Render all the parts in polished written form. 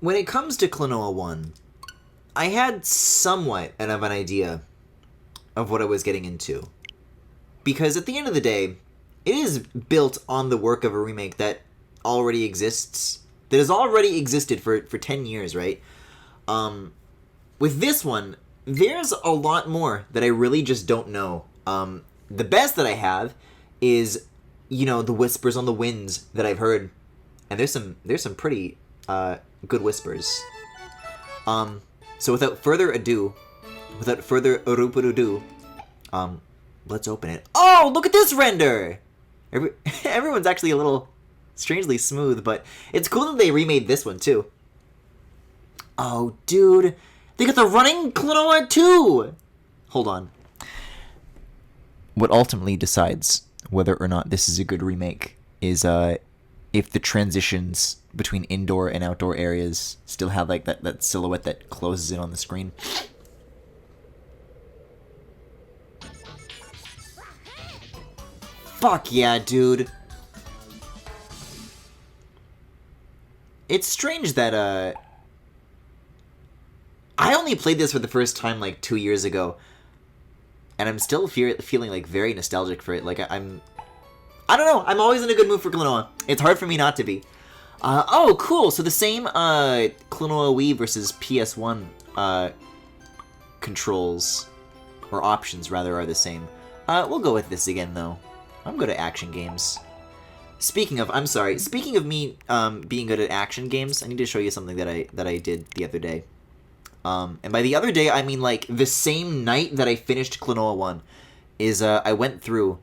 when it comes to Klonoa 1, I had somewhat of an idea of what I was getting into. Because at the end of the day, it is built on the work of a remake that already exists. That has already existed for 10 years, right? With this one, there's a lot more that I really just don't know. The best that I have is, you know, the whispers on the winds that I've heard. And there's some pretty good whispers. So without further ado, let's open it. Oh, look at this render! Everyone's actually a little strangely smooth, but it's cool that they remade this one, too. Oh, dude. They got the running Klonoa, too! Hold on. What ultimately decides whether or not this is a good remake is if the transitions between indoor and outdoor areas still have like that silhouette that closes in on the screen. Fuck yeah, dude. It's strange that I only played this for the first time like 2 years ago, and I'm still feeling like very nostalgic for it. Like I don't know. I'm always in a good mood for Klonoa. It's hard for me not to be. Oh, cool. So the same Klonoa Wii versus PS1 controls, or options rather, are the same. We'll go with this again though. I'm good at action games. Speaking of me being good at action games, I need to show you something that I did the other day. And by the other day, I mean like the same night that I finished Klonoa 1. Is I went through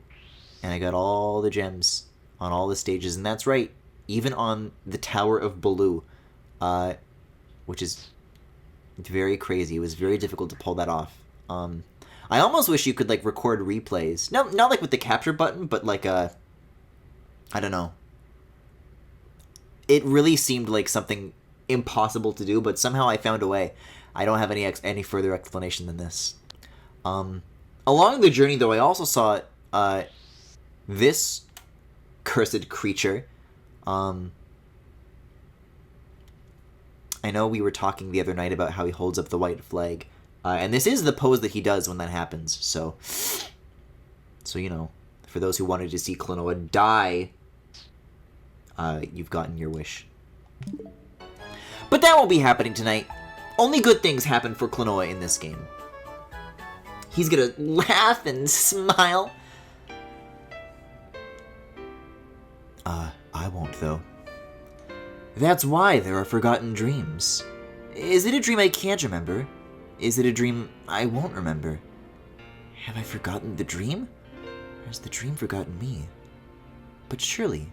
and I got all the gems on all the stages, and that's right, even on the Tower of Baloo, which is very crazy. It was very difficult to pull that off. I almost wish you could like record replays. No, not like with the capture button, but like I don't know. It really seemed like something impossible to do, but somehow I found a way. I don't have any further explanation than this. Along the journey, though, I also saw this cursed creature. I know we were talking the other night about how he holds up the white flag. And this is the pose that he does when that happens. So you know, for those who wanted to see Klonoa die, you've gotten your wish. But that won't be happening tonight. Only good things happen for Klonoa in this game. He's gonna laugh and smile. I won't, though. That's why there are forgotten dreams. Is it a dream I can't remember? Is it a dream I won't remember? Have I forgotten the dream? Or has the dream forgotten me? But surely,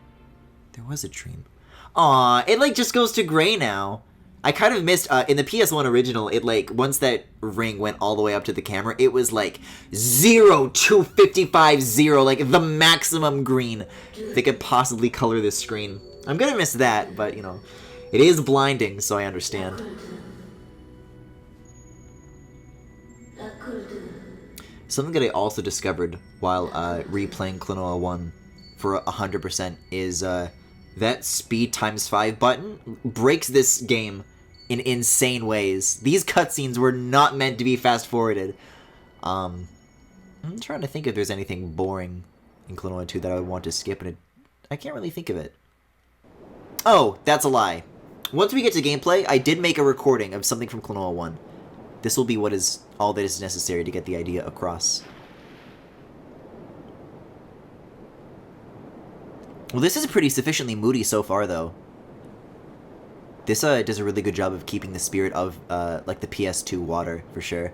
there was a dream. Aw, it like just goes to gray now. I kind of missed, in the PS1 original, it like, once that ring went all the way up to the camera, it was like 0 to 55-0, like the maximum green they could possibly color this screen. I'm gonna miss that, but you know, it is blinding, so I understand. Something that I also discovered while replaying Klonoa 1 for 100% is that speed ×5 button breaks this game in insane ways. These cutscenes were not meant to be fast-forwarded. I'm trying to think if there's anything boring in Klonoa 2 that I would want to skip, and I can't really think of it. Oh, that's a lie. Once we get to gameplay, I did make a recording of something from Klonoa 1. This will be what is all that is necessary to get the idea across. Well, this is pretty sufficiently moody so far, though. This does a really good job of keeping the spirit of like the PS2 water, for sure.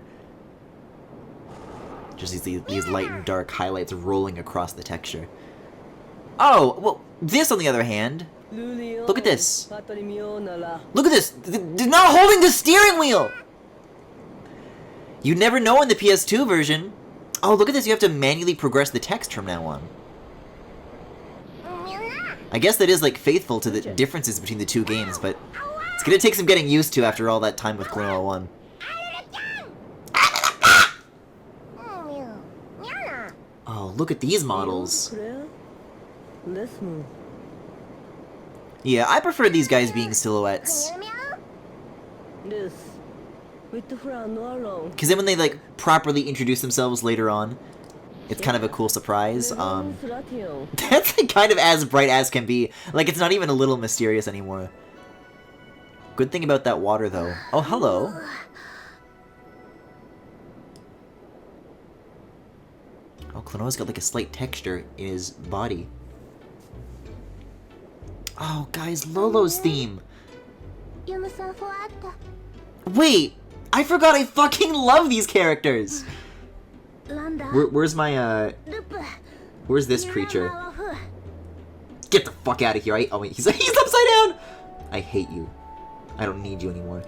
Just these light and dark highlights rolling across the texture. Oh, well, this on the other hand, look at this. Look at this. They're not holding the steering wheel. You never know in the PS2 version. Oh, look at this. You have to manually progress the text from now on. I guess that is, like, faithful to the differences between the two games, but it's gonna take some getting used to after all that time with Klonoa 1. Oh, look at these models. Yeah, I prefer these guys being silhouettes. Because then when they, like, properly introduce themselves later on, it's kind of a cool surprise. That's, like, kind of as bright as can be. Like, it's not even a little mysterious anymore. Good thing about that water, though. Oh, hello. Oh, Klonoa's got, like, a slight texture in his body. Oh, guys, Lolo's theme. Wait! I forgot I fucking love these characters! Where's my, where's this creature? Get the fuck out of here! Oh wait, he's upside down! I hate you. I don't need you anymore.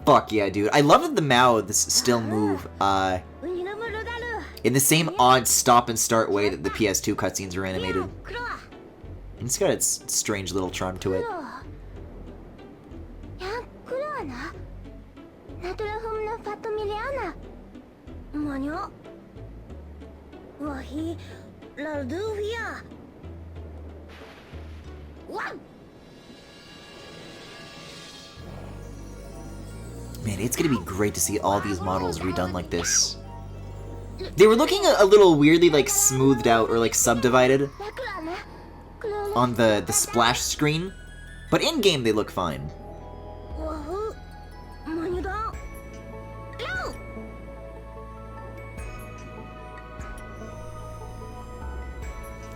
Fuck yeah, dude. I love that the mouths still move, in the same odd stop and start way that the PS2 cutscenes were animated. And it's got its strange little charm to it. Man, it's gonna be great to see all these models redone like this. They were looking a little weirdly, like, smoothed out or, like, subdivided on the splash screen, but in-game they look fine.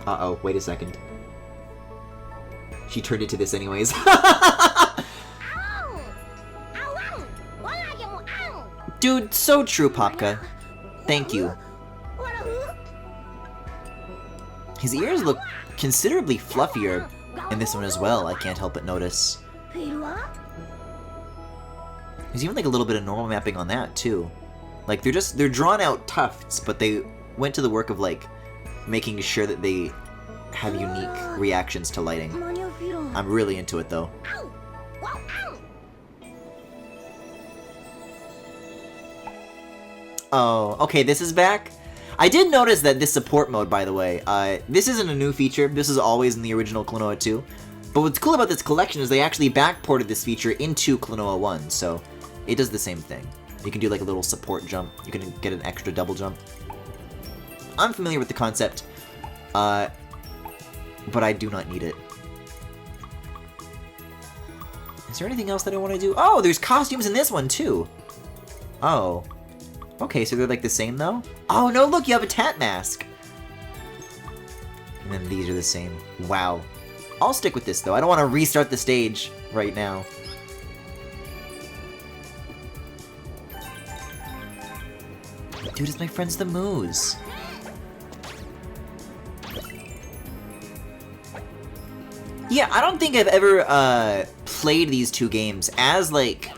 Uh-oh, wait a second. She turned into this anyways. Dude, so true, Popka. Thank you. His ears look considerably fluffier in this one as well, I can't help but notice. There's even like a little bit of normal mapping on that too. Like they're drawn out tufts, but they went to the work of like making sure that they have unique reactions to lighting. I'm really into it though. Oh, okay, this is back? I did notice that this support mode, by the way, this isn't a new feature, this is always in the original Klonoa 2. But what's cool about this collection is they actually backported this feature into Klonoa 1, so it does the same thing. You can do like a little support jump, you can get an extra double jump. I'm familiar with the concept, but I do not need it. Is there anything else that I want to do? Oh, there's costumes in this one too! Oh. Okay, so they're like the same though? Oh no, look, you have a tat mask! And then these are the same. Wow. I'll stick with this though, I don't want to restart the stage right now. Dude, it's my friends the Moos. Yeah, I don't think I've ever played these two games as like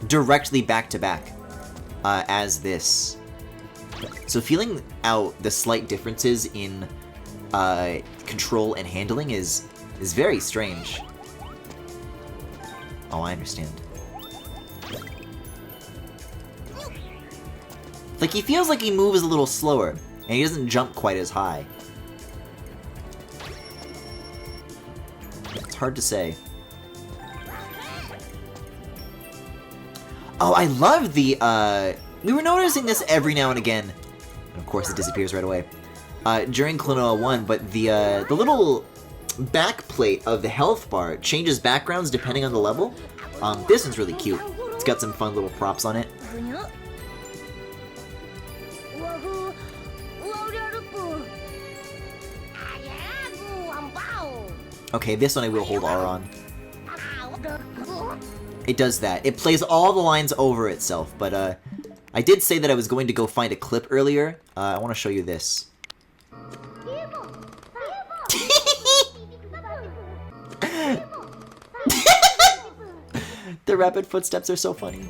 directly back to back. As this. So feeling out the slight differences in control and handling is very strange. Oh, I understand. Like, he feels like he moves a little slower, and he doesn't jump quite as high. It's hard to say. Oh, I love the, we were noticing this every now and again. And of course it disappears right away. During Klonoa 1, but the little backplate of the health bar changes backgrounds depending on the level. This one's really cute. It's got some fun little props on it. Okay, this one I will hold R on. It does that. It plays all the lines over itself, but I did say that I was going to go find a clip earlier. I want to show you this. The rapid footsteps are so funny.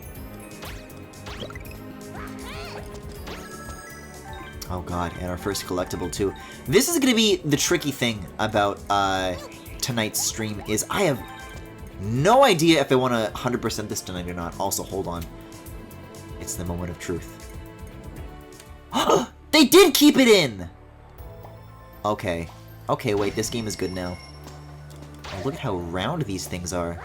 Oh god, and our first collectible too. This is gonna be the tricky thing about tonight's stream is I have no idea if I want to 100% this tonight or not. Also, hold on. It's the moment of truth. They did keep it in! Okay. Okay, wait, this game is good now. Oh, look at how round these things are.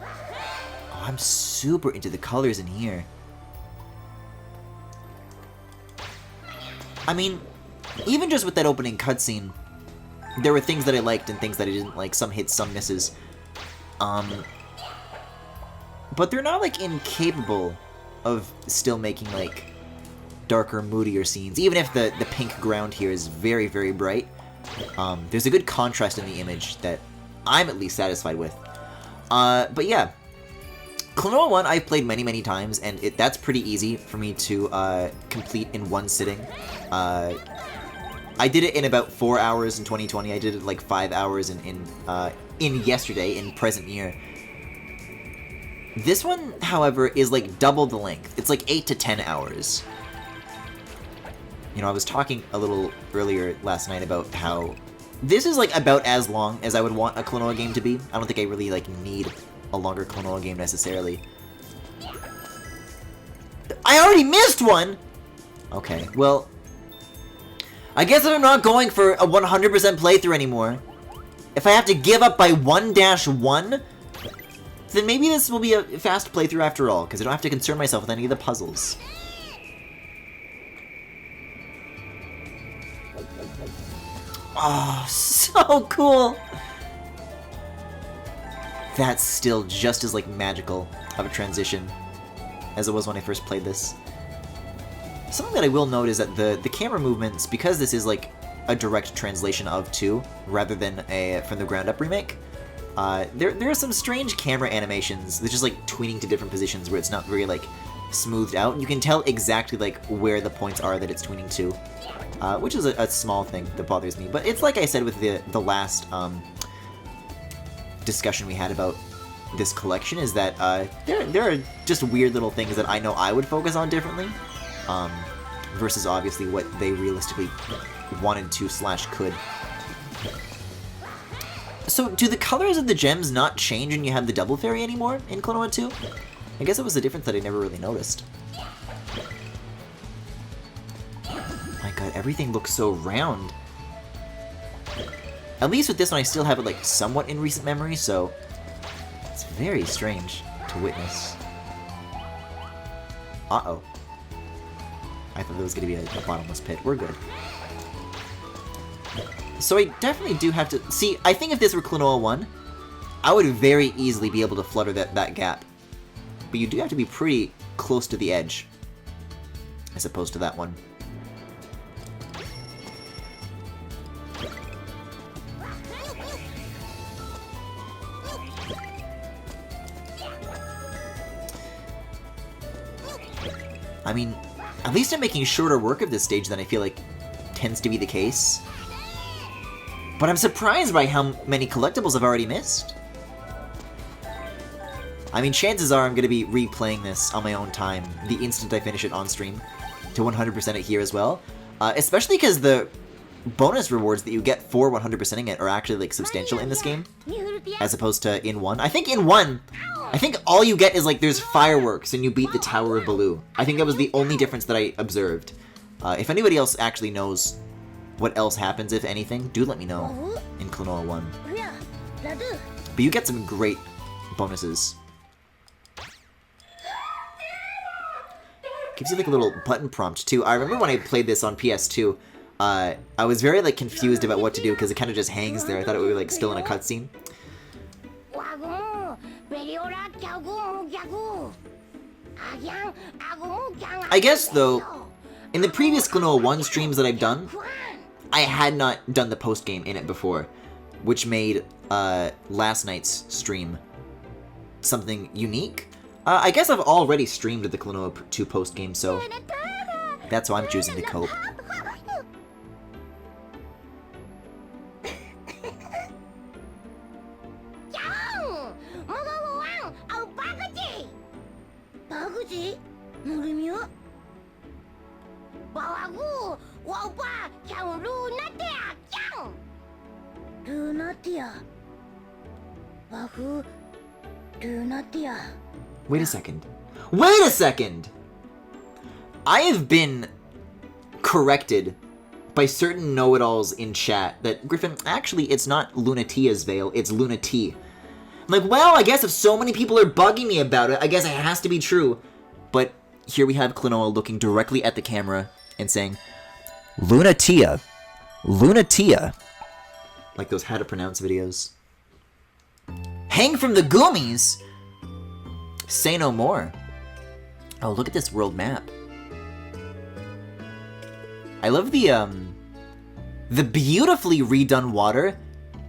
Oh, I'm super into the colors in here. I mean, even just with that opening cutscene, there were things that I liked and things that I didn't like. Some hits, some misses. But they're not, like, incapable of still making, like, darker, moodier scenes. Even if the pink ground here is very, very bright, there's a good contrast in the image that I'm at least satisfied with. But yeah, Klonoa 1 I've played many, many times, and that's pretty easy for me to complete in one sitting. I did it in about 4 hours in 2020. I did it like 5 hours in yesterday, in present year. This one, however, is like double the length. It's like 8 to 10 hours. You know, I was talking a little earlier last night about how this is like about as long as I would want a Klonoa game to be. I don't think I really like need a longer Klonoa game necessarily. I already missed one! Okay, well, I guess I'm not going for a 100% playthrough anymore. If I have to give up by 1-1, then maybe this will be a fast playthrough after all, because I don't have to concern myself with any of the puzzles. Oh, so cool! That's still just as, like, magical of a transition as it was when I first played this. Something that I will note is that the camera movements, because this is, like, a direct translation of 2, rather than a from-the-ground-up remake, there are some strange camera animations that's just, like, tweening to different positions where it's not very, like, smoothed out. You can tell exactly, like, where the points are that it's tweening to, which is a small thing that bothers me. But it's like I said with the last discussion we had about this collection, is that there are just weird little things that I know I would focus on differently, versus obviously what they realistically wanted to / could. So, do the colors of the gems not change when you have the double fairy anymore in Klonoa 2? I guess it was a difference that I never really noticed. My god, everything looks so round. At least with this one, I still have it, like, somewhat in recent memory, so it's very strange to witness. Uh-oh. I thought there was going to be a bottomless pit. We're good. So I definitely do have to... See, I think if this were Klonoa 1, I would very easily be able to flutter that gap. But you do have to be pretty close to the edge, as opposed to that one. I mean, at least I'm making shorter work of this stage than I feel like tends to be the case. But I'm surprised by how many collectibles I've already missed. I mean, chances are I'm going to be replaying this on my own time the instant I finish it on stream, to 100% it here as well. Especially because the bonus rewards that you get for 100%ing it are actually, like, substantial in this game, as opposed to in 1. I think in 1, I think all you get is, like, there's fireworks and you beat the Tower of Baloo. I think that was the only difference that I observed. If anybody else actually knows what else happens, if anything, do let me know in Klonoa 1. But you get some great bonuses. Gives you, like, a little button prompt, too. I remember when I played this on PS2, I was very, like, confused about what to do, because it kind of just hangs there. I thought it would be, like, still in a cutscene. I guess, though, in the previous Klonoa 1 streams that I've done, I had not done the post-game in it before, which made last night's stream something unique. I guess I've already streamed the Klonoa 2 post-game, so that's how I'm choosing to cope. Wait a second. Wait a second! I have been corrected by certain know-it-alls in chat that, Griffin, actually, it's not Lunatia's veil, it's Lunati. I'm like, well, I guess if so many people are bugging me about it, I guess it has to be true. But here we have Klonoa looking directly at the camera and saying, Lunatia. Lunatia. Like those how to pronounce videos. Hang from the Goomies! Say no more. Oh, look at this world map. I love the beautifully redone water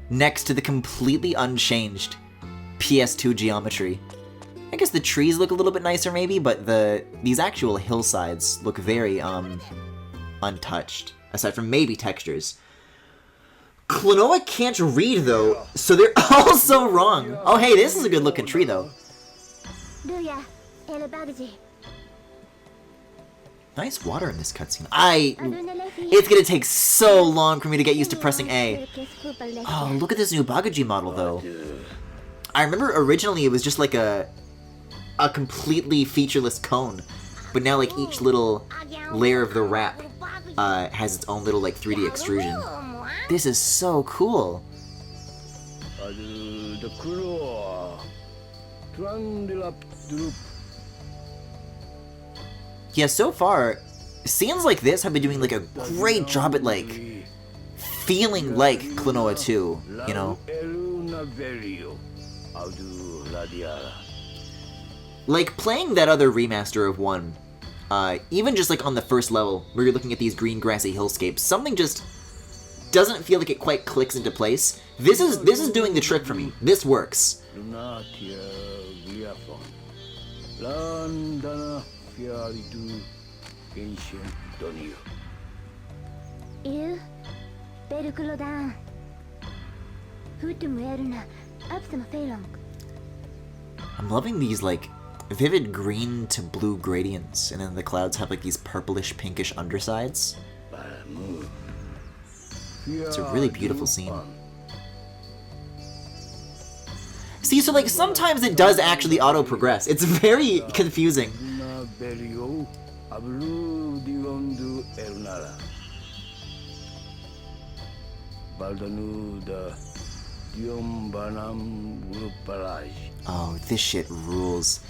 next to the completely unchanged PS2 geometry. I guess the trees look a little bit nicer maybe, but these actual hillsides look very, untouched. Aside from maybe textures. Klonoa can't read, though, so they're also wrong. Oh, hey, this is a good-looking tree, though. Nice water in this cutscene. It's gonna take so long for me to get used to pressing A. Oh, look at this new Bagaji model, though. I remember originally it was just like a completely featureless cone, but now like each little layer of the wrap has its own little like 3D extrusion. This is so cool. Yeah, so far, scenes like this have been doing like a great job at like feeling like Klonoa 2, you know? Like playing that other remaster of 1, even just like on the first level where you're looking at these green grassy hillscapes, something just doesn't feel like it quite clicks into place. This is doing the trick for me. This works. I'm loving these like vivid green to blue gradients, and then the clouds have like these purplish pinkish undersides. It's a really beautiful scene. See, so like sometimes it does actually auto progress. It's very confusing. Oh, this shit rules.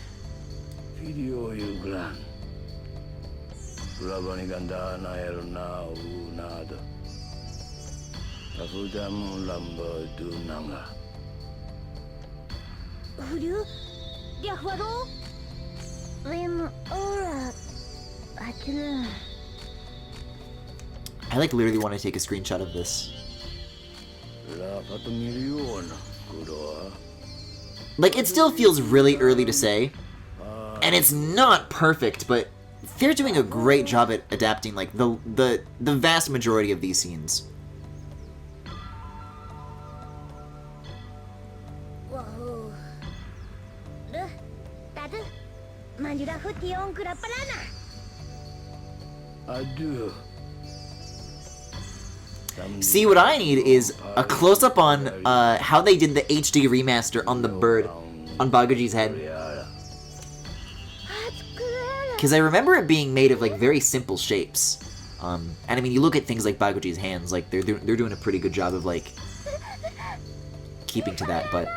I like literally want to take a screenshot of this. Like, it still feels really early to say, and it's not perfect, but they're doing a great job at adapting like the vast majority of these scenes. See, what I need is a close-up on how they did the HD remaster on the bird, on Bagaji's head. Because I remember it being made of like very simple shapes. And I mean, you look at things like Bagaji's hands, like they're doing a pretty good job of like keeping to that, but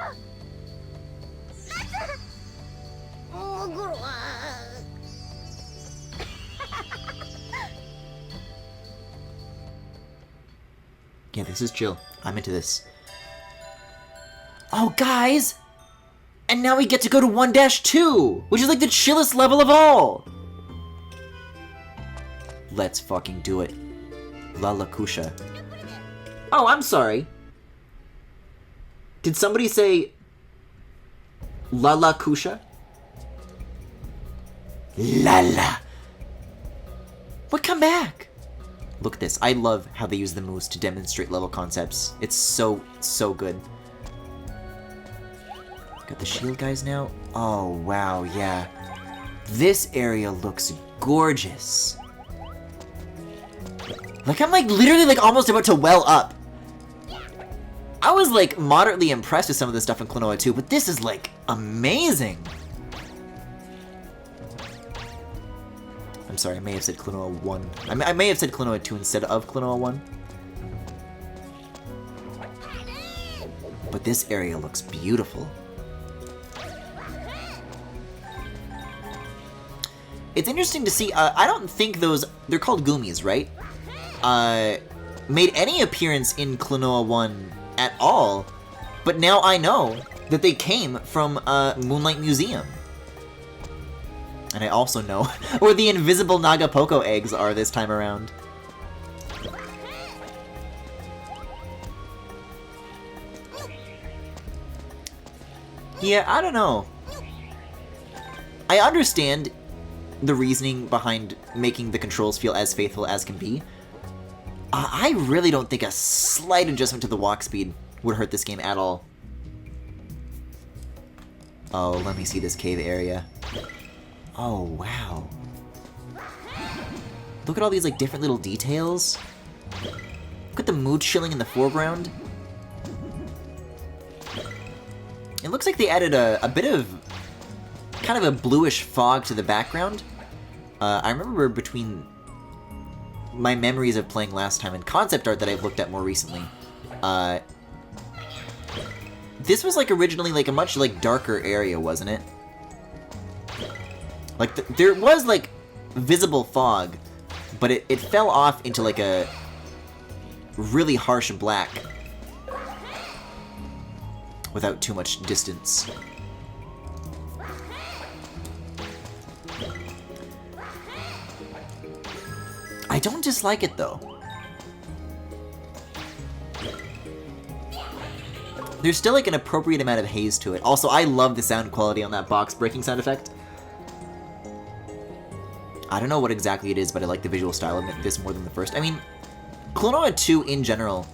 yeah, this is chill. I'm into this. Oh, guys! And now we get to go to 1-2, which is like the chillest level of all! Let's fucking do it. Lalakusha. Oh, I'm sorry. Did somebody say Lalakusha? Lala. What, come back? Look at this. I love how they use the moose to demonstrate level concepts. It's so good. Got the shield guys now. Oh, wow, yeah. This area looks gorgeous. Like, I'm like literally like almost about to well up. I was like moderately impressed with some of the stuff in Klonoa 2, but this is like amazing. I'm sorry, I may have said Klonoa 1. I may have said Klonoa 2 instead of Klonoa 1. But this area looks beautiful. It's interesting to see, I don't think those, they're called Goomies, right? Made any appearance in Klonoa 1 at all, but now I know that they came from Moonlight Museum. And I also know where the invisible Nagapoko eggs are this time around. Yeah, I don't know. I understand the reasoning behind making the controls feel as faithful as can be. I really don't think a slight adjustment to the walk speed would hurt this game at all. Oh, let me see this cave area. Oh, wow. Look at all these, like, different little details. Look at the mood shilling in the foreground. It looks like they added a bit of kind of a bluish fog to the background. I remember between my memories of playing last time and concept art that I've looked at more recently, this was like originally like a much like darker area, wasn't it? Like there was like visible fog, but it fell off into like a really harsh black without too much distance. I don't dislike it though. There's still like an appropriate amount of haze to it. Also, I love the sound quality on that box breaking sound effect. I don't know what exactly it is, but I like the visual style of this more than the first. I mean, Klonoa 2 in general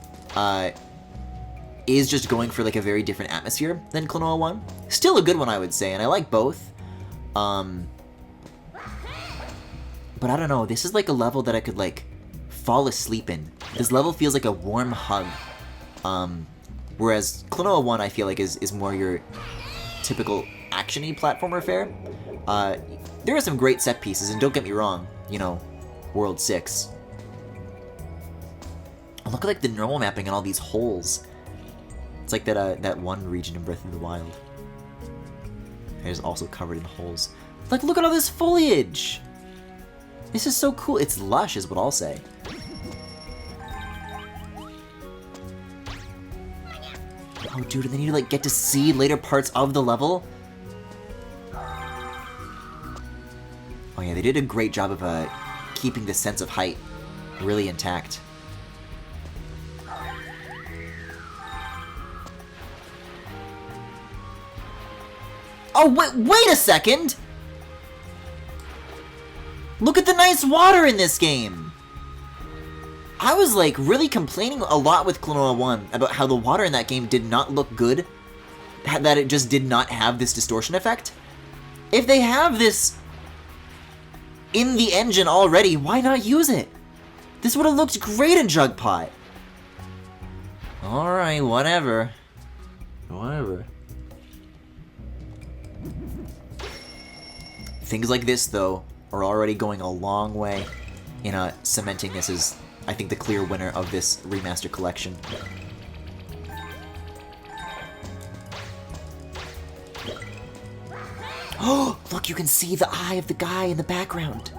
is just going for like a very different atmosphere than Klonoa 1. Still a good one, I would say, and I like both. But I don't know, this is like a level that I could like fall asleep in. This level feels like a warm hug. Whereas Klonoa 1 I feel like is more your typical action-y platformer fare. There are some great set pieces, and don't get me wrong, you know, World 6. Look at like the normal mapping and all these holes. It's like that one region in Breath of the Wild. It is also covered in holes. Like, look at all this foliage! This is so cool. It's lush, is what I'll say. Oh, dude, and then you like get to see later parts of the level. Oh yeah, they did a great job of keeping the sense of height really intact. Oh, wait a second! Look at the nice water in this game! I was like really complaining a lot with Klonoa 1 about how the water in that game did not look good, that it just did not have this distortion effect. If they have this in the engine already, why not use it? This would have looked great in Jugpot. Alright, whatever. Whatever. Things like this, though, are already going a long way in cementing this as, I think, the clear winner of this remaster collection. Oh, look, you can see the eye of the guy in the background.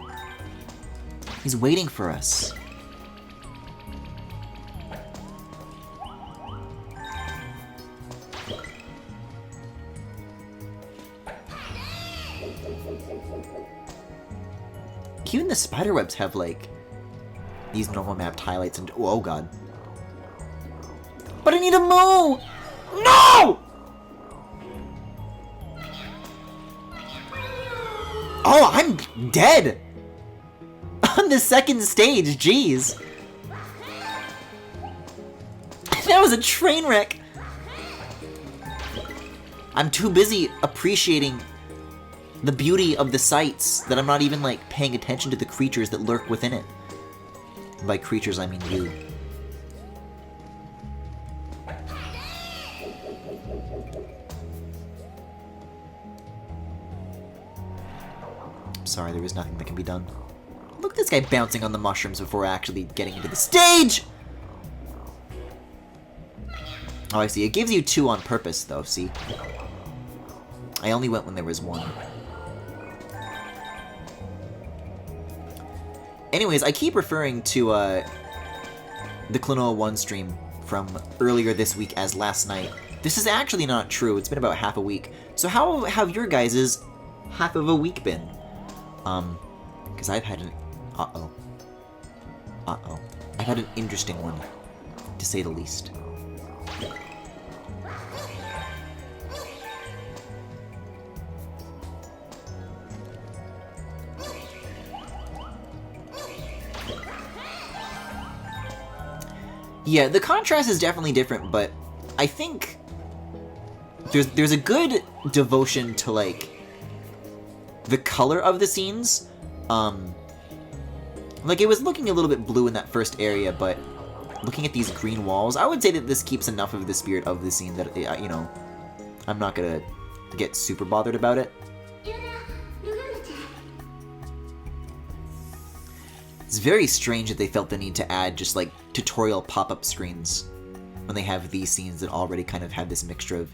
He's waiting for us. Even the spiderwebs have, like, these normal mapped highlights and... Oh, God. But I need a moo! No! Oh, I'm dead! On the second stage, jeez. That was a train wreck. I'm too busy appreciating the beauty of the sights that I'm not even, like, paying attention to the creatures that lurk within it. And by creatures, I mean you. I'm sorry, there is nothing that can be done. Look at this guy bouncing on the mushrooms before actually getting into the stage! Oh, I see. It gives you 2 on purpose, though, see? I only went when there was 1. Anyways, I keep referring to, the Klonoa 1 stream from earlier this week as last night. This is actually not true. It's been about half a week. So how have your guys' half of a week been? Because I've had an... I've had an interesting one, to say the least. Yeah, the contrast is definitely different, but I think there's a good devotion to, like, the color of the scenes. Like, it was looking a little bit blue in that first area, but looking at these green walls, I would say that this keeps enough of the spirit of the scene that, you know, I'm not gonna get super bothered about it. It's very strange that they felt the need to add just, like, tutorial pop-up screens when they have these scenes that already kind of have this mixture of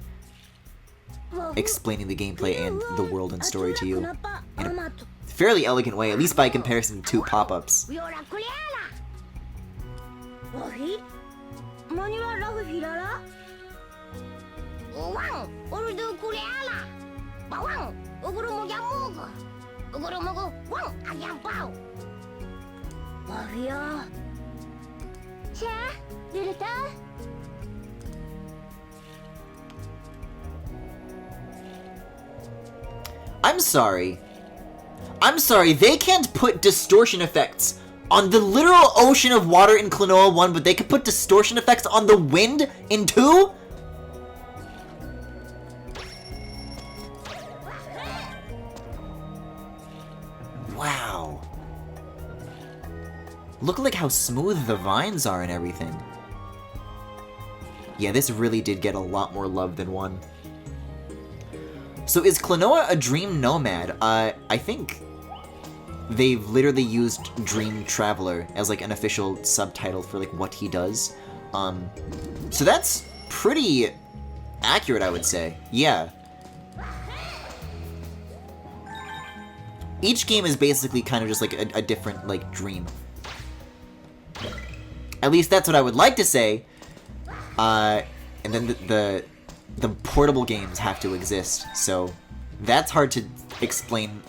explaining the gameplay and the world and story to you in a fairly elegant way, at least by comparison to 2 pop-ups. I'm sorry, they can't put distortion effects on the literal ocean of water in Klonoa 1, but they can put distortion effects on the wind in 2? Wow. Look like how smooth the vines are and everything. Yeah, this really did get a lot more love than 1. So is Klonoa a dream nomad? I think they've literally used Dream Traveler as, like, an official subtitle for, like, what he does. So that's pretty accurate, I would say. Yeah. Each game is basically kind of just, like, a different, like, dream. At least that's what I would like to say. And then the portable games have to exist, so that's hard to explain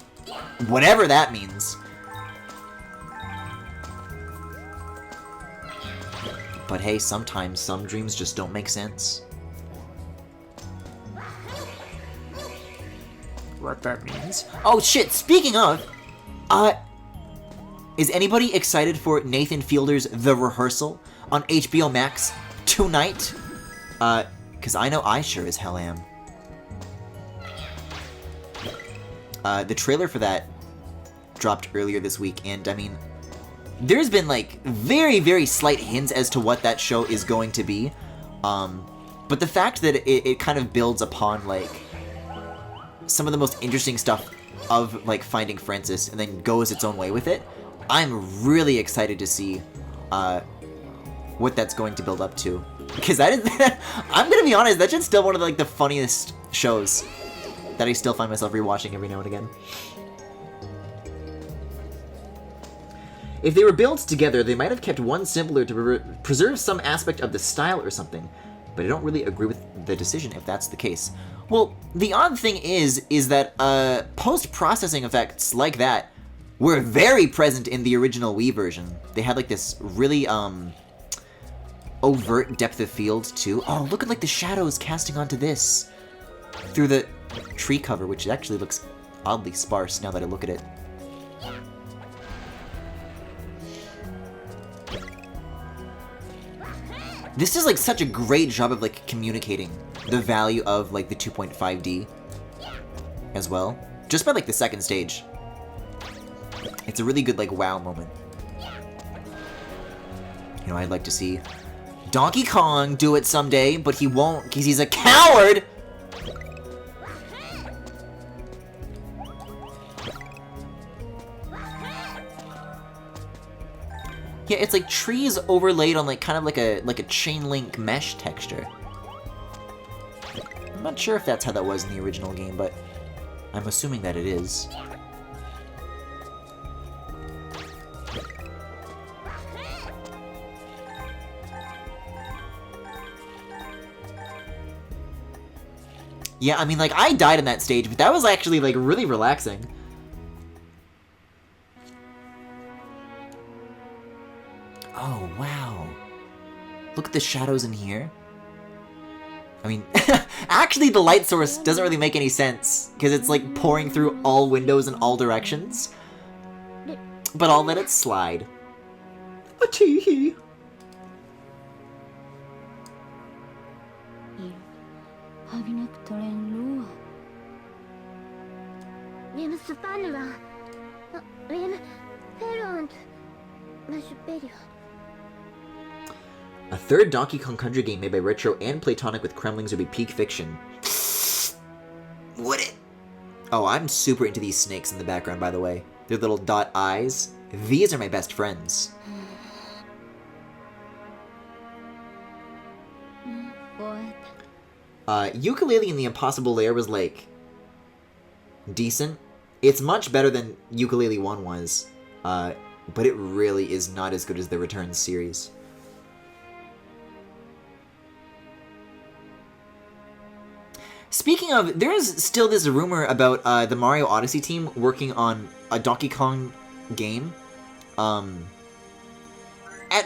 whatever that means. But hey, sometimes some dreams just don't make sense. What that means? Oh shit, speaking of, is anybody excited for Nathan Fielder's The Rehearsal on HBO Max tonight? Because I know I sure as hell am. The trailer for that dropped earlier this week, and I mean, there's been, like, very, very slight hints as to what that show is going to be. But the fact that it kind of builds upon, like, some of the most interesting stuff of, like, Finding Francis, and then goes its own way with it, I'm really excited to see what that's going to build up to. Because that is, I'm gonna be honest, that's just still one of the funniest shows that I still find myself rewatching every now and again. If they were built together, they might have kept one simpler to preserve some aspect of the style or something, but I don't really agree with the decision if that's the case. Well, the odd thing is that post-processing effects like that were very present in the original Wii version. They had, like, this really, overt depth of field, too. Oh, look at, like, the shadows casting onto this through the tree cover, which actually looks oddly sparse now that I look at it. This is, like, such a great job of, like, communicating the value of, like, the 2.5D as well. Just by, like, the second stage. It's a really good, like, wow moment. You know, I'd like to see Donkey Kong do it someday, but he won't because he's a coward! Yeah, it's like trees overlaid on like kind of like a chain link mesh texture. I'm not sure if that's how that was in the original game, but I'm assuming that it is. Yeah, I mean, like, I died in that stage, but that was actually, like, really relaxing. Oh, wow. Look at the shadows in here. I mean, actually the light source doesn't really make any sense, because it's, like, pouring through all windows in all directions. But I'll let it slide. A tee-hee. A third Donkey Kong Country game made by Retro and Platonic with Kremlings would be peak fiction. Would it? Oh, I'm super into these snakes in the background, by the way. Their little dot eyes. These are my best friends. Yooka-Laylee in the Impossible Lair was, like, decent. It's much better than Yooka-Laylee 1 was, but it really is not as good as the Returns series. Speaking of, there is still this rumor about the Mario Odyssey team working on a Donkey Kong game. At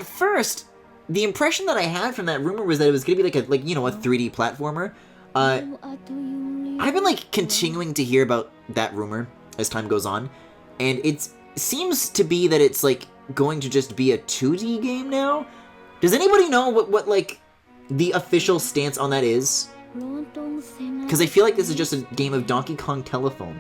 first, the impression that I had from that rumor was that it was going to be like a 3D platformer. I've been like continuing to hear about that rumor as time goes on, and it seems to be that it's like going to just be a 2D game now. Does anybody know what like the official stance on that is? Because I feel like this is just a game of Donkey Kong Telephone.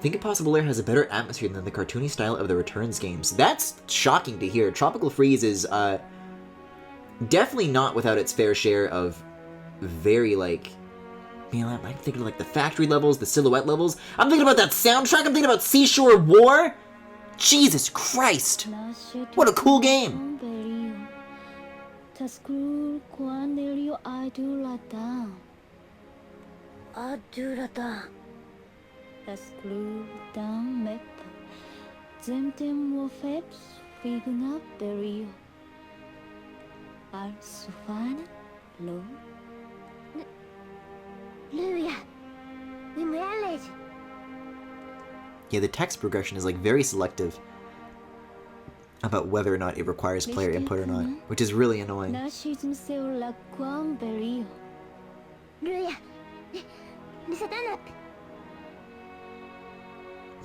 Think Impossible Lair has a better atmosphere than the cartoony style of the Returns games. That's shocking to hear. Tropical Freeze is definitely not without its fair share of very, like... You know, I'm thinking of, like, the factory levels, the silhouette levels. I'm thinking about that soundtrack. I'm thinking about Seashore War. Jesus Christ. What a cool game. Yeah, the text progression is like very selective about whether or not it requires player input or not, which is really annoying.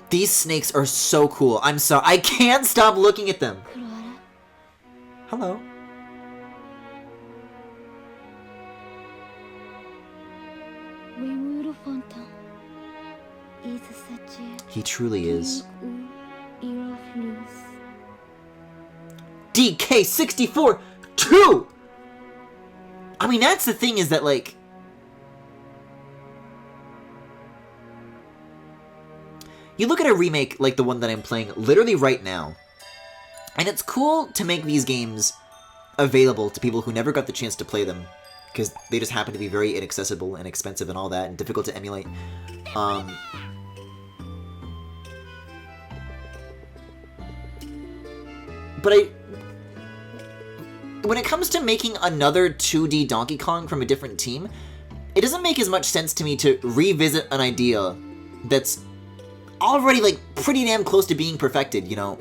These snakes are so cool. I'm sorry. I can't stop looking at them. Hello. He truly is. DK64 2! I mean, that's the thing, is that, like... You look at a remake like the one that I'm playing literally right now, and it's cool to make these games available to people who never got the chance to play them, because they just happen to be very inaccessible and expensive and all that, and difficult to emulate. But when it comes to making another 2D Donkey Kong from a different team, it doesn't make as much sense to me to revisit an idea that's already, like, pretty damn close to being perfected, you know?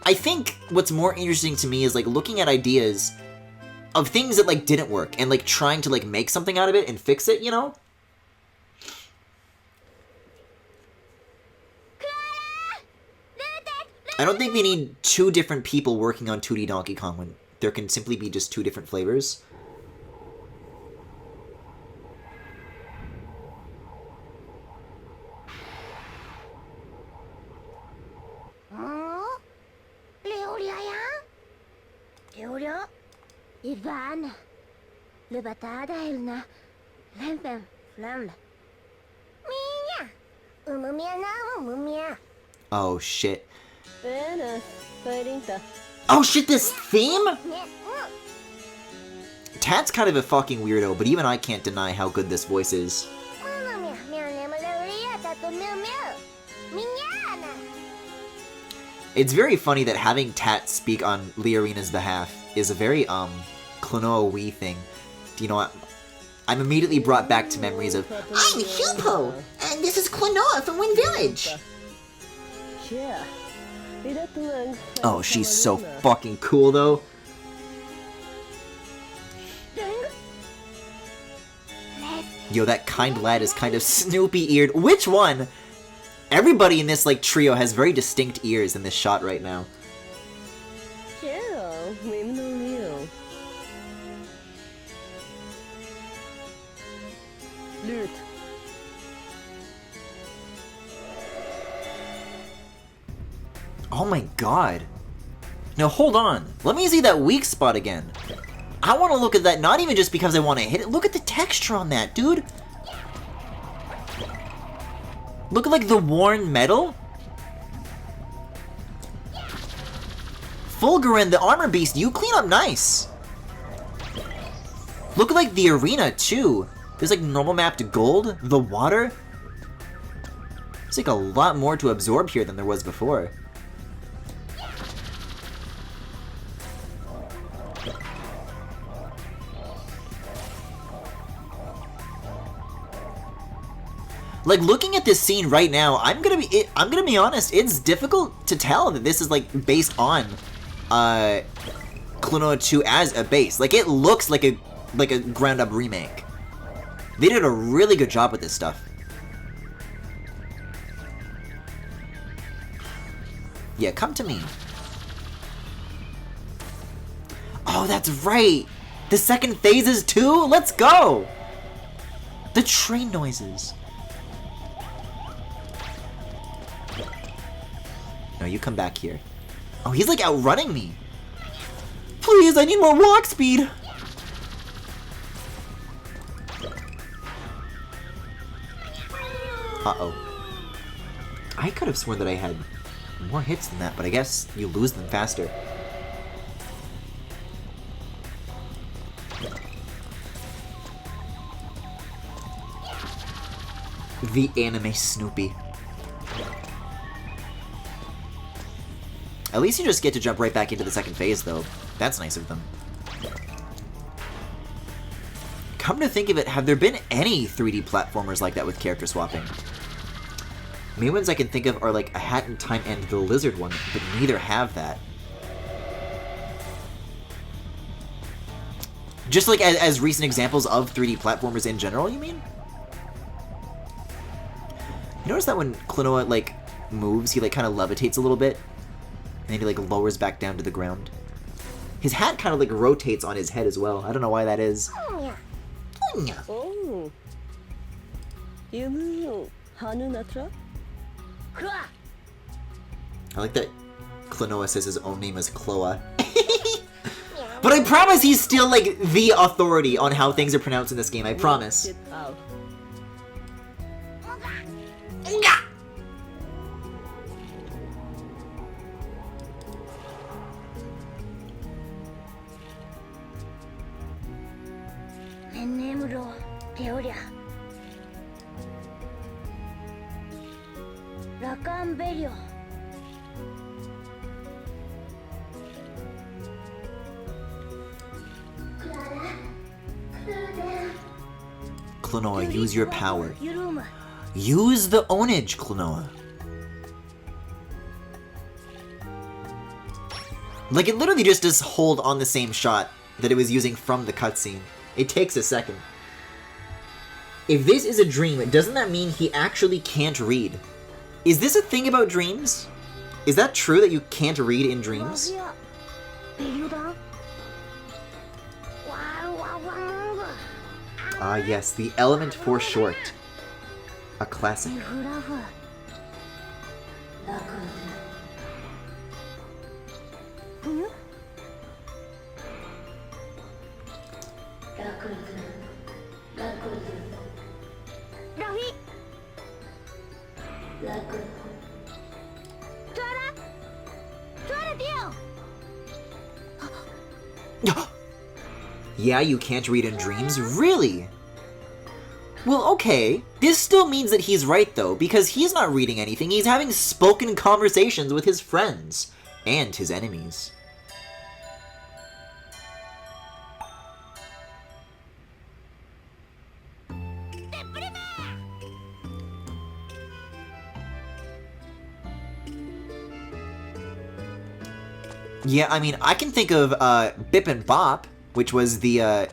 I think what's more interesting to me is, like, looking at ideas of things that, like, didn't work, and, like, trying to, like, make something out of it and fix it, you know? I don't think we need two different people working on 2D Donkey Kong when there can simply be just two different flavors. Ivan, le batada elna, lempem, flamle. Mia, umumia na umumia. Oh shit. Oh shit, this theme? Tat's kind of a fucking weirdo, but even I can't deny how good this voice is. It's very funny that having Tat speak on Liarina's behalf is a very, Klonoa Wii thing. You know what? I'm immediately brought back to memories of, I'm Hupo, and this is Klonoa from Wind Village! Oh, she's so fucking cool, though. Yo, that kind lad is kind of Snoopy-eared. Which one? Everybody in this, like, trio has very distinct ears in this shot right now. Oh my god. Now hold on. Let me see that weak spot again. I want to look at that not even just because I want to hit it. Look at the texture on that, dude. Look at like the worn metal. Fulgurine, the armor beast, you clean up nice. Look at like the arena too. There's like normal map to gold, the water. There's like a lot more to absorb here than there was before. Like, looking at this scene right now, I'm gonna be honest, it's difficult to tell that this is, like, based on, Klonoa 2 as a base. Like, it looks like a ground-up remake. They did a really good job with this stuff. Yeah, come to me. Oh, that's right! The second phases too? Let's go! The train noises. No, you come back here. Oh, he's like outrunning me. Please, I need more walk speed. Uh-oh. I could have sworn that I had more hits than that, but I guess you lose them faster. The anime Snoopy. At least you just get to jump right back into the second phase, though. That's nice of them. Come to think of it, have there been any 3D platformers like that with character swapping? The main ones I can think of are like A Hat in Time and the Lizard one, but neither have that. Just like as recent examples of 3D platformers in general, you mean? You notice that when Klonoa, like, moves, he, like, kind of levitates a little bit? And then he, like, lowers back down to the ground? His hat kind of, like, rotates on his head as well. I don't know why that is. Oh. I like that Klonoa says his own name is Kloa. But I promise he's still, like, the authority on how things are pronounced in this game. I promise. Klonoa, use your power. Use the ownage, Klonoa. Like, it literally just does hold on the same shot that it was using from the cutscene. It takes a second. If this is a dream, doesn't that mean he actually can't read? Is this a thing about dreams? Is that true that you can't read in dreams? Ah yes, the element for short. A classic. Rafi. Suara. Suara Dio. Yeah, you can't read in dreams? Really? Well, okay. This still means that he's right, though, because he's not reading anything. He's having spoken conversations with his friends and his enemies. Yeah, I mean, I can think of Bip and Bop, which was the,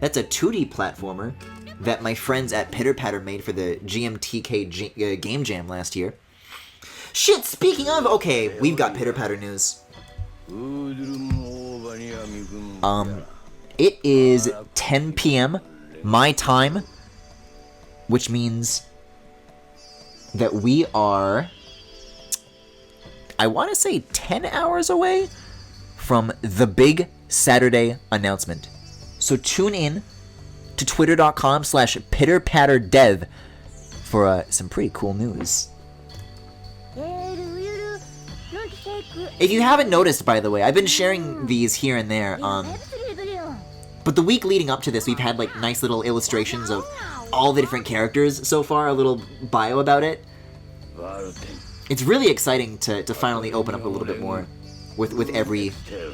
that's a 2D platformer that my friends at Pitter Patter made for the GMTK Game Jam last year. Shit, speaking of, okay, we've got Pitter Patter news. It is 10 p.m. my time, which means that we are, I want to say 10 hours away from the big Saturday announcement. So tune in to twitter.com/pitterpatterdev for some pretty cool news. If you haven't noticed, by the way, I've been sharing these here and there, but the week leading up to this, we've had like nice little illustrations of all the different characters so far, a little bio about it. It's really exciting to finally open up a little bit more with every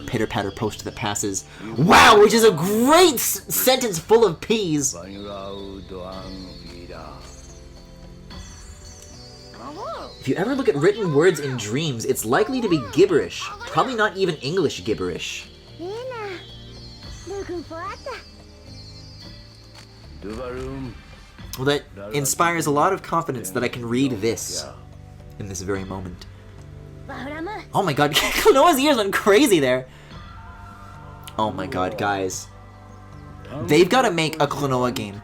Pitter Patter post that passes. Wow, which is a great sentence full of P's. If you ever look at written words in dreams, it's likely to be gibberish. Probably not even English gibberish. Well, that inspires a lot of confidence that I can read this in this very moment. Oh my god, Klonoa's ears went crazy there. Oh my god, guys. They've got to make a Klonoa game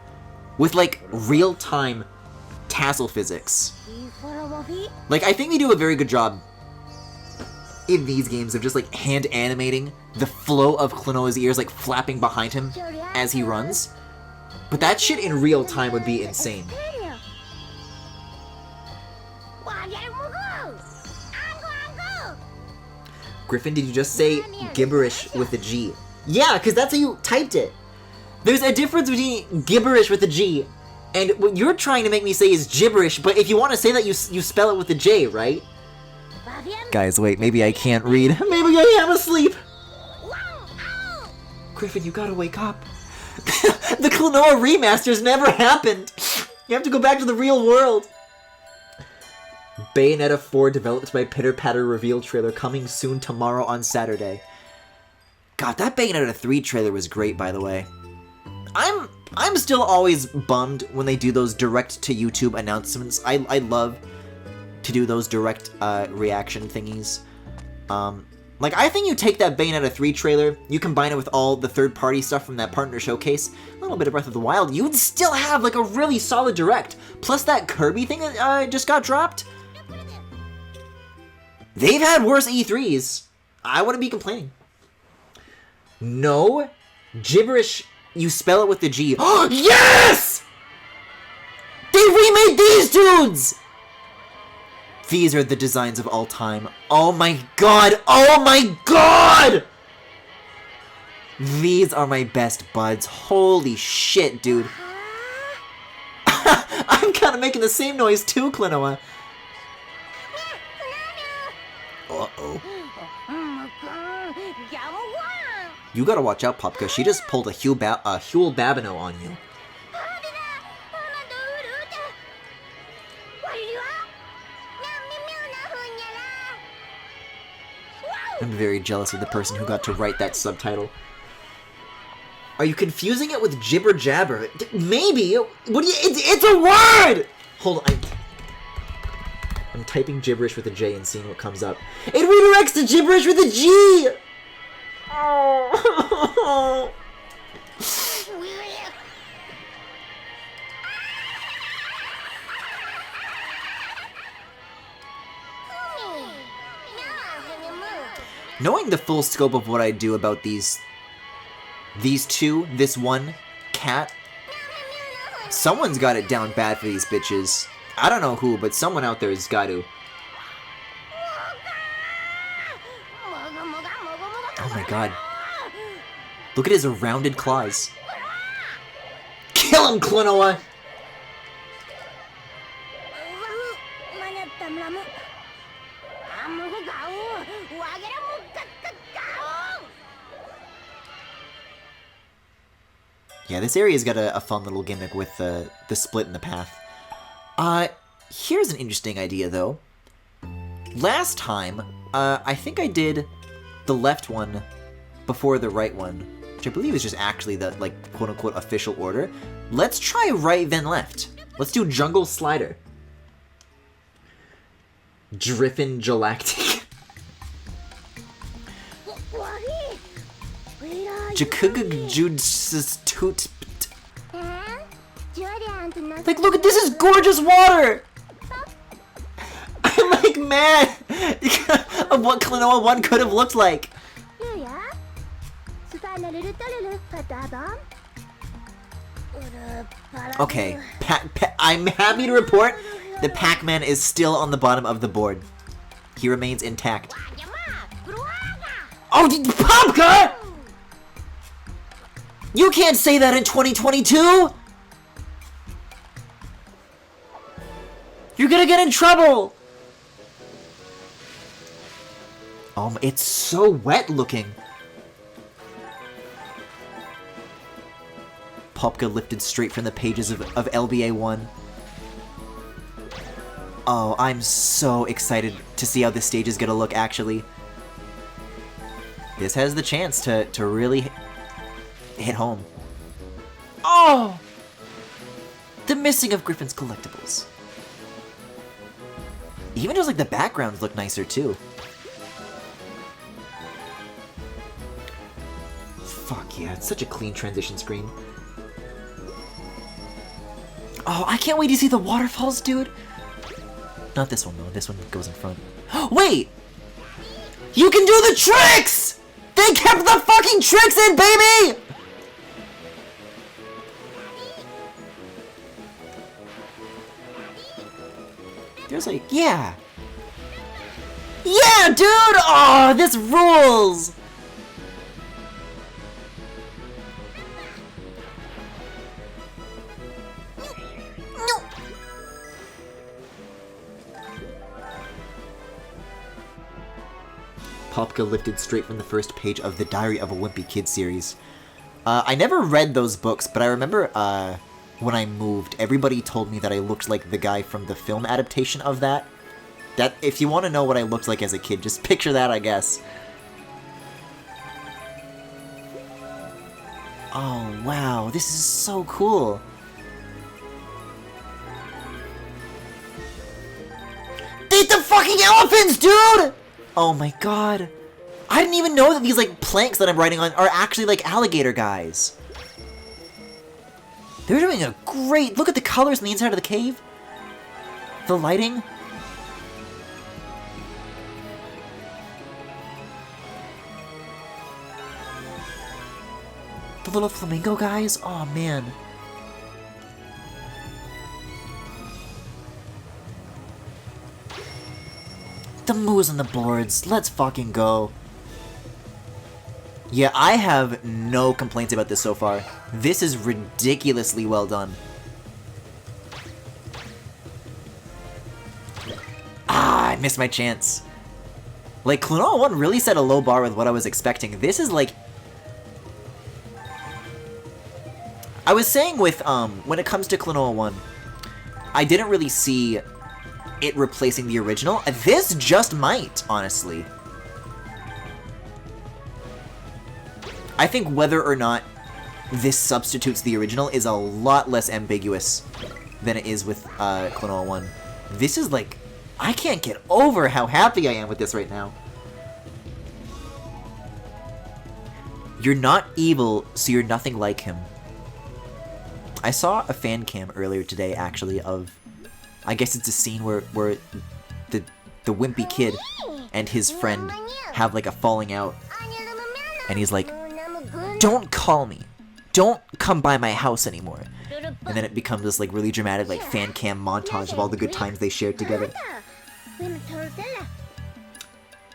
with, like, real-time tassel physics. Like, I think they do a very good job in these games of just, like, hand animating the flow of Klonoa's ears, like, flapping behind him as he runs. But that shit in real time would be insane. Griffin, did you just say gibberish with a G? Yeah, because that's how you typed it. There's a difference between gibberish with a G and what you're trying to make me say is gibberish, but if you want to say that, you spell it with a J, right? Guys, wait, maybe I can't read. Maybe I am asleep. Griffin, you gotta wake up. The Klonoa remasters never happened. You have to go back to the real world. Bayonetta 4 developed by Pitter Patter reveal trailer coming soon tomorrow on Saturday. God, that Bayonetta 3 trailer was great, by the way. I'm still always bummed when they do those direct to YouTube announcements. I love to do those direct reaction thingies. Like, I think you take that Bayonetta 3 trailer, you combine it with all the third-party stuff from that partner showcase, a little bit of Breath of the Wild, you'd still have, like, a really solid direct. Plus that Kirby thing that just got dropped. They've had worse E3s. I wouldn't be complaining. No. Gibberish, you spell it with the G. Oh, yes! They remade these dudes! These are the designs of all time. Oh my god! Oh my god! These are my best buds. Holy shit, dude. I'm kind of making the same noise too, Klonoa. Uh-oh. You gotta watch out, Popka. She just pulled a Huel Babino on you. I'm very jealous of the person who got to write that subtitle. Are you confusing it with jibber jabber? Maybe. What do you? It's a word. Hold on. I'm typing gibberish with a J and seeing what comes up. It redirects to gibberish with a G. Oh. Knowing the full scope of what I do about these two, this one, cat? Someone's got it down bad for these bitches. I don't know who, but someone out there has got to. Oh my god. Look at his rounded claws. Kill him, Klonoa! Yeah, this area's got a fun little gimmick with the split in the path. Here's an interesting idea, though. Last time, I think I did the left one before the right one, which I believe is just actually the, like, quote-unquote official order. Let's try right then left. Let's do Jungle Slider. GRIFFINGALACTIC. Jakugajudstoot. Like, look at this is gorgeous water! I'm like mad of what Klonoa 1 could have looked like. Okay, I'm happy to report the Pac-Man is still on the bottom of the board. He remains intact. Oh, Popka! You can't say that in 2022! You're gonna get in trouble! It's so wet looking. Popka lifted straight from the pages of LBA 1. Oh, I'm so excited to see how this stage is gonna look, actually. This has the chance to really hit home. Oh! The missing of Griffin's collectibles. Even just like the backgrounds look nicer too. Fuck yeah, it's such a clean transition screen. Oh, I can't wait to see the waterfalls, dude. Not this one though, this one goes in front. Wait! You can do the tricks! They kept the fucking tricks in, baby! There's like, yeah. Yeah, dude! Oh, this rules! Popka lifted straight from the first page of the Diary of a Wimpy Kid series. I never read those books, but I remember when I moved, everybody told me that I looked like the guy from the film adaptation of that. That, if you want to know what I looked like as a kid, just picture that, I guess. Oh, wow, this is so cool. They ate the fucking elephants, dude! Oh my god. I didn't even know that these, like, planks that I'm writing on are actually, like, alligator guys. They're doing a great... Look at the colors on the inside of the cave. The lighting. The little flamingo guys. Oh, man. The moves on the boards. Let's fucking go. Yeah, I have no complaints about this so far. This is ridiculously well done. Ah, I missed my chance. Like, Klonoa 1 really set a low bar with what I was expecting. This is like... I was saying with, when it comes to Klonoa 1, I didn't really see it replacing the original. This just might, honestly. I think whether or not this substitutes the original is a lot less ambiguous than it is with Klonoa 1. This is like... I can't get over how happy I am with this right now. You're not evil, so you're nothing like him. I saw a fan cam earlier today, actually, of... I guess it's a scene where the wimpy kid and his friend have, like, a falling out. And he's like, "Don't call me. don't come by my house anymore. And then it becomes this like really dramatic like fan cam montage of all the good times they shared together.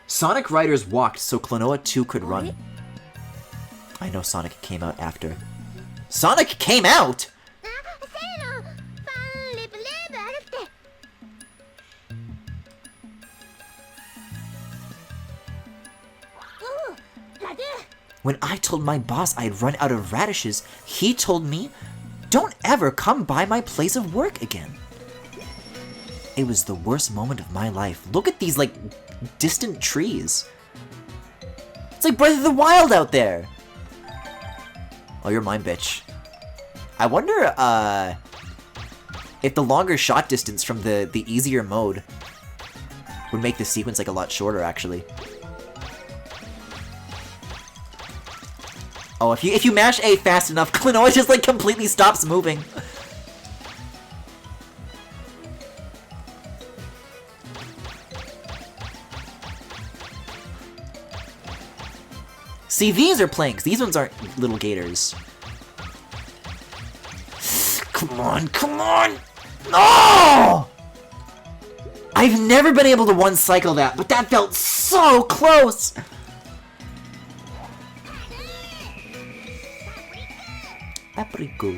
Sonic Riders walked so Klonoa 2 could run. I know Sonic came out after. Sonic came out?! When I told my boss I'd run out of radishes, he told me, don't ever come by my place of work again. It was the worst moment of my life. Look at these, like, distant trees. It's like Breath of the Wild out there. Oh, you're mine, bitch. I wonder, if the longer shot distance from the easier mode would make the sequence, like, a lot shorter, actually. Oh, if you mash A fast enough, Klonoa just like completely stops moving. See, these are planks. These ones aren't little gators. Come on, come on! No! I've never been able to one-cycle that, but that felt so close! Apricot.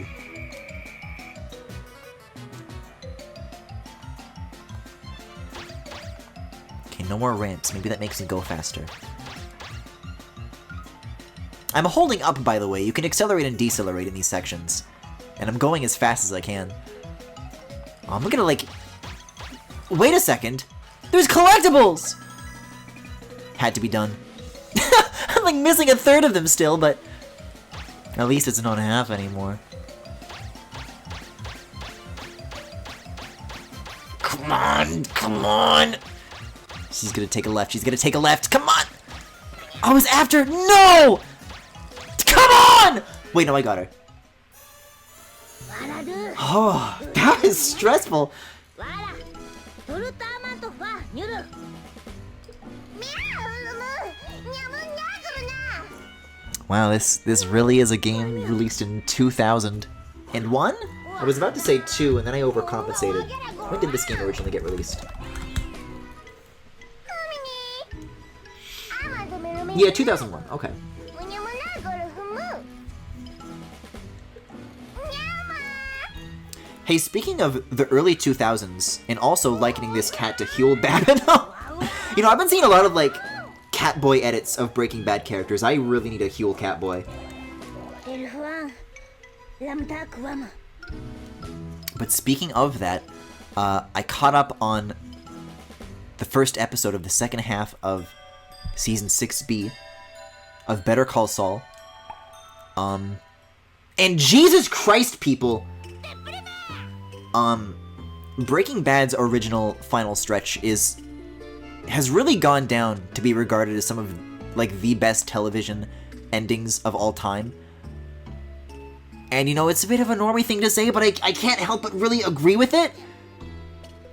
Okay, no more ramps. Maybe that makes me go faster. I'm holding up, by the way. You can accelerate and decelerate in these sections. And I'm going as fast as I can. Oh, I'm gonna, like... Wait a second! There's collectibles! Had to be done. I'm, like, missing a third of them still, but... At least it's not half anymore. Come on, come on! She's gonna take a left, she's gonna take a left, come on! I was after, no! Come on! Wait, no, I got her. Oh, that is stressful. Wow, this really is a game released in 2001? I was about to say 2, and then I overcompensated. When did this game originally get released? Yeah, 2001, okay. Hey, speaking of the early 2000s, and also likening this cat to Huel Babino, you know, I've been seeing a lot of, like, Catboy edits of Breaking Bad characters. I really need a Huel Catboy. But speaking of that, I caught up on the first episode of the second half of Season 6B of Better Call Saul. And Jesus Christ, people! Breaking Bad's original final stretch has really gone down to be regarded as some of, like, the best television endings of all time. And, you know, it's a bit of a normie thing to say, but I can't help but really agree with it.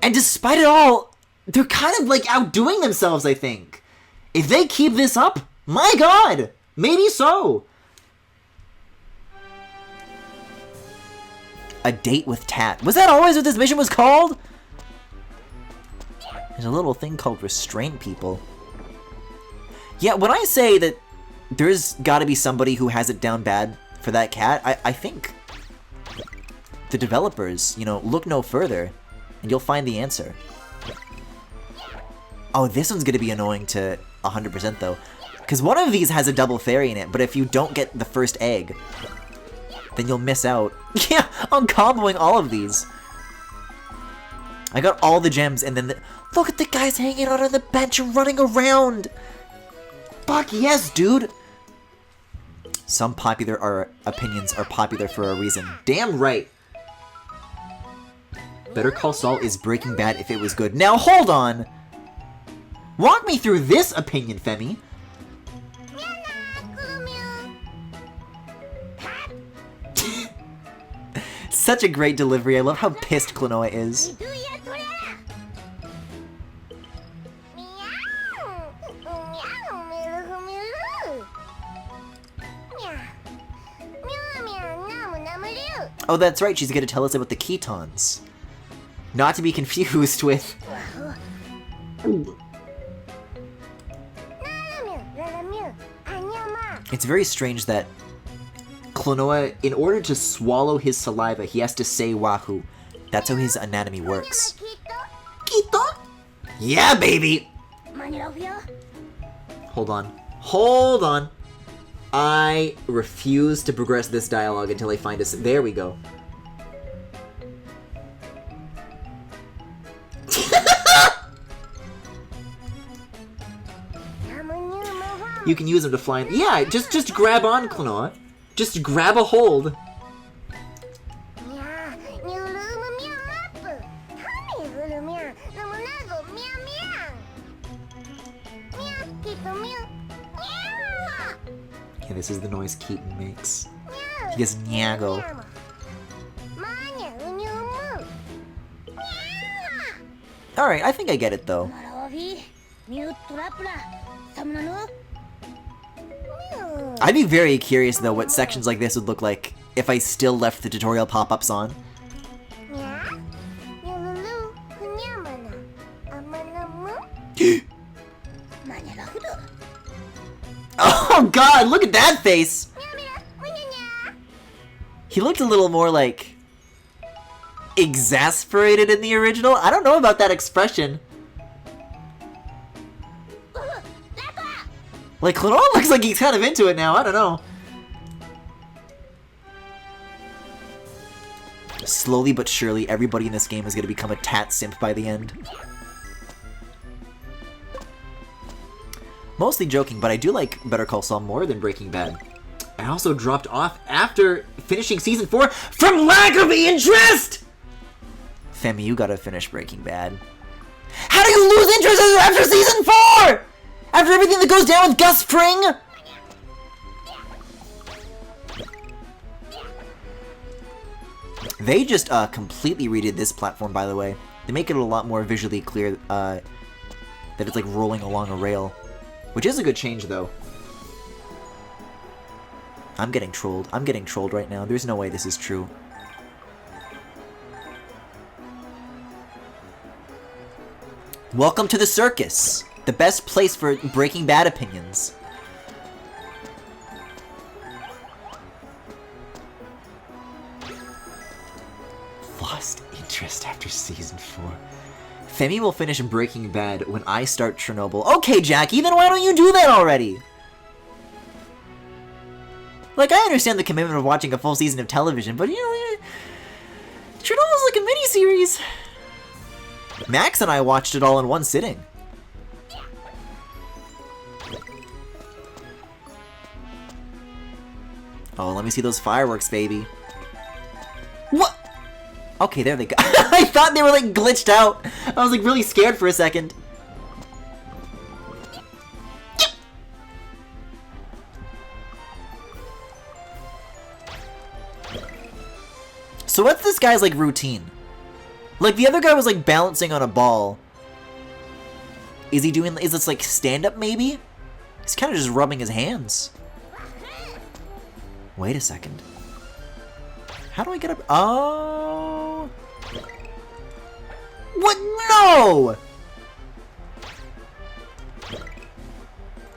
And despite it all, they're kind of, like, outdoing themselves, I think. If they keep this up, my god! Maybe so! A date with Tat. Was that always what this mission was called? There's a little thing called restraint people. Yeah, when I say that there's gotta be somebody who has it down bad for that cat, I think the developers, you know, look no further and you'll find the answer. Oh, this one's gonna be annoying to 100% though. Because one of these has a double fairy in it, but if you don't get the first egg, then you'll miss out. Yeah, I'm comboing all of these. I got all the gems, and then look at the guys hanging out on the bench and running around! Fuck yes, dude! Some popular opinions are popular for a reason. Damn right! Better Call Saul is Breaking Bad if it was good. Now hold on! Walk me through this opinion, Femi. Such a great delivery. I love how pissed Klonoa is. Oh, that's right, she's gonna tell us about the ketons. Not to be confused with... It's very strange that Klonoa, in order to swallow his saliva, he has to say wahoo. That's how his anatomy works. Keto? Yeah, baby! Hold on. Hold on. I refuse to progress this dialogue until I find us. There we go. You can use them to fly. Yeah, just grab on, Klonoa. Just grab a hold. Yeah, this is the noise Keaton makes. He goes nyago. Alright, I think I get it though. I'd be very curious though what sections like this would look like if I still left the tutorial pop-ups on. Oh god, look at that face! He looked a little more like... exasperated in the original? I don't know about that expression. Like, Klonoa looks like he's kind of into it now, I don't know. Slowly but surely, everybody in this game is going to become a tat simp by the end. Mostly joking, but I do like Better Call Saul more than Breaking Bad. I also dropped off after finishing Season 4 from lack of interest! Femi, you gotta finish Breaking Bad. How do you lose interest after Season 4?! After everything that goes down with Gus Fring?! They just completely redid this platform, by the way. They make it a lot more visually clear that it's like rolling along a rail. Which is a good change, though. I'm getting trolled. I'm getting trolled right now. There's no way this is true. Welcome to the circus! The best place for Breaking Bad opinions. Lost interest after Season 4. Femi will finish Breaking Bad when I start Chernobyl. Okay, Jackie, then why don't you do that already? Like, I understand the commitment of watching a full season of television, but, you know, Chernobyl's like a mini-series. Max and I watched it all in one sitting. Oh, let me see those fireworks, baby. What? Okay, there they go. I thought they were, like, glitched out. I was, like, really scared for a second. So what's this guy's, like, routine? Like, the other guy was, like, balancing on a ball. Is he doing... Is this, like, stand-up, maybe? He's kind of just rubbing his hands. Wait a second. How do I get up? Oh! What? No!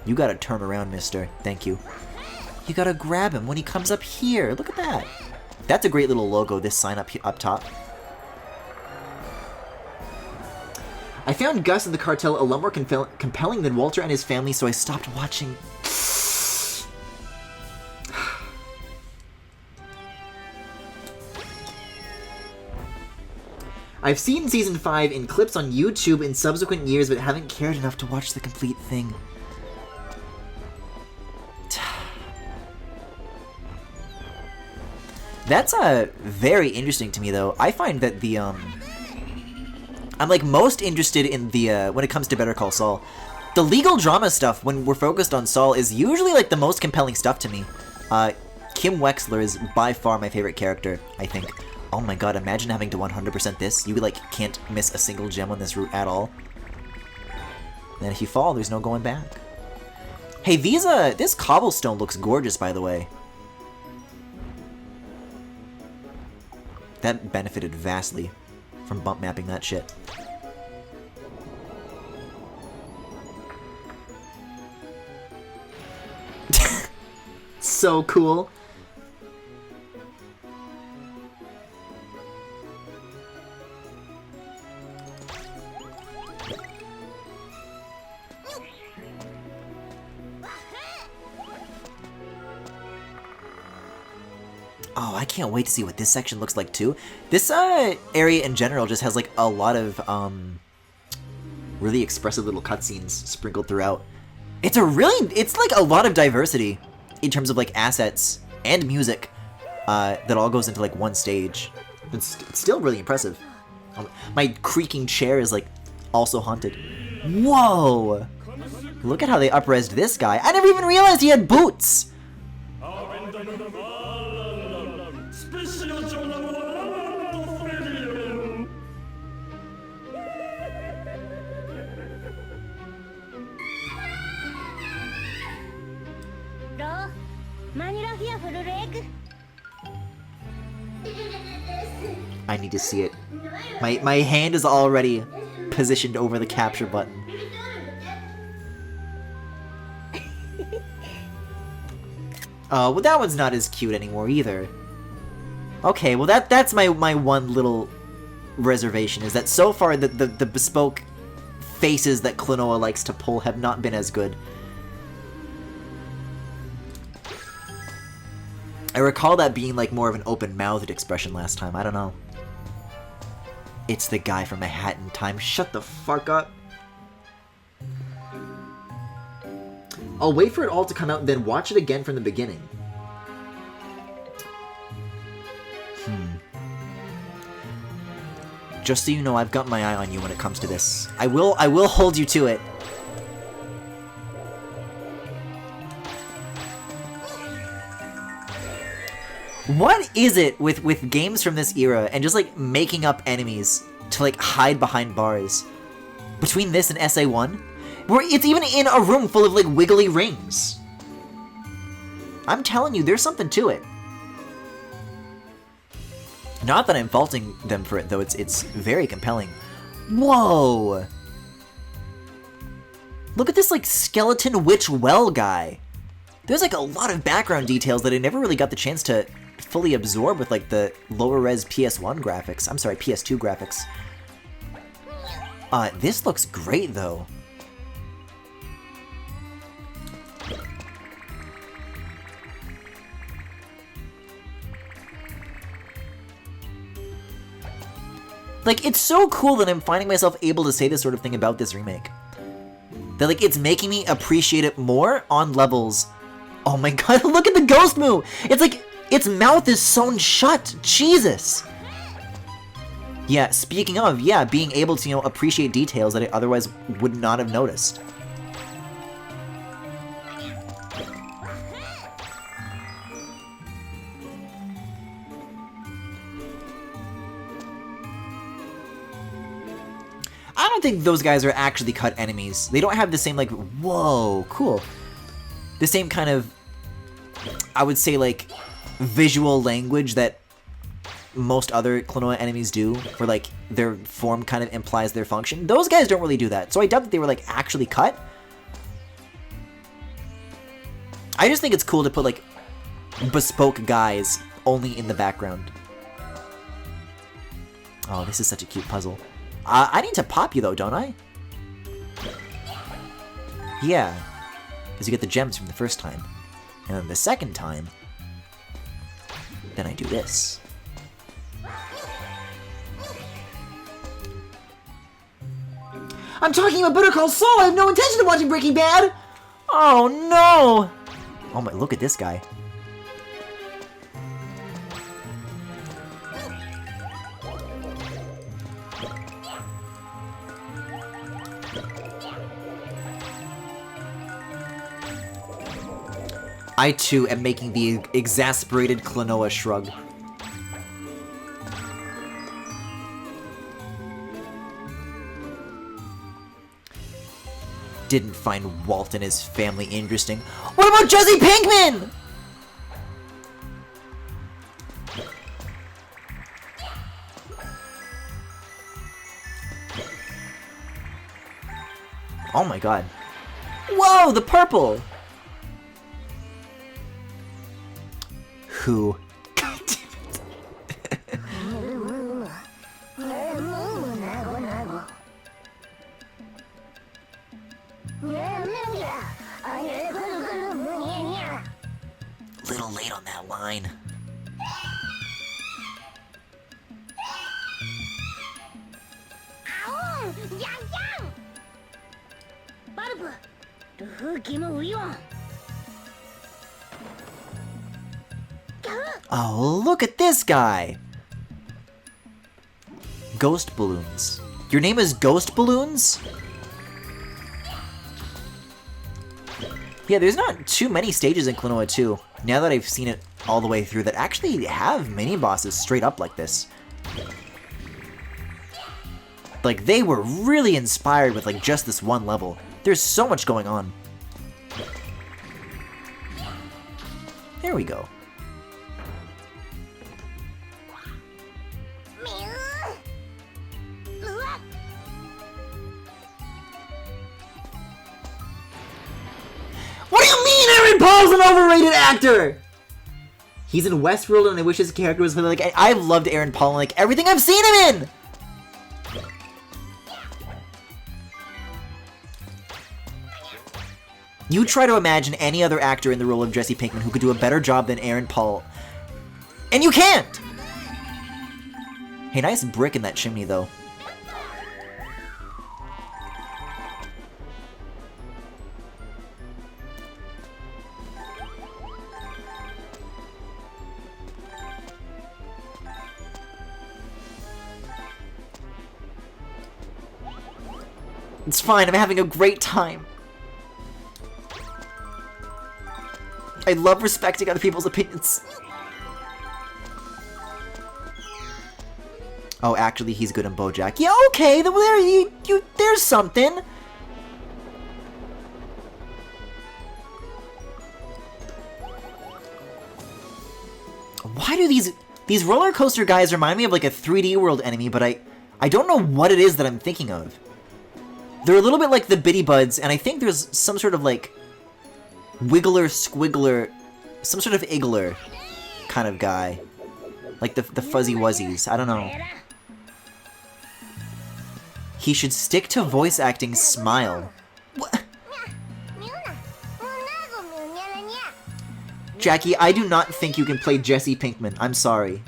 You gotta turn around, mister. Thank you. You gotta grab him when he comes up here. Look at that. That's a great little logo, this sign up top. I found Gus and the cartel a lot more compelling than Walter and his family, so I stopped watching. I've seen Season 5 in clips on YouTube in subsequent years, but haven't cared enough to watch the complete thing. That's very interesting to me, though. I find that the, I'm, like, most interested in the, when it comes to Better Call Saul. The legal drama stuff, when we're focused on Saul, is usually, like, the most compelling stuff to me. Kim Wexler is by far my favorite character, I think. Oh my god, imagine having to 100% this. You, like, can't miss a single gem on this route at all. And if you fall, there's no going back. Hey, these, this cobblestone looks gorgeous, by the way. that benefited vastly from bump mapping that shit. So cool. Oh, I can't wait to see what this section looks like too. This area in general just has like a lot of really expressive little cutscenes sprinkled throughout. It's like a lot of diversity in terms of like assets and music that all goes into like one stage. It's still really impressive. My creaking chair is like also haunted. Whoa! Look at how they up-resed this guy. I never even realized he had boots! I need to see it. My hand is already positioned over the capture button. Oh, well that one's not as cute anymore either. Okay, well that's my one little reservation, is that so far the bespoke faces that Klonoa likes to pull have not been as good. I recall that being like more of an open-mouthed expression last time, I don't know. It's the guy from Manhattan Time. Shut the fuck up. I'll wait for it all to come out, then watch it again from the beginning. Just so you know, I've got my eye on you when it comes to this. I will hold you to it. What is it with games from this era and just like making up enemies to like hide behind bars? Between this and SA1, where it's even in a room full of like wiggly rings. I'm telling you, there's something to it. Not that I'm faulting them for it, though. It's very compelling. Whoa! Look at this like skeleton witch well guy. There's like a lot of background details that I never really got the chance to fully absorb with like the lower res PS1 graphics. I'm sorry, PS2 graphics. This looks great though. Like, it's so cool that I'm finding myself able to say this sort of thing about this remake. That, like, it's making me appreciate it more on levels. Oh my god, look at the ghost move! It's like, its mouth is sewn shut! Jesus! Yeah, speaking of, yeah, being able to, you know, appreciate details that I otherwise would not have noticed. I don't think those guys are actually cut enemies. They don't have the same, like, whoa, cool. The same kind of, I would say, like, visual language that most other Klonoa enemies do, where, like, their form kind of implies their function. Those guys don't really do that, so I doubt that they were, like, actually cut. I just think it's cool to put, like, bespoke guys only in the background. Oh, this is such a cute puzzle. I need to pop you, though, don't I? Yeah. Because you get the gems from the first time. And then the second time, then I do this. I'm talking about Better Call Saul! I have no intention of watching Breaking Bad! Oh, no! Oh my, look at this guy. I too am making the exasperated Klonoa shrug. Didn't find Walt and his family interesting. What about Jesse Pinkman? Oh my god. Whoa, the purple! Who? God damn it. Little late on that line. Oh, look at this guy! Ghost Balloons. Your name is Ghost Balloons? Yeah, there's not too many stages in Klonoa 2, now that I've seen it all the way through, that actually have mini-bosses straight up like this. Like, they were really inspired with, like, just this one level. There's so much going on. There we go. What do you mean Aaron Paul's an overrated actor? He's in Westworld and I wish his character was like, I've loved Aaron Paul in like everything I've seen him in! You try to imagine any other actor in the role of Jesse Pinkman who could do a better job than Aaron Paul. And you can't! Hey, nice brick in that chimney though. It's fine, I'm having a great time. I love respecting other people's opinions. Oh, actually, he's good in BoJack. Yeah, okay, there's something. Why do these roller coaster guys remind me of like a 3D World enemy, but I don't know what it is that I'm thinking of. They're a little bit like the Bitty Buds, and I think there's some sort of like wiggler, squiggler, some sort of iggler kind of guy. Like the Fuzzy Wuzzies. I don't know. He should stick to voice acting smile. What? Jackie, I do not think you can play Jesse Pinkman. I'm sorry.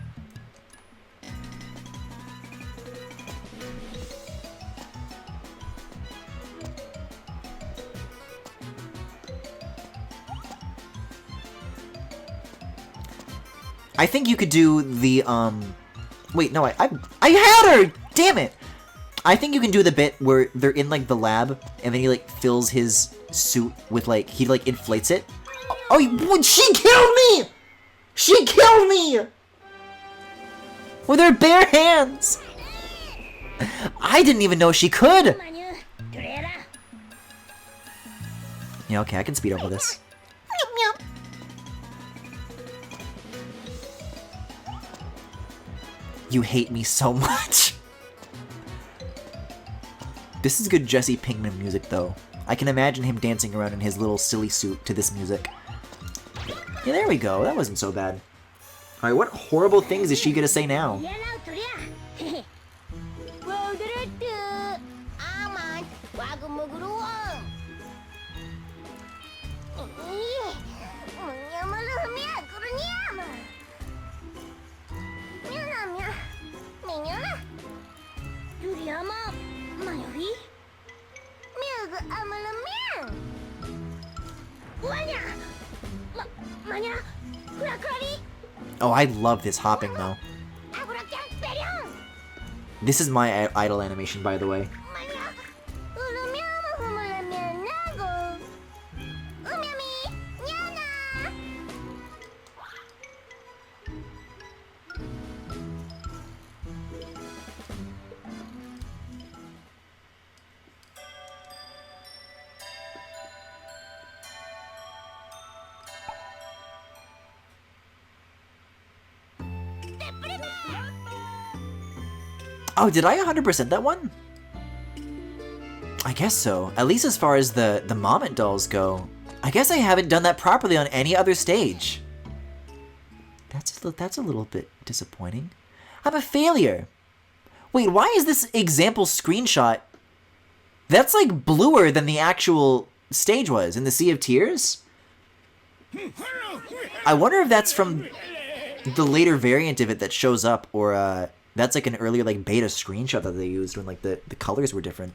I think you could do the, wait, no, I had her! Damn it! I think you can do the bit where they're in, like, the lab, and then he, like, fills his suit with, like, he, like, inflates it. Oh, she killed me! She killed me! With her bare hands! I didn't even know she could! Yeah, okay, I can speed over this. You hate me so much. This is good Jesse Pinkman music, though. I can imagine him dancing around in his little silly suit to this music. Yeah, there we go. That wasn't so bad. Alright, what horrible things is she gonna say now? Oh, I love this hopping, though. This is my idol animation, by the way. Oh, did I 100% that one? I guess so. At least as far as the Moment dolls go. I guess I haven't done that properly on any other stage. That's a little bit disappointing. I'm a failure. Wait, why is this example screenshot... That's like bluer than the actual stage was in the Sea of Tears? I wonder if that's from the later variant of it that shows up, or that's like an earlier like beta screenshot that they used when like the colors were different.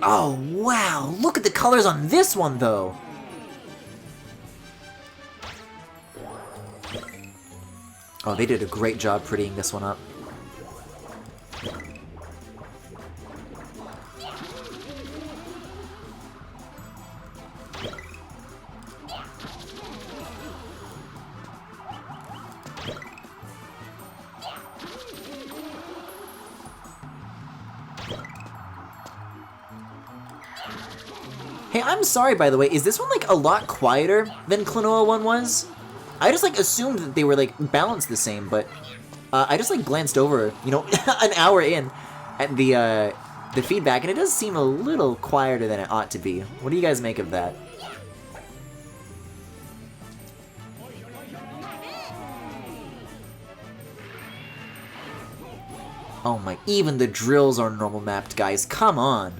Oh, wow! Look at the colors on this one, though! Oh, they did a great job prettying this one up. Hey, I'm sorry, by the way, is this one, like, a lot quieter than Klonoa 1 was? I just, like, assumed that they were, like, balanced the same, but I just, like, glanced over, you know, an hour in at the feedback, and it does seem a little quieter than it ought to be. What do you guys make of that? Oh my, even the drills are normal mapped, guys, come on!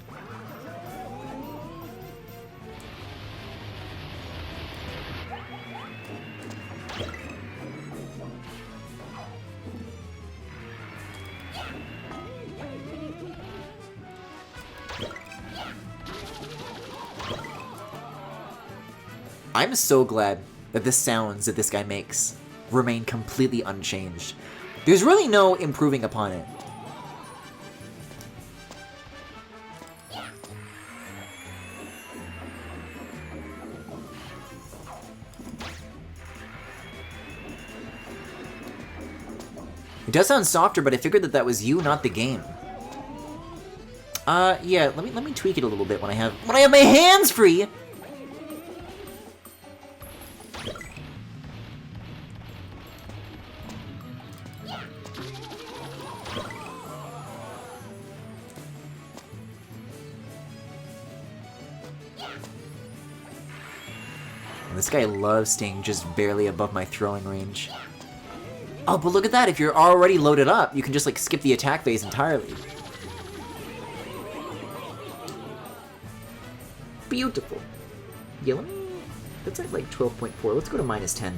I'm so glad that the sounds that this guy makes remain completely unchanged. There's really no improving upon it. It does sound softer, but I figured that that was you, not the game. Yeah, let me tweak it a little bit when I have my hands free. This guy loves staying just barely above my throwing range. Oh, but look at that, if you're already loaded up, you can just like skip the attack phase entirely. Beautiful. Yeah, let me... That's at like 12.4, let's go to -10.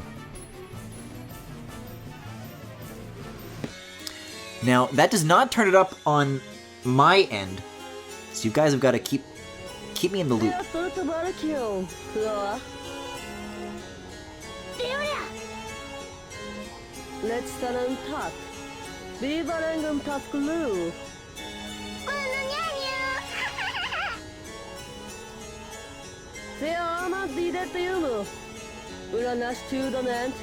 Now, that does not turn it up on my end, so you guys have got to keep me in the loop. Let's talk. Be barangum taskulu. Se ama didet yumu. Uranas student.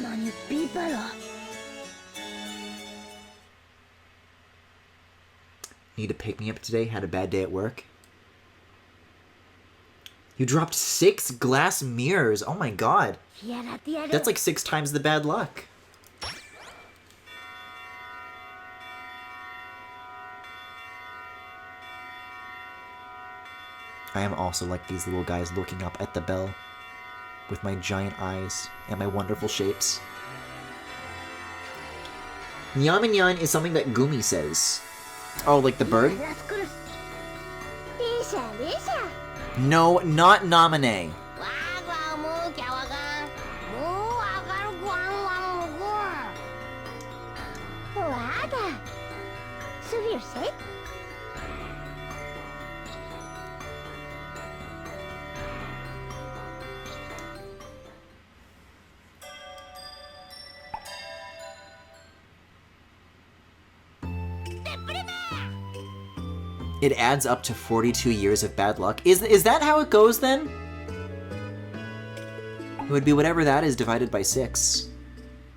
Manu people. Need to pick me up today? Had a bad day at work? You dropped 6 glass mirrors. Oh my god. That's like 6 times the bad luck. I am also like these little guys looking up at the bell with my giant eyes and my wonderful shapes. Nyaminyan is something that Gumi says. Oh, like the bird? No, not Namine. It adds up to 42 years of bad luck. Is that how it goes then? It would be whatever that is divided by 6.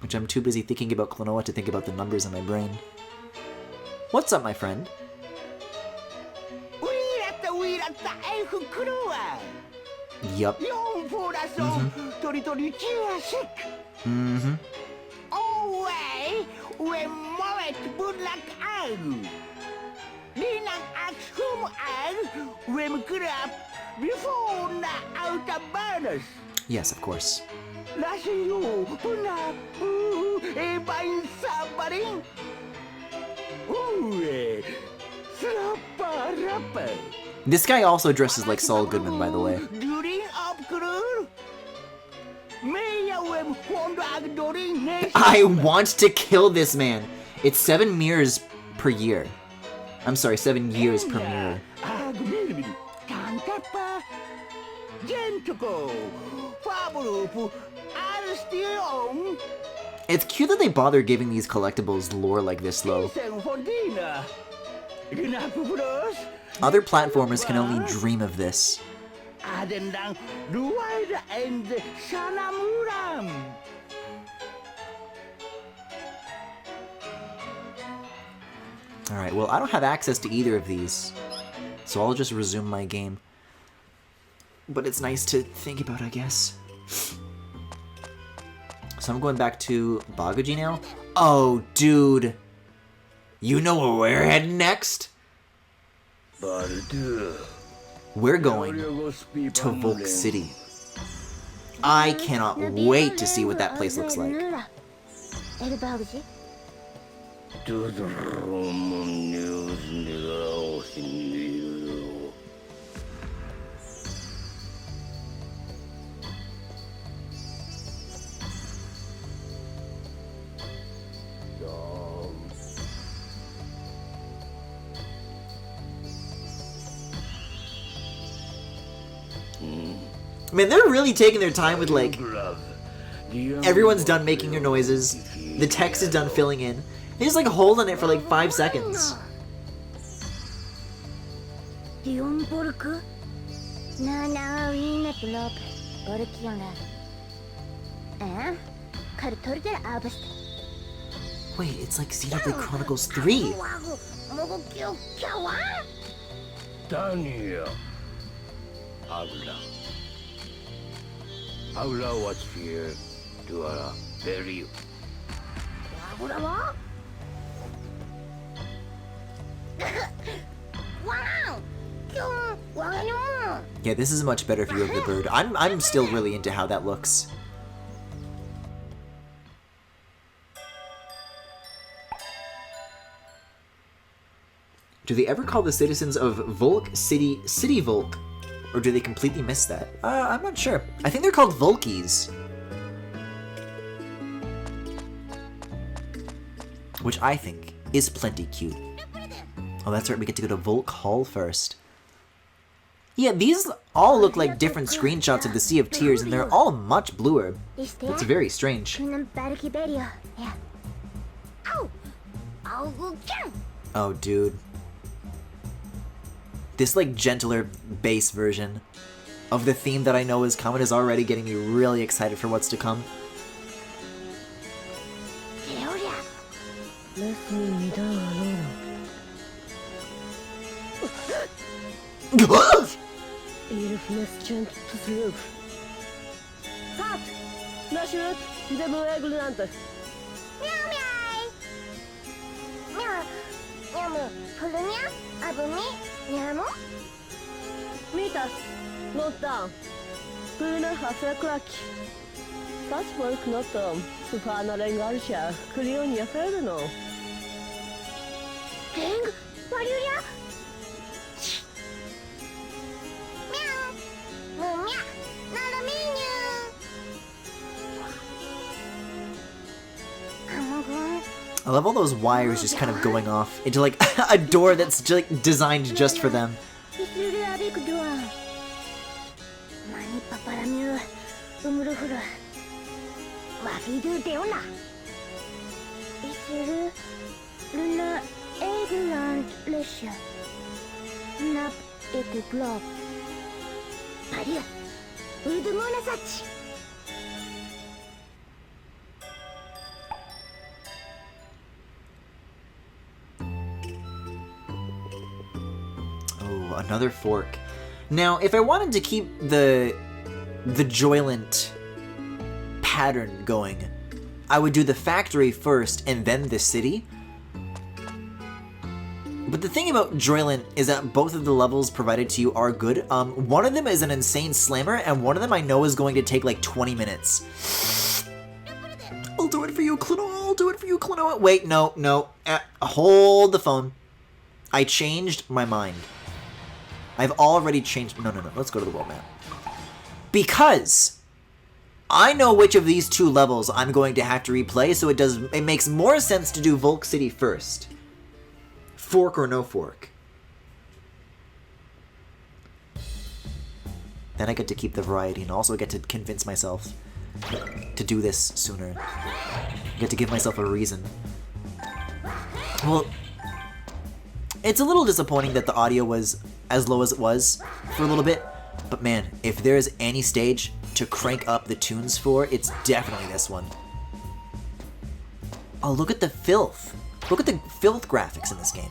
which I'm too busy thinking about Klonoa to think about the numbers in my brain. What's up, my friend? Yup. Mm-hmm. Yes, of course. This guy also dresses like Saul Goodman, by the way. I want to kill this man. It's 7 mirrors per year. I'm sorry, 7 years per mirror. It's cute that they bother giving these collectibles lore like this, though. Other platformers can only dream of this. Alright, well, I don't have access to either of these, so I'll just resume my game. But it's nice to think about, I guess. So I'm going back to Baguji now? Oh, dude! You know where we're heading next? We're going to Volk City. I cannot wait to see what that place looks like. Man, they're really taking their time with, like, everyone's done making their noises, the text is done filling in. They just, like, hold on it for, like, 5 seconds. Wait, it's like Xenoblade Chronicles 3. Aula was here to bury you. Yeah, this is a much better view of the bird. I'm still really into how that looks. Do they ever call the citizens of Volk City City Volk? Or do they completely miss that? I'm not sure. I think they're called Volkies. Which I think is plenty cute. Oh, that's right, we get to go to Volk Hall first. Yeah, these all look like different screenshots of the Sea of Tears, and they're all much bluer. It's very strange. Oh, dude. This, like, gentler bass version of the theme that I know is coming is already getting me really excited for what's to come. Mitas, not down. Puna Hasakraki. Such work not done. Sufana Rengarsha, Cleonia Ferno. Ring? Waluria? Meow. Mumia. Naraminyu. I love all those wires just kind of going off into, like, a door that's like designed just for them. another fork. Now, if I wanted to keep the Joylent pattern going, I would do the factory first and then the city. But the thing about Joylent is that both of the levels provided to you are good. One of them is an insane slammer, and one of them I know is going to take like 20 minutes. I'll do it for you, Klonoa. I'll do it for you, Klonoa. Wait, no. Hold the phone. I changed my mind. I've already changed... No. Let's go to the world map. Because I know which of these two levels I'm going to have to replay, so it makes more sense to do Volk City first. Fork or no fork. Then I get to keep the variety and also get to convince myself to do this sooner. I get to give myself a reason. Well, it's a little disappointing that the audio was as low as it was for a little bit, but man, if there is any stage to crank up the tunes for, it's definitely this one. Oh, look at the filth. Look at the filth graphics in this game.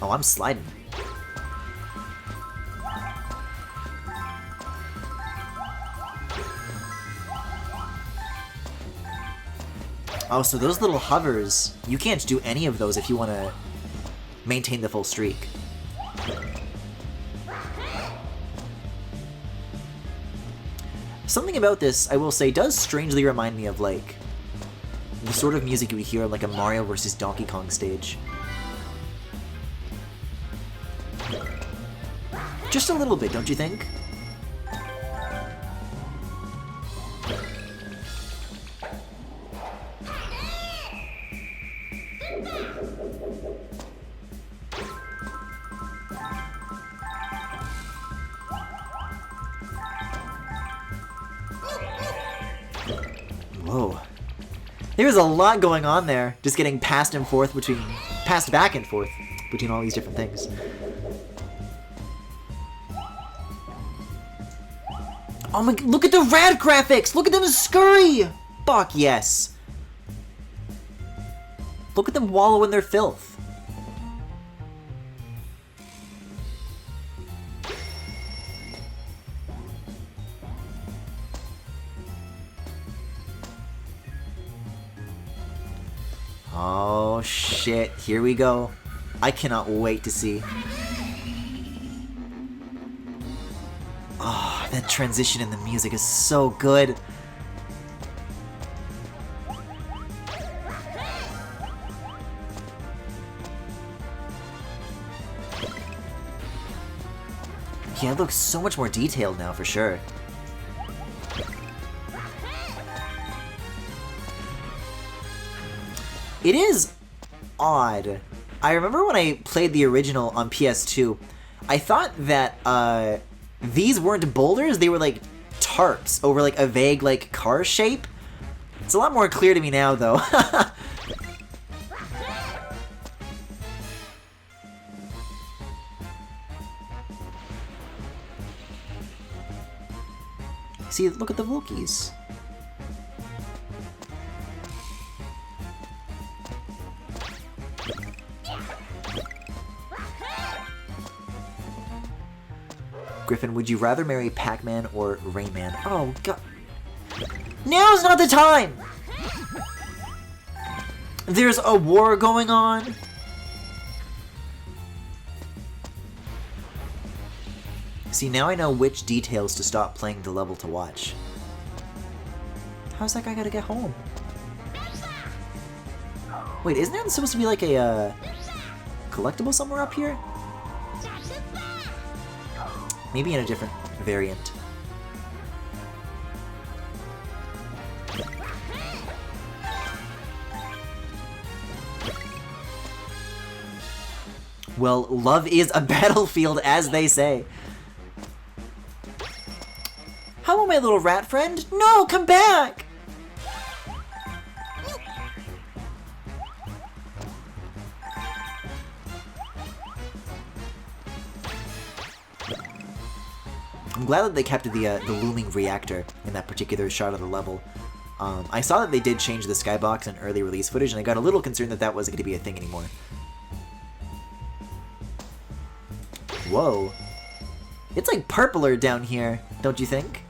Oh, I'm sliding. Oh, so those little hovers, you can't do any of those if you want to maintain the full streak. Something about this, I will say, does strangely remind me of, like, the sort of music you would hear on, like, a Mario vs. Donkey Kong stage. Just a little bit, don't you think? Whoa. There's a lot going on there. Just getting passed back and forth between all these different things. Oh my, look at the rad graphics! Look at them scurry! Fuck yes. Look at them wallow in their filth. Oh shit, here we go. I cannot wait to see. Oh, that transition in the music is so good. Yeah, it looks so much more detailed now, for sure. It is odd. I remember when I played the original on PS2, I thought that these weren't boulders, they were like tarps over like a vague like car shape. It's a lot more clear to me now though. See, look at the Volkies. Griffin, would you rather marry Pac-Man or Rayman? Oh, God. Now's not the time! There's a war going on. See, now I know which details to stop playing the level to watch. How's that guy gotta get home? Wait, isn't there supposed to be like a collectible somewhere up here? Maybe in a different variant. Well, love is a battlefield, as they say. Hello, my little rat friend. No, come back! I'm glad that they kept the looming reactor in that particular shot of the level. I saw that they did change the skybox in early release footage, and I got a little concerned that that wasn't going to be a thing anymore. Whoa. It's like purpler down here, don't you think?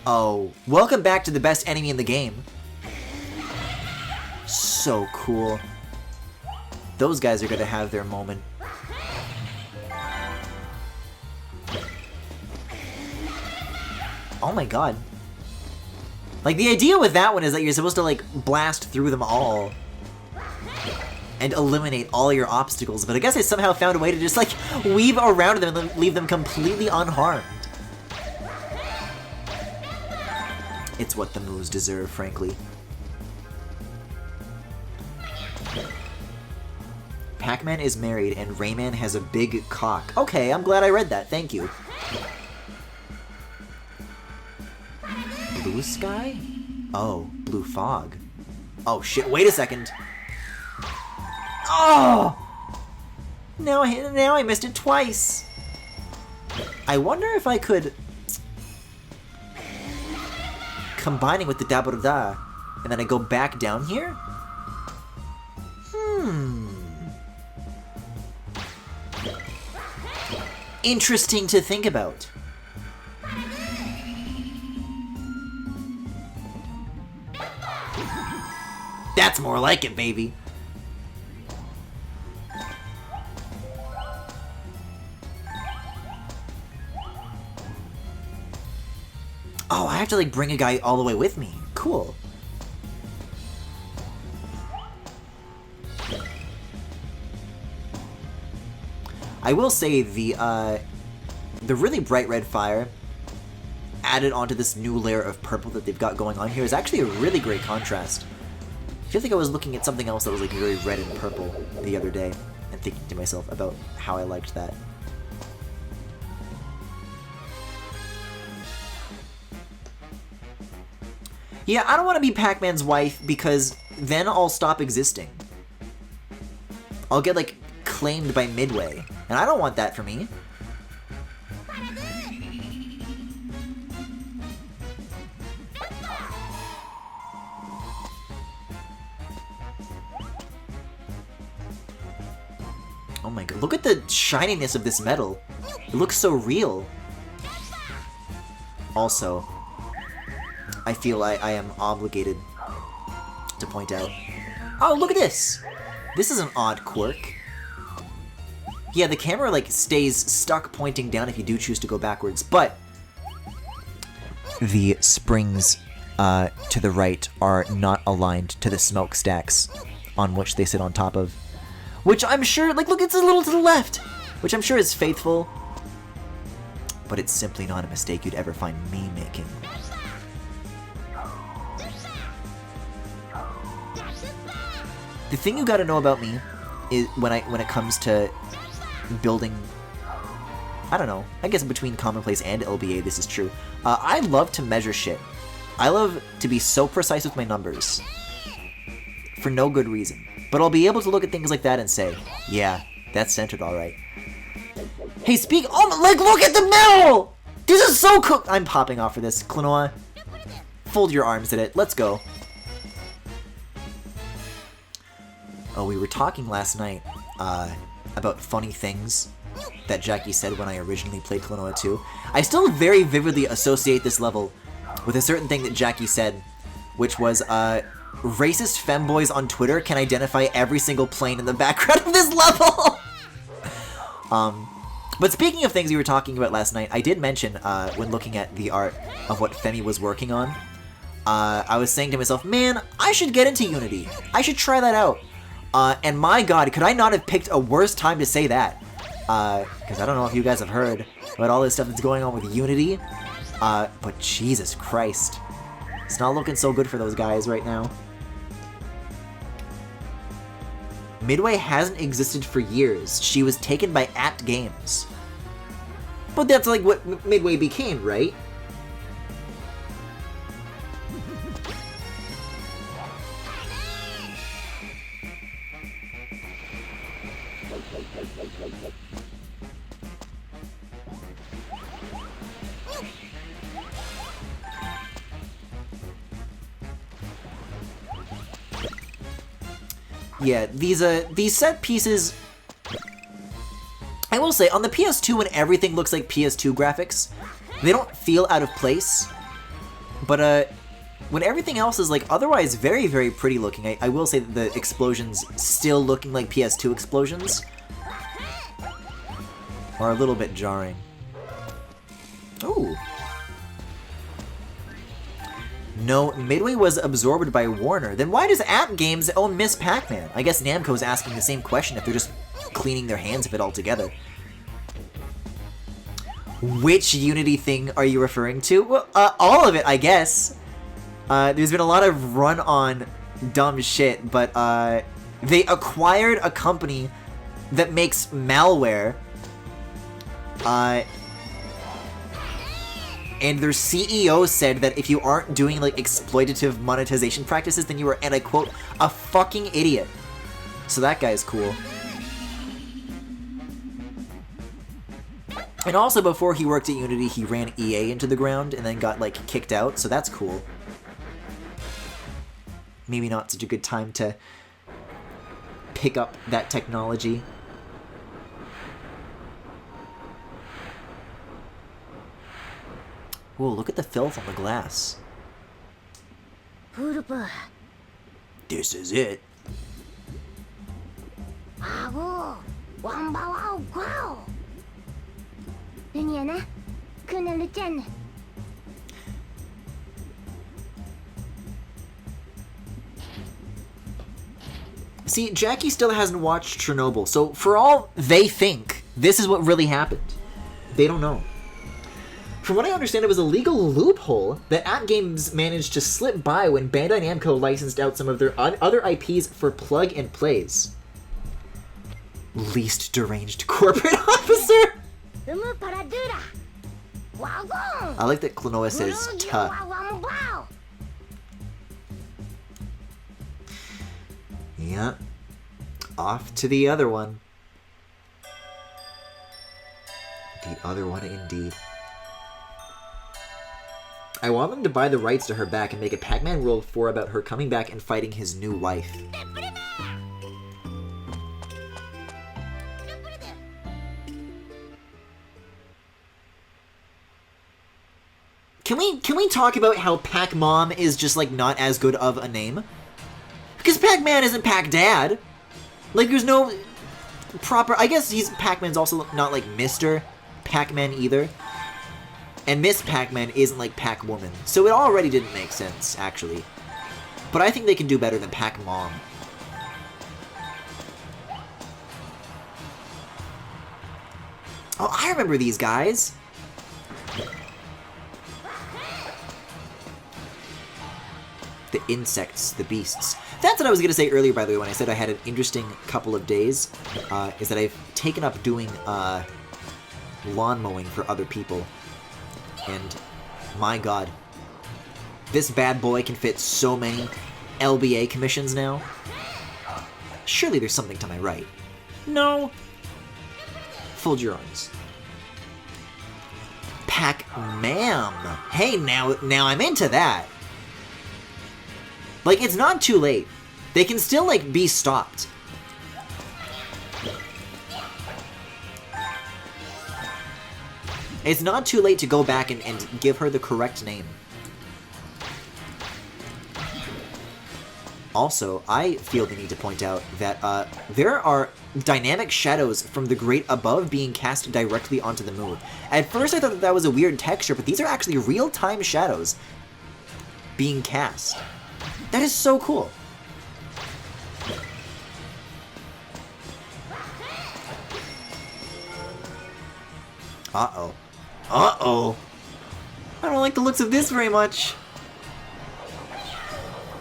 Oh, welcome back to the best enemy in the game. So cool. Those guys are going to have their moment. Oh my god. Like, the idea with that one is that you're supposed to, like, blast through them all and eliminate all your obstacles, but I guess I somehow found a way to just, like, weave around them and leave them completely unharmed. It's what the moves deserve, frankly. Pac-Man is married and Rayman has a big cock. Okay, I'm glad I read that, thank you. Blue sky? Oh, blue fog. Oh shit, wait a second. Oh! Now I missed it twice. I wonder if I could... combining with the da-ba-da-da, and then I go back down here? Interesting to think about. That's more like it, baby. Oh, I have to, like, bring a guy all the way with me. Cool. I will say the really bright red fire added onto this new layer of purple that they've got going on here is actually a really great contrast. I feel like I was looking at something else that was like very red and purple the other day and thinking to myself about how I liked that. Yeah, I don't want to be Pac-Man's wife because then I'll stop existing. I'll get, like, claimed by Midway, and I don't want that for me. Oh my god, look at the shininess of this metal. It looks so real. Also, I feel I am obligated to point out. Oh, look at this! This is an odd quirk. Yeah, the camera, like, stays stuck pointing down if you do choose to go backwards, but the springs to the right are not aligned to the smokestacks on which they sit on top of. Which I'm sure, like, look, it's a little to the left! Which I'm sure is faithful, but it's simply not a mistake you'd ever find me making. The thing you gotta know about me is when it comes to building, I don't know, I guess between Commonplace and LBA this is true. I love to measure shit. I love to be so precise with my numbers. For no good reason. But I'll be able to look at things like that and say, yeah, that's centered alright. Hey, oh, like, look at the metal! This is so cool! I'm popping off for this. Klonoa, fold your arms at it. Let's go. Oh, we were talking last night about funny things that Jackie said when I originally played Klonoa 2. I still very vividly associate this level with a certain thing that Jackie said, which was, racist femboys on Twitter can identify every single plane in the background of this level! But speaking of things we were talking about last night, I did mention, when looking at the art of what Femi was working on, I was saying to myself, man, I should get into Unity. I should try that out. And my god, could I not have picked a worse time to say that? Because I don't know if you guys have heard about all this stuff that's going on with Unity, but Jesus Christ. It's not looking so good for those guys right now. Midway hasn't existed for years. She was taken by Apt Games. But that's like what Midway became, right? Yeah, these set pieces, I will say, on the PS2 when everything looks like PS2 graphics, they don't feel out of place. But when everything else is like otherwise very, very pretty looking, I will say that the explosions still looking like PS2 explosions are a little bit jarring. Ooh. No, Midway was absorbed by Warner. Then why does App Games own Miss Pac-Man? I guess Namco's asking the same question if they're just cleaning their hands of it altogether. Which Unity thing are you referring to? Well, all of it, I guess. There's been a lot of run-on dumb shit, but they acquired a company that makes malware. And their CEO said that if you aren't doing, like, exploitative monetization practices, then you are, and I quote, a fucking idiot. So that guy's cool. And also, before he worked at Unity, he ran EA into the ground and then got, like, kicked out, so that's cool. Maybe not such a good time to pick up that technology. Whoa, look at the filth on the glass. This is it. See, Jackie still hasn't watched Chernobyl, so for all they think, this is what really happened. They don't know. From what I understand, it was a legal loophole that App Games managed to slip by when Bandai Namco licensed out some of their other IPs for plug and plays. Least deranged corporate officer? I like that Klonoa says "tuh." Yeah. Off to the other one. The other one indeed. I want them to buy the rights to her back and make a Pac-Man World 4 about her coming back and fighting his new wife. Can we talk about how Pac-Mom is just, like, not as good of a name? Because Pac-Man isn't Pac-Dad. Like, there's no proper... I guess Pac-Man's also not, like, Mr. Pac-Man either. And Miss Pac-Man isn't like Pac-Woman, so it already didn't make sense, actually. But I think they can do better than Pac-Mom. Oh, I remember these guys! The insects, the beasts. That's what I was going to say earlier, by the way, when I said I had an interesting couple of days, is that I've taken up doing lawn mowing for other people. And my god, this bad boy can fit so many LBA commissions now. Surely there's something to my right. No. Fold your arms. Pac-Man. Hey, now I'm into that. Like, it's not too late. They can still, like, be stopped. It's not too late to go back and give her the correct name. Also, I feel the need to point out that there are dynamic shadows from the grate above being cast directly onto the moon. At first I thought that was a weird texture, but these are actually real-time shadows being cast. That is so cool. Uh-oh. Uh-oh. I don't like the looks of this very much.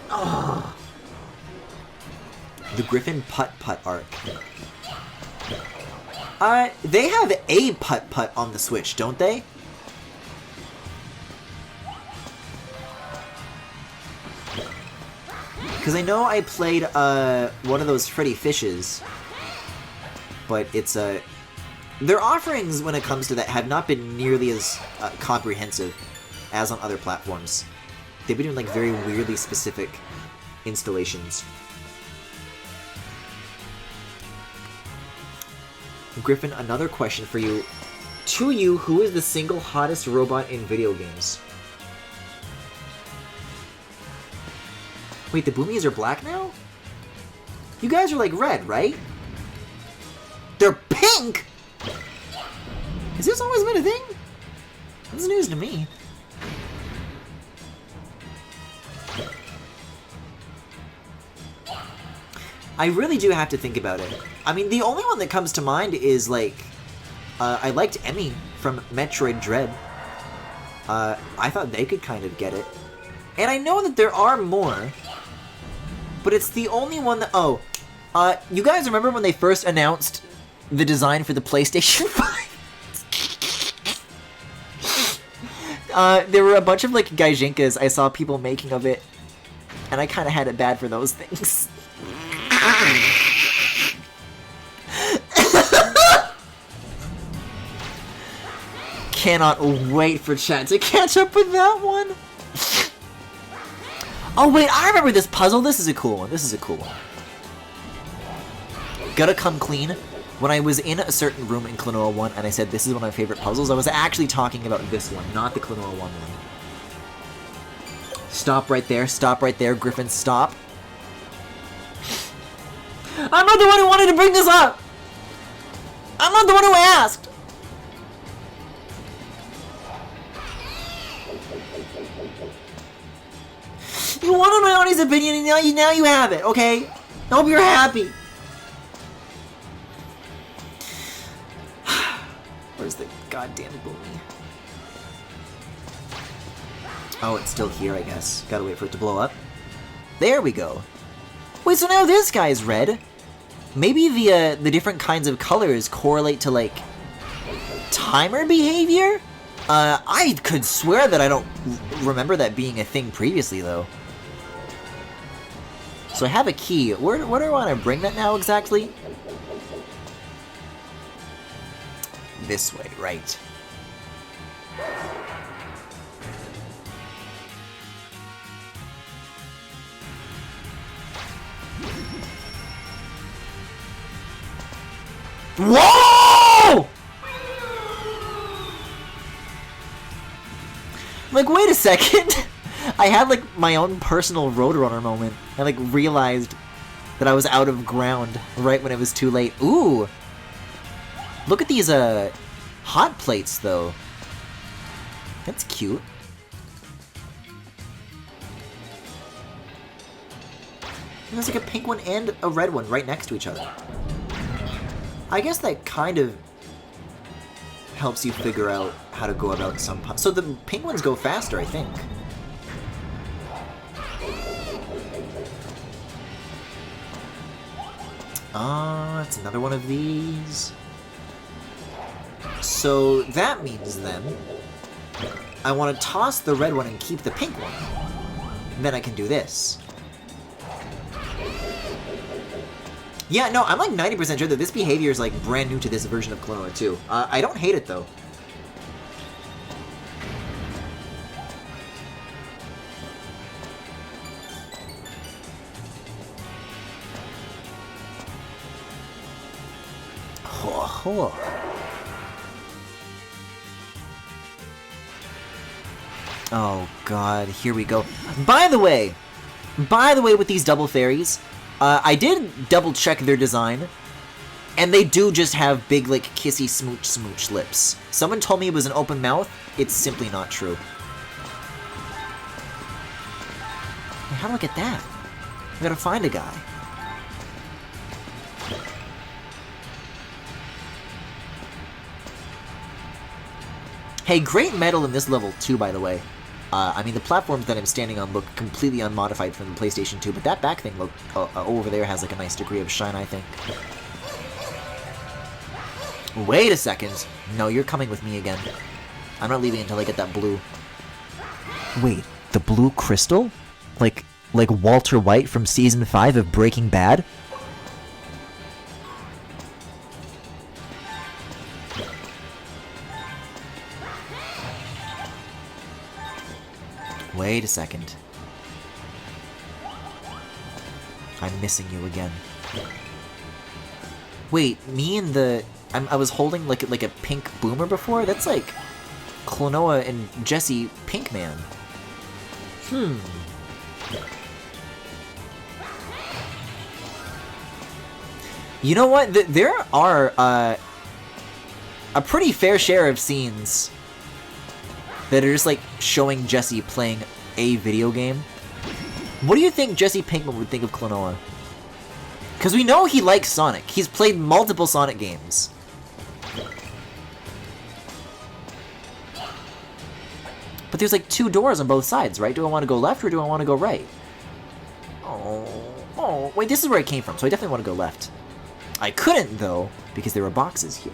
Oh. The Griffin Putt-Putt arc. They have a Putt-Putt on the Switch, don't they? Because I know I played one of those Freddy Fishes, but it's their offerings when it comes to that have not been nearly as comprehensive as on other platforms. They've been doing like very weirdly specific installations. Griffin, another question for you. To you, who is the single hottest robot in video games? Wait, the Boomies are black now? You guys are like red, right? They're pink?! Has this always been a thing? This is news to me. I really do have to think about it. I mean, the only one that comes to mind is, like, I liked Emmy from Metroid Dread. I thought they could kind of get it. And I know that there are more, but it's the only one that... Oh, you guys remember when they first announced the design for the PlayStation 5? There were a bunch of, like, gaijinkas I saw people making of it, and I kind of had it bad for those things. Cannot wait for chat to catch up with that one. Oh wait, I remember this puzzle. This is a cool one. This is a cool one. Gotta come clean. When I was in a certain room in Klonoa 1 and I said this is one of my favorite puzzles, I was actually talking about this one, not the Klonoa 1 one. Stop right there, Griffin, stop. I'm not the one who wanted to bring this up! I'm not the one who asked! You wanted my honest opinion and now you have it, okay? I hope you're happy. Where's the goddamn Boomy? Oh, it's still here, I guess. Gotta wait for it to blow up. There we go. Wait, so now this guy's red. Maybe the different kinds of colors correlate to, like, timer behavior? I could swear that I don't remember that being a thing previously, though. So I have a key. Where do I want to bring that now, exactly? This way, right. Whoa! Like, wait a second. I had, like, my own personal Roadrunner moment. I, like, realized that I was out of ground right when it was too late. Ooh! Look at these, hot plates, though. That's cute. And there's, like, a pink one and a red one right next to each other. I guess that kind of helps you figure out how to go about some... So the pink ones go faster, I think. It's another one of these. So that means then I want to toss the red one and keep the pink one. And then I can do this. Yeah, no, I'm like 90% sure that this behavior is like brand new to this version of Klonoa 2. I don't hate it though. Oh god, here we go. By the way, with these double fairies, I did double check their design, and they do just have big, like, kissy smooch lips. Someone told me it was an open mouth. It's simply not true. How do I get that? I gotta find a guy. Hey, great metal in this level too, by the way. I mean, the platforms that I'm standing on look completely unmodified from the PlayStation 2, but that back thing look over there has like a nice degree of shine, I think. Wait a second. No, you're coming with me again. I'm not leaving until I get that blue. Wait, the blue crystal? Like Walter White from Season 5 of Breaking Bad? Wait a second. I'm missing you again. Wait, me and the I was holding like a pink boomer before. That's like Klonoa and Jesse Pinkman. You know what? There are a pretty fair share of scenes that are just like showing Jesse playing a video game. What do you think Jesse Pinkman would think of Klonoa? Because we know he likes Sonic. He's played multiple Sonic games. But there's like 2 doors on both sides, right? Do I want to go left or do I want to go right? Oh, wait, this is where it came from, so I definitely want to go left. I couldn't, though, because there were boxes here.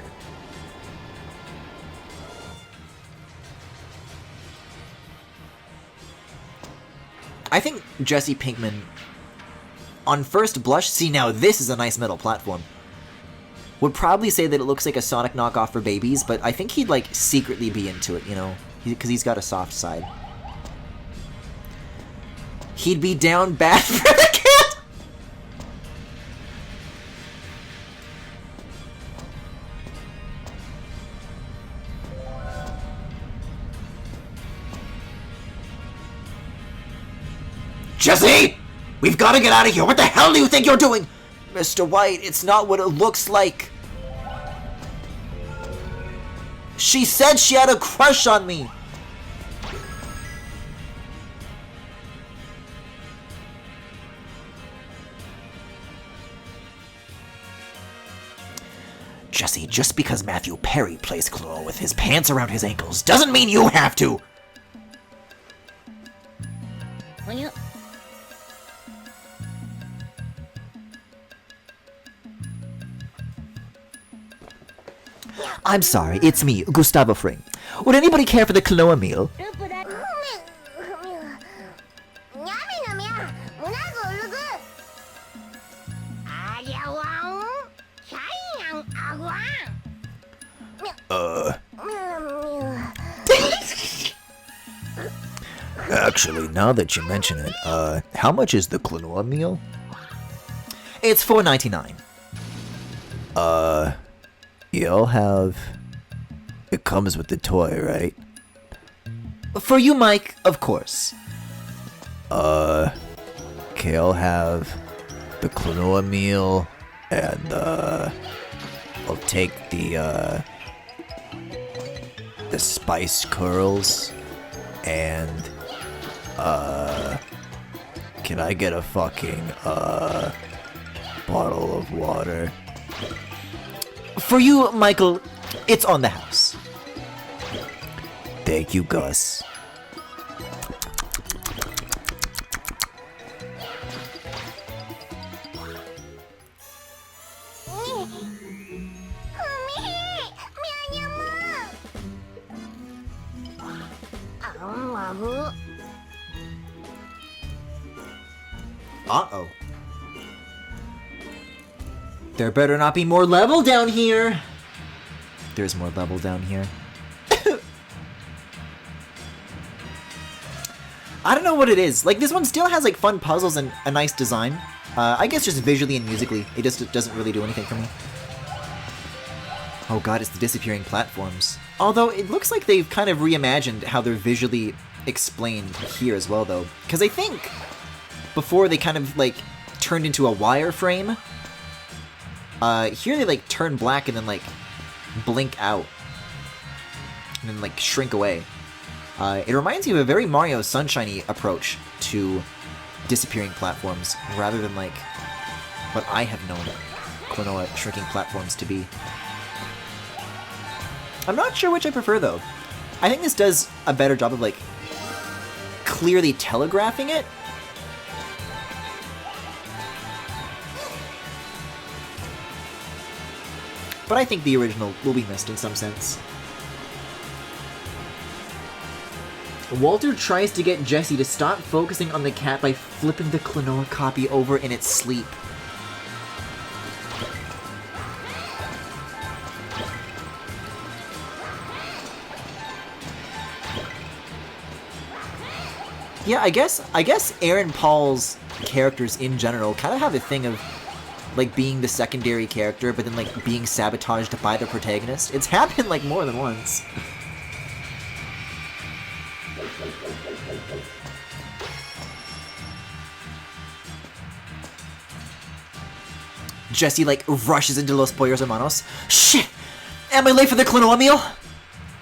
I think Jesse Pinkman, on first blush, see now this is a nice metal platform, would probably say that it looks like a Sonic knockoff for babies, but I think he'd like secretly be into it, you know, because he's got a soft side. He'd be down bad for the cat! Jesse! We've got to get out of here! What the hell do you think you're doing? Mr. White, it's not what it looks like. She said she had a crush on me! Jesse, just because Matthew Perry plays Klonoa with his pants around his ankles doesn't mean you have to! I'm sorry, it's me, Gustavo Fring. Would anybody care for the Klonoa meal? Actually, now that you mention it, how much is the Klonoa meal? It's $4.99. You'll have... It comes with the toy, right? For you, Mike, of course. Okay, I'll have the Klonoa meal, and, I'll take the spice curls, and, can I get a fucking, bottle of water? For you, Michael, it's on the house. Thank you, Gus. Uh-oh. There better not be more level down here. There's more level down here. I don't know what it is. Like, this one still has, like, fun puzzles and a nice design. I guess just visually and musically, it just doesn't really do anything for me. Oh god, it's the disappearing platforms. Although, it looks like they've kind of reimagined how they're visually explained here as well, though. Because I think before they kind of, like, turned into a wireframe. Here they, like, turn black and then, like, blink out. And then, like, shrink away. It reminds me of a very Mario Sunshiny approach to disappearing platforms, rather than, like, what I have known Klonoa shrinking platforms to be. I'm not sure which I prefer, though. I think this does a better job of, like, clearly telegraphing it. But I think the original will be missed in some sense. Walter tries to get Jesse to stop focusing on the cat by flipping the Klonoa copy over in its sleep. Yeah, I guess Aaron Paul's characters in general kind of have a thing of like being the secondary character, but then like being sabotaged by the protagonist. It's happened like more than once. Jesse like rushes into Los Pollos Hermanos. Shit! Am I late for the Klonoa meal?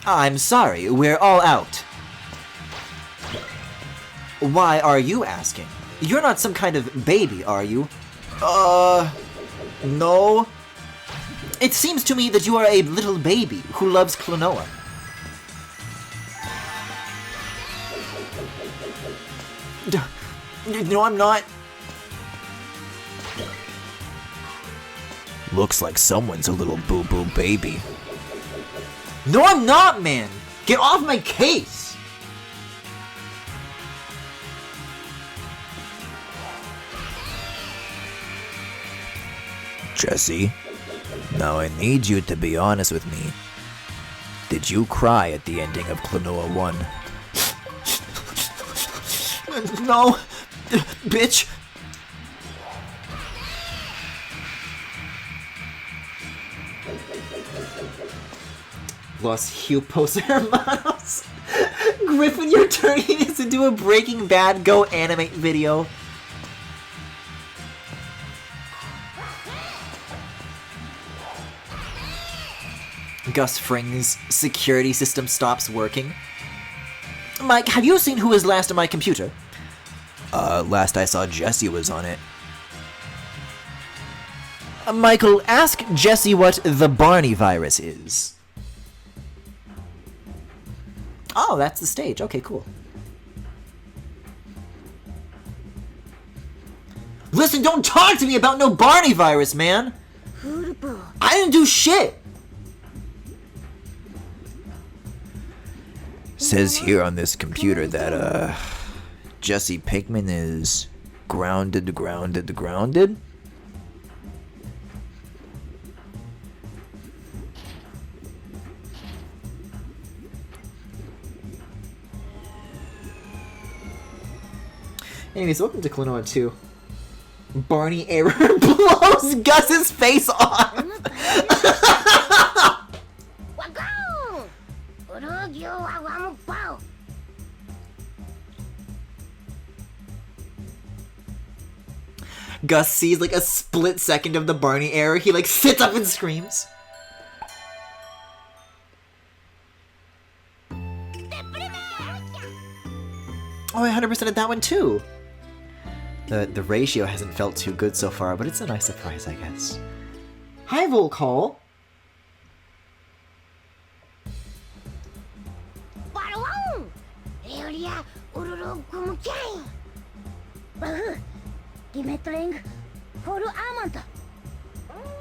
I'm sorry, we're all out. Why are you asking? You're not some kind of baby, are you? No. It seems to me that you are a little baby who loves Klonoa. No, I'm not. Looks like someone's a little boo-boo baby. No, I'm not, man! Get off my case! Jesse, now I need you to be honest with me. Did you cry at the ending of Klonoa 1? No! Bitch! Los Hupos Hermanos. Griffin, you're turning this into a Breaking Bad Go animate video. Gus Fring's security system stops working. Mike, have you seen who is last on my computer? Last I saw Jesse was on it. Michael, ask Jesse what the Barney virus is. Oh, that's the stage. Okay, cool. Listen, don't talk to me about no Barney virus, man! I didn't do shit! Says here on this computer that, Jesse Pinkman is grounded. Anyways, welcome to Klonoa 2. Barney error blows Gus's face off! Gus sees like a split second of the Barney error. He like sits up and screams. Oh, I 100%ed that one too. The ratio hasn't felt too good so far, but it's a nice surprise, I guess. Hi, Volcall.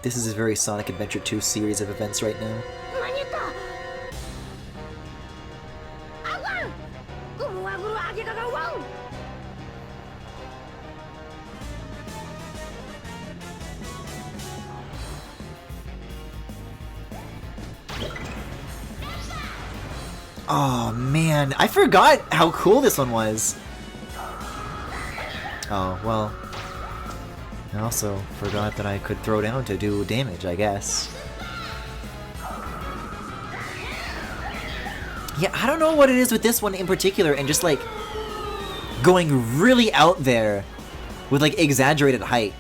This is a very Sonic Adventure 2 series of events right now. Oh man, I forgot how cool this one was. Oh, well. I also forgot that I could throw down to do damage, I guess. Yeah, I don't know what it is with this one in particular, and just like going really out there with like exaggerated height.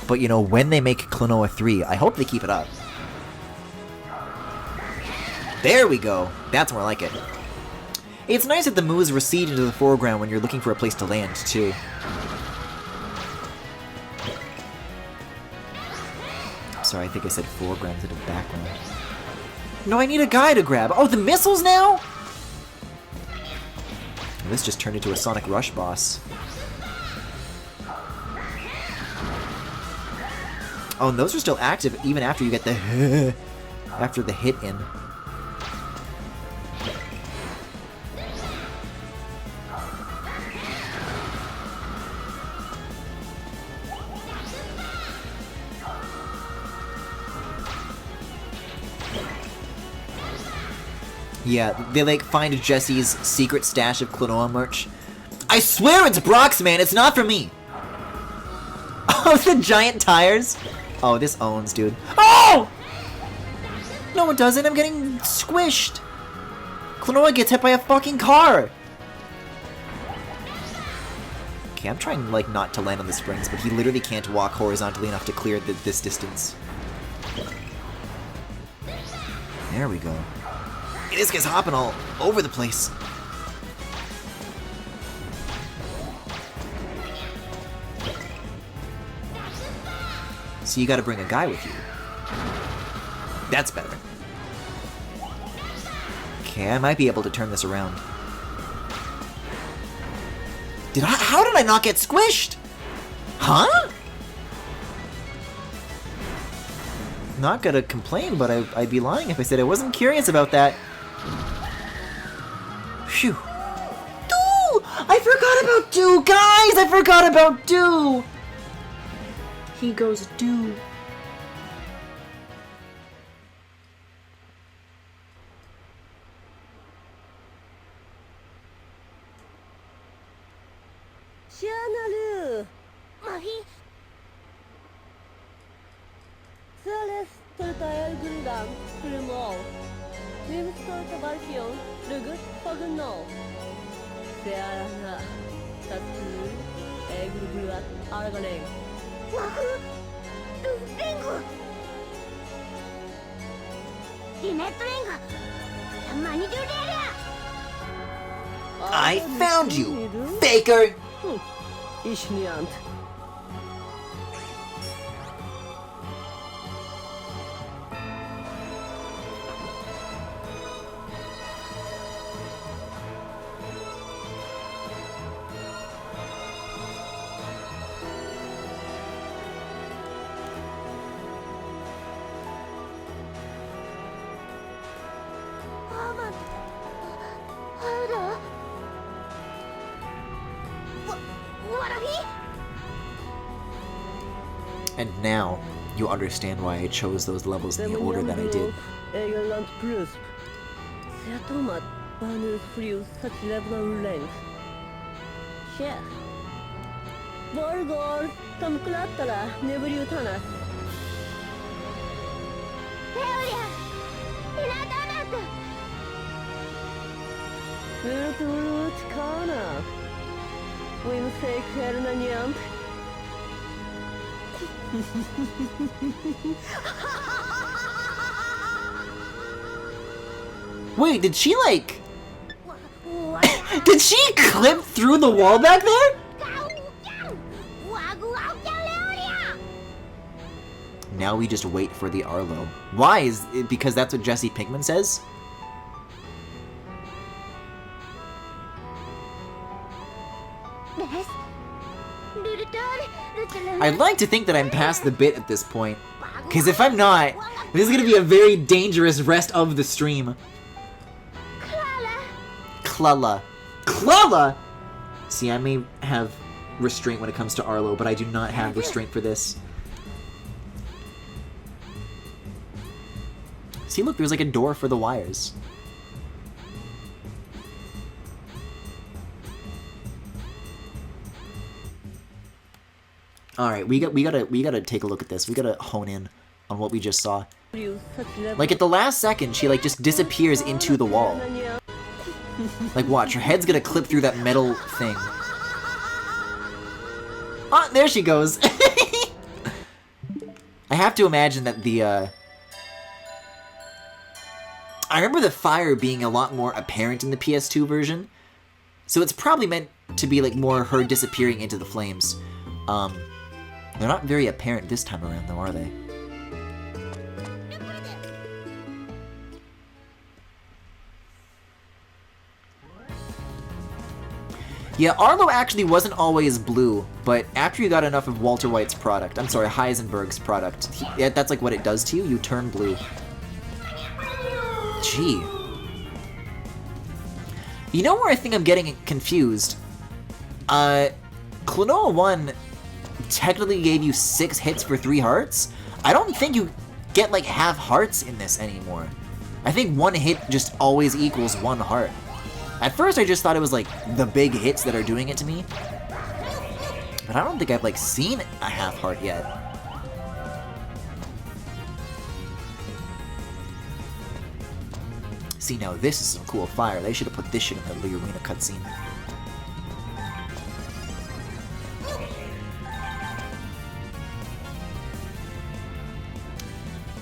But you know, when they make Klonoa 3, I hope they keep it up. There we go. That's more like it. It's nice that the moves recede into the foreground when you're looking for a place to land, too. Sorry, I think I said foreground instead of background. No, I need a guy to grab. Oh, the missiles now? This just turned into a Sonic Rush boss. Oh, and those are still active even after you get the after the hit in. Yeah, they like find Jesse's secret stash of Klonoa merch. I swear it's Brock's, man, it's not for me! Oh, the giant tires? Oh, this owns, dude. Oh! No, it doesn't. I'm getting squished. Klonoa gets hit by a fucking car. Okay, I'm trying, like, not to land on the springs, but he literally can't walk horizontally enough to clear this distance. There we go. This guy's hopping all over the place. So you gotta bring a guy with you. That's better. Okay, I might be able to turn this around. How did I not get squished? Huh? Not gonna complain, but I'd be lying if I said I wasn't curious about that. Phew. Do! I forgot about Do! Guys, I forgot about Do! He goes Do. Shianaru! マヒ Celes Turta El Gundam, Plumo. Wims Turta Valkion, Lugut Pogno. Searana, Tatsu, Egluat Argalen. ワフルレングリネットレングマニジュレリア I found you, faker! Ishniant. And now, you understand why I chose those levels in the order that I did. Egeland Plus. Seatomat Banus Frius such level length. Chef. Borgor, Tom Clatara, Nebriutana. テオリアイナタナス Urut Kana. Wimsake Hernaniant. Wait, did she like... Did she clip through the wall back there? Now we just wait for the Arlo. Why? Is it because that's what Jesse Pinkman says? I'd like to think that I'm past the bit at this point. Because if I'm not, this is going to be a very dangerous rest of the stream. Klala. Klala! See, I may have restraint when it comes to Arlo, but I do not have restraint for this. See, look, there's like a door for the wires. All right, we gotta take a look at this. We gotta hone in on what we just saw. Like at the last second, she like just disappears into the wall. Like watch, her head's gonna clip through that metal thing. Ah, there she goes. I have to imagine that the I remember the fire being a lot more apparent in the PS2 version, so it's probably meant to be like more her disappearing into the flames. They're not very apparent this time around, though, are they? Yeah, Arlo actually wasn't always blue, but after you got enough of Walter White's product, I'm sorry, Heisenberg's product, that's like what it does to you, you turn blue. Gee. You know where I think I'm getting confused? Klonoa 1 technically gave you 6 hits for 3 hearts? I don't think you get like half hearts in this anymore. I think 1 hit just always equals 1 heart. At first I just thought it was like the big hits that are doing it to me. But I don't think I've, like, seen a half heart yet. See, now this is some cool fire. They should have put this shit in the arena cutscene.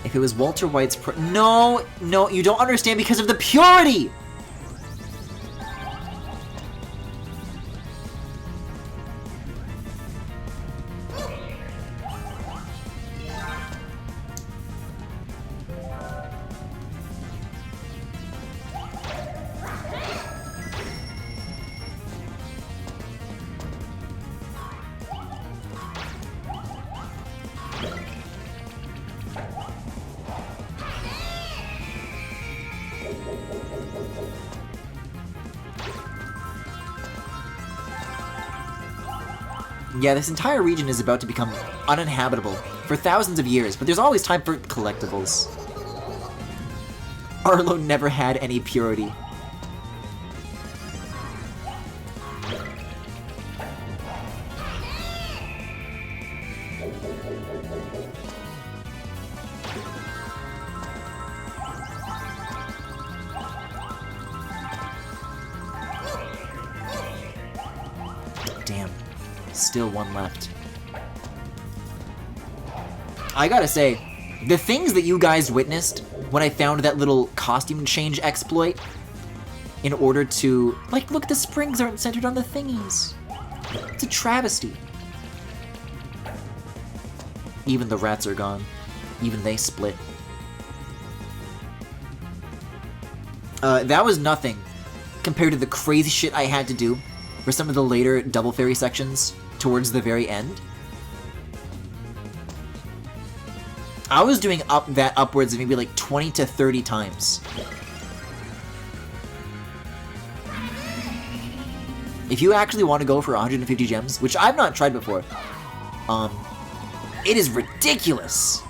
If it was Walter White's No! No, you don't understand because of the purity! Yeah, this entire region is about to become uninhabitable for thousands of years, but there's always time for collectibles. Arlo never had any purity. Damn. Still one left. I gotta say, the things that you guys witnessed when I found that little costume change exploit in order to... Like, look, the springs aren't centered on the thingies. It's a travesty. Even the rats are gone. Even they split. That was nothing compared to the crazy shit I had to do for some of the later Double Fairy sections towards the very end. I was doing that upwards of maybe like 20 to 30 times. If you actually want to go for 150 gems, which I've not tried before, it is ridiculous.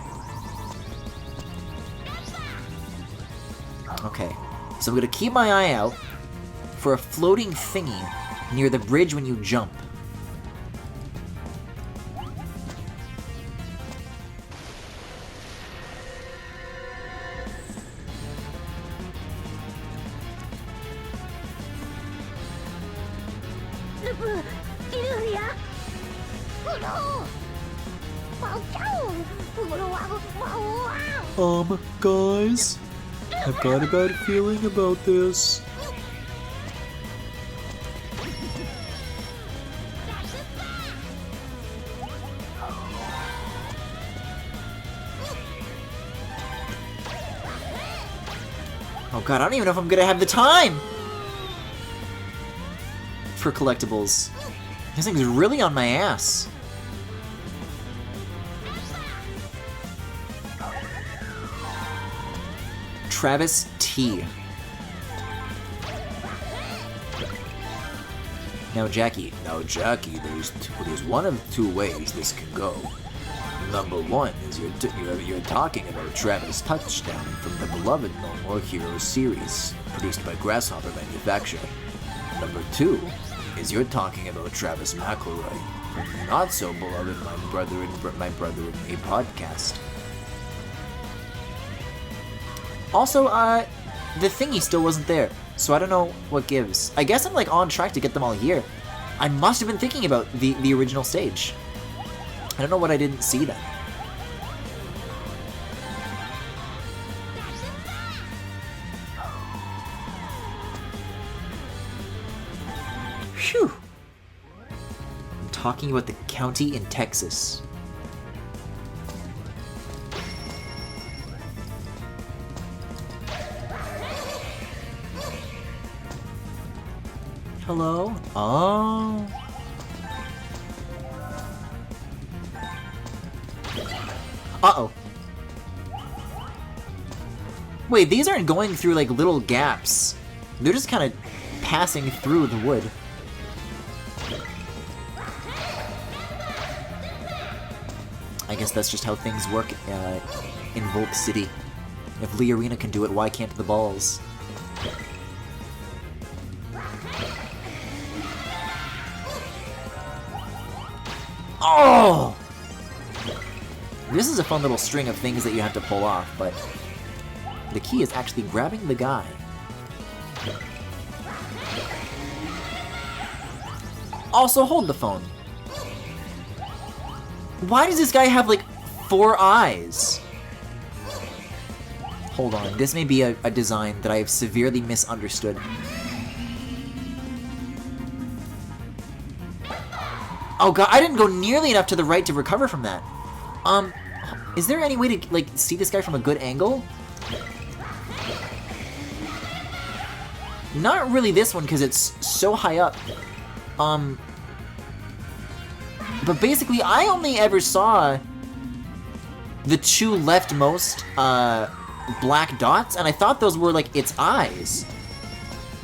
Okay, so I'm gonna keep my eye out for a floating thingy near the bridge when you jump. Guys, I've got a bad feeling about this. Oh god, I don't even know if I'm gonna have the time for collectibles. This thing's really on my ass. Travis T. Now Jackie, there's one of two ways this can go. Number one is you're talking about Travis Touchdown from the beloved No More Heroes series, produced by Grasshopper Manufacture. Number two is you're talking about Travis McElroy from the not so beloved My Brother and Me podcast. Also, the thingy still wasn't there, so I don't know what gives. I guess I'm like on track to get them all here. I must have been thinking about the original stage. I don't know what I didn't see then. Phew. I'm talking about the county in Texas. Hello? Oh. Uh-oh. Wait, these aren't going through, like, little gaps. They're just kind of passing through the wood. I guess that's just how things work in Volk City. If Lee Arena can do it, why can't the balls? Oh! This is a fun little string of things that you have to pull off, but the key is actually grabbing the guy. Also, hold the phone. Why does this guy have, like, 4 eyes? Hold on, this may be a design that I have severely misunderstood. Oh god, I didn't go nearly enough to the right to recover from that. Is there any way to, like, see this guy from a good angle? Not really this one, because it's so high up. But basically, I only ever saw the 2 leftmost, black dots, and I thought those were, like, its eyes.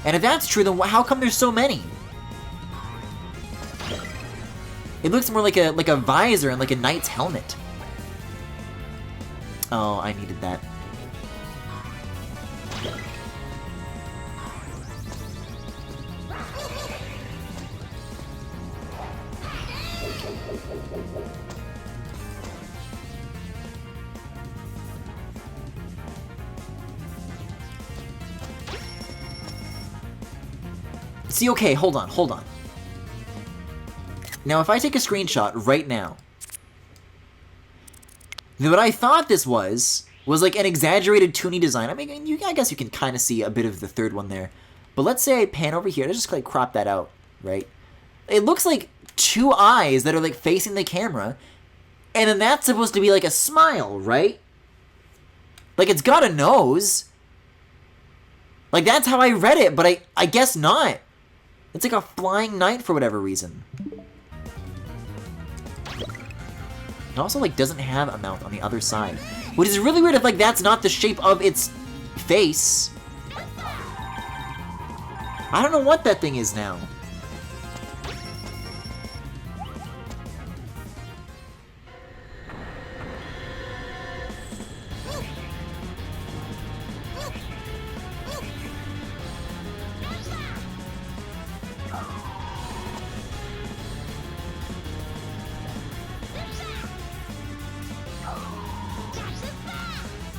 And if that's true, then how come there's so many? It looks more like a visor and like a knight's helmet. Oh, I needed that. See, okay, hold on. Now, if I take a screenshot right now, then what I thought this was like an exaggerated toony design. I mean, I guess you can kind of see a bit of the third one there. But let's say I pan over here. Let's just like crop that out, right? It looks like 2 eyes that are like facing the camera, and then that's supposed to be like a smile, right? Like it's got a nose. Like that's how I read it, but I guess not. It's like a flying knight for whatever reason. It also like doesn't have a mouth on the other side, which is really weird if like that's not the shape of its face. I don't know what that thing is now.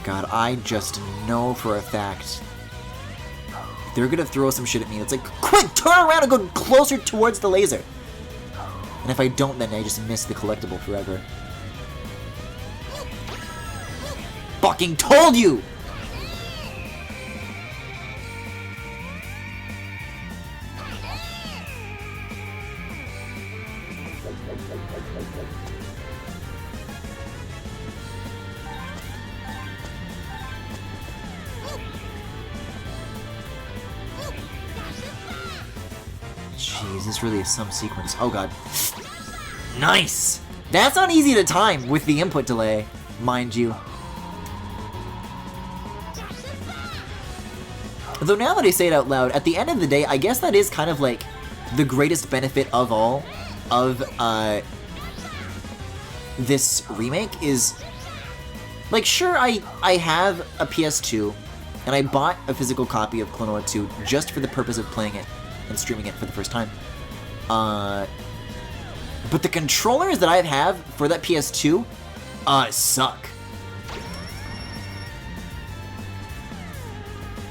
God, I just know for a fact they're gonna throw some shit at me. It's like, quick, turn around and go closer towards the laser. And if I don't, then I just miss the collectible forever. Fucking told you! Jeez, this really is some sequence. Oh god. Nice! That's not easy to time with the input delay, mind you. Though now that I say it out loud, at the end of the day, I guess that is kind of like the greatest benefit of all of this remake is, like, sure, I have a PS2, and I bought a physical copy of Klonoa 2 just for the purpose of playing it and streaming it for the first time. But the controllers that I have for that PS2 suck.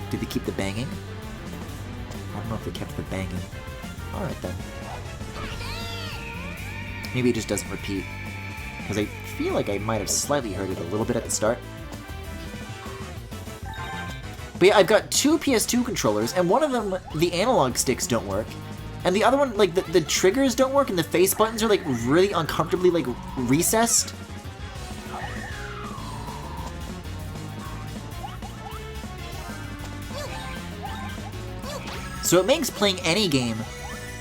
Did they keep the banging? I don't know if they kept the banging. Alright then. Maybe it just doesn't repeat. Because I feel like I might have slightly heard it a little bit at the start. But yeah, I've got 2 PS2 controllers, and one of them, the analog sticks don't work. And the other one, like, the triggers don't work, and the face buttons are, like, really uncomfortably, like, recessed. So it makes playing any game,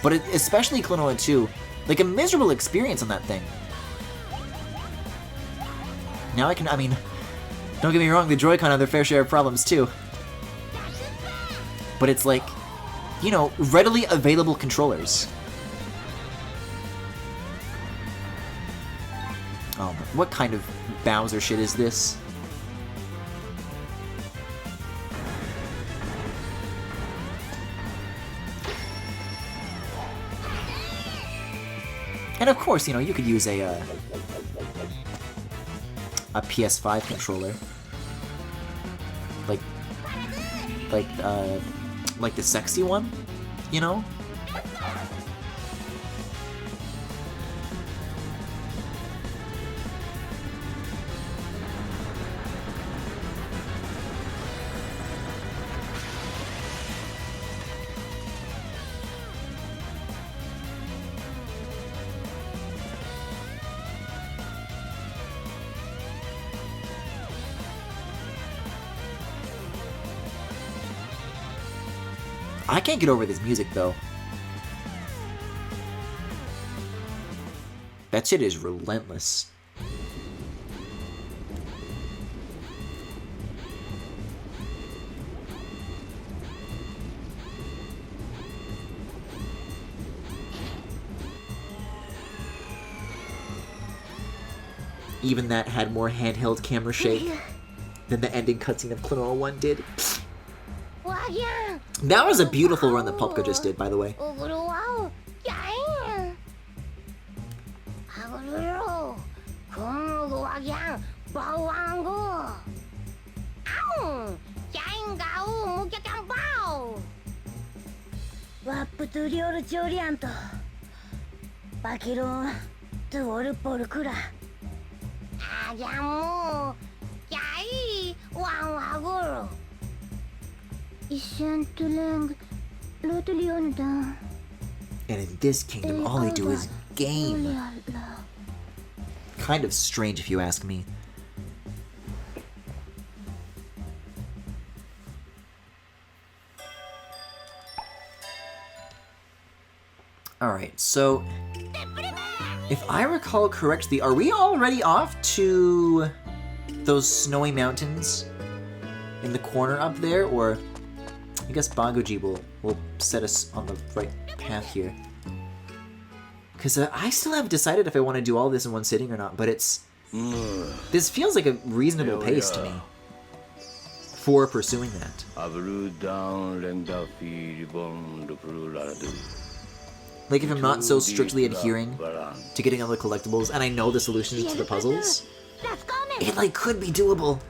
but especially Klonoa 2, like a miserable experience on that thing. Now I mean, don't get me wrong, the Joy-Con have their fair share of problems too. But it's like, you know, readily available controllers. Oh, what kind of Bowser shit is this? And of course, you know, you could use a PS5 controller. Like the sexy one, you know? I can't get over this music, though. That shit is relentless. Even that had more handheld camera shake than the ending cutscene of Klonoa 1 did. That was a beautiful run that Popka just did, by the way. And in this kingdom, all they do is game. Kind of strange, if you ask me. Alright, so if I recall correctly, are we already off to those snowy mountains in the corner up there? Or I guess Baguji will set us on the right path here. Because I still haven't decided if I want to do all this in one sitting or not, but it's... This feels like a reasonable pace to me for pursuing that. Like if I'm not so strictly adhering to getting all the collectibles and I know the solutions to the puzzles, it like could be doable.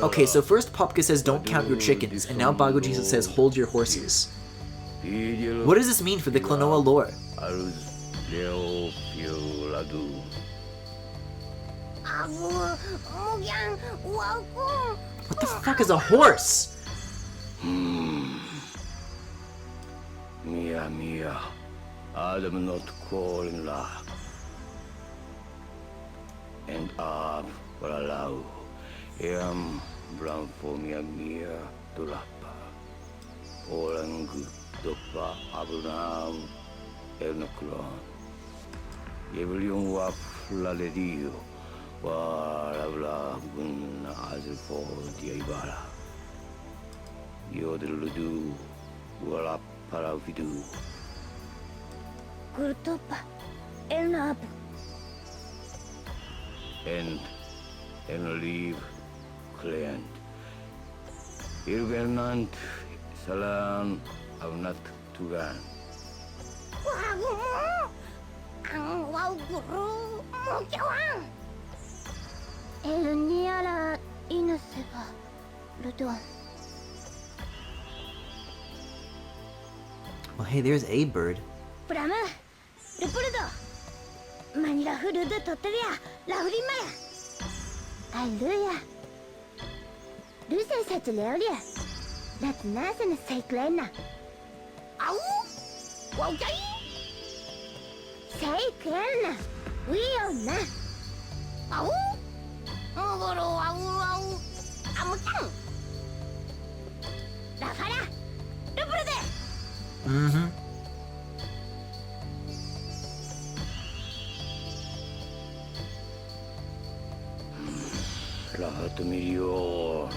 Okay, so first Popka says don't count your chickens, and now Baguji says hold your horses. What does this mean for the Klonoa lore? What the fuck is a horse? Mia, Adam not calling la, and Ab for allow, am brown for Mia to lapa, Orang Dopa Abunam, Ernocron, Evilium wap la ledio, Waravla gun as for the Ibara. Yodeludu, Wallap Paravidu. Kurtopa, Ernab. And leave client. Irgenant Salan Avnat Tugan. Wagumo, ang wawguru mo jawan. Elniala inaseba, Ludon. Well, hey, there's a bird. Brahma, Rupurdo. Manila Hudu Toteria, Laurimaya. Hallelujah. Lucy said to Leolia. That's nice and a cyclena. Ow! Okay? Cyclena. We are not. Ow! Ow! Amutang. Rafara. Rupurdo. Mm-hmm. Lahat milyon.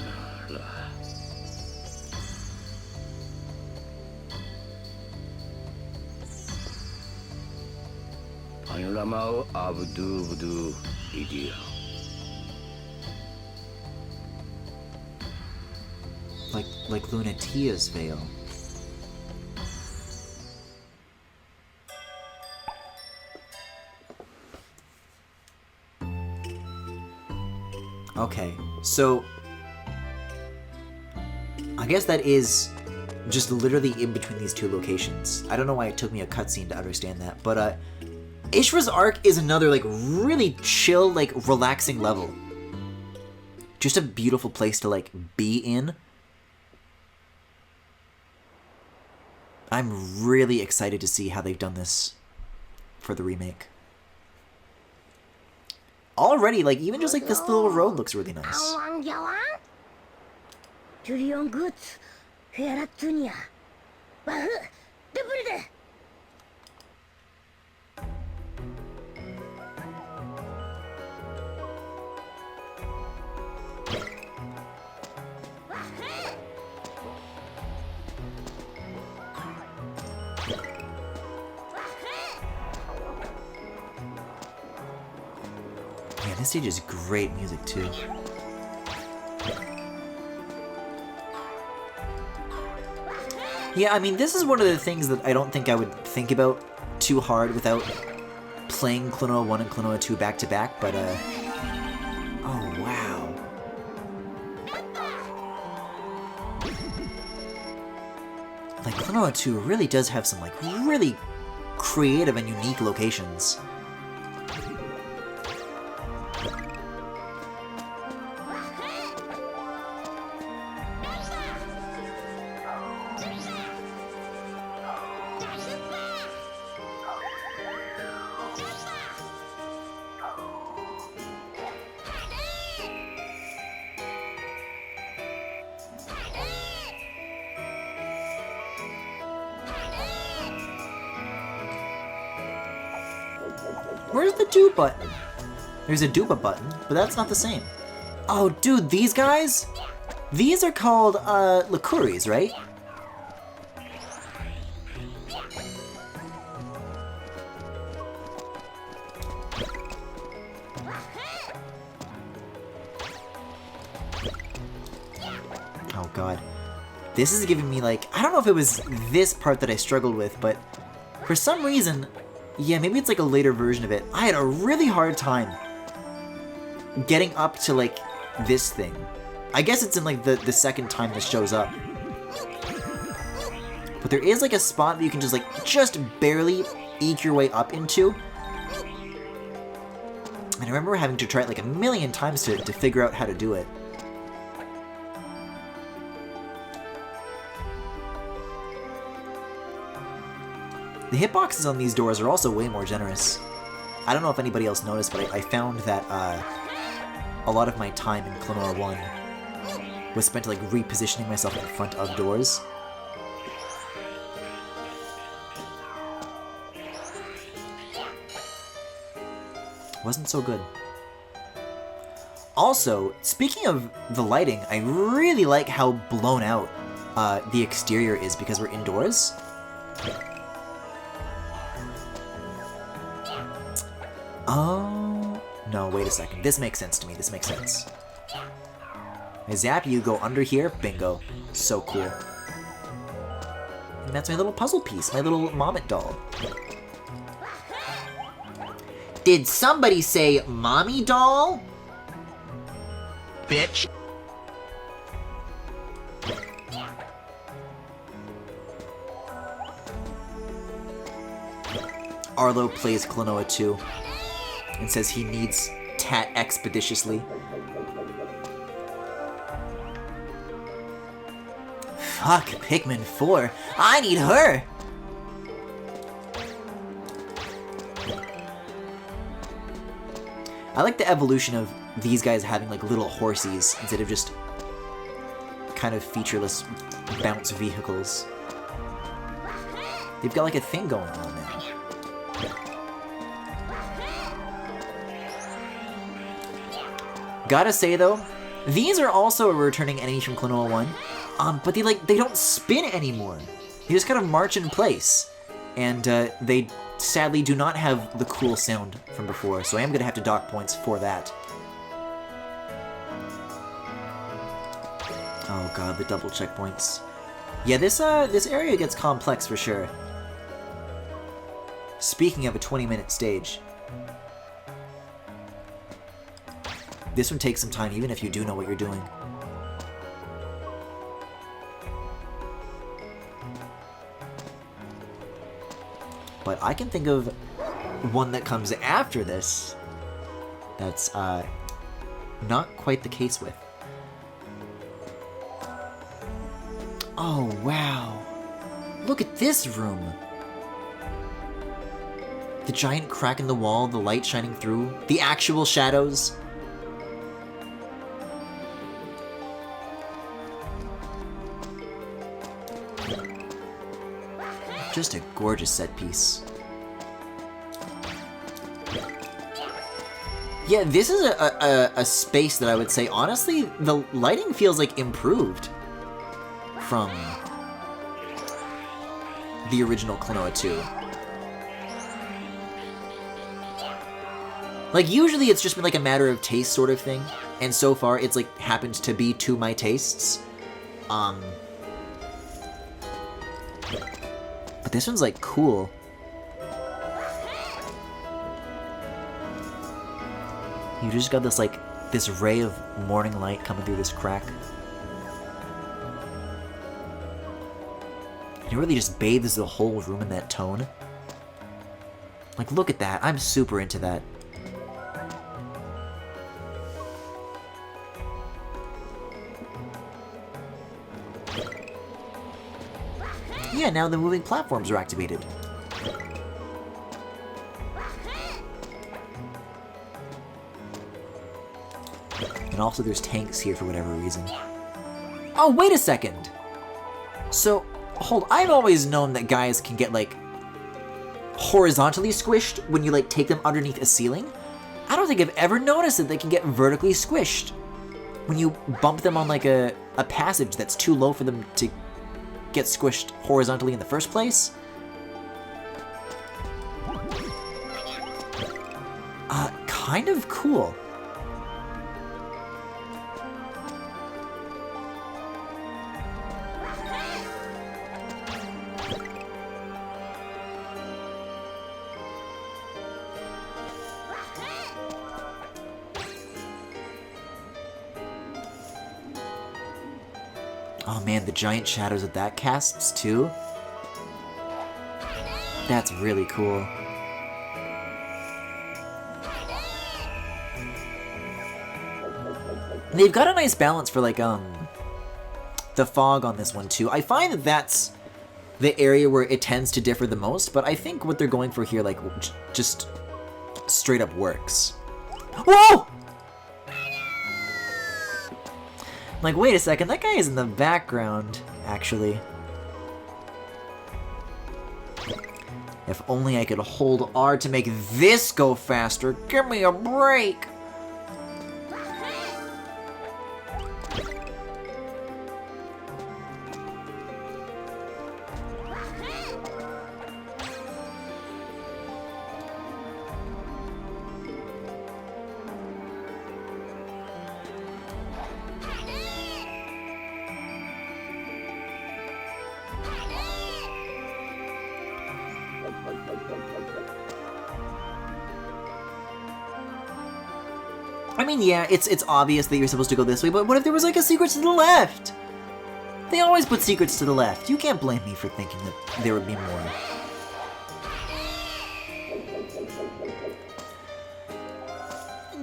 Panorama abdu idea. Like Lunatia's veil. Okay, so I guess that is just literally in between these two locations. I don't know why it took me a cutscene to understand that, but Ashra's Arc is another like really chill, like relaxing level. Just a beautiful place to like be in. I'm really excited to see how they've done this for the remake. Already, like, even just like this little road looks really nice. Julian goods, Feratunia, Bahu, Reverie. Man, this stage is great music too. Yeah, I mean, this is one of the things that I don't think I would think about too hard without playing Klonoa 1 and Klonoa 2 back to back, but oh wow. Like, Klonoa 2 really does have some like really creative and unique locations. Where's the do button? There's a Duba button, but that's not the same. Oh, dude, these guys? These are called, Liquories, right? Oh, God. This is giving me, like, I don't know if it was this part that I struggled with, but for some reason, yeah, maybe it's like a later version of it. I had a really hard time getting up to, like, this thing. I guess it's in, like, the second time this shows up. But there is, like, a spot that you can just barely eke your way up into. And I remember having to try it, like, a million times to figure out how to do it. The hitboxes on these doors are also way more generous. I don't know if anybody else noticed, but I found that a lot of my time in Klonoa 1 was spent like repositioning myself in front of doors. Wasn't so good. Also, speaking of the lighting, I really like how blown out the exterior is because we're indoors. Oh, no, wait a second. This makes sense to me. This makes sense. I zap you, go under here, bingo. So cool. And that's my little puzzle piece, my little Mommet doll. Did somebody say mommy doll? Bitch. Arlo plays Klonoa 2 and says he needs Tat expeditiously. Fuck, Pikmin 4. I need her! I like the evolution of these guys having like little horsies instead of just kind of featureless bounce vehicles. They've got like a thing going on now. Gotta say though, these are also a returning enemy from Klonoa 1, but they don't spin anymore. They just kind of march in place, and they sadly do not have the cool sound from before, so I am gonna have to dock points for that. Oh god, the double checkpoints. Yeah, this area gets complex for sure. Speaking of a 20-minute stage, This one takes some time, even if you do know what you're doing. But I can think of one that comes after this that's not quite the case with. Oh, wow. Look at this room. The giant crack in the wall, the light shining through, the actual shadows. Just a gorgeous set piece. Yeah, this is a space that I would say, honestly, the lighting feels like improved from the original Klonoa 2. Like, usually it's just been like a matter of taste sort of thing, and so far it's like happened to be to my tastes. But this one's like cool. You just got this like, this ray of morning light coming through this crack. It really just bathes the whole room in that tone. Like, look at that. I'm super into that. Yeah, now the moving platforms are activated. And also there's tanks here for whatever reason. Oh, wait a second! So, hold, I've always known that guys can get, like, horizontally squished when you, like, take them underneath a ceiling. I don't think I've ever noticed that they can get vertically squished when you bump them on, like, a passage that's too low for them to get squished horizontally in the first place. Kind of cool. Oh man, the giant shadows that that casts too? That's really cool. And they've got a nice balance for like, the fog on this one too. I find that that's the area where it tends to differ the most, but I think what they're going for here, like, just straight up works. Whoa! Like, wait a second, that guy is in the background, actually. If only I could hold R to make this go faster. Give me a break! I mean, yeah, it's obvious that you're supposed to go this way, but what if there was like a secret to the left? They always put secrets to the left. You can't blame me for thinking that there would be more.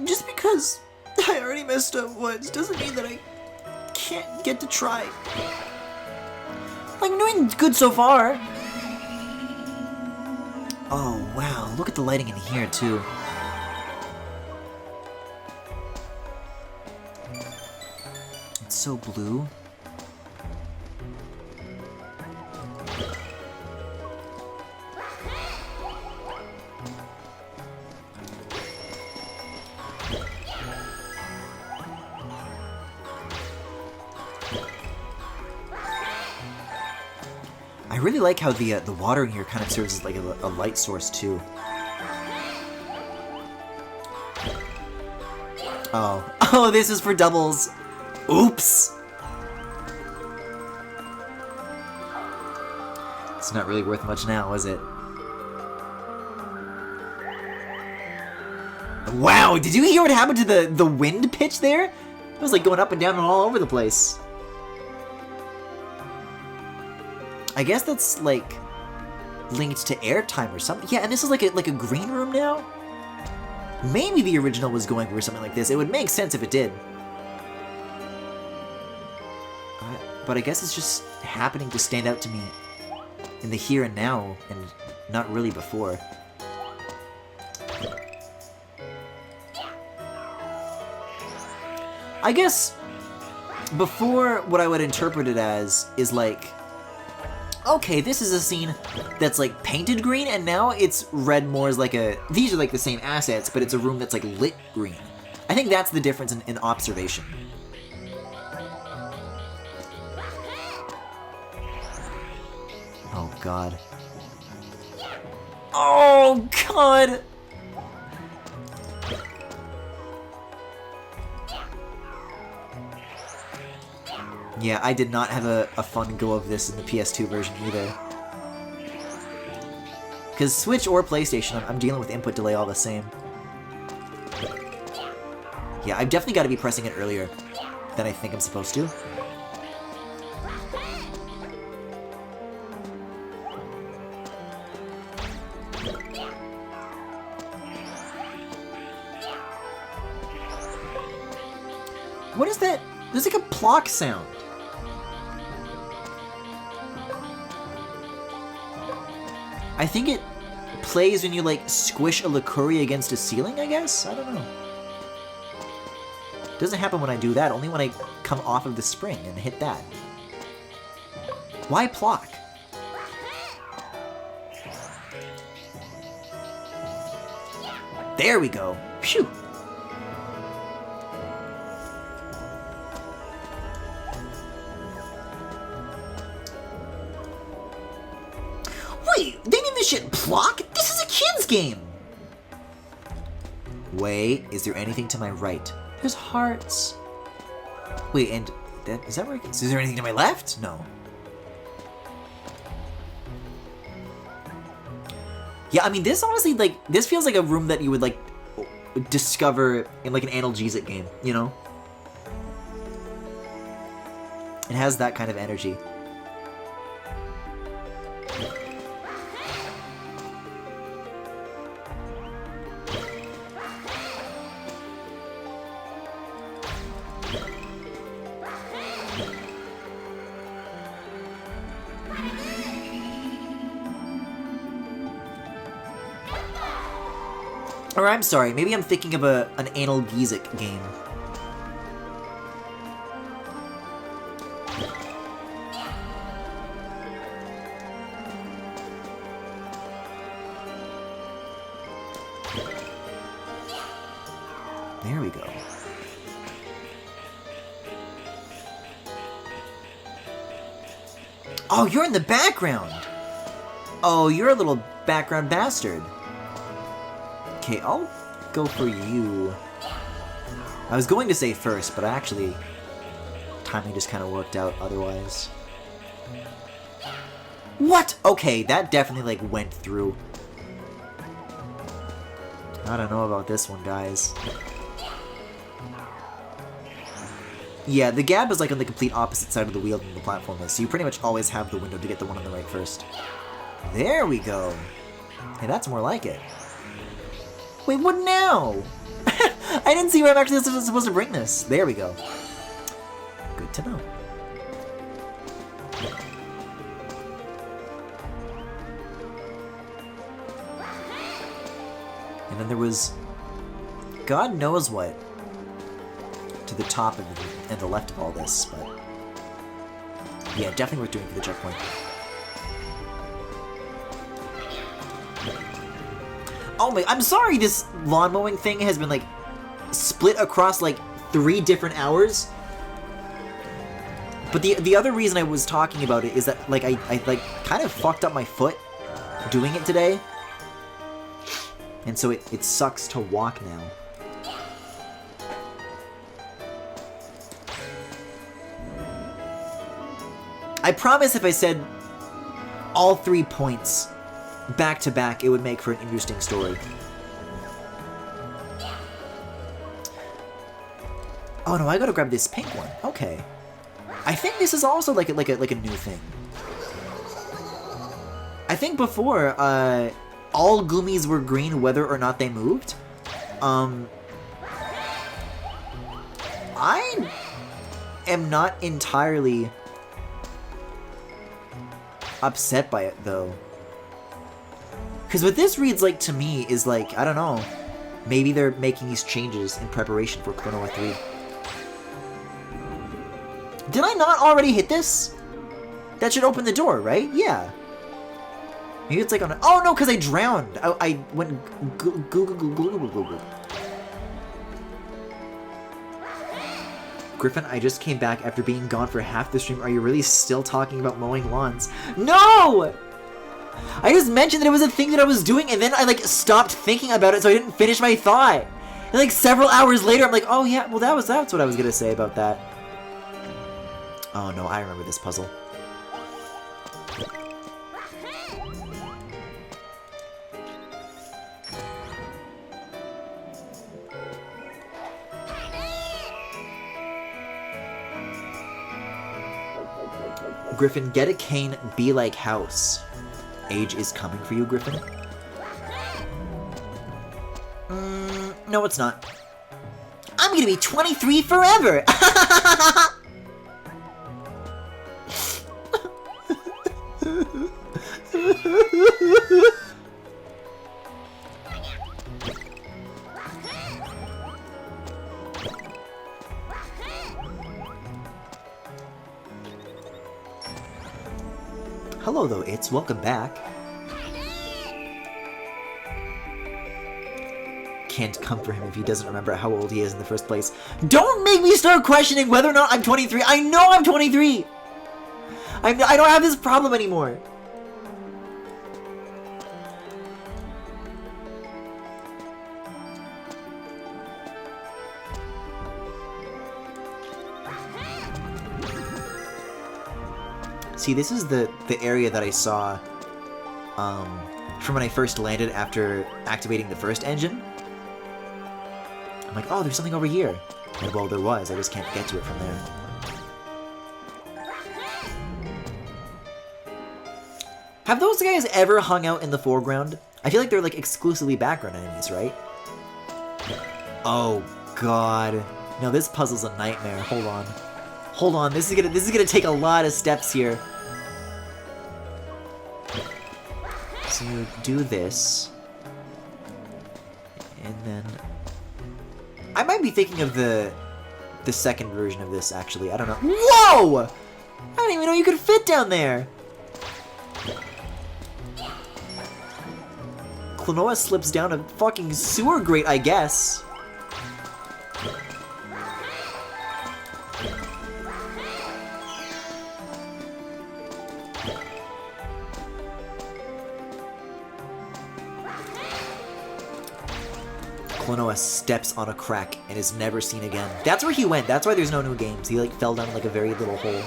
Just because I already messed up once doesn't mean that I can't get to try. Like, I'm doing good so far. Oh, wow, look at the lighting in here, too. It's so blue. I really like how the water in here kind of serves as like a light source too. Oh, this is for doubles. Oops. It's not really worth much now, is it? Wow, did you hear what happened to the wind pitch there? It was like going up and down and all over the place. I guess that's like linked to airtime or something. Yeah, and this is like a green room now? Maybe the original was going for something like this. It would make sense if it did. But I guess it's just happening to stand out to me in the here and now, and not really before. I guess before, what I would interpret it as is like, okay, this is a scene that's like painted green, and now it's read more as like these are like the same assets, but it's a room that's like lit green. I think that's the difference in observation. Oh god. Oh god! Yeah, I did not have a fun go of this in the PS2 version either. Because Switch or PlayStation, I'm dealing with input delay all the same. Yeah, I've definitely got to be pressing it earlier than I think I'm supposed to. What is that? There's like a plock sound. I think it plays when you like squish a Liquori against a ceiling, I guess? I don't know. Doesn't happen when I do that, only when I come off of the spring and hit that. Why plock? There we go. Phew. Wait, they named this shit Plock? This is a kid's game! Wait, is there anything to my right? There's hearts. Wait, and is that where is there anything to my left? No. Yeah, I mean, this honestly, like, this feels like a room that you would, like, discover in, like, an analgesic game, you know? It has that kind of energy. Or I'm sorry, maybe I'm thinking of an analgesic game. There we go. Oh, you're in the background! Oh, you're a little background bastard. Okay, I'll go for you. I was going to say first, but actually, timing just kind of worked out otherwise. What? Okay, that definitely, like, went through. I don't know about this one, guys. Yeah, the gap is, like, on the complete opposite side of the wheel than the platform is, so you pretty much always have the window to get the one on the right first. There we go. Hey, that's more like it. Wait, what now? I didn't see where I'm actually supposed to bring this. There we go. Good to know. And then there was God knows what to the top and the left of all this, but yeah, definitely worth doing for the checkpoint. Oh my, I'm sorry this lawn mowing thing has been, like, split across, like, 3 different hours. But the other reason I was talking about it is that, like, I like, kind of fucked up my foot doing it today. And so it sucks to walk now. I promise if I said all 3 points back to back, it would make for an interesting story. Oh no, I gotta grab this pink one. Okay. I think this is also like a new thing. I think before, all Goomies were green whether or not they moved. I am not entirely upset by it though. Because what this reads like to me is like, I don't know, maybe they're making these changes in preparation for Klonoa 3. Did I not already hit this? That should open the door, right? Yeah. Maybe it's like on a... Oh no, because I drowned. I went... Griffin, I just came back after being gone for half the stream. Are you really still talking about mowing lawns? No! I just mentioned that it was a thing that I was doing, and then I, like, stopped thinking about it, so I didn't finish my thought. And, like, several hours later, I'm like, oh, yeah, well, that's what I was gonna say about that. Oh, no, I remember this puzzle. Griffin, get a cane, be like House. Age is coming for you, Griffin? No, it's not. I'm gonna be 23 forever! Hello, though, it's welcome back. Can't come for him if he doesn't remember how old he is in the first place. Don't make me start questioning whether or not I'm 23. I know I'm 23. I don't have this problem anymore. See, this is the area that I saw from when I first landed after activating the first engine. I'm like, oh, there's something over here. And well, there was. I just can't get to it from there. Have those guys ever hung out in the foreground? I feel like they're like exclusively background enemies, right? Oh god. No, this puzzle's a nightmare. Hold on. Hold on. This is gonna take a lot of steps here. So you do this. And then I might be thinking of the second version of this, actually. I don't know. Whoa! I didn't even know you could fit down there! Klonoa slips down a fucking sewer grate, I guess. Klonoa steps on a crack and is never seen again. That's where he went. That's why there's no new games. He like fell down like a very little hole.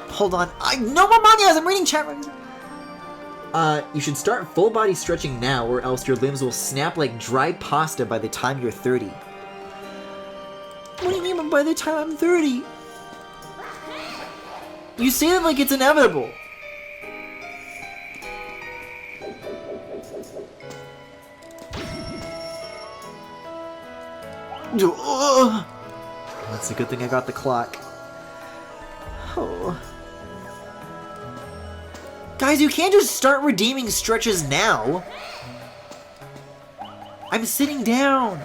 Hold on. No more manias! I'm reading chat right. You should start full body stretching now, or else your limbs will snap like dry pasta by the time you're 30. What do you mean by the time I'm 30? You say it like it's inevitable. That's a good thing I got the clock. Oh. Guys, you can't just start redeeming stretches now. I'm sitting down.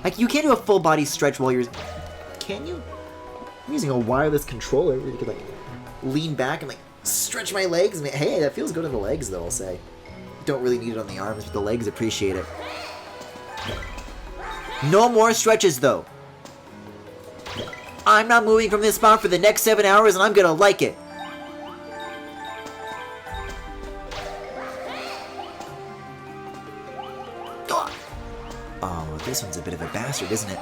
Like, you can't do a full body stretch while you're... Can you? I'm using a wireless controller where you could, like, lean back and, like, stretch my legs. And, hey, that feels good on the legs, though, I'll say. Don't really need it on the arms, but the legs appreciate it. No more stretches, though. I'm not moving from this spot for the next 7 hours, and I'm gonna like it. Oh, this one's a bit of a bastard, isn't it?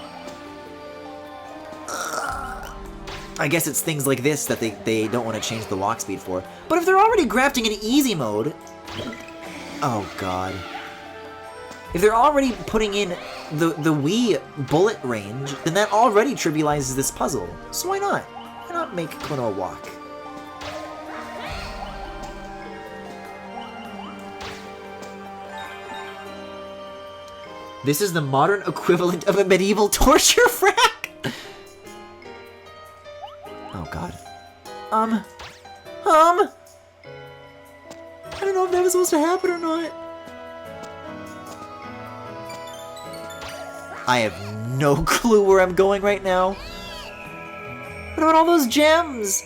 I guess it's things like this that they don't want to change the walk speed for. But if they're already grafting in easy mode... Oh, God. If they're already putting in the Wii bullet range, then that already trivializes this puzzle. So why not? Why not make Klonoa walk? This is the modern equivalent of a medieval torture frack! Oh, God. I don't know if that was supposed to happen or not. I have no clue where I'm going right now. What about all those gems?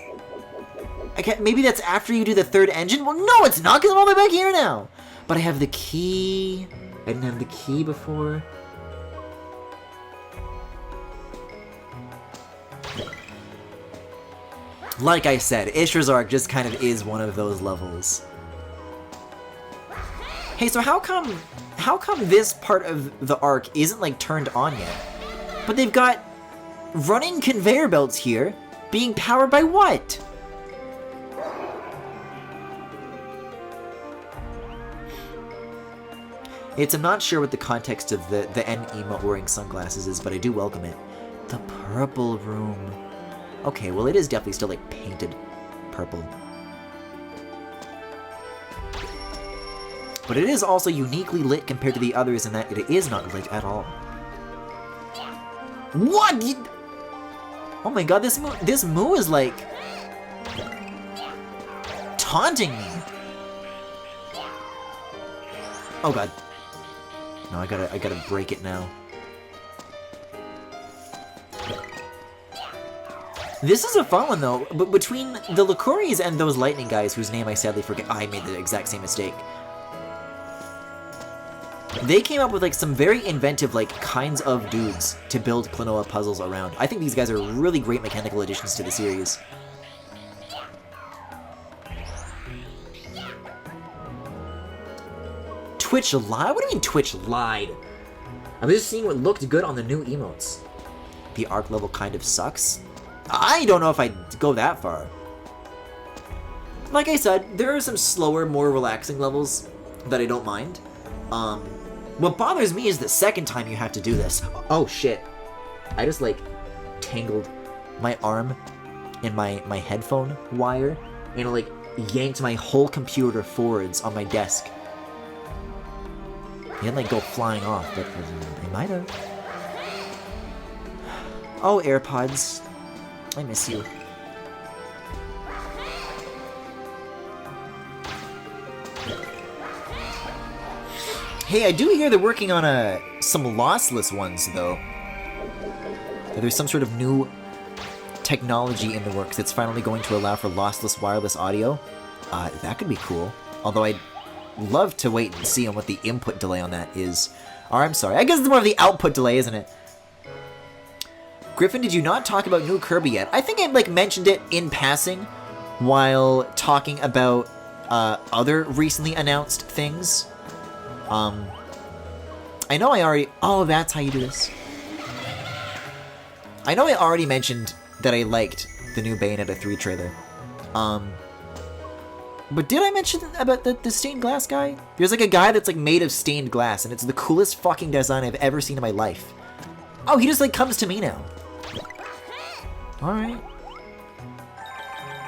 I can't, maybe that's after you do the third engine? Well, no, it's not, because I'm all the way back here now. But I have the key. I didn't have the key before. Like I said, Ishra's Arc just kind of is one of those levels. Hey, so how come this part of the arc isn't, like, turned on yet? But they've got running conveyor belts here, being powered by what? I'm not sure what the context of the N emote wearing sunglasses is, but I do welcome it. The purple room. Okay, well it is definitely still, like, painted purple. But it is also uniquely lit compared to the others in that it is not lit at all. What? Oh my god, this moo is like taunting me. Oh god. No, I gotta break it now. This is a fun one though, but between the Licories and those lightning guys whose name I sadly forget, I made the exact same mistake. They came up with like some very inventive like kinds of dudes to build Klonoa puzzles around. I think these guys are really great mechanical additions to the series. Twitch lied? What do you mean Twitch lied? I'm just seeing what looked good on the new emotes. The arc level kind of sucks. I don't know if I'd go that far. Like I said, there are some slower, more relaxing levels that I don't mind. What bothers me is the second time you have to do this. Oh shit. I just like tangled my arm in my headphone wire and it like yanked my whole computer forwards on my desk. It didn't like go flying off, but it might have. Oh, AirPods. I miss you. Hey, I do hear they're working on some lossless ones, though. There's some sort of new technology in the works that's finally going to allow for lossless wireless audio. That could be cool. Although I'd love to wait and see on what the input delay on that is. Or I'm sorry, I guess it's more of the output delay, isn't it? Griffin, did you not talk about New Kirby yet? I think I like mentioned it in passing while talking about other recently announced things. I know I already... Oh, that's how you do this. I know I already mentioned that I liked the new Bayonetta 3 trailer. But did I mention about the stained glass guy? There's like a guy that's like made of stained glass, and it's the coolest fucking design I've ever seen in my life. Oh, he just like comes to me now. Alright.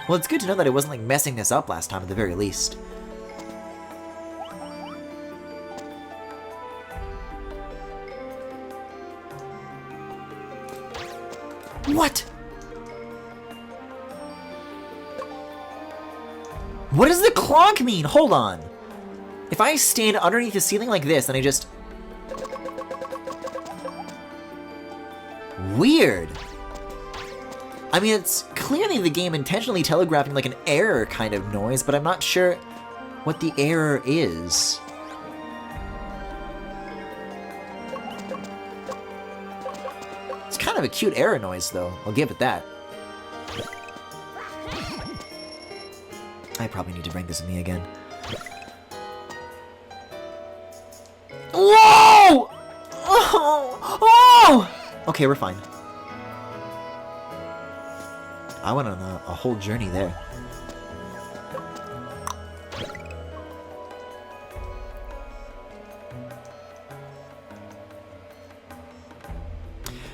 Well, it's good to know that I wasn't like messing this up last time at the very least. What? What does the clonk mean? Hold on. If I stand underneath the ceiling like this and I just... Weird. I mean, it's clearly the game intentionally telegraphing like an error kind of noise, but I'm not sure what the error is. It's kind of a cute error noise, though. I'll give it that. I probably need to bring this with me again. Whoa! Oh! Oh! Okay, we're fine. I went on a whole journey there.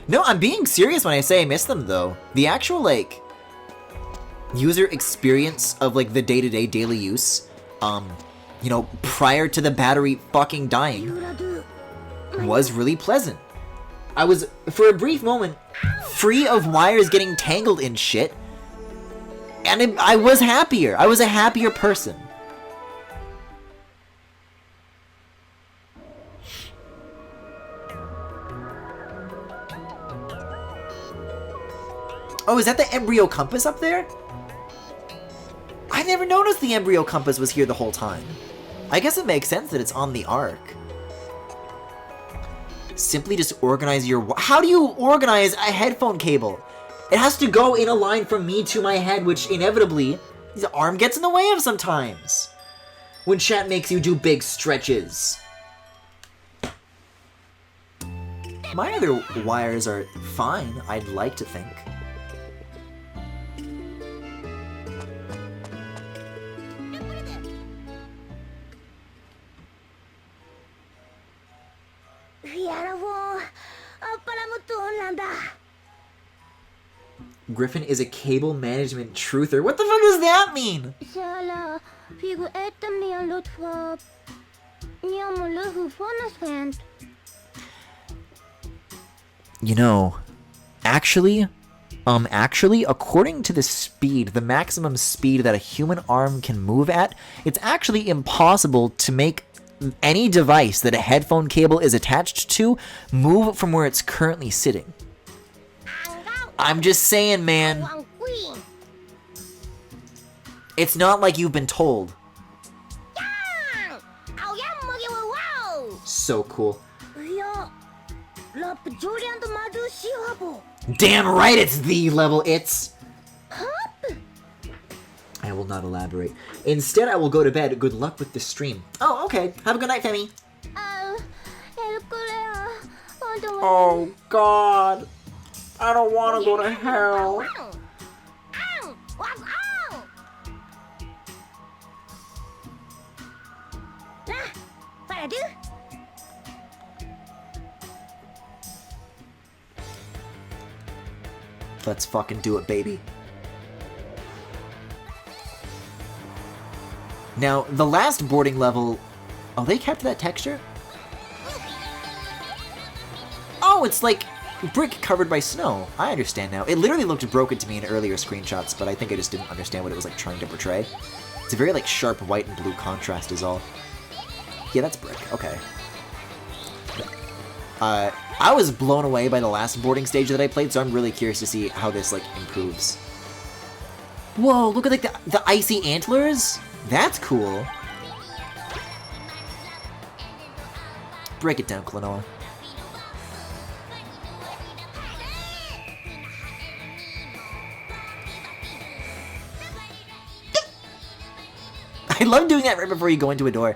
No, I'm being serious when I say I miss them, though. The actual, like, user experience of, like, the day-to-day daily use, you know, prior to the battery fucking dying, was really pleasant. I was, for a brief moment, free of wires getting tangled in shit, and I was happier. I was a happier person. Oh, is that the embryo compass up there? I never noticed the embryo compass was here the whole time. I guess it makes sense that it's on the arc. Simply just organize your... How do you organize a headphone cable? It has to go in a line from me to my head, which inevitably, the arm gets in the way of sometimes. When chat makes you do big stretches. My other wires are fine, I'd like to think. Griffin is a cable management truther. What the fuck does that mean? You know, actually, according to the speed, the maximum speed that a human arm can move at, it's actually impossible to make any device that a headphone cable is attached to move from where it's currently sitting. I'm just saying, man. It's not like you've been told. So cool. Damn right it's the level, it's... I will not elaborate. Instead, I will go to bed. Good luck with the stream. Oh, okay. Have a good night, Femi. Oh, God. I don't want to go to hell. Let's fucking do it, baby. Now, the last boarding level... Oh, they kept that texture? Oh, it's like brick covered by snow. I understand now. It literally looked broken to me in earlier screenshots, but I think I just didn't understand what it was like trying to portray. It's a very like sharp white and blue contrast is all. Yeah, that's brick. Okay. I was blown away by the last boarding stage that I played, so I'm really curious to see how this like improves. Whoa, look at like the icy antlers? That's cool. Break it down, Klonoa. I love doing that right before you go into a door.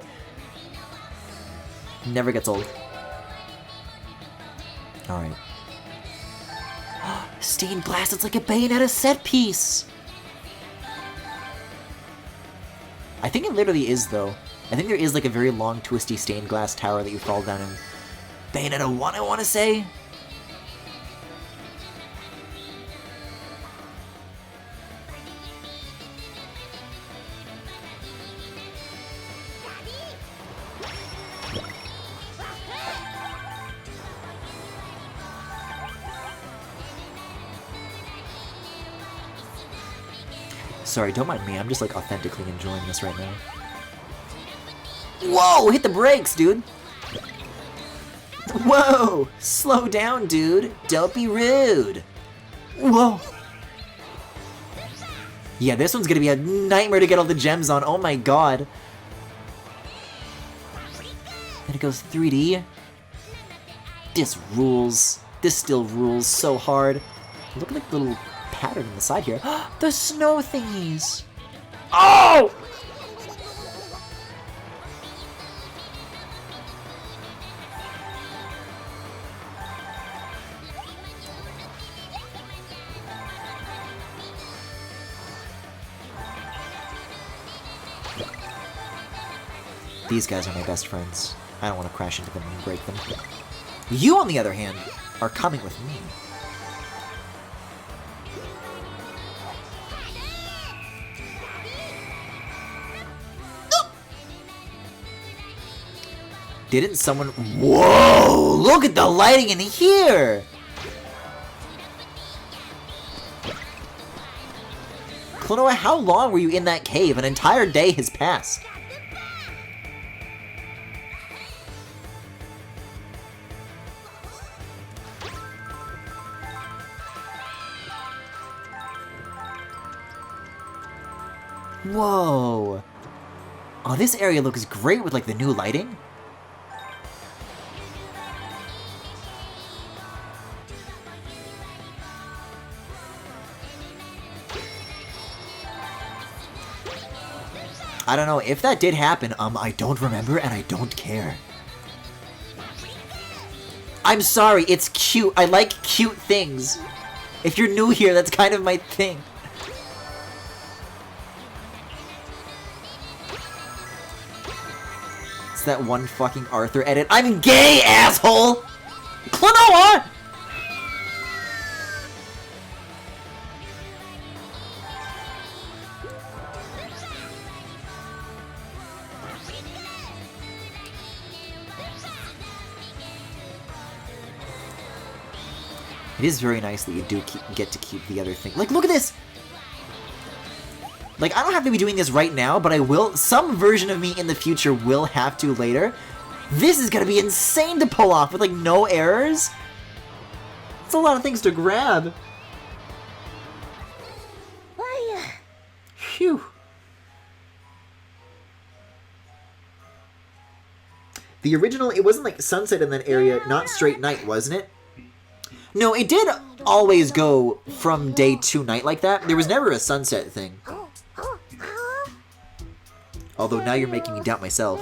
Never gets old. Alright. Stained glass, it's like a Bayonetta set piece! I think it literally is, though. I think there is like a very long, twisty stained glass tower that you fall down in Bayonetta 1, I want to say? Sorry, don't mind me. I'm just like authentically enjoying this right now. Whoa! Hit the brakes, dude! Whoa! Slow down, dude! Don't be rude! Whoa! Yeah, this one's gonna be a nightmare to get all the gems on. Oh my god! And it goes 3D. This rules. This still rules so hard. Look at the little pattern on the side here. The snow thingies! Oh! These guys are my best friends. I don't want to crash into them and break them. You, on the other hand, are coming with me. Didn't someone... Whoa! Look at the lighting in here! Klonoa, how long were you in that cave? An entire day has passed. Whoa! Oh, this area looks great with, like, the new lighting. I don't know, if that did happen, I don't remember and I don't care. I'm sorry, it's cute. I like cute things. If you're new here, that's kind of my thing. It's that one fucking Arthur edit. I'm gay, asshole! Klonoa! It is very nice that you do get to keep the other thing. Like, look at this! Like, I don't have to be doing this right now, but I will. Some version of me in the future will have to later. This is gonna be insane to pull off with, like, no errors. It's a lot of things to grab. Phew. The original, it wasn't like sunset in that area, not straight night, wasn't it? No, it did always go from day to night like that. There was never a sunset thing. Although now you're making me doubt myself.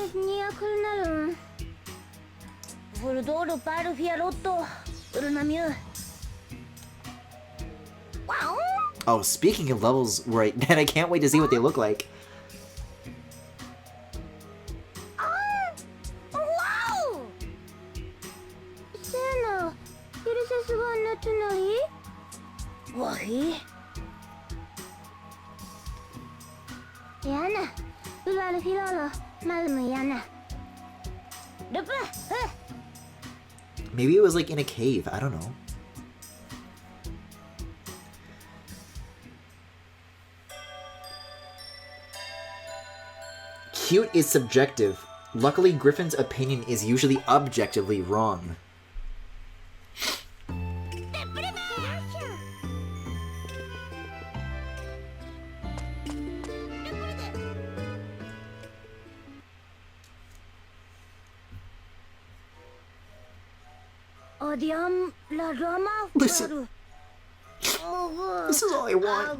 Oh, speaking of levels, right, and I can't wait to see what they look like. Maybe it was like in a cave, I don't know. Cute is subjective. Luckily, Griffin's opinion is usually objectively wrong. Listen. This is all I want.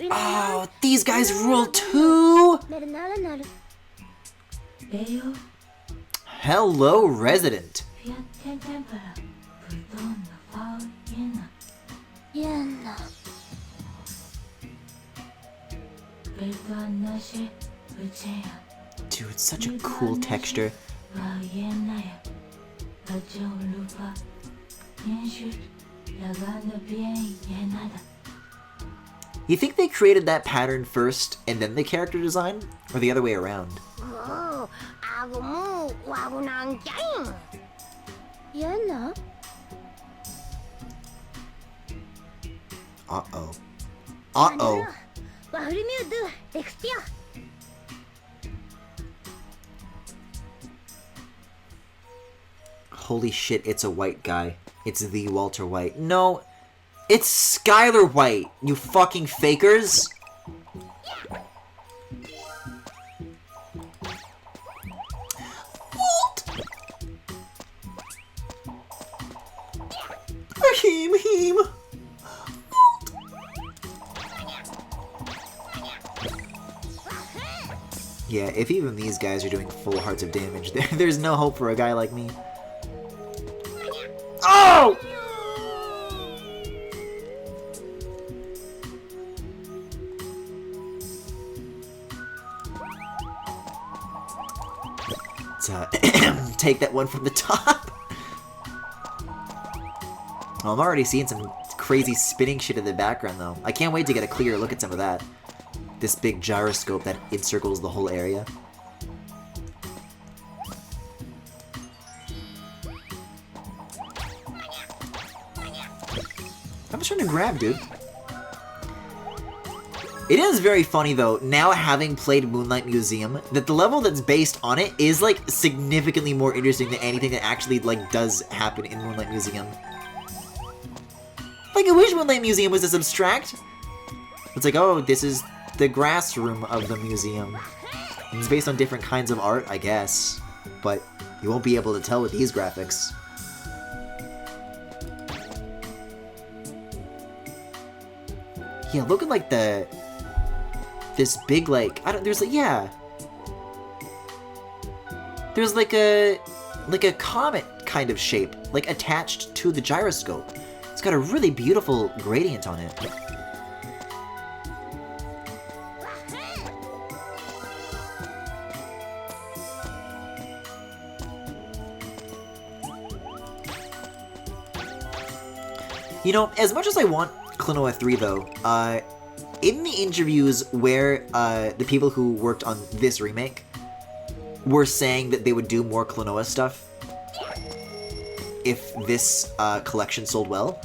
Oh, these guys rule too! Hello, resident. Dude, it's such a cool texture. You think they created that pattern first and then the character design? Or the other way around? Uh-oh. Uh-oh. Holy shit, it's a white guy. It's the Walter White. No, it's Skylar White, you fucking fakers! Walt! Aheem. Walt! Yeah, if even these guys are doing full hearts of damage, there's no hope for a guy like me. Oh! take that one from the top. Well, I'm already seeing some crazy spinning shit in the background, though. I can't wait to get a clear look at some of that. This big gyroscope that encircles the whole area. I'm just trying to grab, dude. It is very funny, though, now having played Moonlight Museum, that the level that's based on it is, like, significantly more interesting than anything that actually, like, does happen in Moonlight Museum. Like, I wish Moonlight Museum was this abstract. It's like, oh, this is the grass room of the museum. And it's based on different kinds of art, I guess. But you won't be able to tell with these graphics. Yeah, look at, like, this big, like, there's, like, yeah. There's, like a comet kind of shape, like, attached to the gyroscope. It's got a really beautiful gradient on it. You know, as much as I want Klonoa 3, though, in the interviews where the people who worked on this remake were saying that they would do more Klonoa stuff if this collection sold well,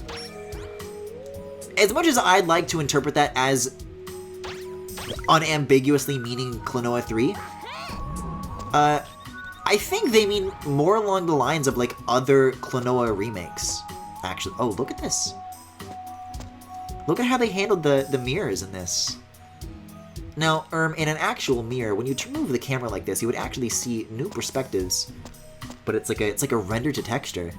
as much as I'd like to interpret that as unambiguously meaning Klonoa 3, I think they mean more along the lines of, like, other Klonoa remakes. Actually, oh, look at this. Look at how they handled the mirrors in this. Now, in an actual mirror, when you move the camera like this, you would actually see new perspectives. But it's like a render to texture.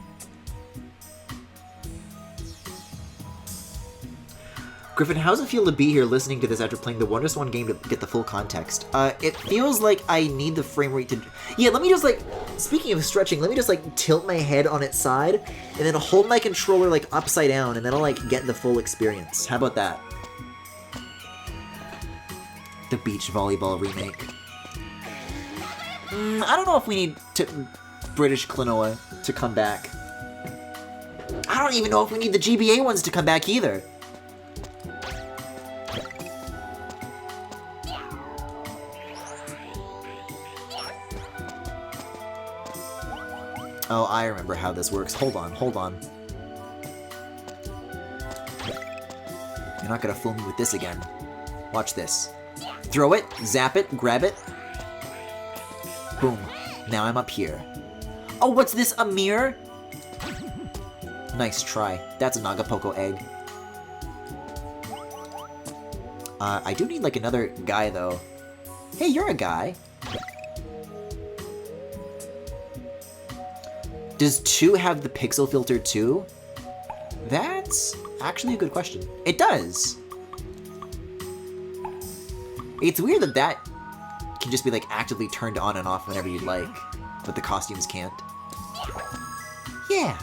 Griffin, how does it feel to be here listening to this after playing the WonderSwan game to get the full context? It feels like I need the frame rate to... Yeah, let me just, like... Speaking of stretching, let me just, like, tilt my head on its side, and then hold my controller, like, upside down, and then I'll, like, get the full experience. How about that? The beach volleyball remake. I don't know if we need British Klonoa to come back. I don't even know if we need the GBA ones to come back either. Oh, I remember how this works. Hold on, hold on. You're not gonna fool me with this again. Watch this. Throw it, zap it, grab it. Boom. Now I'm up here. Oh, what's this? A mirror? Nice try. That's a Nagapoko egg. I do need, like, another guy, though. Hey, you're a guy. Does 2 have the pixel filter too? That's actually a good question. It does! It's weird that that can just be, like, actively turned on and off whenever you'd like, but the costumes can't. Yeah!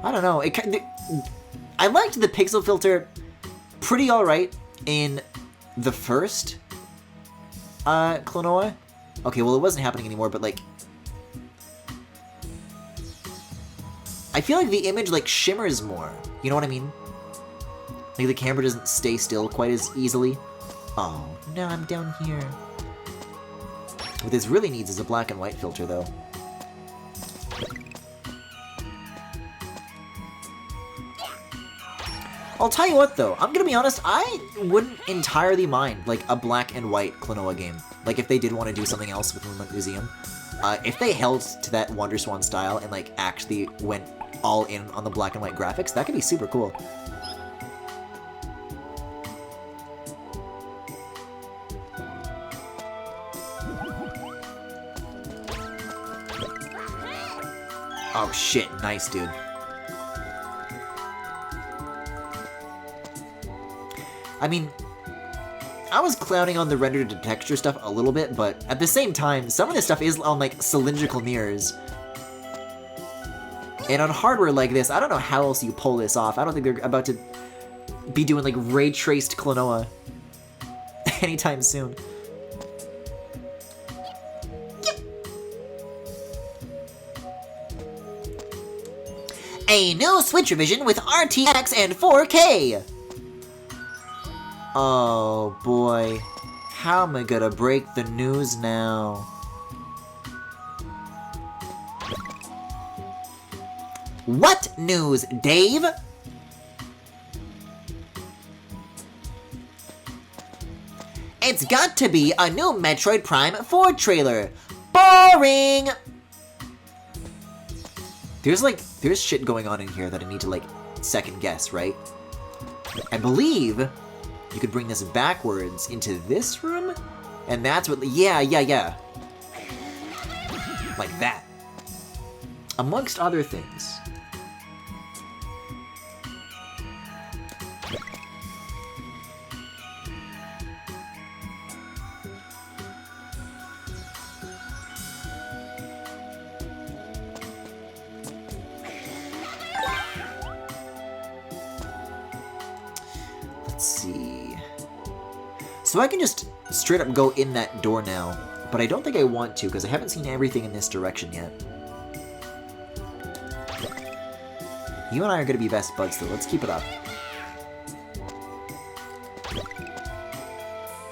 I don't know, I liked the pixel filter pretty alright in the first Klonoa. Okay, well, it wasn't happening anymore, but, like... I feel like the image, like, shimmers more. You know what I mean? Like, the camera doesn't stay still quite as easily. Oh, now I'm down here. What this really needs is a black and white filter, though. I'll tell you what, though. I'm gonna be honest, I wouldn't entirely mind, like, a black and white Klonoa game. Like, if they did want to do something else with Moonlight Museum. If they held to that WonderSwan style and, like, actually went all in on the black and white graphics, that could be super cool. Oh shit, nice, dude. I mean, I was clowning on the render to texture stuff a little bit, but at the same time, some of this stuff is on, like, cylindrical mirrors. And on hardware like this, I don't know how else you pull this off. I don't think they're about to be doing, like, ray-traced Klonoa anytime soon. A new Switch revision with RTX and 4K! Oh boy. How am I gonna break the news now? What news, Dave? It's got to be a new Metroid Prime 4 trailer. Boring! There's shit going on in here that I need to, like, second guess, right? I believe you could bring this backwards into this room, and that's what, yeah. Like that. Amongst other things. Let's see. So I can just straight up go in that door now, but I don't think I want to because I haven't seen everything in this direction yet. You and I are going to be best buds though, let's keep it up.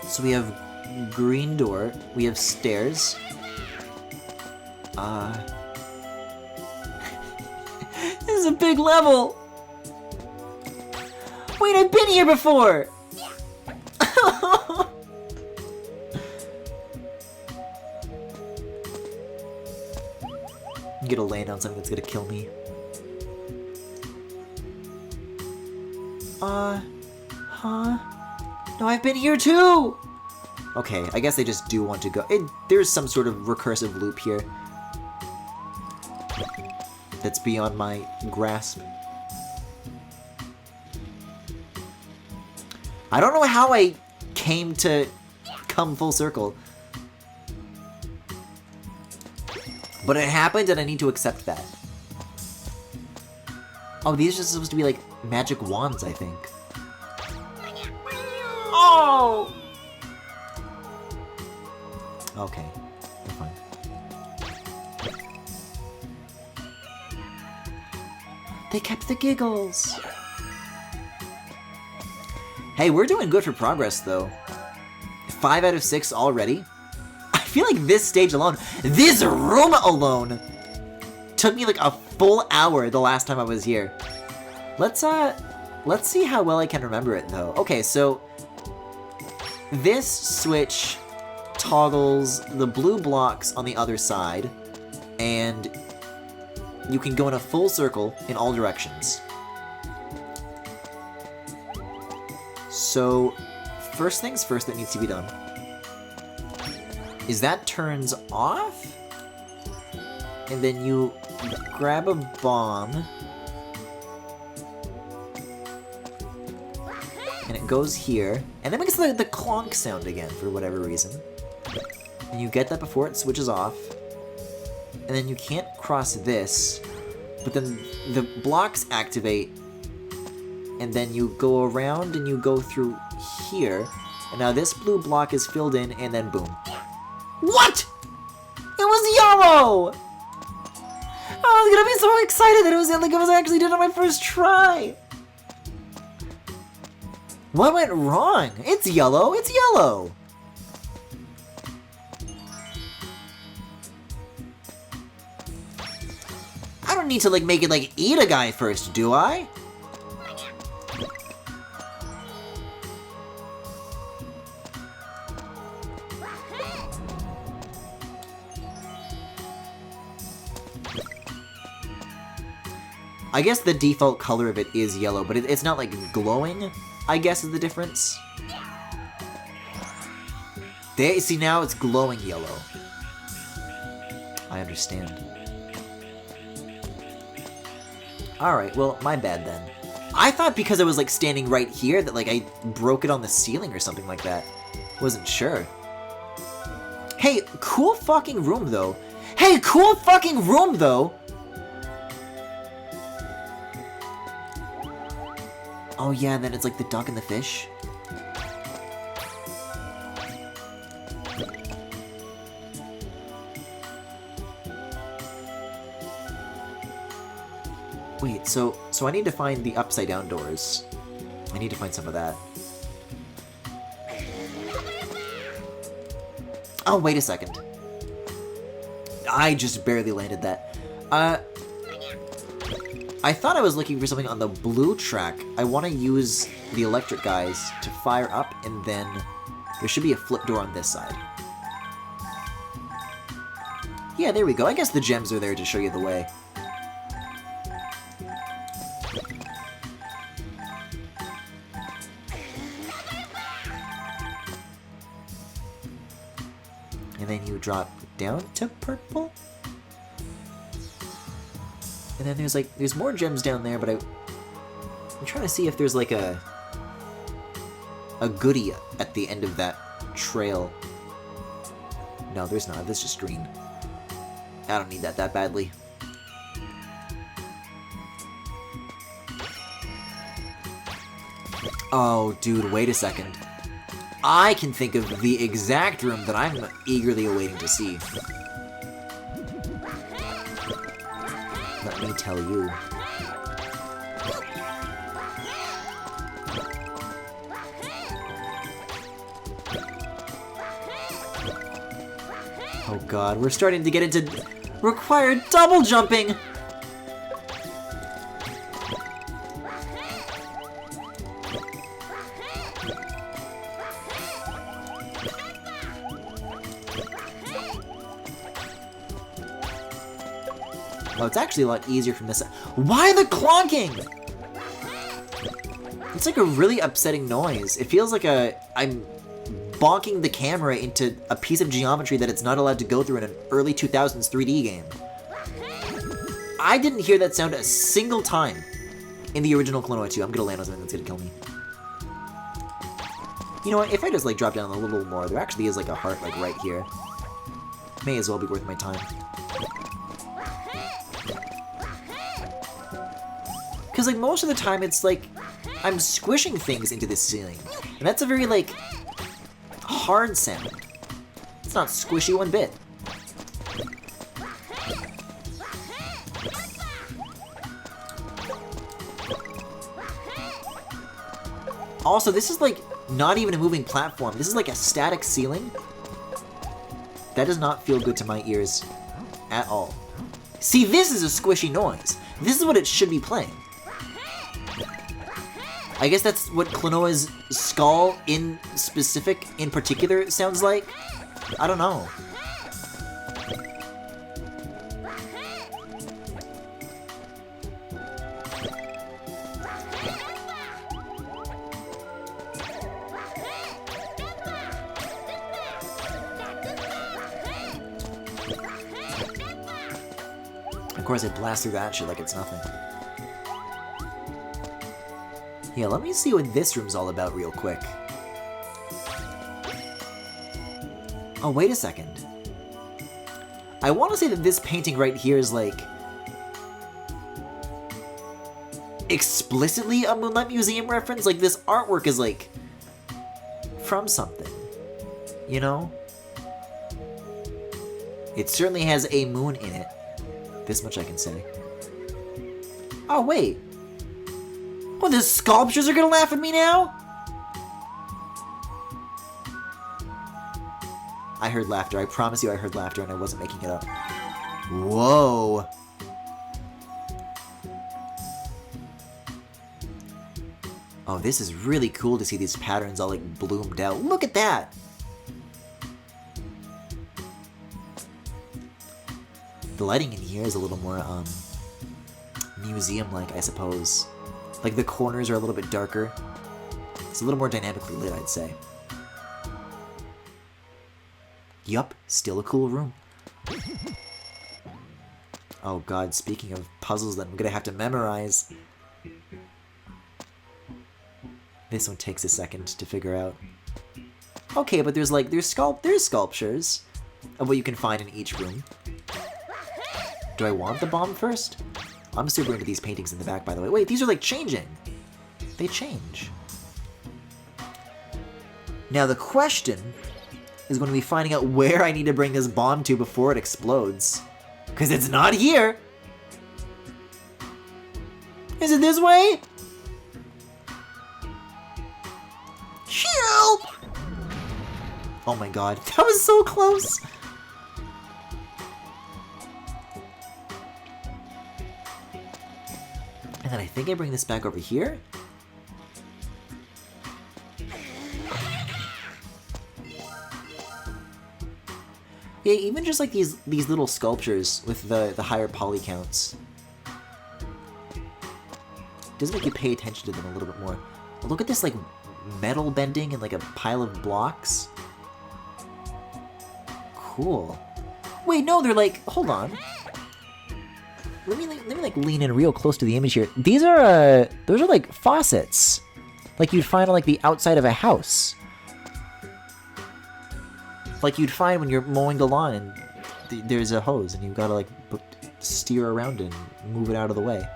So we have green door, we have stairs. This is a big level! Wait, I've been here before! I'm gonna land on something that's gonna kill me. Huh? No, I've been here too! Okay, I guess they just do want to go. There's some sort of recursive loop here. That's beyond my grasp. I don't know how I came to come full circle. But it happened and I need to accept that. Oh, these are just supposed to be like magic wands, I think. Oh! Okay, we're fine. They kept the giggles! Hey, we're doing good for progress, though. 5 out of 6 already? I feel like this stage alone, this room alone, took me like a full hour the last time I was here. Let's see how well I can remember it, though. Okay, so this switch toggles the blue blocks on the other side, and you can go in a full circle in all directions. So, first things first that needs to be done is that turns off, and then you grab a bomb, and it goes here, and then makes the clonk sound again for whatever reason. And you get that before it switches off, and then you can't cross this, but then the blocks activate, and then you go around and you go through here, and now this blue block is filled in, and then boom. What?! It was yellow! I was gonna be so excited that it was actually done on my first try! What went wrong? It's yellow, it's yellow! I don't need to like make it like eat a guy first, do I? I guess the default color of it is yellow, but it's not like glowing, I guess is the difference. See, now it's glowing yellow. I understand. Alright, well, my bad then. I thought because I was like standing right here that like I broke it on the ceiling or something like that. Wasn't sure. Hey, cool fucking room though. Hey, cool fucking room though! Oh yeah, and then it's like the duck and the fish. Wait, so I need to find the upside down doors. I need to find some of that. Oh, wait a second. I just barely landed that. I thought I was looking for something on the blue track. I want to use the electric guys to fire up, and then there should be a flip door on this side. Yeah, there we go. I guess the gems are there to show you the way. And then you drop down to purple. And then there's more gems down there, but I'm trying to see if there's like a goodie at the end of that trail. No, there's not. That's just green. I don't need that badly. Oh, dude, wait a second. I can think of the exact room that I'm eagerly awaiting to see. Let me tell you. Oh god, we're starting to get into required double jumping! Oh, it's actually a lot easier from this side. Why the clonking? It's like a really upsetting noise. It feels like I'm bonking the camera into a piece of geometry that it's not allowed to go through in an early 2000s 3D game. I didn't hear that sound a single time in the original Klonoa 2. I'm gonna land on something that's gonna kill me. You know what, if I just like drop down a little more, there actually is like a heart like right here. May as well be worth my time. Because, like, most of the time, it's like, I'm squishing things into the ceiling. And that's a very, like, hard sound. It's not squishy one bit. Also, this is, like, not even a moving platform. This is, like, a static ceiling. That does not feel good to my ears at all. See, this is a squishy noise. This is what it should be playing. I guess that's what Klonoa's skull in particular sounds like? I don't know. Of course, I blast through that shit like it's nothing. Yeah, let me see what this room's all about real quick. Oh, wait a second. I want to say that this painting right here is, like, explicitly a Moonlight Museum reference. Like, this artwork is, like, from something, you know? It certainly has a moon in it. This much I can say. Oh, wait. Well, the sculptures are gonna laugh at me now? I heard laughter. I promise you I heard laughter and I wasn't making it up. Whoa. Oh, this is really cool to see these patterns all, like, bloomed out. Look at that! The lighting in here is a little more, museum-like, I suppose. Like, the corners are a little bit darker. It's a little more dynamically lit, I'd say. Yup, still a cool room. Oh god, speaking of puzzles that I'm gonna have to memorize. This one takes a second to figure out. Okay, but there's sculptures of what you can find in each room. Do I want the bomb first? I'm super into these paintings in the back, by the way. Wait, these are, like, changing. They change. Now, the question is going to be finding out where I need to bring this bomb to before it explodes. Because it's not here! Is it this way? Help! Oh my god, that was so close! And then I think I bring this back over here? Yeah, even just like these little sculptures with the higher poly counts. Does make you pay attention to them a little bit more. Look at this like metal bending and like a pile of blocks. Cool. Wait, no, they're like, hold on. Let me like lean in real close to the image here. These are those are like faucets, like you'd find on like the outside of a house. Like you'd find when you're mowing the lawn and there's a hose and you've got to like steer around it and move it out of the way.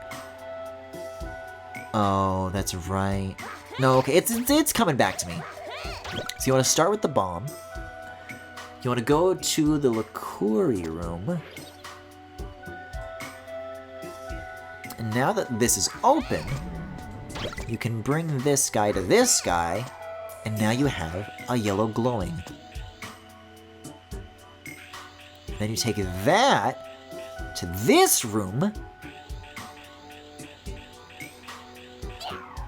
Oh, that's right. No, okay, it's coming back to me. So you want to start with the bomb. You want to go to the liqueur room. And now that this is open, you can bring this guy to this guy, and now you have a yellow glowing. Then you take that to this room.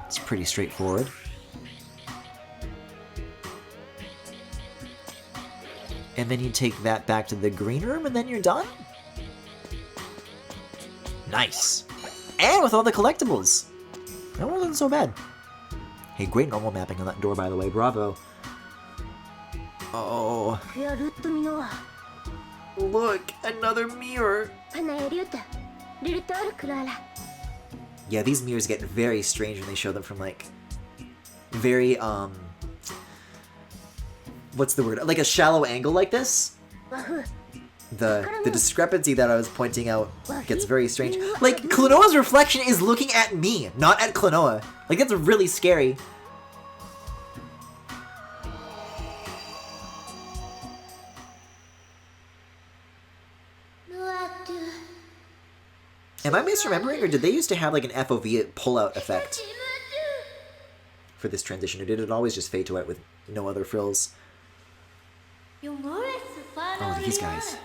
It's pretty straightforward. And then you take that back to the green room, and then you're done? Nice! And with all the collectibles! That wasn't so bad. Hey, great normal mapping on that door, by the way. Bravo. Oh. Look, another mirror! Yeah, these mirrors get very strange when they show them from, like, very, what's the word? Like a shallow angle like this? The discrepancy that I was pointing out gets very strange. Like, Klonoa's reflection is looking at me, not at Klonoa. Like, that's really scary. Am I misremembering, or did they used to have like an FOV pull-out effect for this transition, or did it always just fade to white with no other frills? Oh, these guys.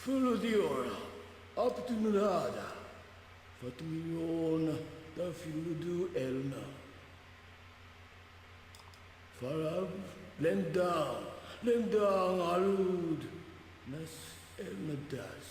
Fulodiora, optunada, fatmiona, da filudu elna. Farab, lendang alud, nas elna das.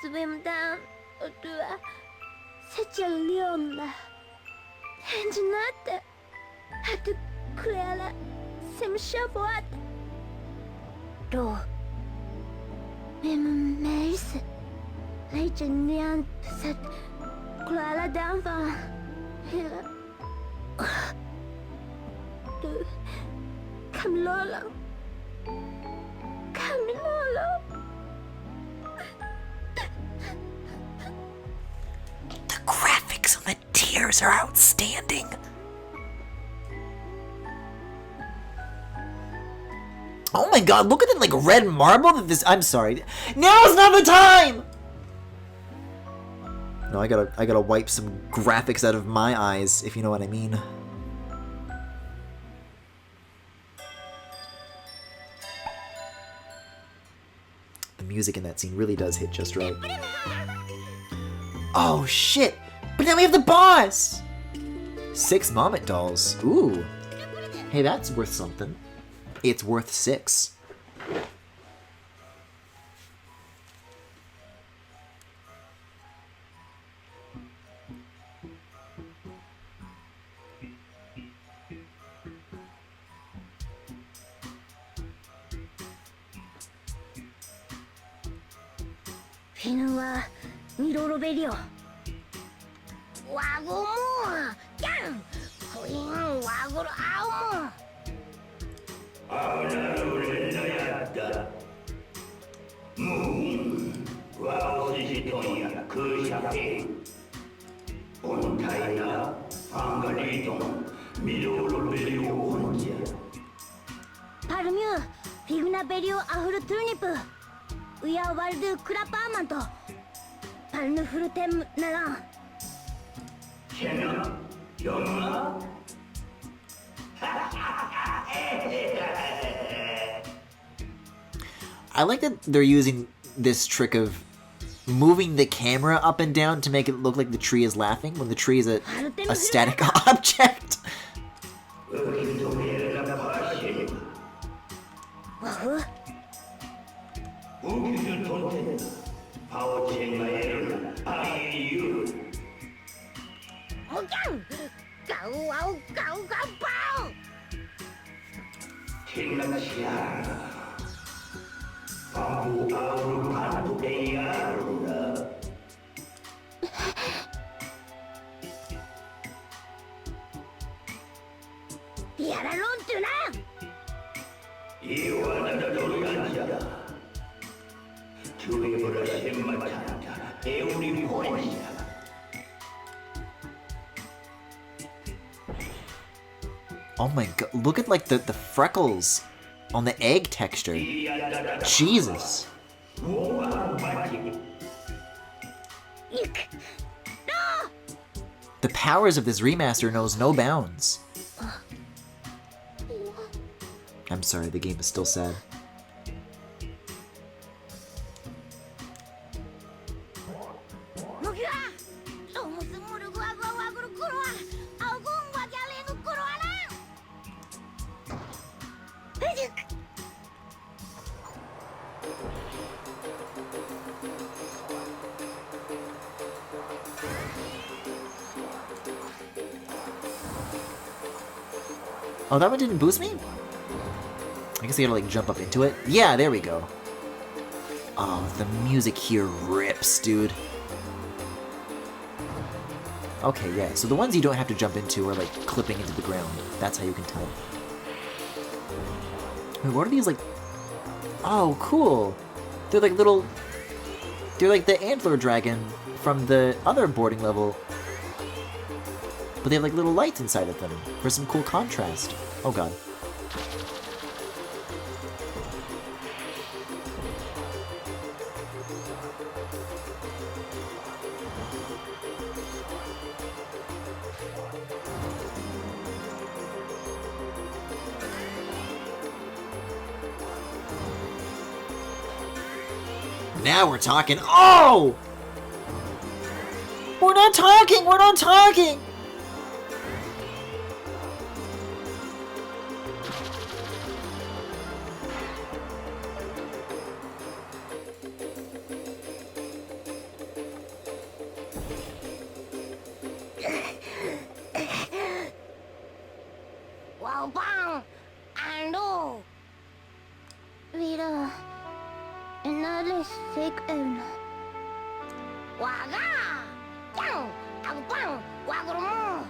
Swim down, Odua. Such a leona. And not at Clara Simshavat. Do. Mace. Legend Yan said Clara down for here. るカミローラカミローラ The graphics on the tears are outstanding. Oh my god, look at the like red marble that this. I'm sorry. Now's not the time! No, I gotta wipe some graphics out of my eyes, if you know what I mean. The music in that scene really does hit just right. Oh shit! But now we have the boss! 6 Mommet dolls. Ooh. Hey, that's worth something. It's worth 6. Klonoa, Miroro Belio. Wagomo, Yan, Queen Wagor Almo. Palmu, Figna Belio Ahur Turnip. We are Waldu Krapamanto. Palnu Frutem Naran. I like that they're using this trick of moving the camera up and down to make it look like the tree is laughing when the tree is a static object. Oh my god, look at like the freckles on the egg texture. Jesus. The powers of this remaster knows no bounds. I'm sorry, the game is still sad. Oh, that one didn't boost me? I guess I gotta like jump up into it. Yeah, there we go. Oh, the music here rips, dude. Okay, yeah, so the ones you don't have to jump into are like clipping into the ground. That's how you can tell. Wait, what are these like? Oh, cool. They're like little... They're like the antler dragon from the other boarding level. But they have like little lights inside of them for some cool contrast. Oh god. Now we're talking. Oh! We're not talking! We're not talking! Wow, bang! And oh! Wieder. Another sick and. Waga! Yang! Ang bang! Wagro mo!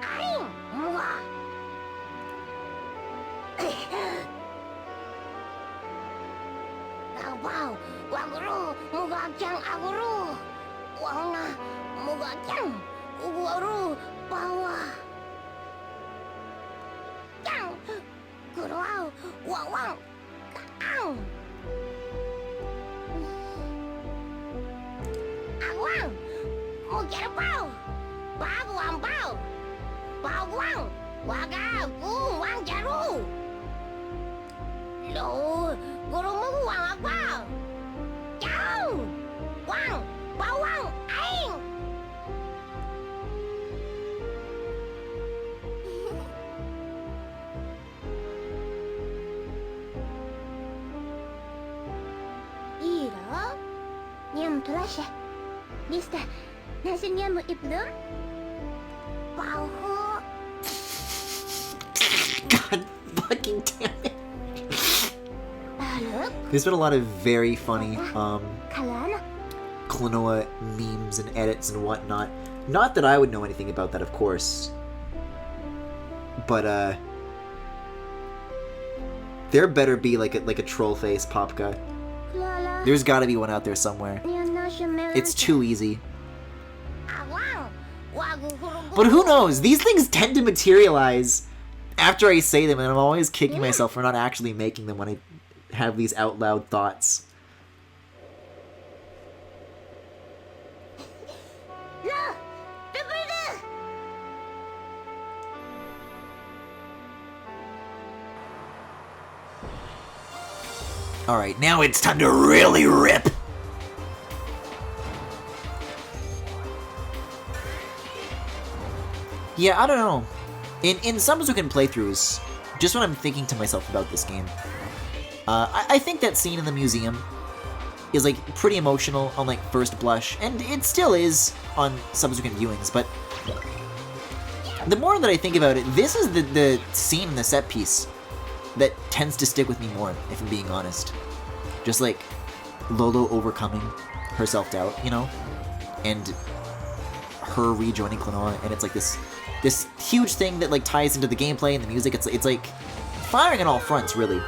Ay! Mua! Wow, waguru, mugakang aguru. Wanga, mugakang, uwaru, bawa. Kang, kuruau, wawang, kaang. Agwang, mugerbau, baguang bau. Baguang, waga, gung, wang jaru. Lo, guru muguang agwang. Chang, wang, bawang, aing. Iro, niam tulashe. Lista, nasi niam ibdum. Bauhu. God fucking damn it. Barup, There's been a lot of very funny kalan. Klonoa memes and edits and whatnot. Not that I would know anything about that, of course. But there better be like a troll face Popka. Lala, There's gotta be one out there somewhere. niam nasi melon. It's too easy. Agwang, wagu huru. But who knows? These things tend to materialize after I say them, and I'm always kicking myself for not actually making them when I have these out loud thoughts. No, Reverie. Alright, now it's time to really rip! Yeah, I don't know. In subsequent playthroughs, just when I'm thinking to myself about this game, I think that scene in the museum is like pretty emotional on like first blush, and it still is on subsequent viewings, but the more that I think about it, this is the scene in the set piece that tends to stick with me more, if I'm being honest. Just like Lolo overcoming her self-doubt, you know? And her rejoining Klonoa, and it's like this huge thing that like ties into the gameplay and the music. It's like firing on all fronts, really.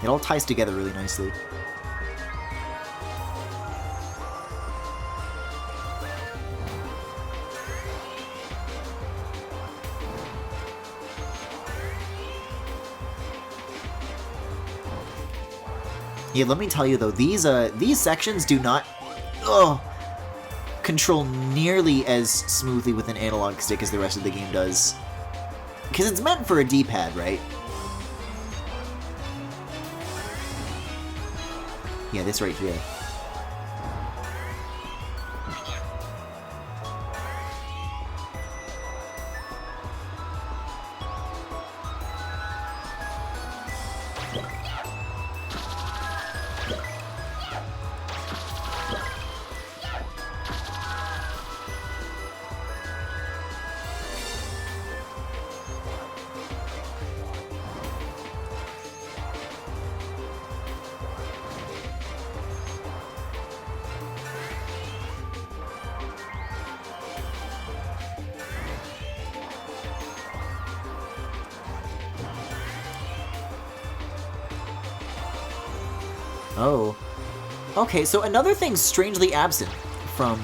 It all ties together really nicely. Yeah, let me tell you though, these sections do not control nearly as smoothly with an analog stick as the rest of the game does. Because it's meant for a D-pad, right? Yeah, this right here. Oh. Okay, so another thing strangely absent from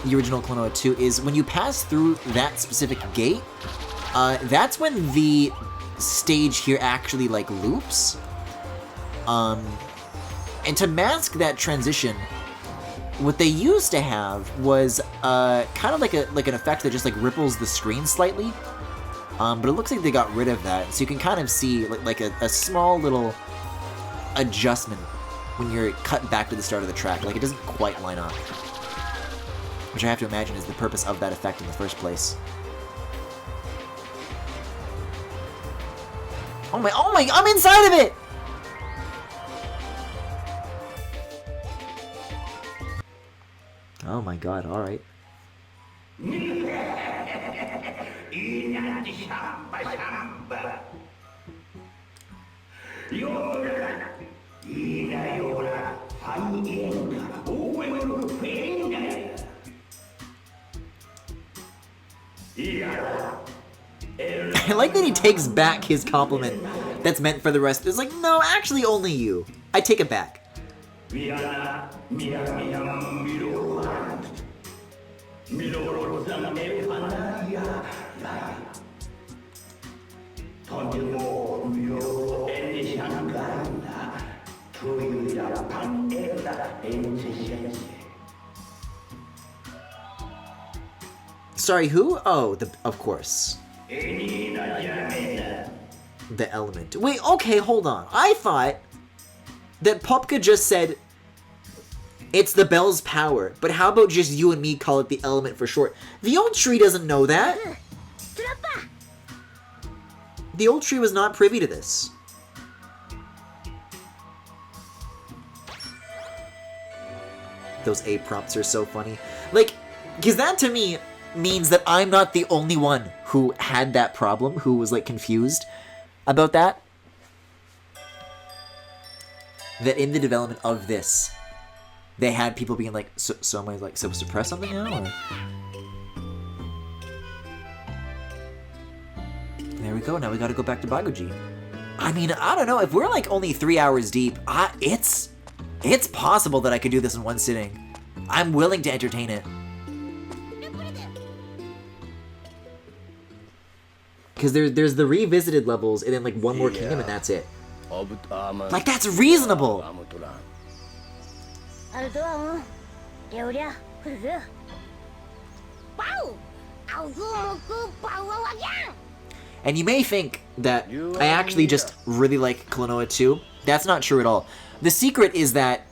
the original Klonoa 2 is when you pass through that specific gate, that's when the stage here actually, like, loops. And to mask that transition, what they used to have was kind of like an effect that just, like, ripples the screen slightly. But it looks like they got rid of that, so you can kind of see, like a small little adjustment when you're cut back to the start of the track. Like, it doesn't quite line up. Which I have to imagine is the purpose of that effect in the first place. Oh my, I'm inside of it! Oh my god, alright. I like that he takes back his compliment that's meant for the rest. It's like, no, actually only you. I take it back. Sorry, who? Oh, of course. The element. Wait, okay, hold on. I thought that Popka just said it's the bell's power, but how about just you and me call it the element for short? The old tree doesn't know that. The old tree was not privy to this. Those A prompts are so funny. Like, because that to me means that I'm not the only one who had that problem, who was like confused about that. That in the development of this, they had people being like, so am I like supposed to press something now? Or? There we go, now we gotta go back to Baguji. I mean, I don't know, if we're like only 3 hours deep, it's possible that I could do this in one sitting. I'm willing to entertain it. Because there's the revisited levels and then like one more kingdom and that's it. Like, that's reasonable! And you may think that I actually just really like Klonoa 2. That's not true at all. The secret is that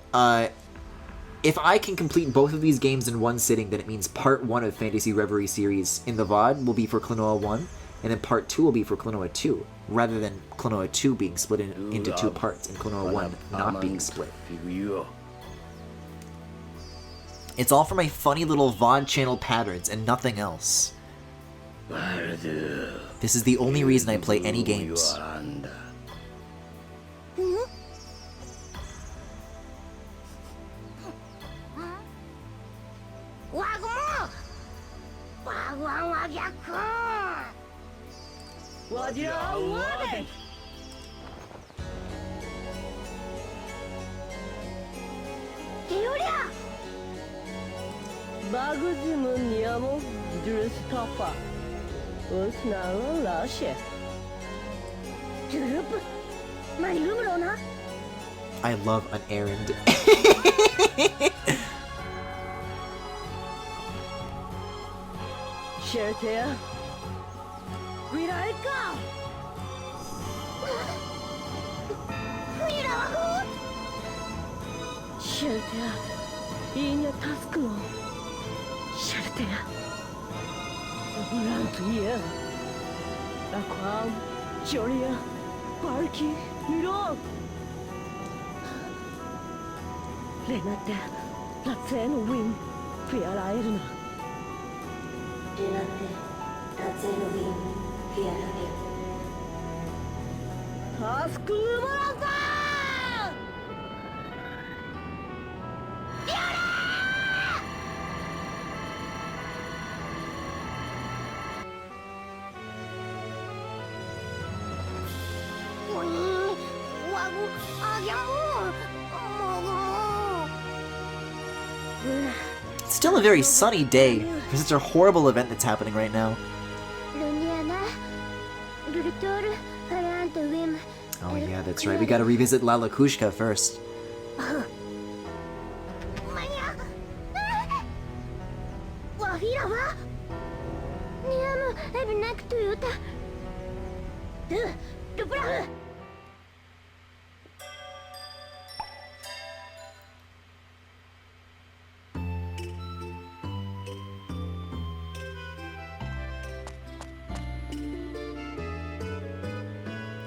if I can complete both of these games in one sitting, then it means part 1 of Phantasy Reverie series in the VOD will be for Klonoa 1, and then part 2 will be for Klonoa 2, rather than Klonoa 2 being split into 2 parts and Klonoa 1 not being split. It's all for my funny little VOD channel patterns and nothing else. This is the only reason I play any games. I love an errand. It's still a very sunny day for such a horrible event that's happening right now. Oh yeah, that's right. We gotta revisit Lalakushka first.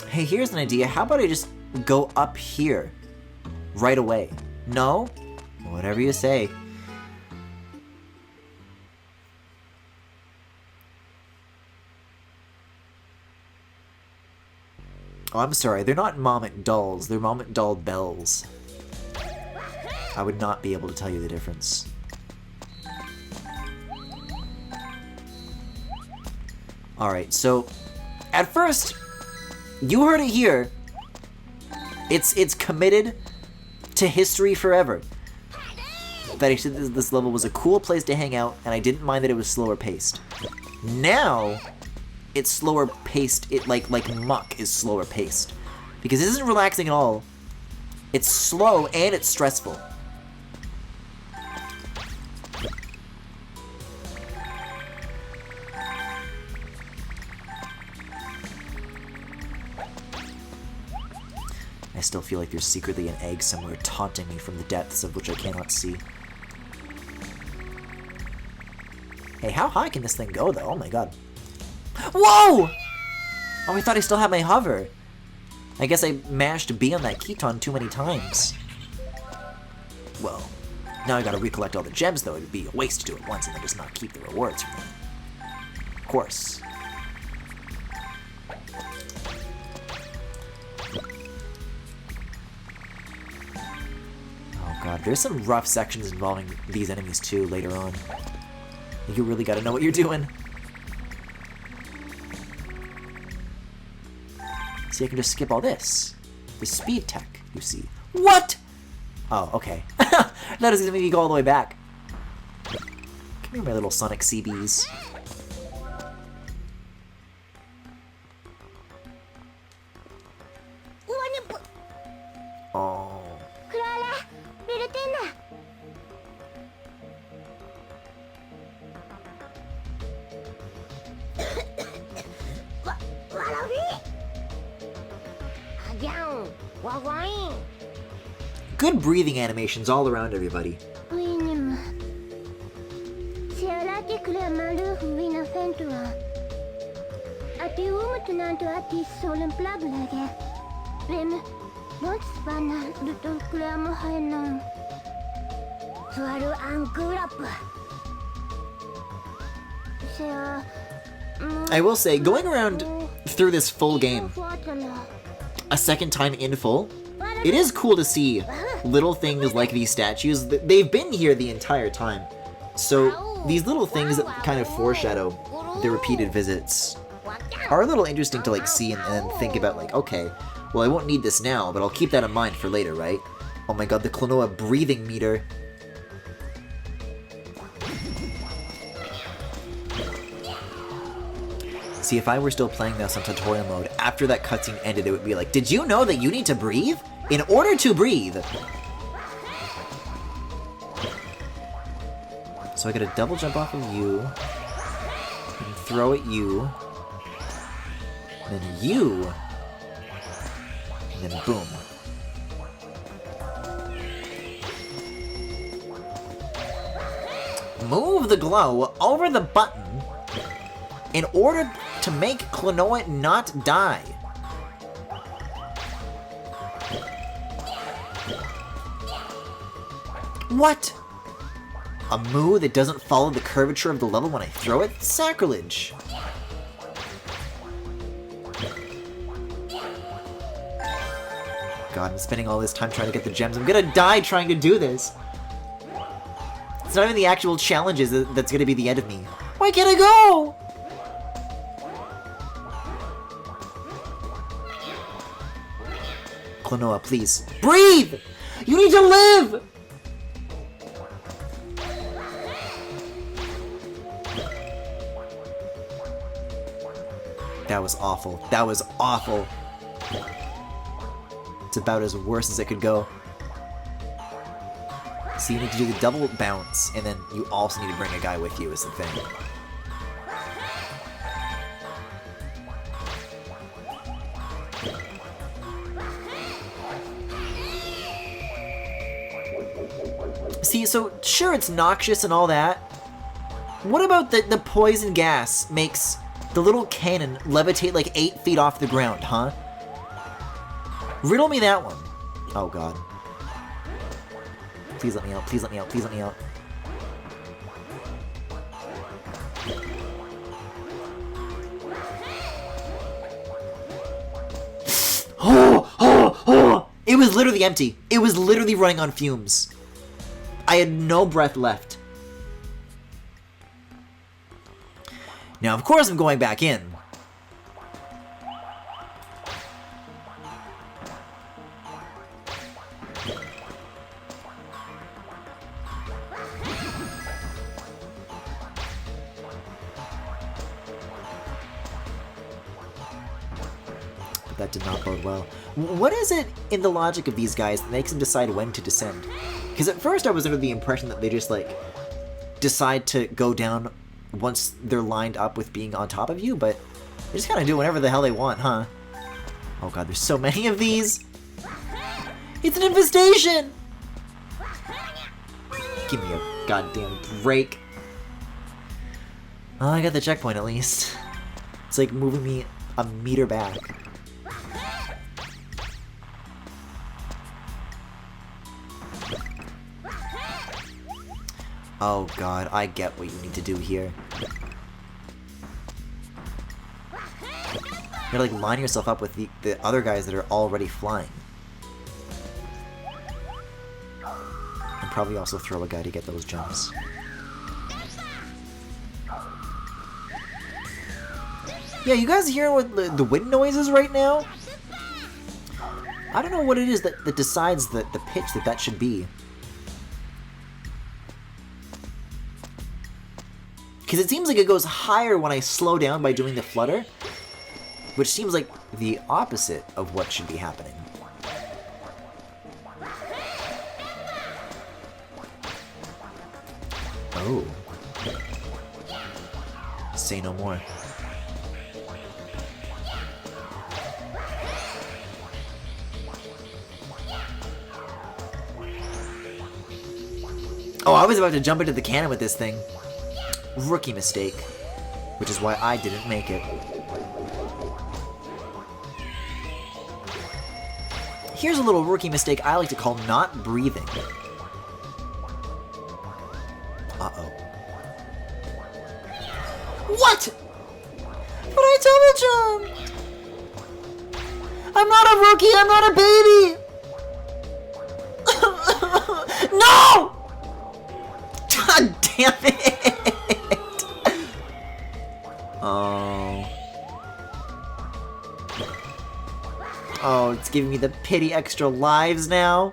Hey, here's an idea. How about I just go up here right away? No? Whatever you say. Oh, I'm sorry. They're not Mommet dolls. They're Mommet doll bells. I would not be able to tell you the difference. Alright, so at first, You heard it here. It's committed to history forever. That I said this level was a cool place to hang out, and I didn't mind that it was slower paced. Now, it's slower paced. It like Muck is slower paced, because it isn't relaxing at all. It's slow and it's stressful. I still feel like there's secretly an egg somewhere taunting me from the depths of which I cannot see. Hey, how high can this thing go, though? Oh my god. Whoa! Oh, I thought I still had my hover. I guess I mashed B on that Keton too many times. Well, now I gotta recollect all the gems, though. It'd be a waste to do it once and then just not keep the rewards from them. Of course. Oh god, there's some rough sections involving these enemies too later on. You really gotta know what you're doing. See, I can just skip all this. The speed tech, you see. What? Oh, okay. That is gonna make me go all the way back. Come here, my little Sonic CBs. Oh. Good breathing animations all around everybody. I will say, going around through this full game a second time in full, it is cool to see little things like these statues. They've been here the entire time. So these little things that kind of foreshadow the repeated visits are a little interesting to like see and then think about like, okay, well I won't need this now, but I'll keep that in mind for later, right? Oh my god, the Klonoa breathing meter. See, if I were still playing this on tutorial mode, after that cutscene ended, it would be like, did you know that you need to breathe? In order to breathe! So I gotta double jump off of you, and throw at you, and then you, and then boom. Move the glow over the button in order to make Klonoa not die. What? A move that doesn't follow the curvature of the level when I throw it? Sacrilege! God, I'm spending all this time trying to get the gems. I'm gonna die trying to do this! It's not even the actual challenges that's gonna be the end of me. Why can't I go? Klonoa, please. Breathe! You need to live! That was awful. That was awful. It's about as worse as it could go. So you need to do the double bounce, and then you also need to bring a guy with you is the thing. See, so sure it's noxious and all that. What about the poison gas makes the little cannon levitate like 8 feet off the ground, huh? Riddle me that one. Oh god. Please let me out, please let me out, please let me out. It was literally empty. It was literally running on fumes. I had no breath left. Now, of course, I'm going back in. that did not bode well. What is it in the logic of these guys that makes them decide when to descend? Because at first I was under the impression that they just, like, decide to go down once they're lined up with being on top of you, but they just kind of do whatever the hell they want, huh? Oh god, there's so many of these! It's an infestation! Give me a goddamn break. Oh, I got the checkpoint at least. It's like moving me a meter back. Oh god, I get what you need to do here. You gotta like line yourself up with the other guys that are already flying. And probably also throw a guy to get those jumps. Yeah, you guys hearing what the wind noises right now? I don't know what it is that decides the pitch that should be. Because it seems like it goes higher when I slow down by doing the flutter, which seems like the opposite of what should be happening. Oh. Say no more. Oh, I was about to jump into the cannon with this thing. Rookie mistake. Which is why I didn't make it. Here's a little rookie mistake I like to call not breathing. Uh-oh. What?! But I double jumped! I'm not a rookie, I'm not a baby! No! God damn it! Oh. Oh, it's giving me the pity extra lives now.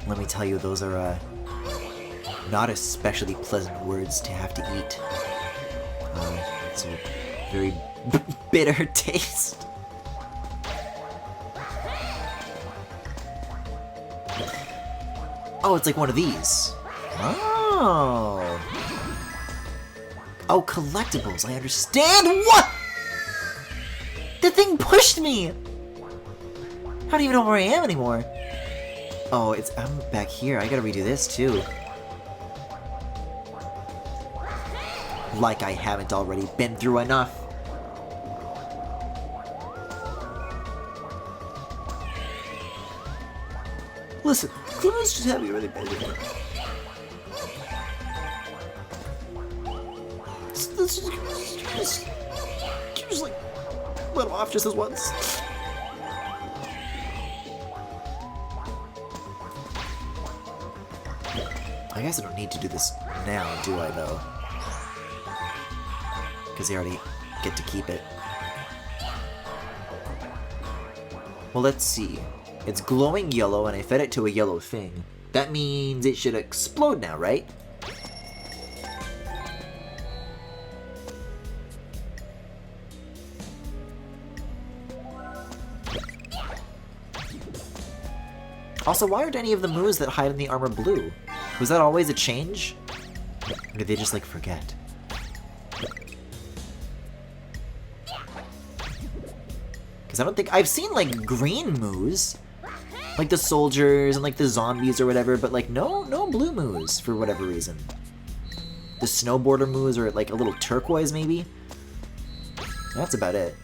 Let me tell you, those are not especially pleasant words to have to eat. It's a very bitter taste. Oh, it's like one of these. Oh. Oh, collectibles. I understand. What? The thing pushed me. I don't even know where I am anymore. Oh, I'm back here. I gotta redo this too. Like I haven't already been through enough. Listen, Klonoa's just having a really bad day. Just like let him off just this once. I guess I don't need to do this now, do I, though? Because they already get to keep it. Well, let's see. It's glowing yellow, and I fed it to a yellow thing. That means it should explode now, right? Also, why aren't any of the moves that hide in the armor blue? Was that always a change? Or did they just, like, forget? Because I don't think... I've seen, like, green moves. Like the soldiers and, like, the zombies or whatever, but, like, no blue moves for whatever reason. The snowboarder moves are, like, a little turquoise, maybe? That's about it.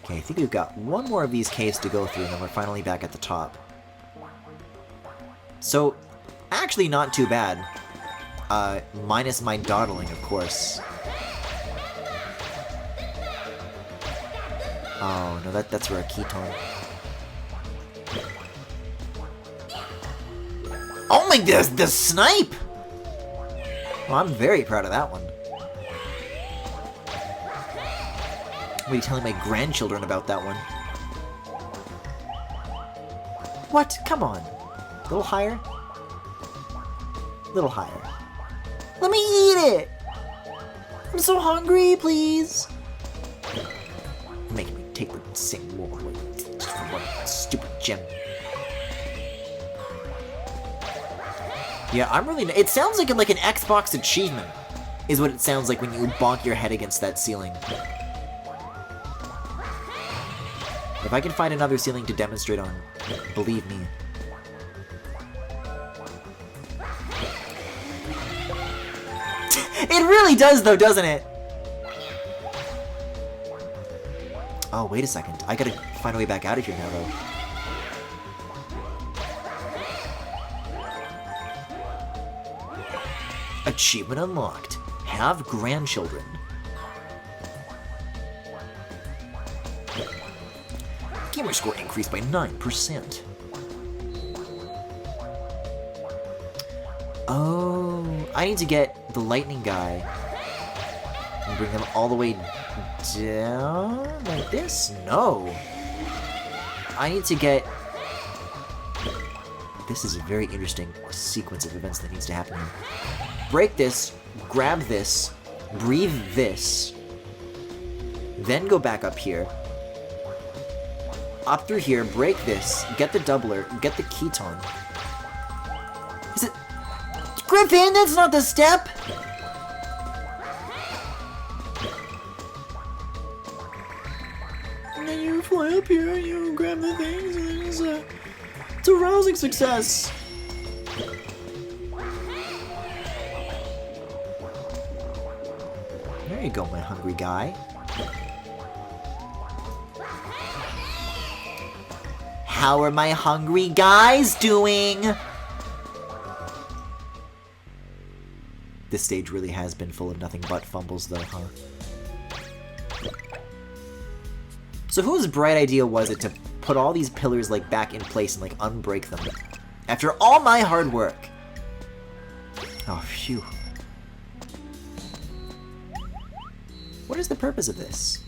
Okay, I think we've got one more of these caves to go through, and then we're finally back at the top. So, actually not too bad. minus my dawdling, of course. Oh, no, that's for a ketone. Oh my, the snipe! Well, I'm very proud of that one. I'm gonna be telling my grandchildren about that one. What? Come on. A little higher? A little higher. Let me eat it! I'm so hungry, please! Making me take the same more just for one stupid gem. Yeah, I'm really... It sounds like an Xbox achievement, is what it sounds like when you bonk your head against that ceiling. If I can find another ceiling to demonstrate on, believe me. It really does, though, doesn't it? Oh, wait a second. I gotta find a way back out of here now, though. Achievement unlocked. Have grandchildren. Gamer score increased by 9%. Oh, I need to get the lightning guy and bring them all the way down like this? No. I need to get... This is a very interesting sequence of events that needs to happen here. Break this, grab this, breathe this, then go back up here. Up through here, break this, get the doubler, get the ketone. Is it... Griffin, that's not the step! And then you fly up here, you grab the things, and it's a rousing success! There you go, my hungry guy. How are my hungry guys doing? This stage really has been full of nothing but fumbles, though, huh? So whose bright idea was it to put all these pillars, like, back in place and, like, unbreak them? After all my hard work! Oh, phew. What is the purpose of this?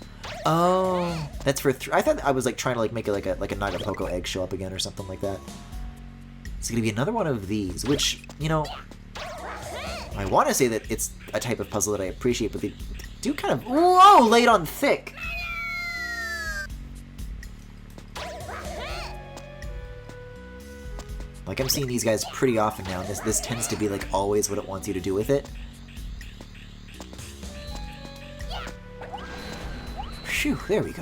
Oh, that's for I thought I was like trying to like make it like a Nagapoko egg show up again or something like that. It's gonna be another one of these, which, you know, I want to say that it's a type of puzzle that I appreciate, but they do kind of lay it on thick. Like, I'm seeing these guys pretty often now, and this tends to be like always what it wants you to do with it. Phew, there we go.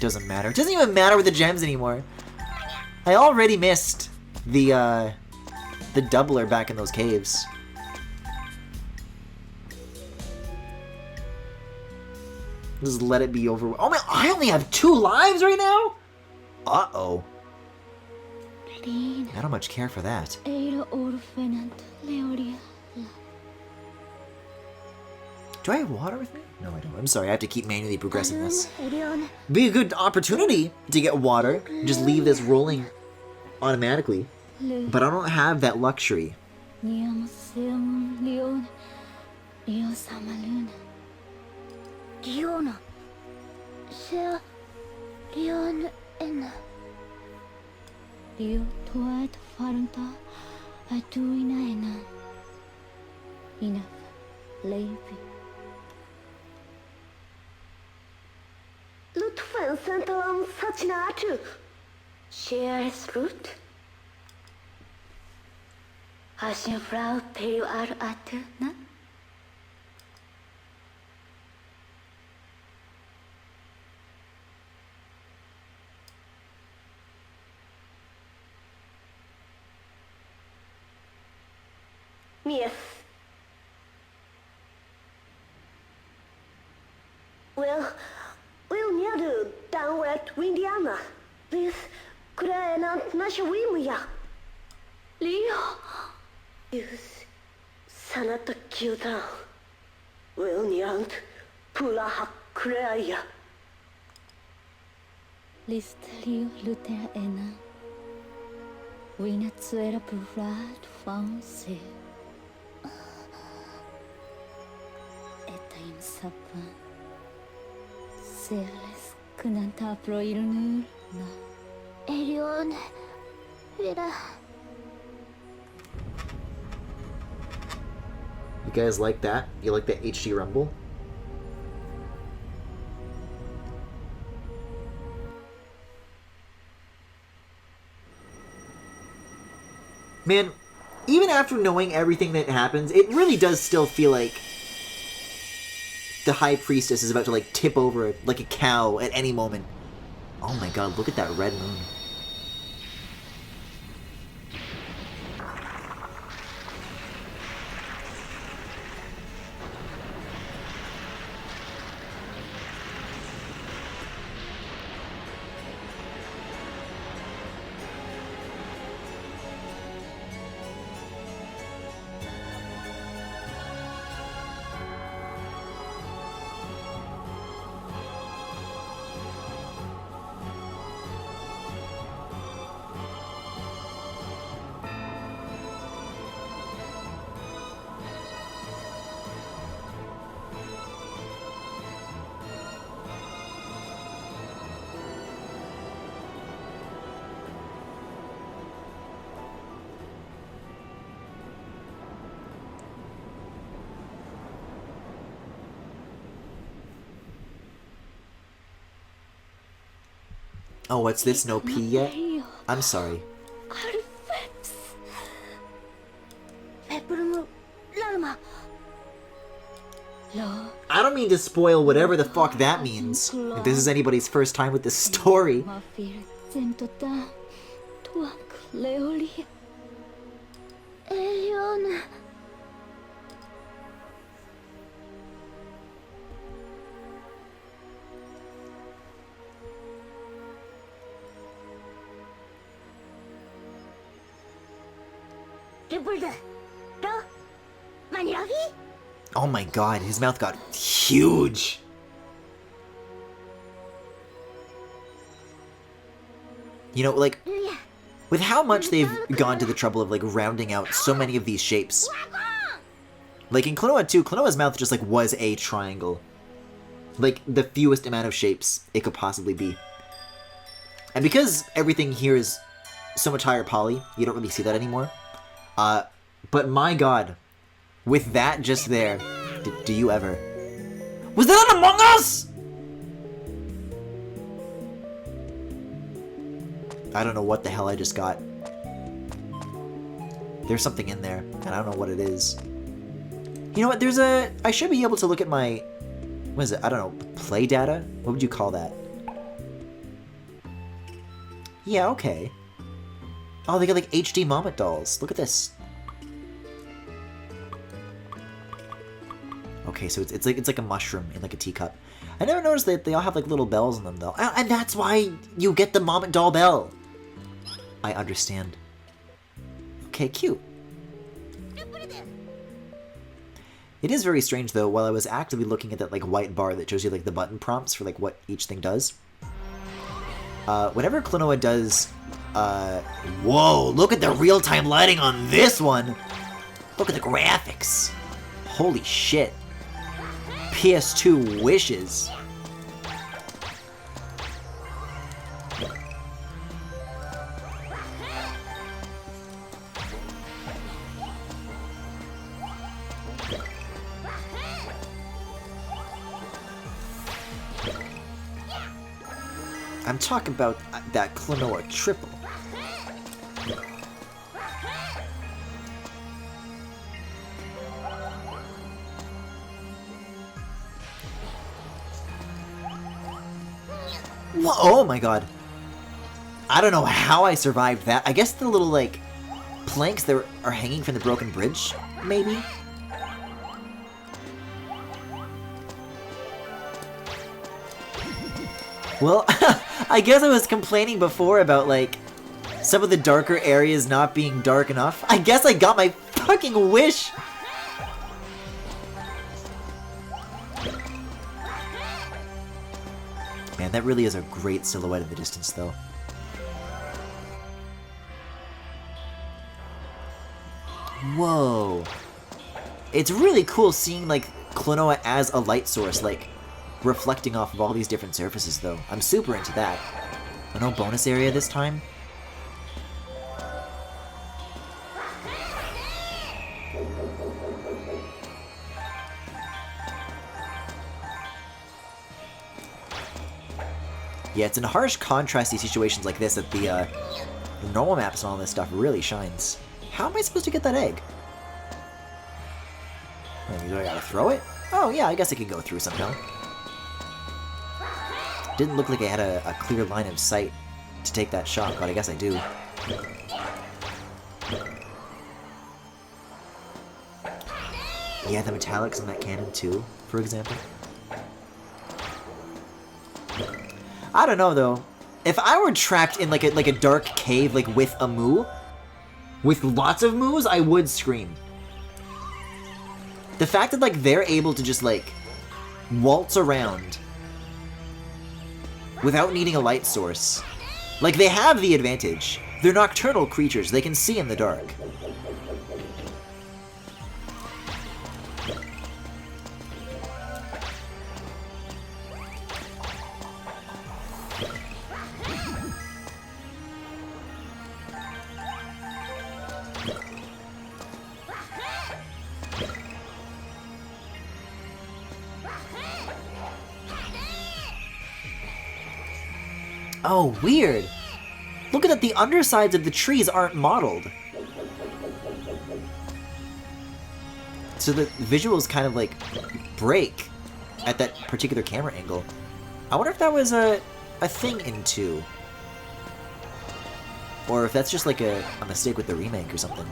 Doesn't matter. It doesn't even matter with the gems anymore. I already missed the doubler back in those caves. Just let it be over. Oh man, I only have 2 lives right now? Uh-oh. I don't much care for that. Do I have water with me? No, I don't. I'm sorry, I have to keep manually progressing this. Be a good opportunity to get water. Just leave this rolling automatically. But I don't have that luxury. لطفاً سنتم ساتشناتو شيرس روت هاشن فراو بيرو آر آتو نا Yes. We'll near the downward Windiana. This could I not nash wim ya? Leo. Use Sanata Kyudan. Will near Pula Hakreya. Listelio Lutea Ena. Winatsuera Brad Fonse. Etaim Sapa. Seales Kunanta Proilnur. Elion. Vera. You guys like that? You like that HD rumble? Man, even after knowing everything that happens, it really does still feel like the High Priestess is about to, like, tip over like a cow at any moment. Oh my god, look at that red moon. Oh, what's this? No P yet? I'm sorry. Artifacts. Peppermu Lalma. Lo. I don't mean to spoil whatever the fuck that means. If this is anybody's first time with this story. Mafir Zentota. Tuak Leoli. Elion. Oh my god, his mouth got huge. You know, like, with how much they've gone to the trouble of, like, rounding out so many of these shapes. Like, in Klonoa 2, Klonoa's mouth just, like, was a triangle. Like, the fewest amount of shapes it could possibly be. And because everything here is so much higher poly, you don't really see that anymore. But my god, with that just there, do you ever? Was that an Among Us? I don't know what the hell I just got. There's something in there, and I don't know what it is. You know what, I should be able to look at my, what is it, I don't know, play data? What would you call that? Yeah, okay. Oh, they got like HD Moment dolls. Look at this. Okay, so it's like a mushroom in like a teacup. I never noticed that they all have like little bells in them though. And that's why you get the Moment doll bell. I understand. Okay, cute. It is very strange though, while I was actively looking at that like white bar that shows you like the button prompts for like what each thing does. Whenever Klonoa does, whoa, look at the real-time lighting on this one! Look at the graphics! Holy shit. PS2 wishes. I'm talking about that Klonoa triple. Whoa, oh my god. I don't know how I survived that. I guess the little, like, planks that are hanging from the broken bridge, maybe? Well, I guess I was complaining before about, like, some of the darker areas not being dark enough. I guess I got my fucking wish! Man, that really is a great silhouette in the distance, though. Whoa. It's really cool seeing, like, Klonoa as a light source, like, reflecting off of all these different surfaces, though. I'm super into that. Oh, no bonus area this time? Yeah, it's in harsh, contrasty situations like this that the normal maps and all this stuff really shines. How am I supposed to get that egg? Oh, do I gotta throw it? Oh yeah, I guess I could go through somehow. Didn't look like I had a clear line of sight to take that shot, but I guess I do. Yeah, the metallics in that cannon too, for example. I don't know though. If I were trapped in like a dark cave like with a moo, with lots of moos, I would scream. The fact that like they're able to just like waltz around without needing a light source. Like they have the advantage. They're nocturnal creatures, they can see in the dark. Oh, weird! Look at that, the undersides of the trees aren't modeled. So the visuals kind of like break at that particular camera angle. I wonder if that was a thing in 2. Or if that's just like a mistake with the remake or something.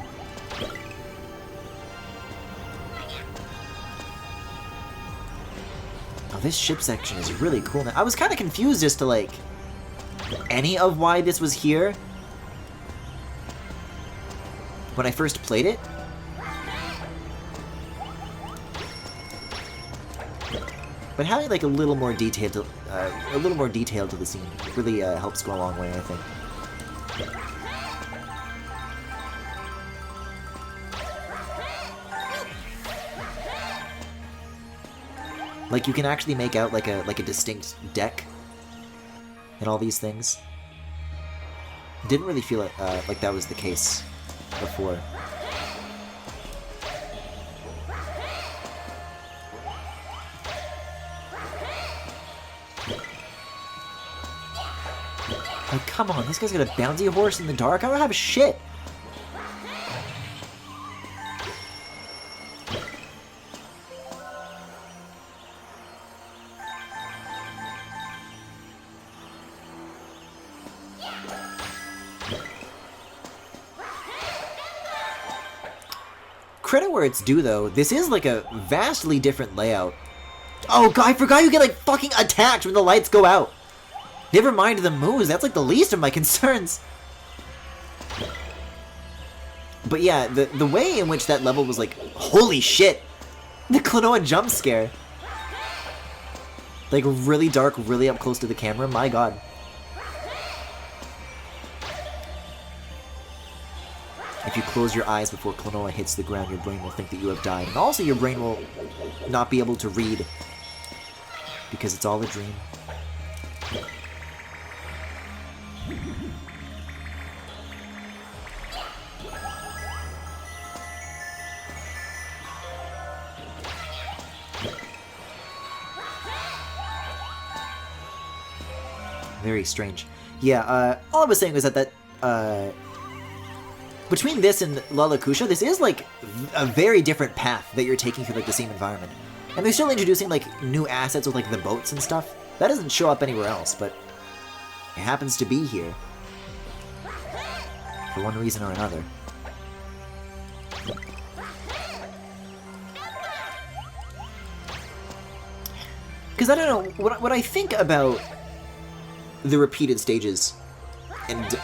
Oh, this ship section is really cool now. I was kind of confused as to like any of why this was here when I first played it. But having like a little more detail to the scene really helps go a long way, I think. Like you can actually make out like a distinct deck and all these things. Didn't really feel like that was the case before. Like, come on, this guy's got a bouncy horse in the dark? I don't have shit! Credit where it's due, though. This is like a vastly different layout. Oh, God, I forgot you get like fucking attacked when the lights go out. Never mind the moves, that's like the least of my concerns. But yeah, the way in which that level was like, holy shit! The Klonoa jump scare. Like really dark, really up close to the camera, my god. If you close your eyes before Klonoa hits the ground, your brain will think that you have died. And also your brain will not be able to read, because it's all a dream. Very strange. Yeah, all I was saying was that between this and Lalakusha, this is like a very different path that you're taking through like the same environment. And they're still introducing like new assets with like the boats and stuff. That doesn't show up anywhere else, but it happens to be here. For one reason or another. Because I don't know, what I think about the repeated stages and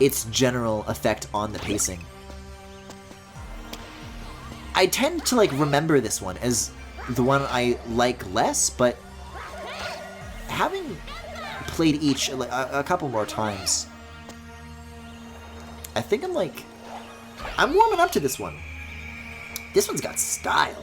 its general effect on the pacing. I tend to like remember this one as the one I like less, but having played each a couple more times, I think I'm warming up to this one. This one's got style.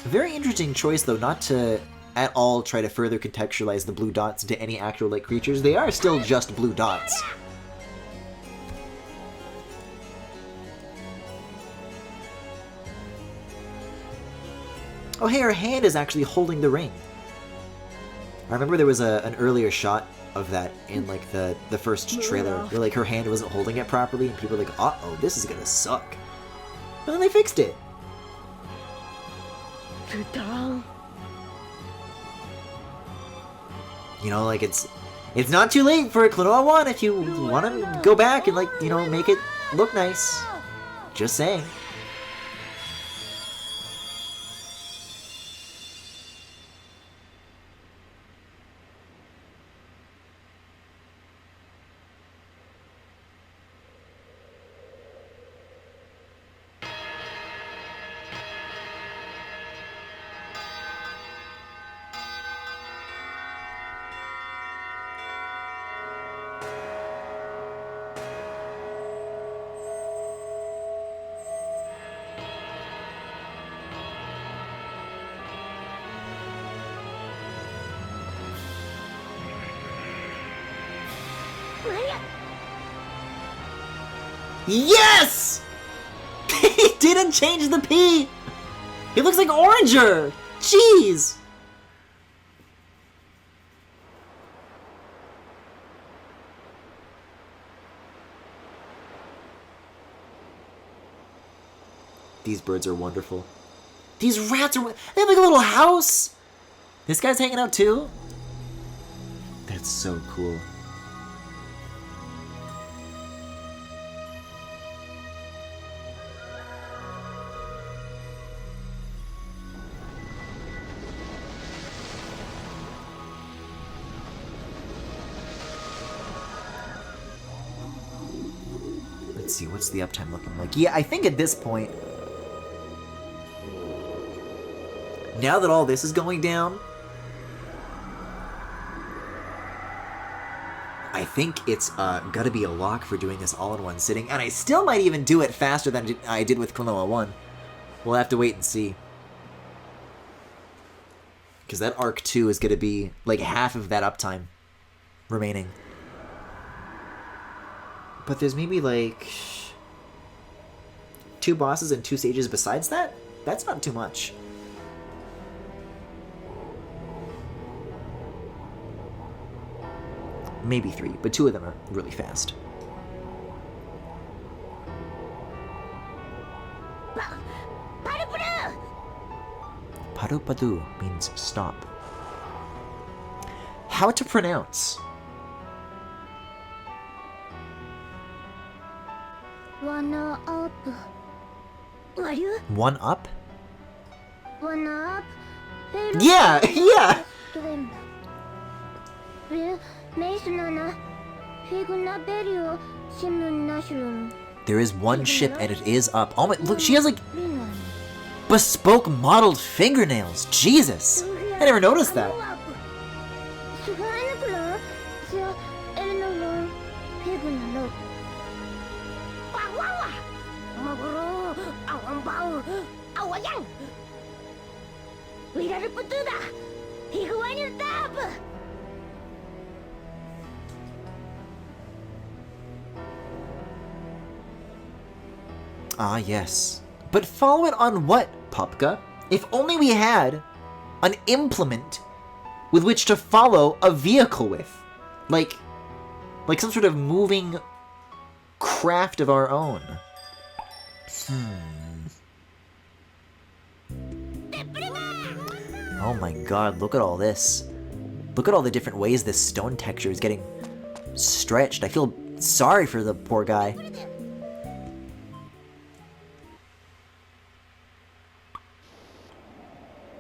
Very interesting choice, though, not to at all try to further contextualize the blue dots into any actual like creatures. They are still just blue dots. Oh hey, her hand is actually holding the ring. I remember there was an earlier shot of that in like the first trailer where like her hand wasn't holding it properly and people were like, uh-oh, this is gonna suck. But then they fixed it. You know, like it's not too late for Klonoa 1 if you want to go back and like, you know, make it look nice. Just saying. Yes! He didn't change the P! He looks like Oranger! Jeez! These birds are wonderful. These rats are... They have like a little house! This guy's hanging out too? That's so cool. Let's see, what's the uptime looking like? Yeah, I think at this point, now that all this is going down, I think it's gotta be a lock for doing this all in one sitting, and I still might even do it faster than I did with Klonoa 1. We'll have to wait and see. Because that Arc 2 is gonna be like half of that uptime remaining. But there's maybe like 2 bosses and 2 stages besides that? That's not too much. Maybe 3, but 2 of them are really fast. Parupadu means stop. How to pronounce? 1 up. Are you? 1 up? 1 up. Yeah, yeah! There is one ship and it is up. Oh my, look, she has like bespoke modeled fingernails. Jesus! I never noticed that. Ah, yes. But follow it on what, Popka? If only we had an implement with which to follow a vehicle with. Like some sort of moving craft of our own. Oh my god, look at all this. Look at all the different ways this stone texture is getting stretched. I feel sorry for the poor guy.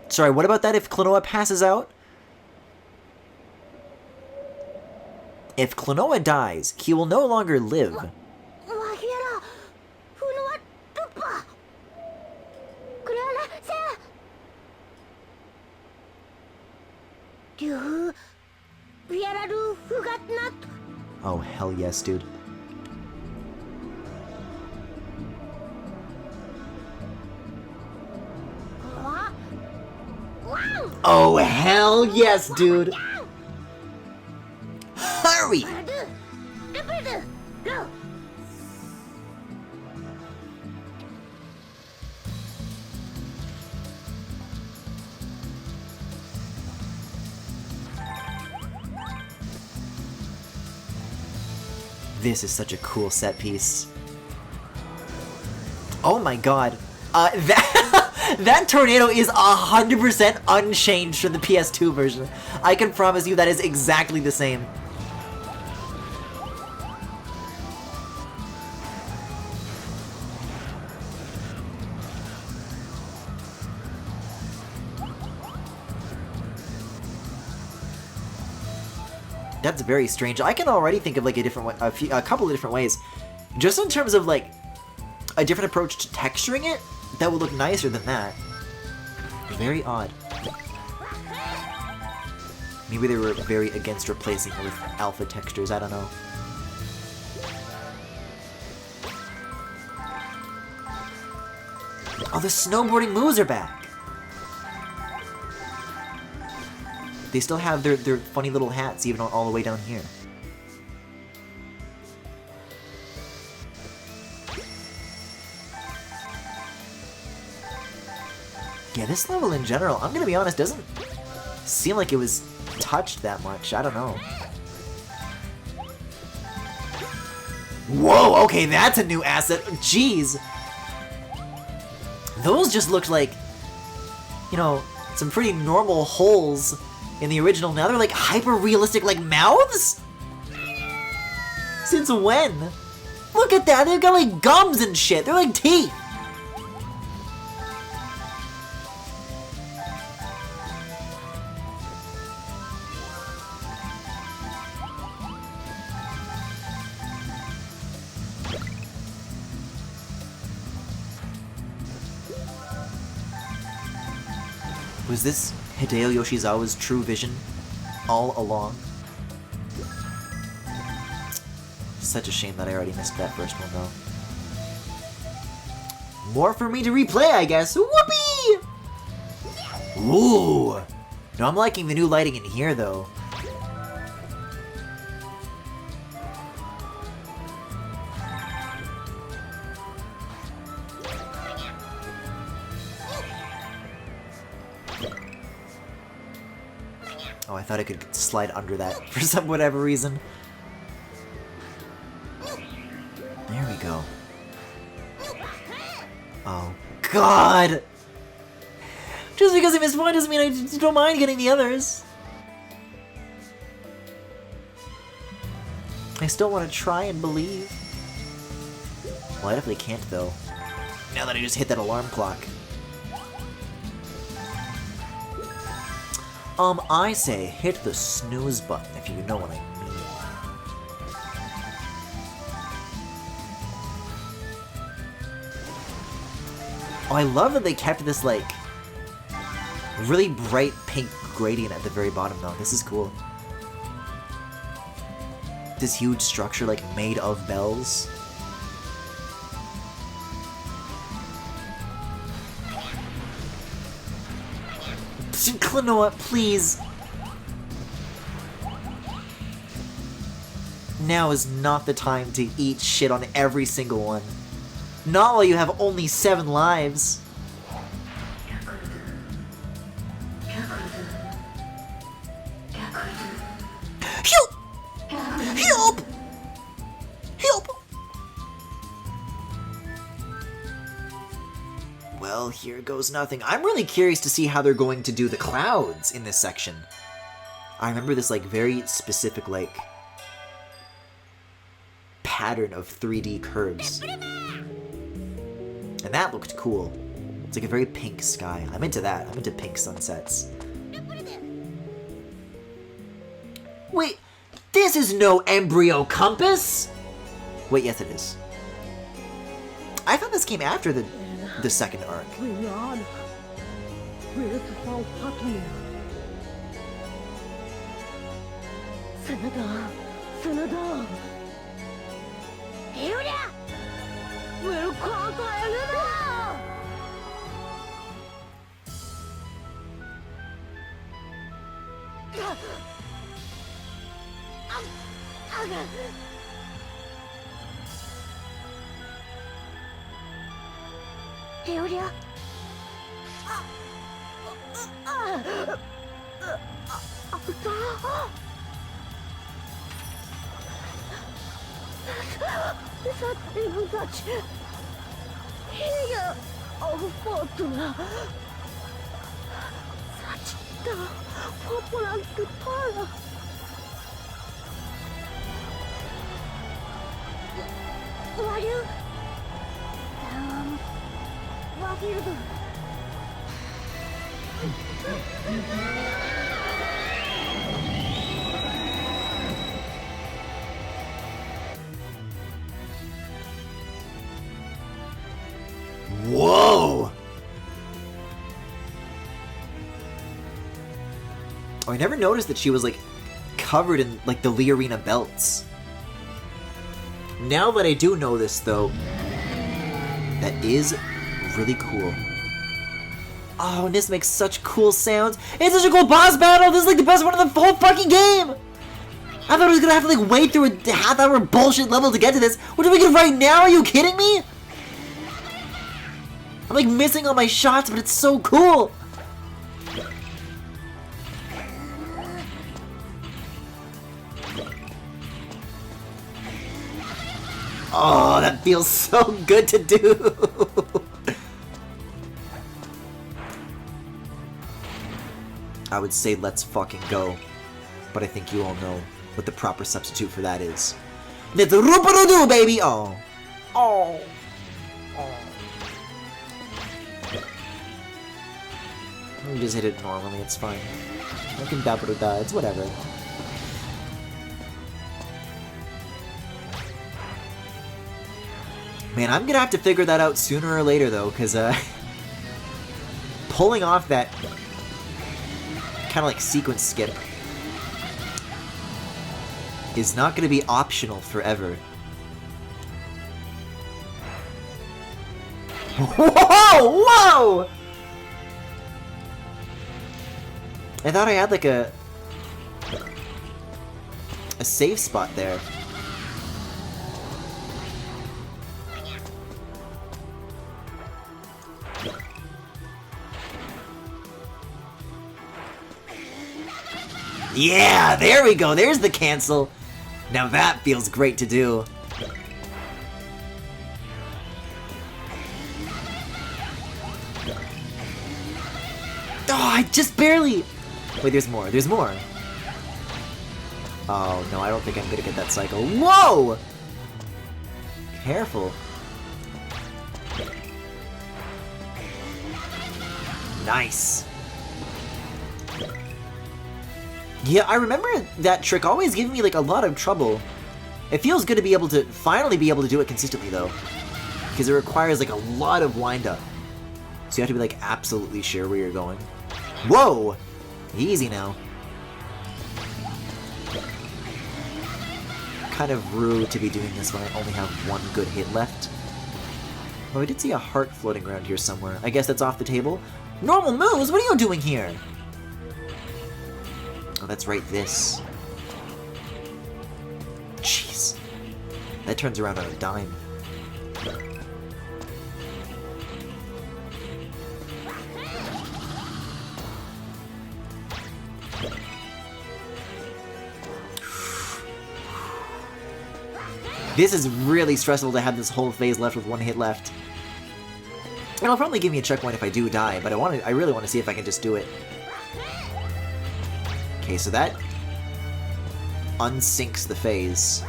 Sorry, what about that if Klonoa passes out? If Klonoa dies, he will no longer live. わひらふのわとっぱくららせりゅうウやらるふがなと Oh, hell yes, dude. Oh, hell yes, dude. Hurry! Go! This is such a cool set piece. Oh my god. That that tornado is 100% unchanged from the PS2 version. I can promise you that is exactly the same. That's very strange. I can already think of like a different way, a couple of different ways, just in terms of like a different approach to texturing it that would look nicer than that. Very odd. Maybe they were very against replacing it with alpha textures. I don't know. Oh, the snowboarding moves are back. They still have their funny little hats even all the way down here. Yeah, this level in general, I'm gonna be honest, doesn't seem like it was touched that much. I don't know. Whoa, okay, that's a new asset. Jeez. Those just looked like, you know, some pretty normal holes in the original. Now they're like hyper-realistic, like mouths? Since when? Look at that, they've got like gums and shit. They're like teeth. Was this Hideo Yoshizawa's true vision all along? Such a shame that I already missed that first one, though. More for me to replay, I guess. Whoopee! Ooh! No, I'm liking the new lighting in here, though. Oh, I thought I could slide under that for some whatever reason. There we go. Oh, God! Just because I missed one doesn't mean I don't mind getting the others. I still want to try and believe. Well, I definitely can't, though. Now that I just hit that alarm clock. I say hit the snooze button if you know what I mean. Oh, I love that they kept this, like, really bright pink gradient at the very bottom, though. This is cool. This huge structure, like, made of bells. Klonoa, please. Now is not the time to eat shit on every single one. Not while you have only 7 lives. Help! Help! Help! Well, here goes nothing. I'm really curious to see how they're going to do the clouds in this section. I remember this, like, very specific, like, pattern of 3D curves. And that looked cool. It's like a very pink sky. I'm into that. I'm into pink sunsets. Wait, this is no embryo compass! Wait, yes it is. I thought this came after the second arc. Whoa! Oh, I never noticed that she was like covered in like the Learina belts. Now that I do know this though, that is really cool. Oh, and this makes such cool sounds. It's such a cool boss battle! This is like the best one of the whole fucking game! I thought I was gonna have to like wait through a half-hour bullshit level to get to this. What do we get right now? Are you kidding me? I'm like missing all my shots, but it's so cool! Oh, that feels so good to do! I would say let's fucking go, but I think you all know what the proper substitute for that is. And it's Roopa-Doo-Doo, baby! Oh. Oh. Oh. Let me just hit it normally, it's fine. I can Dabaruda, it's whatever. Man, I'm gonna have to figure that out sooner or later though, because pulling off that kind of like sequence skip is not gonna be optional forever. Whoa! Whoa! I thought I had like a safe spot there. Yeah, there we go. There's the cancel. Now that feels great to do. Oh, I just barely... Wait, there's more. There's more. Oh, no, I don't think I'm gonna get that cycle. Whoa! Careful. Nice. Yeah, I remember that trick always giving me like a lot of trouble. It feels good to be able to finally be able to do it consistently though, because it requires like a lot of wind up. So you have to be like absolutely sure where you're going. Whoa! Easy now. Kind of rude to be doing this when I only have one good hit left. Oh, I did see a heart floating around here somewhere. I guess that's off the table. Normal moves? What are you doing here? Oh, that's right, this. Jeez. That turns around on a dime. This is really stressful to have this whole phase left with one hit left. And it'll probably give me a checkpoint if I do die, but I really want to see if I can just do it. Okay, so that unsyncs the phase.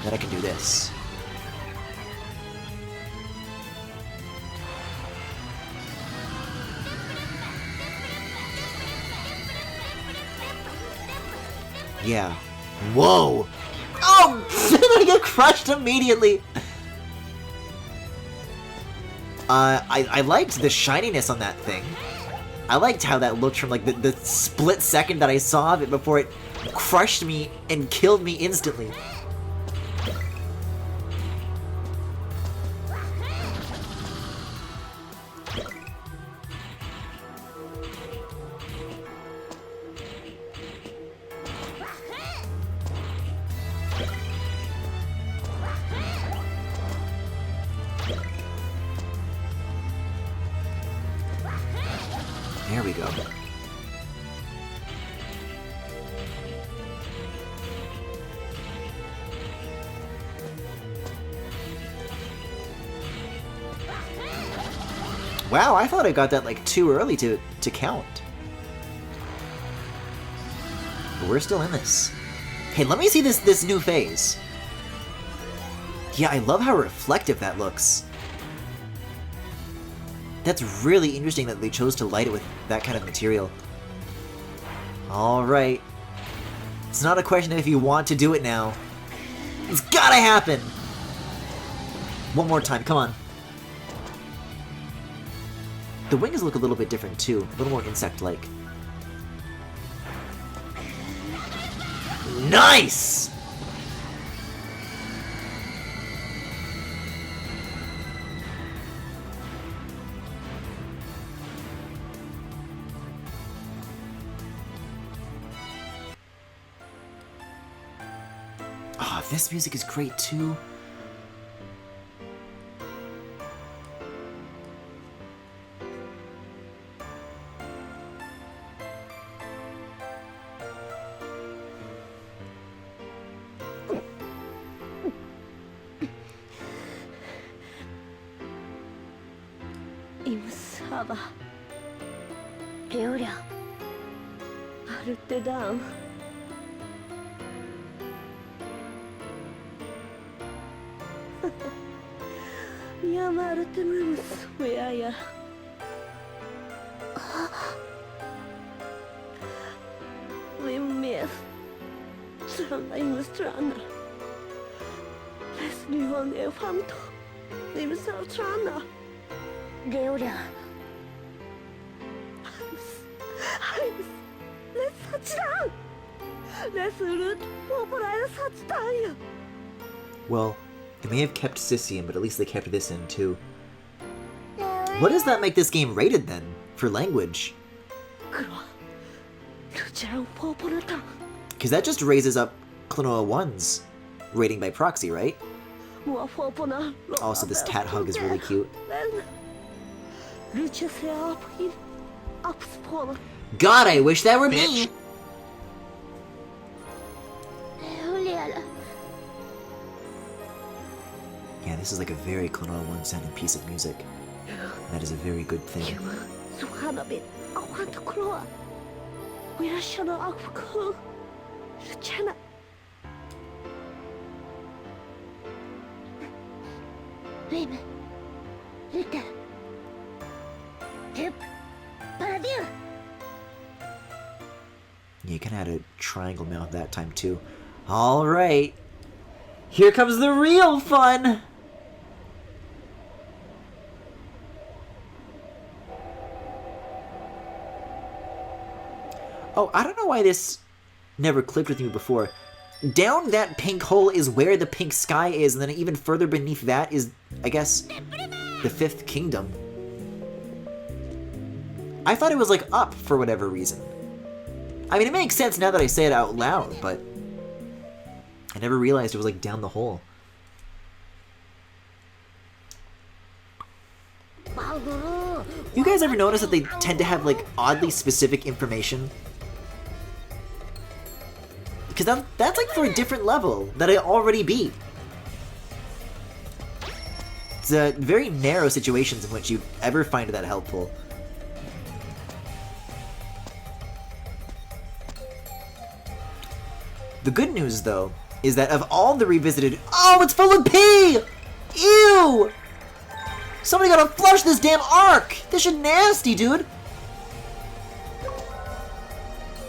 Then I can do this. Yeah. Whoa! Oh! I get crushed immediately! I liked the shininess on that thing. I liked how that looked from like the split second that I saw of it before it crushed me and killed me instantly. There we go. Wow, I thought I got that like too early to count. But we're still in this. Hey, let me see this new phase. Yeah, I love how reflective that looks. That's really interesting that they chose to light it with that kind of material. Alright. It's not a question of if you want to do it now. It's gotta happen! One more time, come on. The wings look a little bit different too, a little more insect-like. Nice! Ah, this music is great too. 임사바 에오랴 아르테단 미야마 아르테무스 왜야야 Limmes Strana imstrana Leslion e fanto Limsaltrana Georia Let's touch down! Let's root for such. Well, they may have kept Sissy in, but at least they kept this in too. What does that make this game rated then, for language? Because that just raises up Klonoa 1's rating by proxy, right? Also, this cat hug is really cute. God, I wish that were me! Yeah, this is like a very Klonoa 1 sounding piece of music. And that is a very good thing. Yeah, you can add a triangle mouth that time too. Alright! Here comes the real fun! Oh, I don't know why this never clicked with me before. Down that pink hole is where the pink sky is, and then even further beneath that is, I guess, the Fifth Kingdom. I thought it was, like, up for whatever reason. I mean, it makes sense now that I say it out loud, but I never realized it was, like, down the hole. You guys ever notice that they tend to have, like, oddly specific information? Because that's like for a different level that I already beat. It's very narrow situations in which you ever find that helpful. The good news, though, is that of all the revisited... Oh, it's full of pee! Ew! Somebody gotta flush this damn arc! This shit nasty, dude!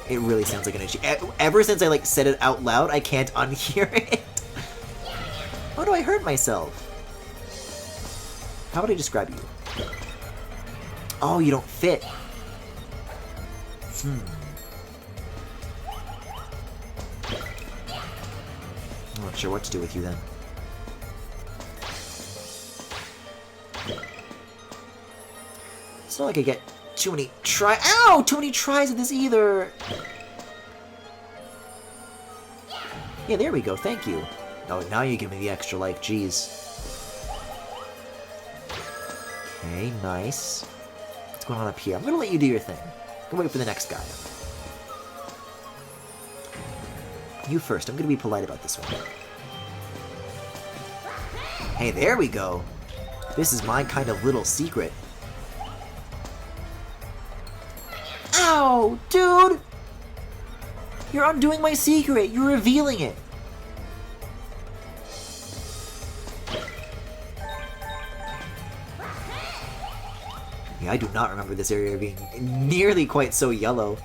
It really sounds like an issue. Ever since I like said it out loud, I can't unhear it. How do I hurt myself? How would I describe you? Oh, you don't fit. I'm not sure what to do with you then. It's not like I get too many Ow! Too many tries at this either! Yeah, there we go, thank you. Oh, now you give me the extra life, jeez. Okay, nice. What's going on up here? I'm gonna let you do your thing. I'm gonna wait for the next guy. You first, I'm gonna be polite about this one. Hey, there we go! This is my kind of little secret. Ow! Dude! You're undoing my secret! You're revealing it! Yeah, I do not remember this area being nearly quite so yellow.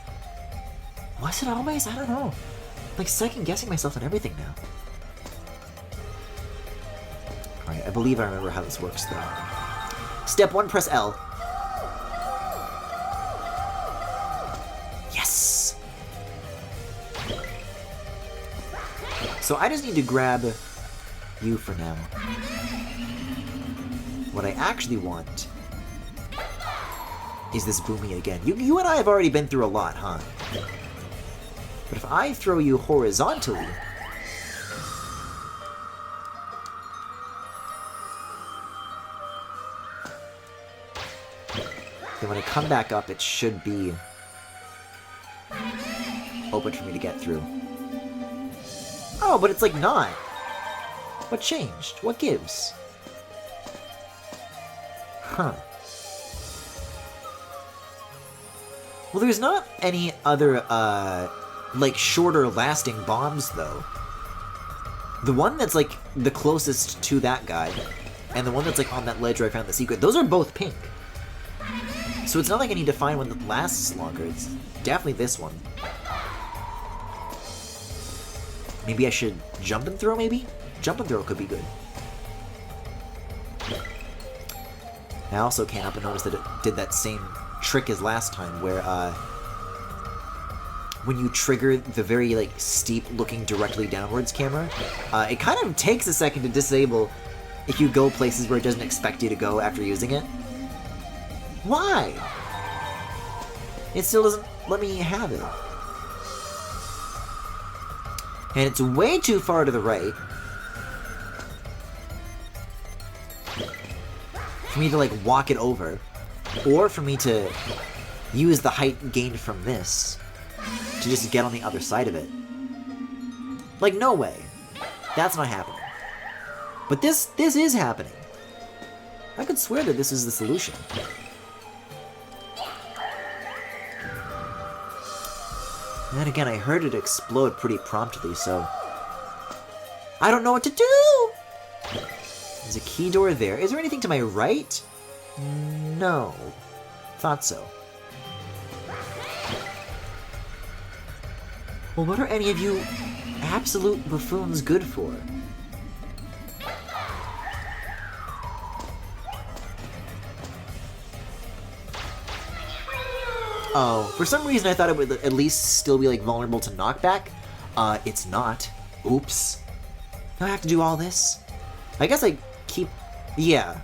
Was it always? I don't know. I'm like second guessing myself on everything now. Alright, I believe I remember how this works though. Step 1, press L. Yes! So I just need to grab you for now. What I actually want is this Boomy again. You and I have already been through a lot, huh? But if I throw you horizontally... then when I come back up, it should be open for me to get through. Oh, but it's like not. What changed? What gives? Huh. Well, there's not any other, like, shorter lasting bombs, though. The one that's, like, the closest to that guy, and the one that's, like, on that ledge where I found the secret, those are both pink. So it's not like I need to find one that lasts longer, it's definitely this one. Maybe I should jump and throw, maybe? Jump and throw could be good. I also can't help but notice that it did that same trick as last time, where when you trigger the very like steep looking directly downwards camera, it kind of takes a second to disable if you go places where it doesn't expect you to go after using it. Why? It still doesn't let me have it. And it's way too far to the right for me to like walk it over. Or for me to use the height gained from this to just get on the other side of it. Like, no way. That's not happening. But this is happening. I could swear that this is the solution. And then again, I heard it explode pretty promptly, so... I don't know what to do! There's a key door there. Is there anything to my right? No. Thought so. Well, what are any of you absolute buffoons good for? Oh, for some reason I thought it would at least still be like vulnerable to knockback. It's not. Oops. Do I have to do all this? I guess I keep... yeah.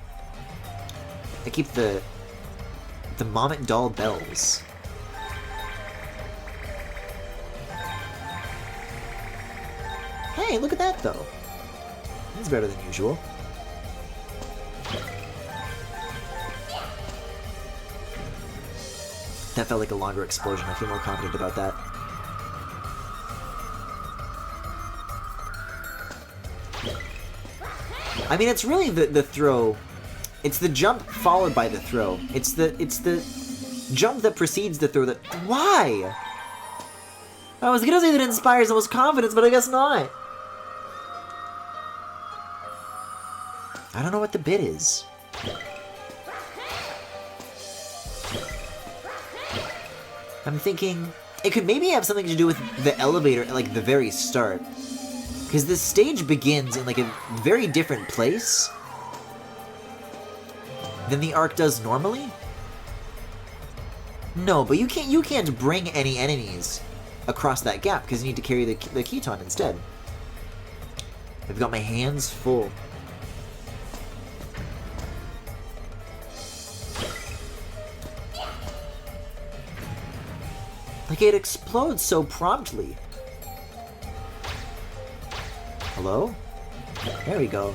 I keep the Mommet doll bells. Hey, look at that though. That's better than usual. That felt like a longer explosion. I feel more confident about that. I mean, it's really the throw. It's the jump followed by the throw. It's the jump that precedes the throw that... Why? I was gonna say that it inspires the most confidence, but I guess not. I don't know what the bit is. I'm thinking It could maybe have something to do with the elevator at, like, the very start. Because this stage begins in, like, a very different place than the arc does normally. No, but you can't bring any enemies across that gap because you need to carry the Keton instead. I've got my hands full. Like, it explodes so promptly. Hello? There we go.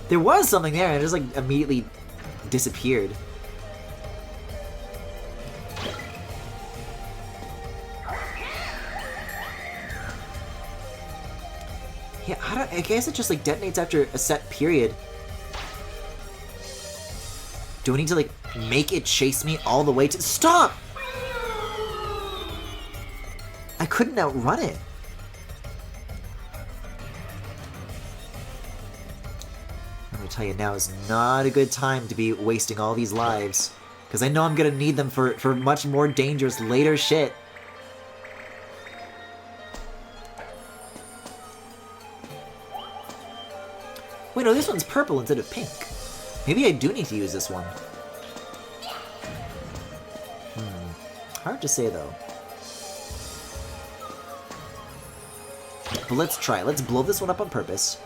There was something there, and it just, like, immediately disappeared. Yeah, I guess it just, like, detonates after a set period. Do I need to, like, make it chase me all the way to— Stop! I couldn't outrun it. I'm gonna tell you, now is not a good time to be wasting all these lives. Because I know I'm gonna need them for much more dangerous later shit. Wait, no, this one's purple instead of pink. Maybe I do need to use this one. Hard to say, though. But let's try. Let's blow this one up on purpose.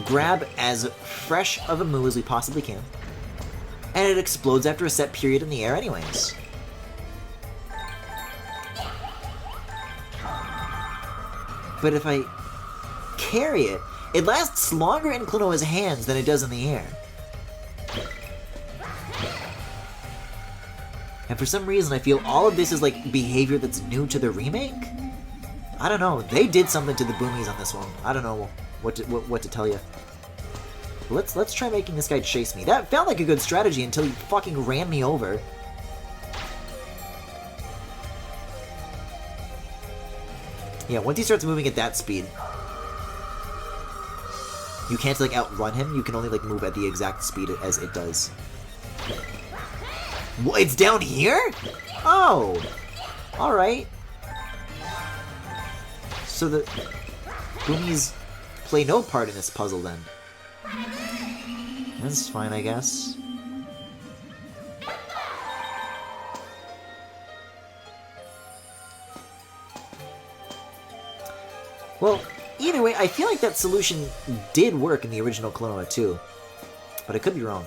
Grab as fresh of a moo as we possibly can. And it explodes after a set period in the air anyways. But if I carry it, it lasts longer in Klonoa's hands than it does in the air. And for some reason I feel all of this is like behavior that's new to the remake? I don't know. They did something to the boomies on this one. I don't know what to tell you. Let's try making this guy chase me. That felt like a good strategy until he fucking ran me over. Yeah, once he starts moving at that speed, you can't like outrun him. You can only like move at the exact speed as it does. What? It's down here? Oh, all right. So the boomies play no part in this puzzle then. That's fine, I guess. Well, either way, I feel like that solution did work in the original Klonoa too, but I could be wrong.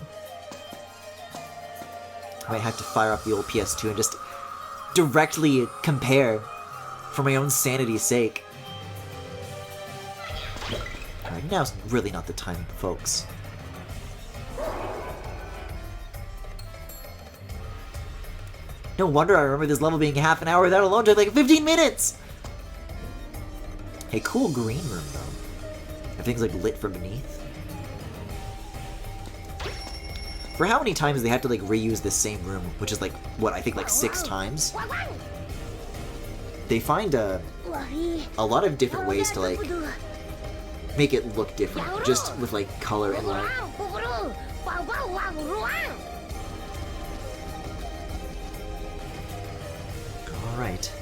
I might have to fire up the old PS2 and just directly compare for my own sanity's sake. Alright, now's really not the time, folks. No wonder I remember this level being half an hour. That alone took like 15 minutes! Hey, cool green room, though. Everything's like lit from beneath. For how many times they have to like reuse this same room, which is like, what, I think like 6 times? They find a lot of different ways to like make it look different, just with like color and light. Alright.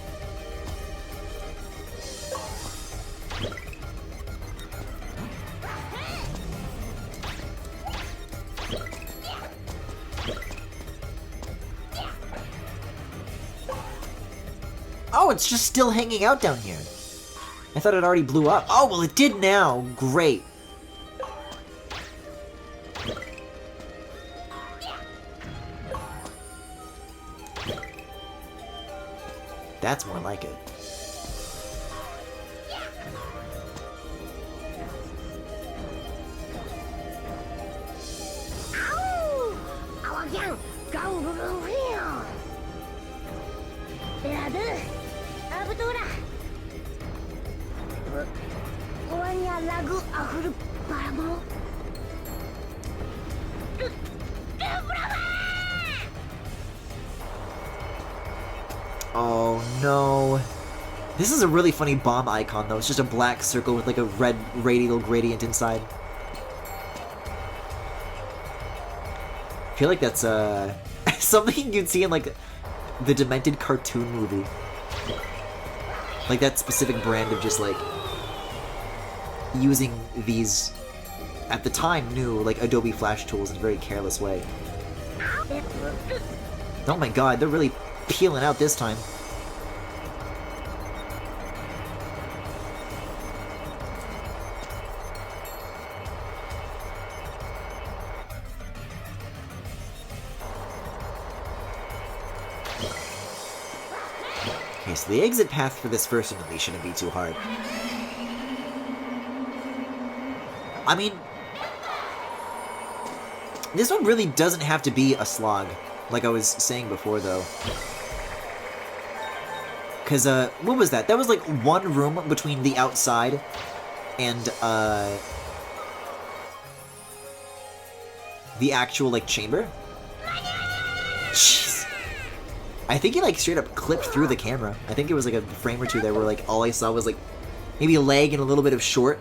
Oh, it's just still hanging out down here. I thought it already blew up. Oh, well, it did now. Great. That's more like it. Oh no. This is a really funny bomb icon though. It's just a black circle with like a red radial gradient inside. I feel like that's something you'd see in like the Demented cartoon movie. Like that specific brand of just like using these, at the time new, like Adobe Flash tools in a very careless way. Oh my god, they're really peeling out this time. Okay, so the exit path for this first one at least shouldn't be too hard. I mean, this one really doesn't have to be a slog, like I was saying before, though. Because, what was that? That was like one room between the outside and, the actual, like, chamber? Jeez. I think he, like, straight up clipped through the camera. I think it was, like, a frame or two there where, like, all I saw was, like, maybe a lag and a little bit of short.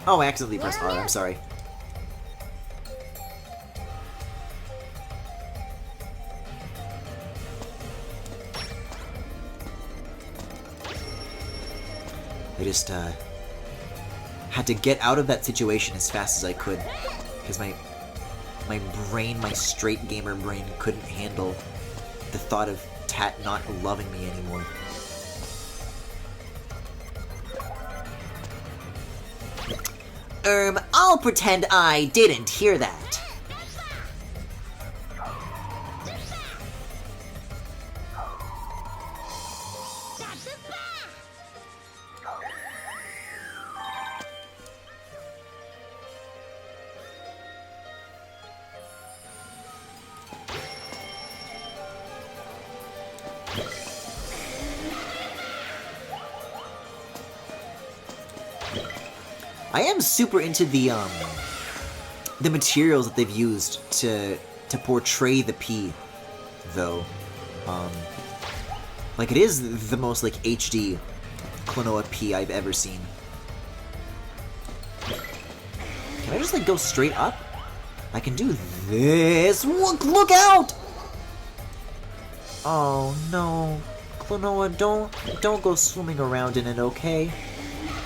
Oh, I accidentally pressed R, I'm sorry. I just, had to get out of that situation as fast as I could, because my brain, my straight gamer brain, couldn't handle the thought of Tat not loving me anymore. I'll pretend I didn't hear that. I am super into the materials that they've used to portray the P, though. Like, it is the most, like, HD Klonoa P I've ever seen. Can I just, like, go straight up? I can do this! Look out! Oh, no. Klonoa, don't go swimming around in it, okay?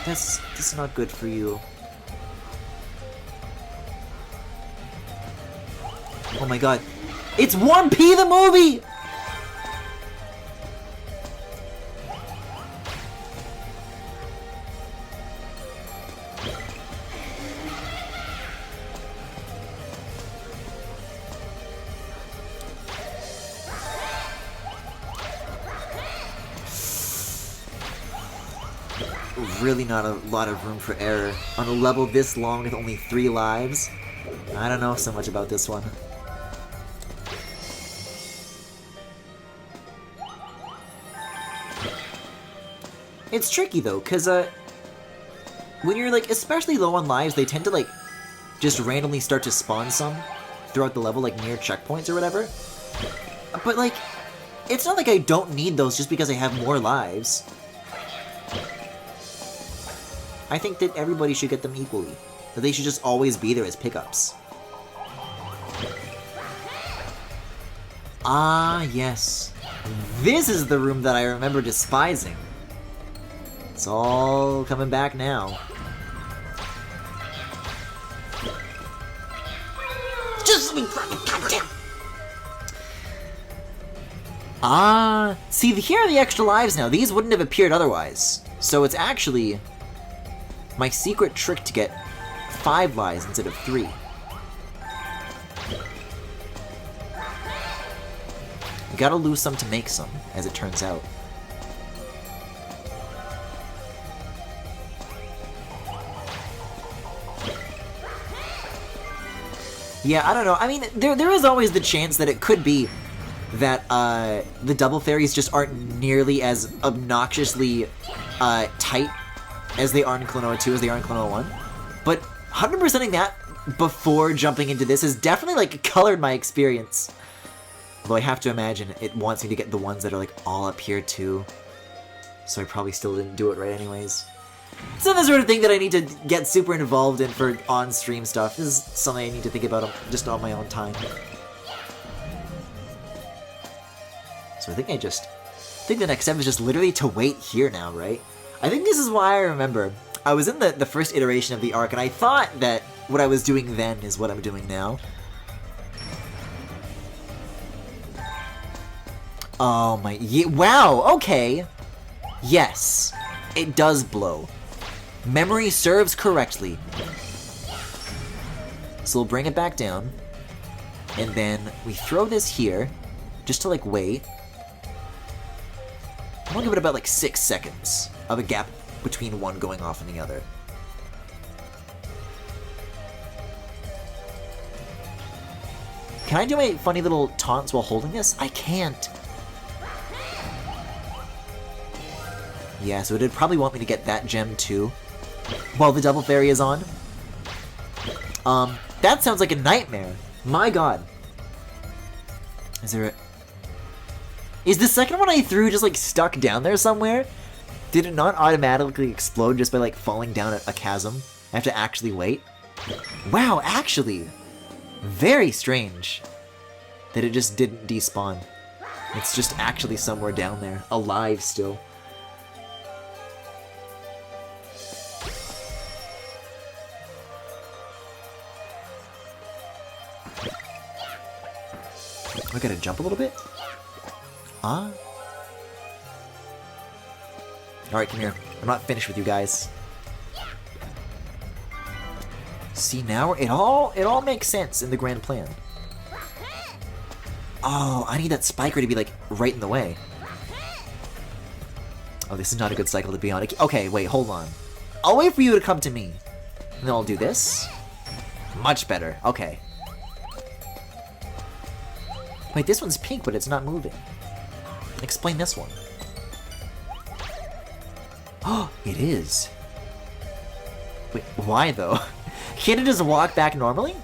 That's not good for you. Oh my god. It's 1P the movie! Really not a lot of room for error. On a level this long with only 3 lives? I don't know so much about this one. It's tricky though, cause when you're like especially low on lives, they tend to like just randomly start to spawn some throughout the level, like near checkpoints or whatever. But like, it's not like I don't need those just because I have more lives. I think that everybody should get them equally. That they should just always be there as pickups. Ah, yes. This is the room that I remember despising. It's all coming back now. Just let me grab it, goddamn! Ah, see, here are the extra lives now. These wouldn't have appeared otherwise. So it's actually my secret trick to get 5 lives instead of 3. You gotta lose some to make some, as it turns out. Yeah, I don't know. I mean, there is always the chance that it could be that the double fairies just aren't nearly as obnoxiously tight as they are in Klonoa 2 as they are in Klonoa 1. But 100%ing that before jumping into this has definitely, like, colored my experience. Although I have to imagine it wants me to get the ones that are, like, all up here, too. So I probably still didn't do it right anyways. It's not the sort of thing that I need to get super involved in for on-stream stuff. This is something I need to think about just on my own time. So I think the next step is just literally to wait here now, right? I think this is why I remember. I was in the first iteration of the arc, and I thought that what I was doing then is what I'm doing now. Oh my... wow, okay. Yes, it does blow. Memory serves correctly. So we'll bring it back down. And then we throw this here, just to like wait. I'm gonna give it about like 6 seconds of a gap between one going off and the other. Can I do my funny little taunts while holding this? I can't. Yeah, so it'd probably want me to get that gem too, while the double fairy is on. That sounds like a nightmare. My god. Is there a... Is the second one I threw just like stuck down there somewhere? Did it not automatically explode just by like falling down a chasm? I have to actually wait? Wow, actually! Very strange that it just didn't despawn. It's just actually somewhere down there, alive still. I gotta jump a little bit? Ah. Alright, come here. I'm not finished with you guys. See, now it all makes sense in the grand plan. Oh, I need that spike ray to be like right in the way. Oh, this is not a good cycle to be on. Okay, wait, hold on. I'll wait for you to come to me. And then I'll do this. Much better. Okay. Wait, this one's pink, but it's not moving. Explain this one. Oh, it is. Wait, why though? Can't it just walk back normally?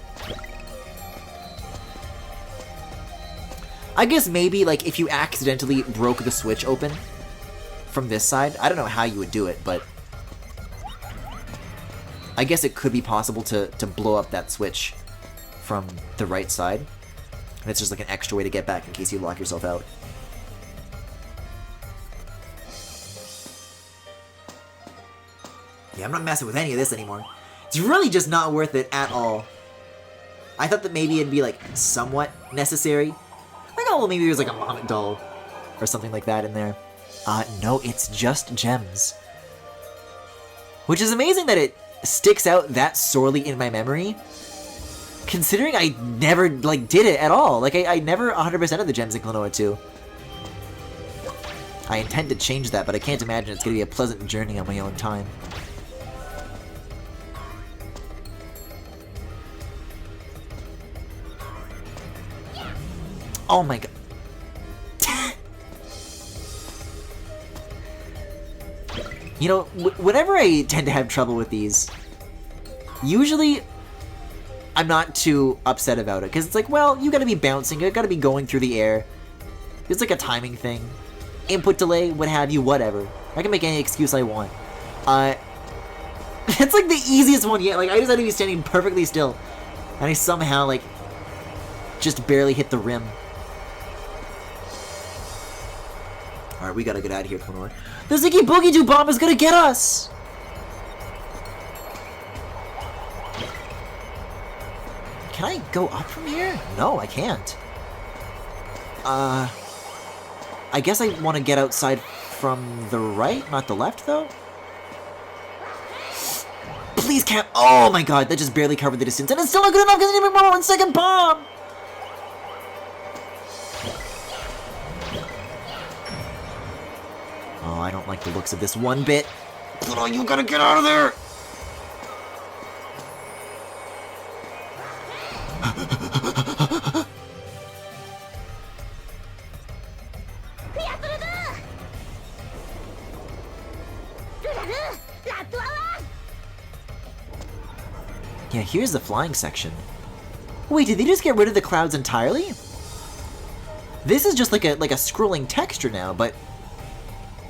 I guess maybe, like, if you accidentally broke the switch open from this side. I don't know how you would do it, but I guess it could be possible to blow up that switch from the right side. And it's just like an extra way to get back in case you lock yourself out. Yeah, I'm not messing with any of this anymore. It's really just not worth it at all. I thought that maybe it'd be like somewhat necessary. Like, oh, well, maybe there's like a Vomit Doll or something like that in there. No, it's just gems. Which is amazing that it sticks out that sorely in my memory, considering I never, like, did it at all. Like, I never 100%ed the gems in Klonoa 2. I intend to change that, but I can't imagine it's going to be a pleasant journey on my own time. Oh my god. You know, whenever I tend to have trouble with these, usually I'm not too upset about it, because it's like, well, you gotta be bouncing, you gotta be going through the air. It's like a timing thing. Input delay, what have you, whatever. I can make any excuse I want. It's like the easiest one yet. Like, I just had to be standing perfectly still, and I somehow, like, just barely hit the rim. Alright, we gotta get out of here, Klonoa. The Ziggy Boogie Doo Bomb is gonna get us! Can I go up from here? No, I can't. I guess I want to get outside from the right, not the left, though? Please can't. Oh my god, that just barely covered the distance, and it's still not good enough because I need my 1 second bomb! Oh, I don't like the looks of this one bit. Oh, you gotta get out of there! Yeah, here's the flying section. Wait, did they just get rid of the clouds entirely? This is just like a scrolling texture now, but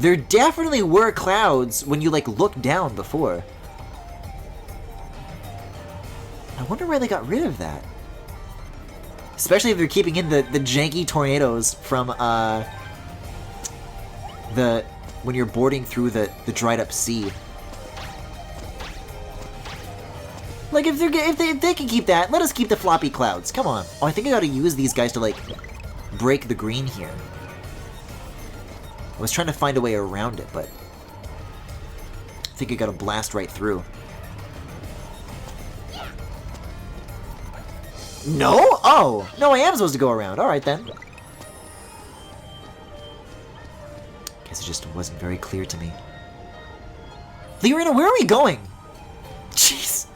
There definitely were clouds when you, like, looked down before. I wonder why they got rid of that. Especially if they're keeping in the janky tornadoes from, when you're boarding through the dried up sea. Like, if they can keep that, let us keep the floppy clouds. Come on. Oh, I think I gotta use these guys to, like, break the green here. I was trying to find a way around it, but I think I gotta blast right through. No? Oh! No, I am supposed to go around. Alright, then. Guess it just wasn't very clear to me. Leorina, where are we going? Jeez.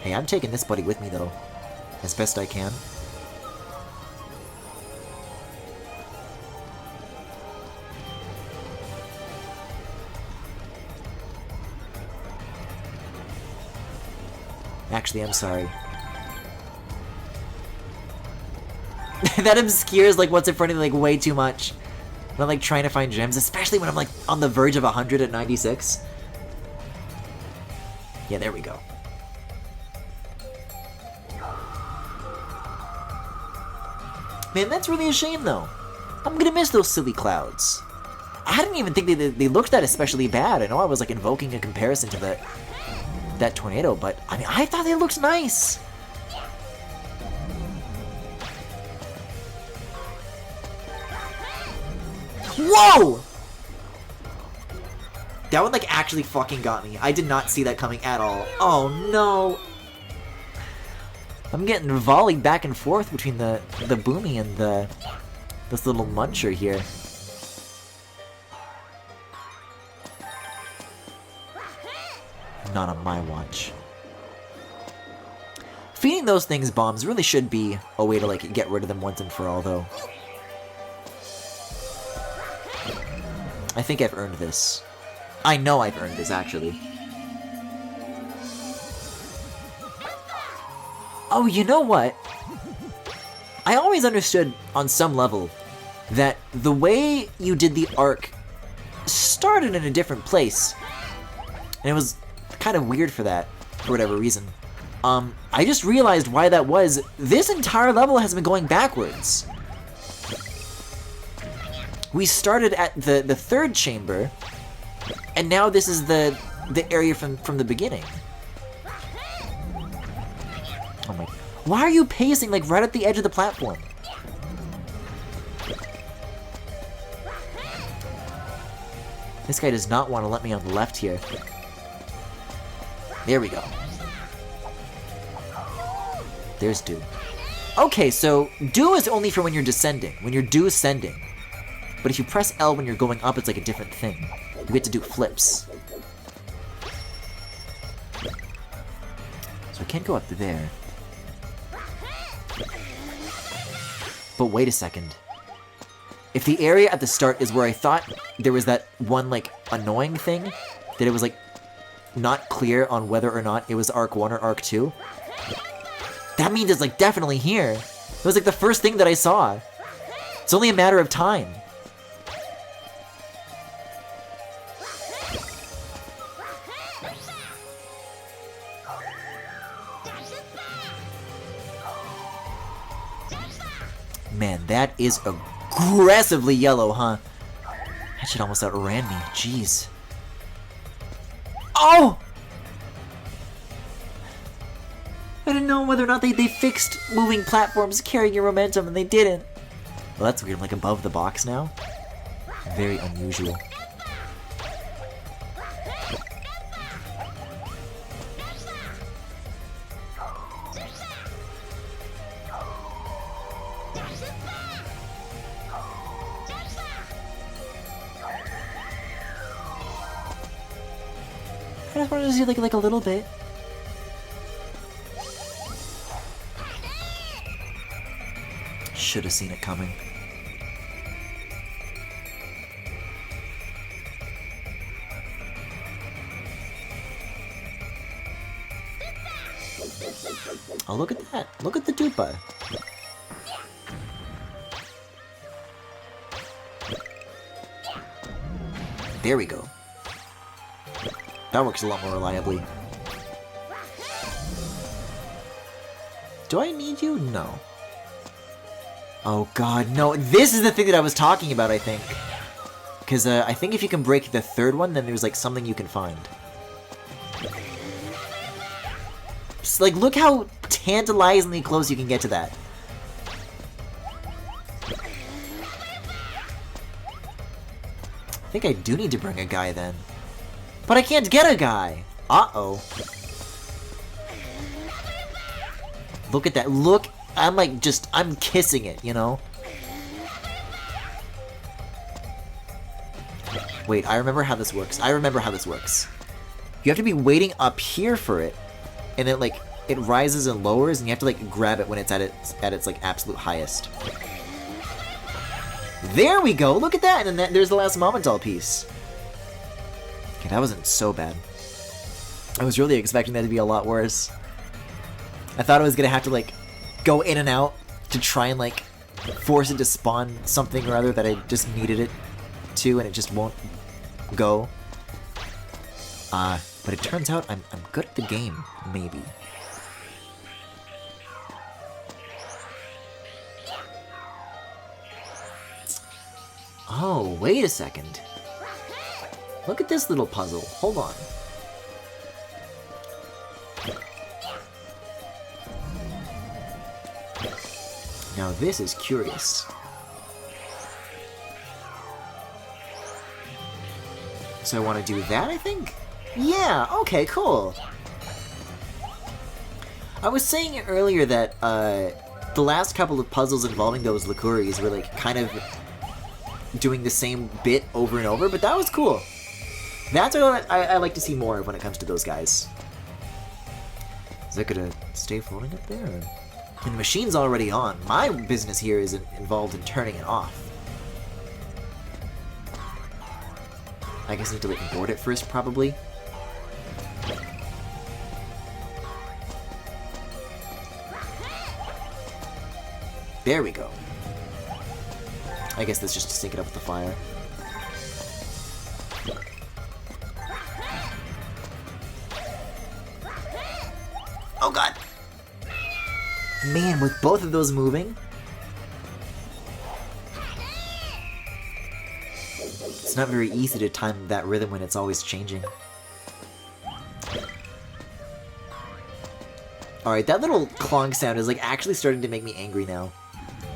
Hey, I'm taking this buddy with me, though. As best I can. Actually, I'm sorry. That obscures, like, what's in front of me, like, way too much. When I'm, like, trying to find gems, especially when I'm, like, on the verge of 100 at 96. Yeah, there we go. Man, that's really a shame, though. I'm gonna miss those silly clouds. I didn't even think they looked that especially bad. I know I was, like, invoking a comparison to that tornado, but, I mean, I thought they looked nice. Whoa! That one, like, actually fucking got me. I did not see that coming at all. Oh, no. I'm getting volleyed back and forth between the Boomy and this little muncher here. Not on my watch. Feeding those things bombs really should be a way to, like, get rid of them once and for all, though. I think I've earned this. I know I've earned this, actually. Oh, you know what? I always understood, on some level, that the way you did the arc started in a different place. And it was kind of weird for that, for whatever reason. I just realized why that was. This entire level has been going backwards. We started at the third chamber, and now this is the area from the beginning. Oh my... Why are you pacing, like, right at the edge of the platform? This guy does not want to let me on the left here. There we go. There's Do. Okay, so Do is only for when you're descending, when you're descending. But if you press L when you're going up, it's like a different thing. You get to do flips. So I can't go up to there. But wait a second. If the area at the start is where I thought there was that one, like, annoying thing, that it was, like, not clear on whether or not it was Arc 1 or Arc 2, that means it's, like, definitely here. It was, like, the first thing that I saw. It's only a matter of time. Man, that is aggressively yellow, huh? That shit almost outran me. Jeez. Oh! I didn't know whether or not they fixed moving platforms carrying your momentum, and they didn't. Well, that's weird. I'm, like, above the box now. Very unusual. I just wanted to see, like a little bit. Should have seen it coming. Oh, look at that. Look at the dupa. There we go. That works a lot more reliably. Do I need you? No. Oh god, no. This is the thing that I was talking about, I think. Because I think if you can break the third one, then there's like something you can find. Just, like, look how tantalizingly close you can get to that. I think I do need to bring a guy then. But I can't get a guy! Uh-oh. Look at that. Look, I'm like just, I'm kissing it, you know? Wait, I remember how this works. I remember how this works. You have to be waiting up here for it, and then like, it rises and lowers, and you have to like grab it when it's at its like absolute highest. There we go! Look at that! And then there's the last Momental piece. Okay, that wasn't so bad. I was really expecting that to be a lot worse. I thought I was gonna have to like go in and out to try and like force it to spawn something or other that I just needed it to, and it just won't go. But it turns out I'm good at the game, maybe. Oh, wait a second. Look at this little puzzle. Hold on. Now this is curious. So I want to do that, I think? Yeah, okay, cool. I was saying earlier that the last couple of puzzles involving those Liquories were like kind of doing the same bit over and over, but that was cool. That's what I like to see more of when it comes to those guys. Is that gonna stay floating up there? Or? And the machine's already on. My business here is involved in turning it off. I guess I need to like board it first, probably. There we go. I guess that's just to sync it up with the fire. Oh god! Man, with both of those moving... It's not very easy to time that rhythm when it's always changing. Alright, that little clonk sound is like actually starting to make me angry now.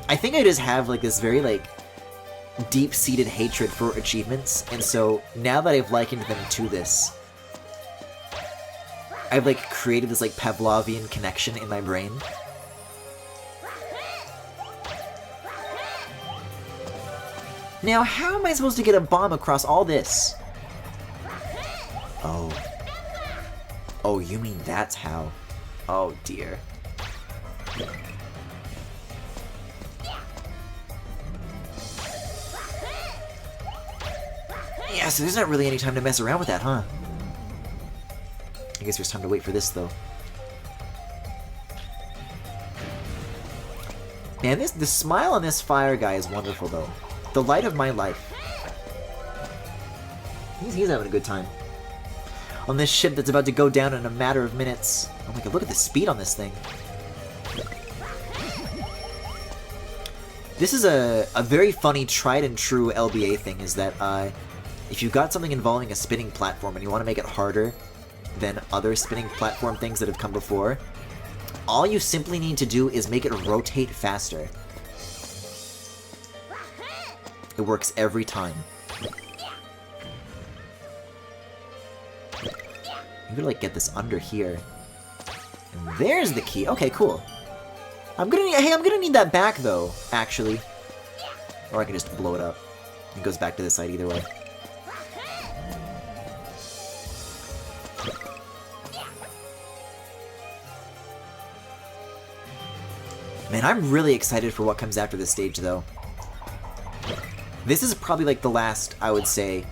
I think I just have like this very like deep-seated hatred for achievements, and so now that I've likened them to this, I've like created this like Pavlovian connection in my brain. Now, how am I supposed to get a bomb across all this? Oh. Oh, you mean that's how? Oh dear. Yeah, so there's not really any time to mess around with that, huh? I guess there's time to wait for this, though. Man, the smile on this fire guy is wonderful, though. The light of my life. He's having a good time. On this ship that's about to go down in a matter of minutes. Oh my god, look at the speed on this thing. This is a very funny tried and true LBA thing, is that if you've got something involving a spinning platform and you want to make it harder than other spinning platform things that have come before, all you simply need to do is make it rotate faster. It works every time. I'm gonna like get this under here. And there's the key. Okay, cool. I'm gonna need that back though, actually. Or I can just blow it up. It goes back to this side either way. Man, I'm really excited for what comes after this stage though. This is probably like the last, I would say,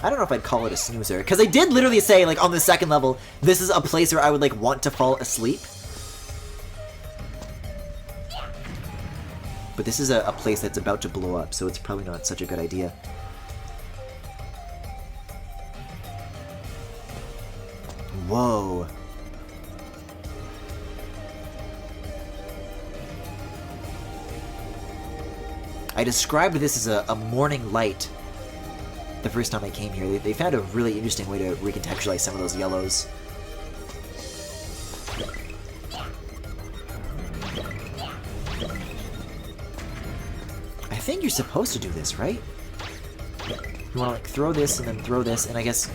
I don't know if I'd call it a snoozer, because I did literally say, like, on the second level, this is a place where I would, like, want to fall asleep. But this is a place that's about to blow up, so it's probably not such a good idea. Whoa. I described this as a morning light the first time I came here. They found a really interesting way to recontextualize some of those yellows. I think you're supposed to do this, right? You want to like throw this and then throw this and I guess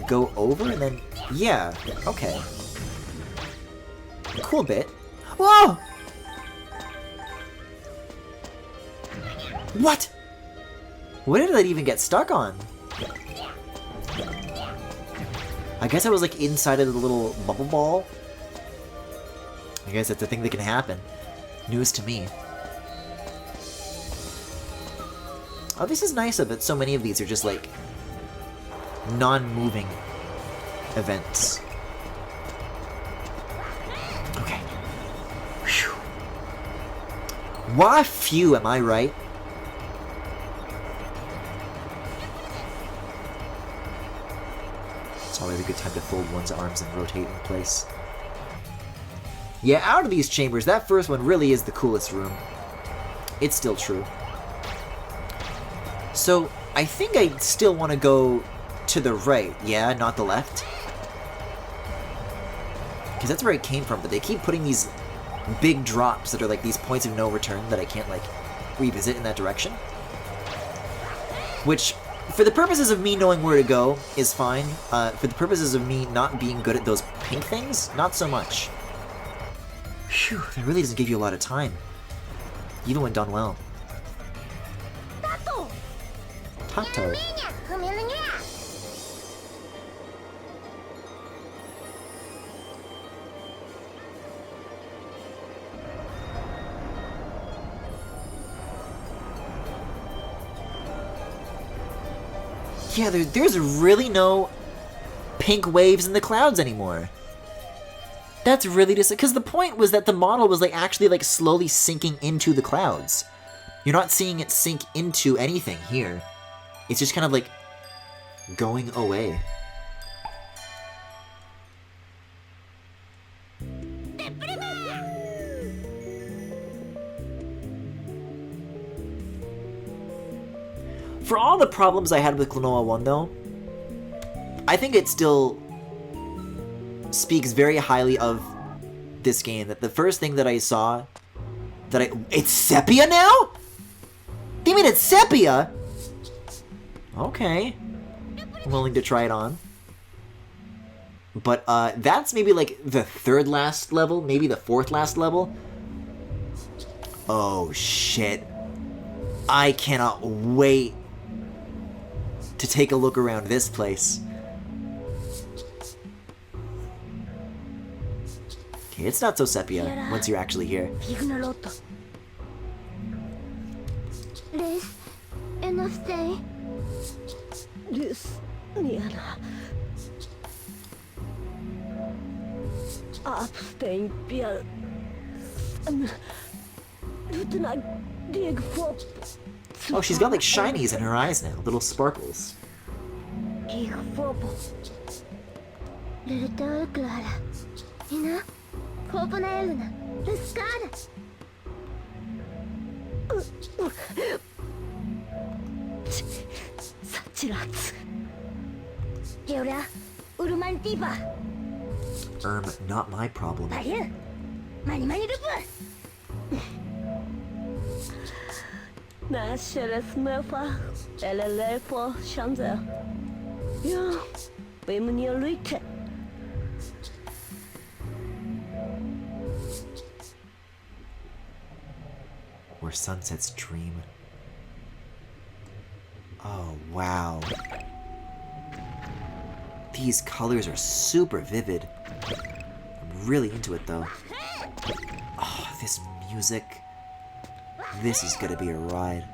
go over and then... Yeah, okay. Cool bit. Whoa! What? What did that even get stuck on? I guess I was like inside of the little bubble ball. I guess that's a thing that can happen. News to me. Oh, this is nice of it. So many of these are just like non-moving events. Okay. Whew. Why phew, am I right? It's always a good time to fold one's arms and rotate in place. Yeah, out of these chambers, that first one really is the coolest room. It's still true. So, I think I still want to go to the right, yeah, not the left. Because that's where it came from, but they keep putting these big drops that are like these points of no return that I can't like revisit in that direction. Which, for the purposes of me knowing where to go, is fine. For the purposes of me not being good at those pink things, not so much. Phew, that really doesn't give you a lot of time. Even when done well. Tato. Yeah, there's really no pink waves in the clouds anymore. That's really just because the point was that the model was like actually like slowly sinking into the clouds. You're not seeing it sink into anything here. It's just kind of like going away. For all the problems I had with Klonoa 1 though, I think it still speaks very highly of this game. That the first thing that I saw, it's sepia now? You mean it's sepia? Okay. I'm willing to try it on. But that's maybe like the third last level, maybe the fourth last level. Oh shit. I cannot wait to take a look around this place. Okay, it's not so sepia once you're actually here. Oh, she's got like shinies in her eyes now, little sparkles. Not my problem. Where sunsets dream. Oh, wow. These colors are super vivid. I'm really into it, though. Oh, this music. This is gonna be a ride.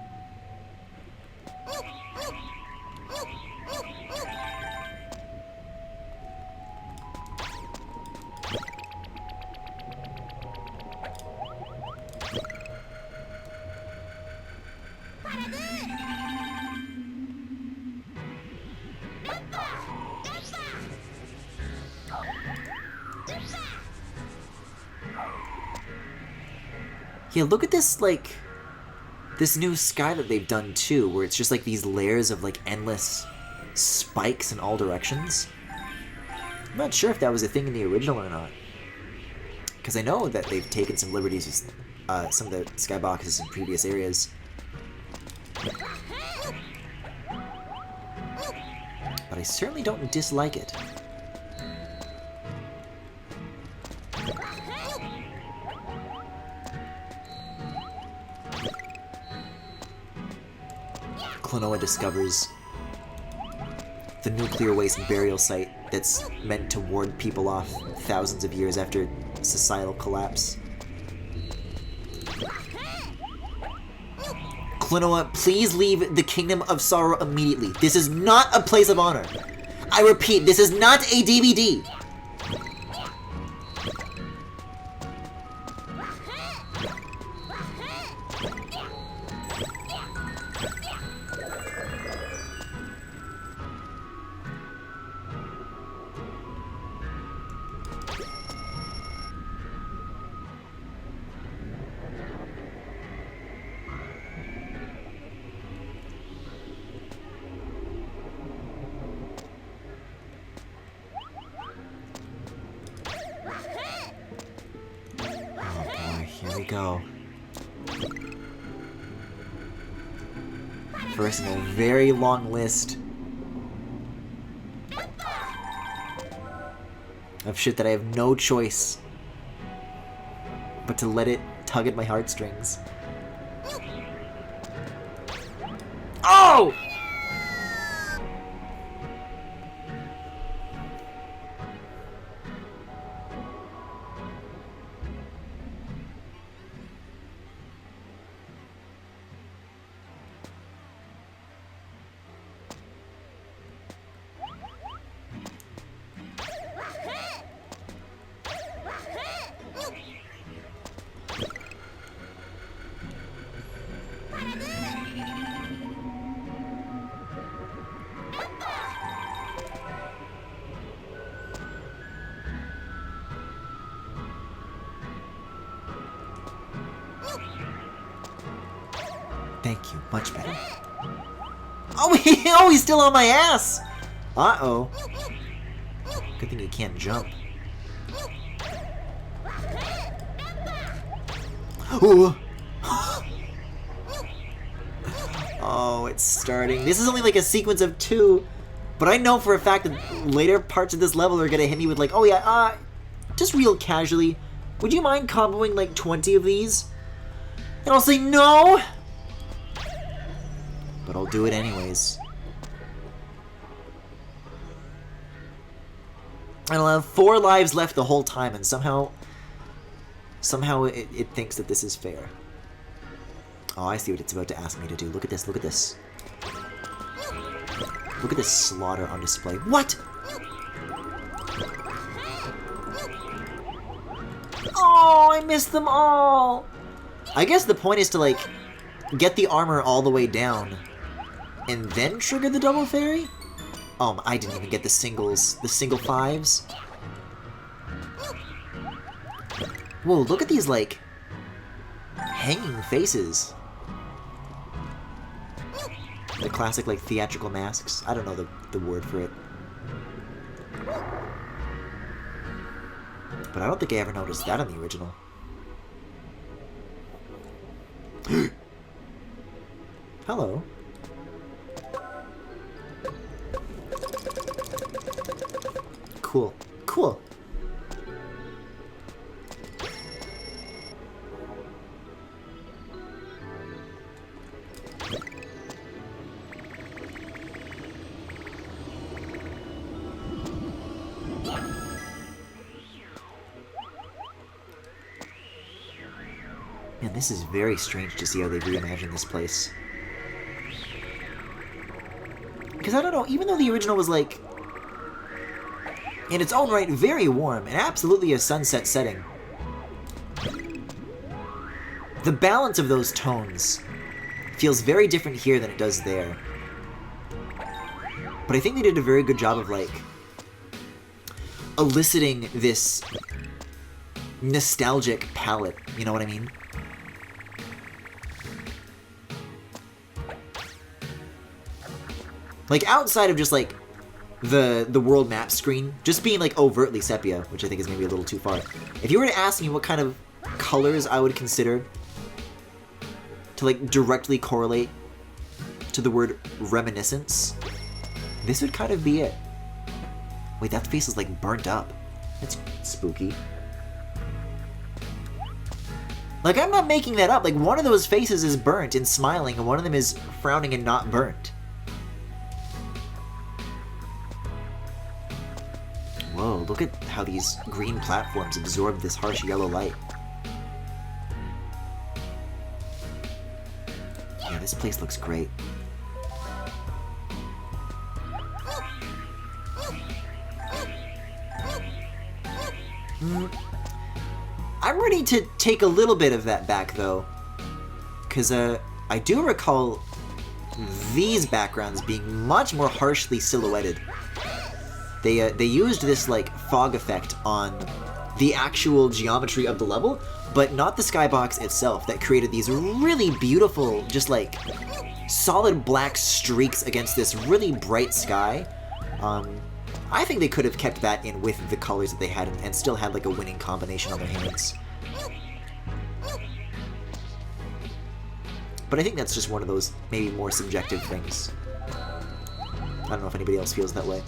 Yeah, look at this, like, this new sky that they've done too, where it's just like these layers of like endless spikes in all directions. I'm not sure if that was a thing in the original or not, because I know that they've taken some liberties with some of the skyboxes in previous areas. But I certainly don't dislike it. Klonoa discovers the nuclear waste burial site that's meant to ward people off thousands of years after societal collapse. Klonoa, please leave the Kingdom of Sorrow immediately. This is not a place of honor. I repeat, this is not a DVD. Go. First in a very long list of shit that I have no choice but to let it tug at my heartstrings. Oh! Thank you. Much better. Oh, he's still on my ass! Uh-oh. Good thing he can't jump. Ooh. Oh, it's starting. This is only like a sequence of 2. But I know for a fact that later parts of this level are gonna hit me with like, oh yeah, just real casually, would you mind comboing like 20 of these? And I'll say no! But I'll do it anyways. And I'll have 4 lives left the whole time, and somehow it thinks that this is fair. Oh, I see what it's about to ask me to do. Look at this, look at this. Look at this slaughter on display. What? Oh, I missed them all! I guess the point is to, like, get the armor all the way down and then trigger the double fairy? I didn't even get the single 5s. Whoa, look at these, like, hanging faces. The classic, like, theatrical masks. I don't know the word for it. But I don't think I ever noticed that in the original. Hello. Cool. Cool. Man, this is very strange to see how they've reimagined this place. Because I don't know, even though the original was like, in its own right, very warm, and absolutely a sunset setting, the balance of those tones feels very different here than it does there. But I think they did a very good job of, like, eliciting this nostalgic palette, you know what I mean? Like, outside of just, like, the world map screen, just being, like, overtly sepia, which I think is maybe a little too far. If you were to ask me what kind of colors I would consider to, like, directly correlate to the word reminiscence, this would kind of be it. Wait, that face is, like, burnt up. That's spooky. Like, I'm not making that up. Like, one of those faces is burnt and smiling, and one of them is frowning and not burnt. Whoa, look at how these green platforms absorb this harsh yellow light. Yeah, this place looks great. I'm ready to take a little bit of that back, though. Because, I do recall these backgrounds being much more harshly silhouetted. They used this, like, fog effect on the actual geometry of the level, but not the skybox itself, that created these really beautiful, just, like, solid black streaks against this really bright sky. I think they could have kept that in with the colors that they had and still had, like, a winning combination on their hands. But I think that's just one of those, maybe more subjective things. I don't know if anybody else feels that way.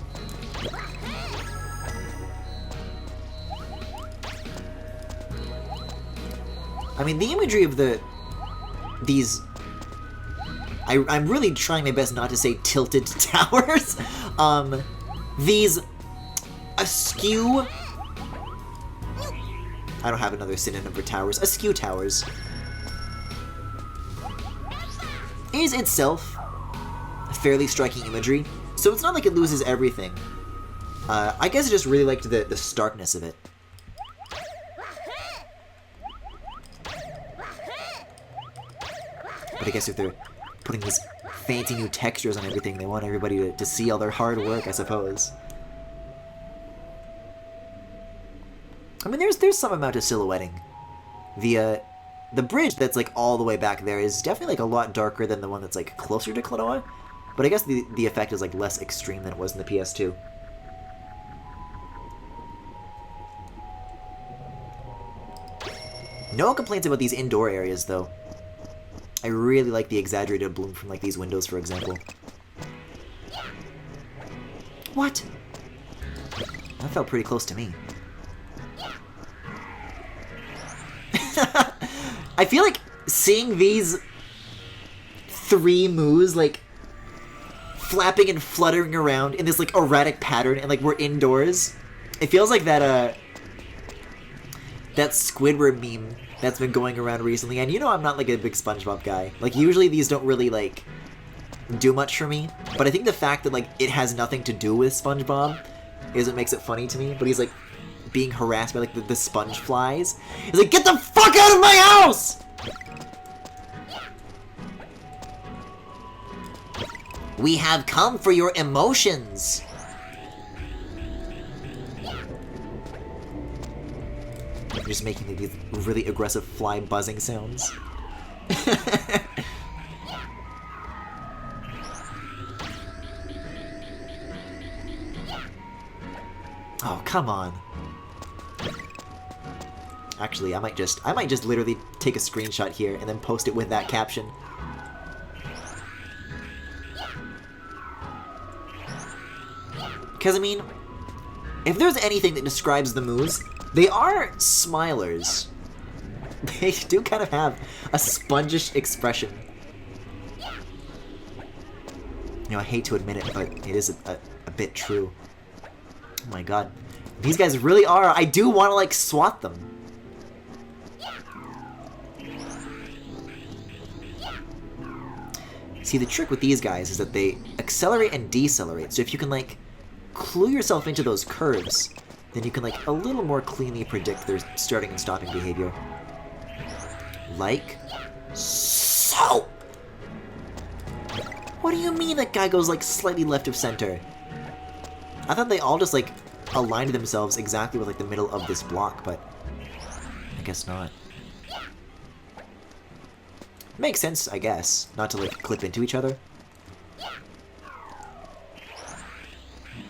I mean, the imagery of these... I'm really trying my best not to say tilted towers. These askew... I don't have another synonym for towers. Askew towers is itself a fairly striking imagery, so it's not like it loses everything. I guess I just really liked the starkness of it. But I guess if they're putting these fancy new textures on everything, they want everybody to see all their hard work, I suppose. I mean, there's some amount of silhouetting. The bridge that's, like, all the way back there is definitely, like, a lot darker than the one that's, like, closer to Klonoa. But I guess the effect is, like, less extreme than it was in the PS2. No complaints about these indoor areas, though. I really like the exaggerated bloom from, like, these windows, for example. What? That felt pretty close to me. I feel like seeing these three moos, like, flapping and fluttering around in this, like, erratic pattern, and, like, we're indoors. It feels like that Squidward meme that's been going around recently, and you know I'm not, like, a big SpongeBob guy. Like, usually these don't really, like, do much for me, but I think the fact that, like, it has nothing to do with SpongeBob is what makes it funny to me, but he's, like, being harassed by, like, the sponge flies. He's like, get the fuck out of my house! We have come for your emotions! I'm just making, like, these really aggressive fly buzzing sounds. Oh, come on. Actually, I might just literally take a screenshot here and then post it with that caption. Because, I mean, if there's anything that describes the moves, they are smilers. They do kind of have a spongish expression. You know, I hate to admit it, but it is a bit true. Oh my god. These guys really are. I do want to, like, swat them. See, the trick with these guys is that they accelerate and decelerate. So if you can, like, clue yourself into those curves, then you can, like, a little more cleanly predict their starting and stopping behavior. Like so! What do you mean that guy goes, like, slightly left of center? I thought they all just, like, aligned themselves exactly with like the middle of this block, but I guess not. Makes sense, I guess, not to like clip into each other.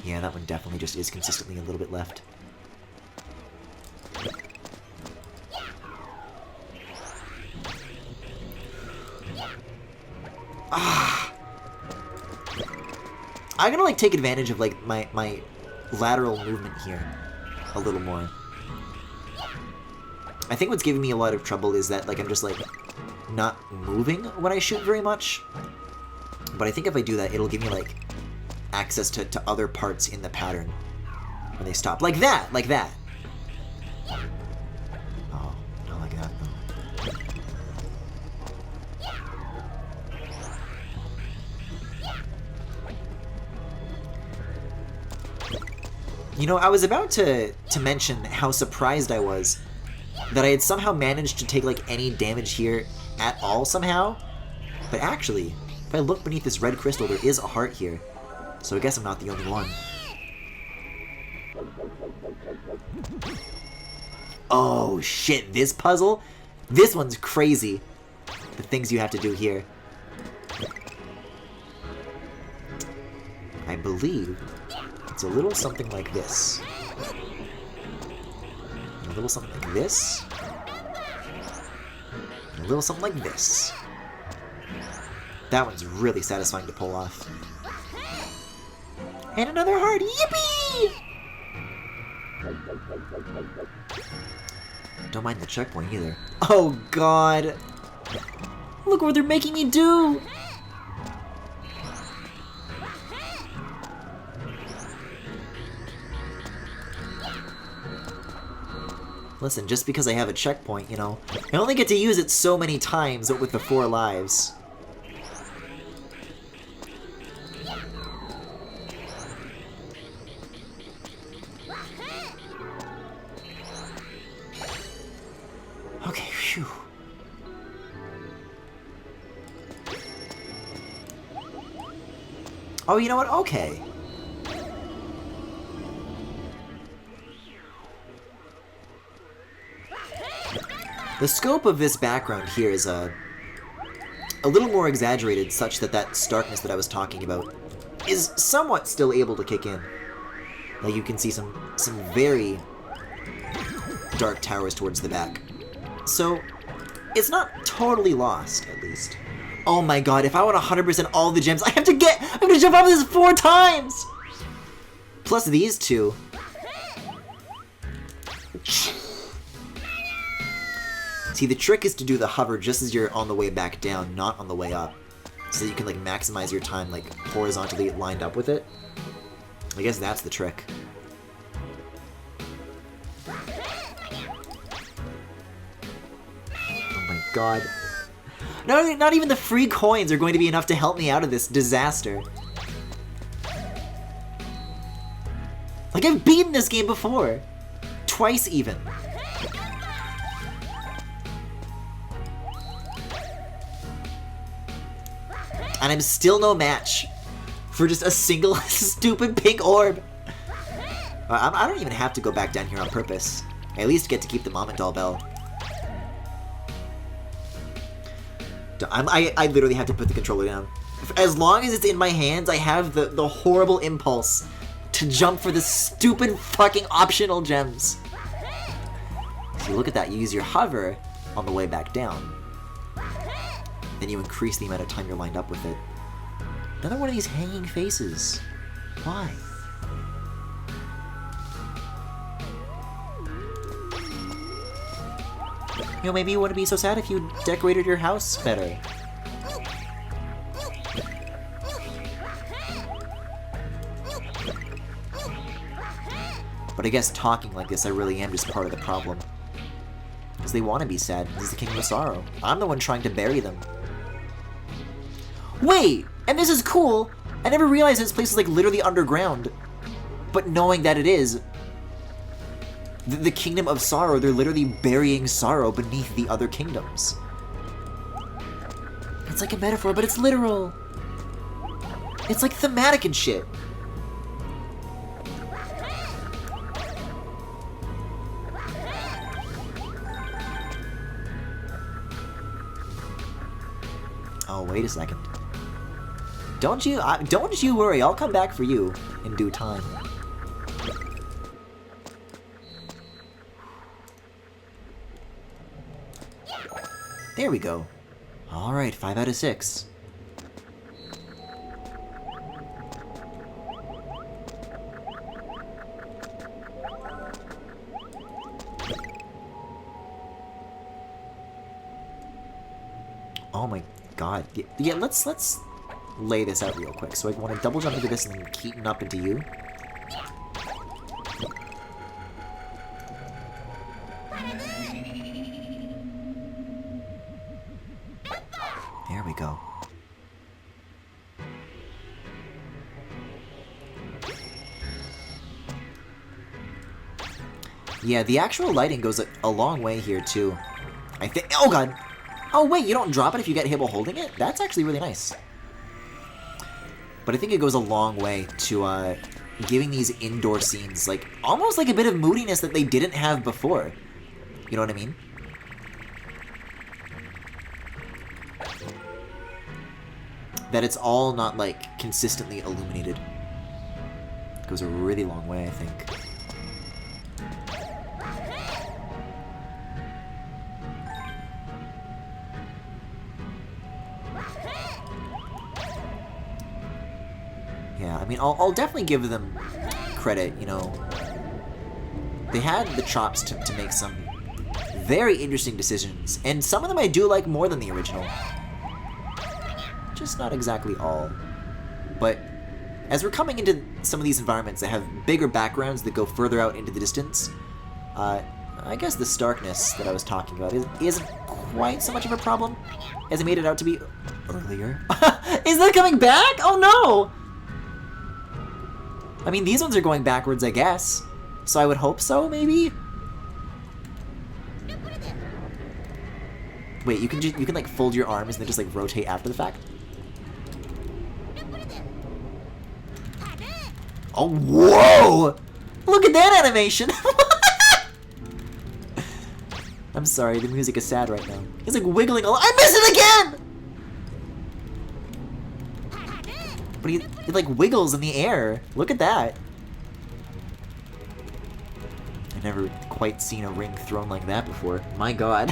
Yeah, that one definitely just is consistently a little bit left. Ah! I'm gonna like take advantage of like my lateral movement here a little more. I think what's giving me a lot of trouble is that like I'm just like not moving when I shoot very much. But I think if I do that, it'll give me like access to other parts in the pattern when they stop. Like that! Like that! Oh, not like that, though. You know, I was about to mention how surprised I was that I had somehow managed to take like any damage here at all somehow. But actually, if I look beneath this red crystal, there is a heart here. So I guess I'm not the only one. Oh shit, this puzzle? This one's crazy. The things you have to do here. I believe it's a little something like this. A little something like this. And a little something like this. That one's really satisfying to pull off. And another heart! Yippee! Don't mind the checkpoint either. Oh god! Look what they're making me do! Listen, just because I have a checkpoint, you know, I only get to use it so many times with the 4 lives. Okay, phew. Oh, you know what? Okay. The scope of this background here is a little more exaggerated, such that that starkness that I was talking about is somewhat still able to kick in. Like you can see some very dark towers towards the back. So it's not totally lost, at least. Oh my god, if I want 100% all the gems, I'm gonna jump off this 4 times! Plus these 2. See, the trick is to do the hover just as you're on the way back down, not on the way up. So you can like maximize your time like horizontally lined up with it. I guess that's the trick. Oh my god. Not even the free coins are going to be enough to help me out of this disaster. Like, I've beaten this game before. Twice even. And I'm still no match for just a single stupid pink orb. I don't even have to go back down here on purpose. I at least get to keep the Mom and Doll Bell. I literally have to put the controller down. As long as it's in my hands, I have the horrible impulse to jump for the stupid fucking optional gems. So look at that, you use your hover on the way back down. Then you increase the amount of time you're lined up with it. Another one of these hanging faces. Why? You know, maybe you wouldn't be so sad if you decorated your house better. But I guess talking like this, I really am just part of the problem. Because they want to be sad. This is the Kingdom of Sorrow. I'm the one trying to bury them. Wait! And this is cool! I never realized this place is like literally underground. But knowing that it is, the Kingdom of Sorrow, they're literally burying sorrow beneath the other kingdoms. It's like a metaphor, but it's literal. It's like thematic and shit. Oh, wait a second. Don't you worry, I'll come back for you in due time. There we go. Alright, 5 out of 6. Oh my god. Yeah, let's lay this out real quick. So I want to double jump into this and then Keaton up into you. There we go. Yeah, the actual lighting goes a long way here too. I think. Oh god! Oh wait, you don't drop it if you get hit while holding it? That's actually really nice. But I think it goes a long way to giving these indoor scenes like almost like a bit of moodiness that they didn't have before. You know what I mean? That it's all not like consistently illuminated. It goes a really long way, I think. Yeah, I mean, I'll definitely give them credit, you know. They had the chops to make some very interesting decisions, and some of them I do like more than the original. Just not exactly all. But as we're coming into some of these environments that have bigger backgrounds that go further out into the distance, I guess the starkness that I was talking about isn't quite so much of a problem as it made it out to be earlier. Is that coming back? Oh no! I mean, these ones are going backwards, I guess. So I would hope so, maybe? Wait, you can like fold your arms and then just like rotate after the fact? Oh, whoa! Look at that animation! I'm sorry, the music is sad right now. He's like wiggling a lot. I missed it again! But it like wiggles in the air. Look at that. I've never quite seen a ring thrown like that before. My god.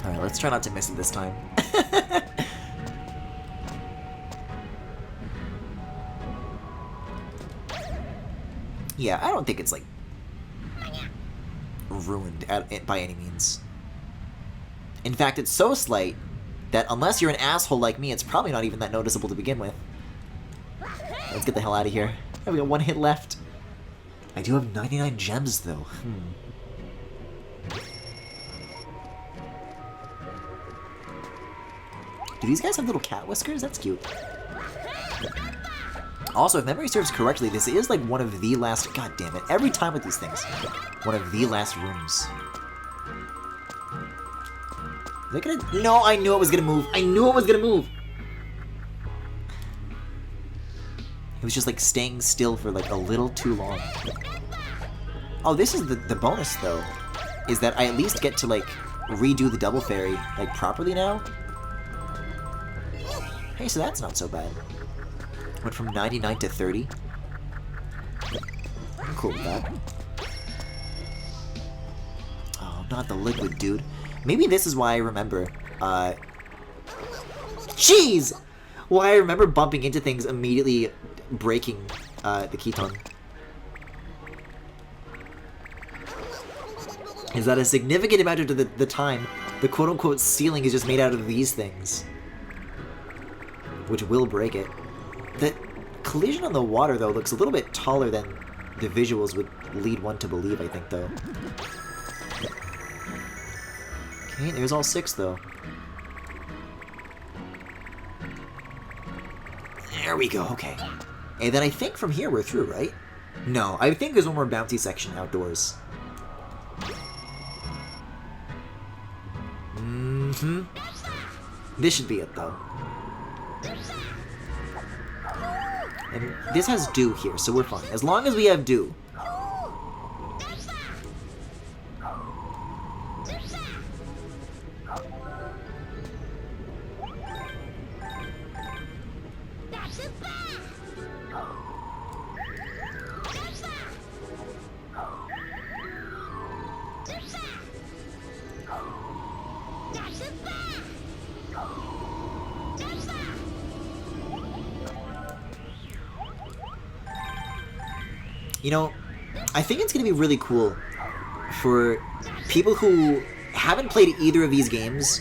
Alright, let's try not to miss it this time. Yeah, I don't think it's like ruined by any means. In fact, it's so slight that unless you're an asshole like me, it's probably not even that noticeable to begin with. Let's get the hell out of here. I've got one hit left. I do have 99 gems, though. Do these guys have little cat whiskers? That's cute. Also, if memory serves correctly, this is like one of the last... God damn it. Every time with these things. One of the last rooms. Are they gonna... No, I knew it was gonna move. I knew it was gonna move. It was just like staying still for like a little too long. Oh, this is the bonus though. Is that I at least get to like redo the double fairy like properly now. Hey, so that's not so bad. Went from 99 to 30. I'm cool with that. Oh, not the liquid, dude. Maybe this is why I remember, Jeez! Why I remember bumping into things immediately breaking, the Keaton. Is that a significant amount of the time, the quote-unquote ceiling is just made out of these things. Which will break it. The collision on the water, though, looks a little bit taller than the visuals would lead one to believe, I think, though. Okay, there's all 6, though. There we go, okay. And then I think from here we're through, right? No, I think there's one more bouncy section outdoors. Mm-hmm. This should be it, though. And this has dew here, so we're fine. As long as we have dew. You know, I think it's going to be really cool for people who haven't played either of these games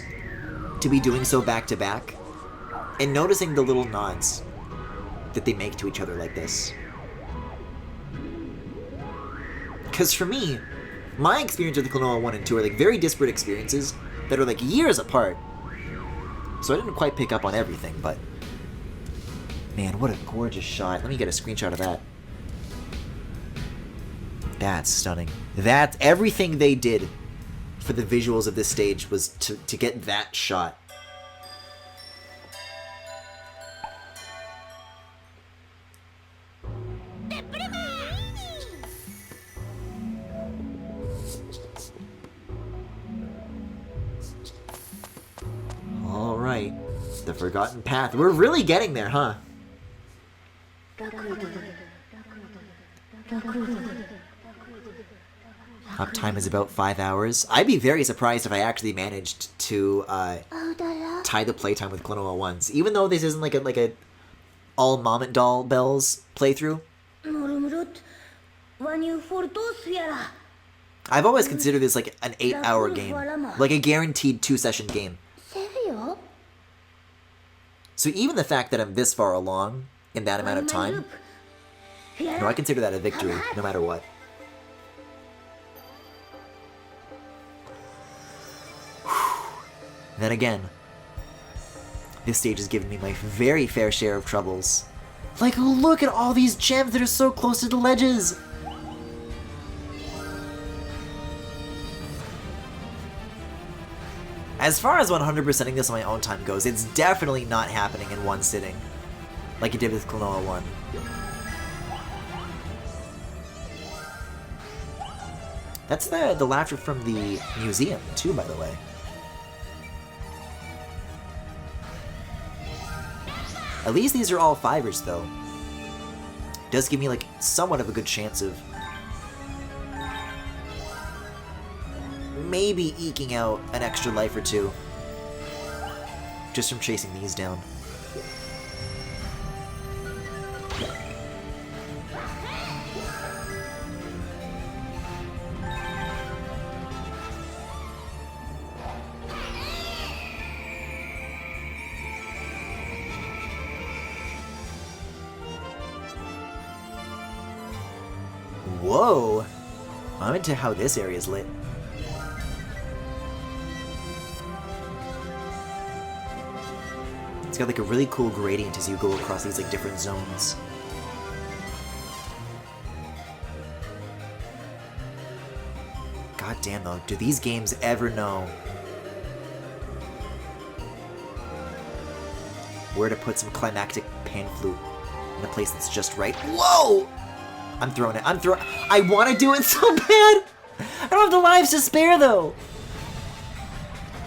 to be doing so back-to-back and noticing the little nods that they make to each other like this. Because for me, my experience with the Klonoa 1 and 2 are like very disparate experiences that are like years apart. So I didn't quite pick up on everything, but man, what a gorgeous shot. Let me get a screenshot of that. That's stunning. That's everything they did for the visuals of this stage was to get that shot. Alright. The Forgotten Path. We're really getting there, huh? Uptime is about 5 hours. I'd be very surprised if I actually managed to tie the playtime with Klonoa 1s. Even though this isn't like a all Mom and Doll Bells playthrough. I've always considered this like an 8-hour game. Like a guaranteed 2-session game. So even the fact that I'm this far along in that amount of time, I consider that a victory, no matter what. Then again, this stage has given me my very fair share of troubles. Like, look at all these gems that are so close to the ledges! As far as 100%ing this on my own time goes, it's definitely not happening in one sitting, like it did with Klonoa 1. That's the laughter from the museum, too, by the way. At least these are all 5ers, though. Does give me, like, somewhat of a good chance of maybe eking out an extra life or 2 just from chasing these down. Whoa! I'm into how this area is lit. It's got like a really cool gradient as you go across these like different zones. God damn though, do these games ever know where to put some climactic pan flute in a place that's just right? Whoa! I'm throwing it. I want to do it so bad! I don't have the lives to spare though!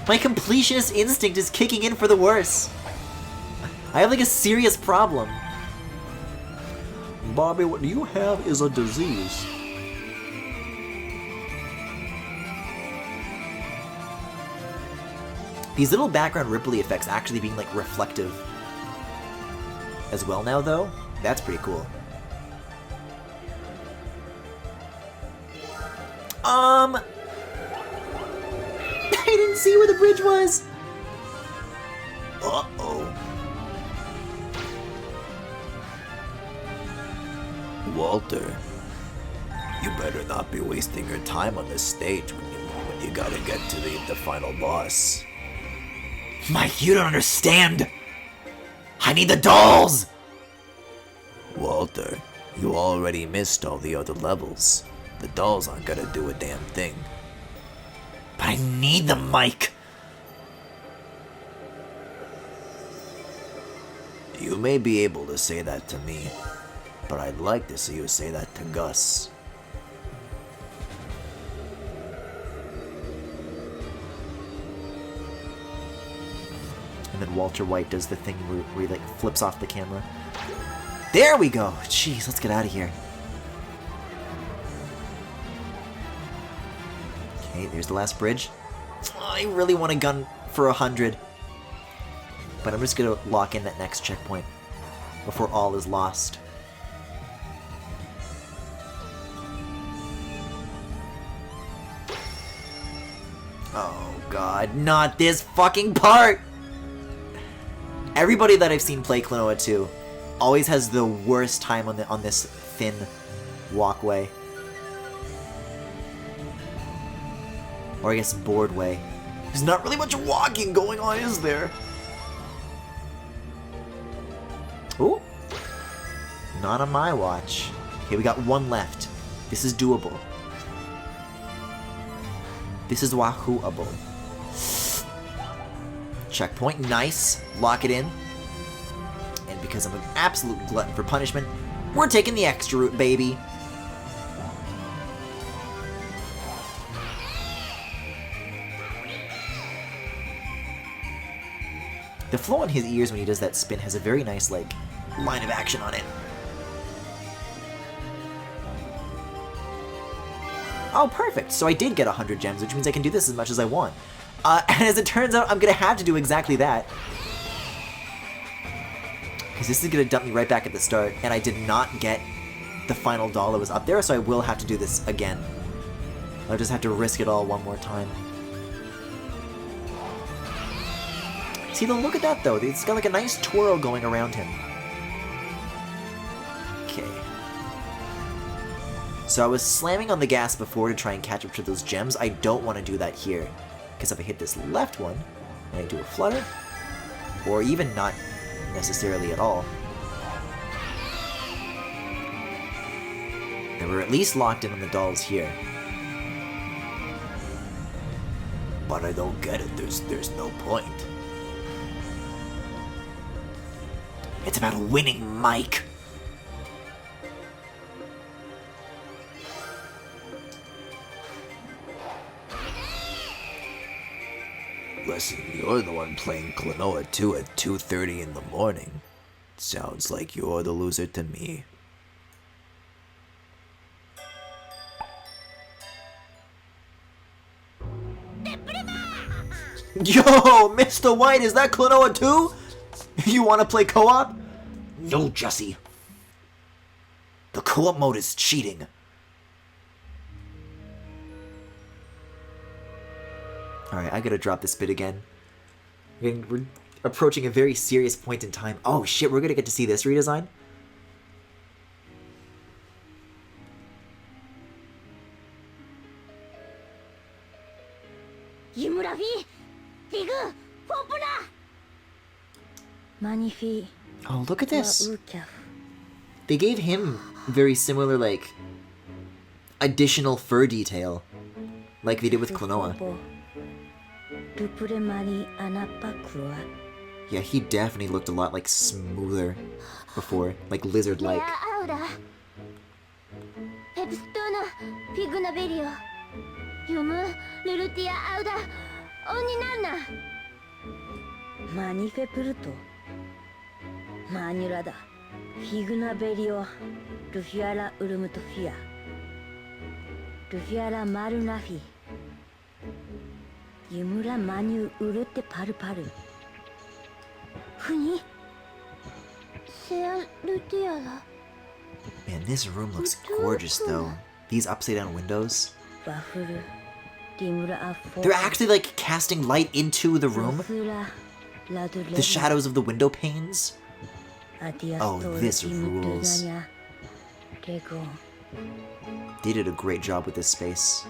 My completionist instinct is kicking in for the worse. I have like a serious problem. Bobby, what you have is a disease. These little background ripply effects actually being like reflective as well now though, that's pretty cool. I didn't see where the bridge was! Uh-oh. Walter, you better not be wasting your time on this stage when you gotta get to the final boss. Mike, you don't understand! I need the dolls! Walter, you already missed all the other levels. The dolls aren't gonna do a damn thing. But I need them, Mike! You may be able to say that to me, but I'd like to see you say that to Gus. And then Walter White does the thing where he like flips off the camera. There we go! Jeez, let's get out of here. Okay, there's the last bridge. I really want a gun for 100. But I'm just gonna lock in that next checkpoint before all is lost. Oh god, not this fucking part! Everybody that I've seen play Klonoa 2 always has the worst time on this thin walkway. Or I guess board way. There's not really much walking going on, is there? Ooh. Not on my watch. Okay, we got one left. This is doable. This is wahooable. Checkpoint, nice. Lock it in. And because I'm an absolute glutton for punishment, we're taking the extra route, baby. The flow on his ears when he does that spin has a very nice, like, line of action on it. Oh, perfect. So I did get 100 gems, which means I can do this as much as I want. And as it turns out, I'm going to have to do exactly that. Because this is going to dump me right back at the start, and I did not get the final doll that was up there, so I will have to do this again. I'll just have to risk it all one more time. See, look at that, though. It's got like a nice twirl going around him. Okay. So I was slamming on the gas before to try and catch up to those gems. I don't want to do that here. Because if I hit this left one, and I do a flutter, or even not necessarily at all, then we're at least locked in on the dolls here. But I don't get it. There's no point. It's about winning, Mike. Listen, you're the one playing Klonoa 2 at 2:30 in the morning. Sounds like you're the loser to me. Yo, Mr. White, is that Klonoa 2? You want to play co-op? No, Jesse. The co-op mode is cheating. Alright, I gotta drop this bit again. We're approaching a very serious point in time. Oh shit, we're gonna get to see this redesign? Oh, look at this. They gave him very similar, like, additional fur detail, like they did with Klonoa. Yeah, he definitely looked a lot, like, smoother before, like lizard-like. Man, this room looks gorgeous, though. These upside-down windows. They're actually, like, casting light into the room. The shadows of the window panes. Oh, this rules. They did a great job with this space.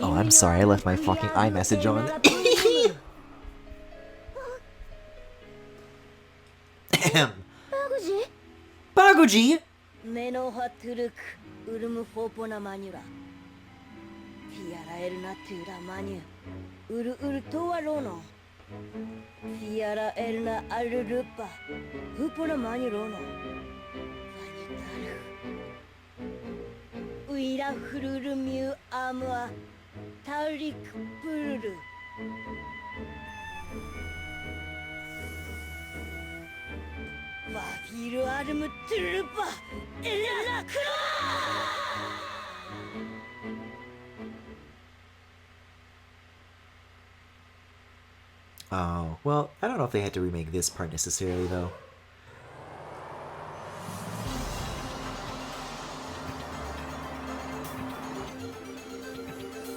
Oh, I'm sorry, I left my fucking iMessage on. Baguji? ワフィルアルムトゥルパエラクロ Oh, well, I don't know if they had to remake this part necessarily, though.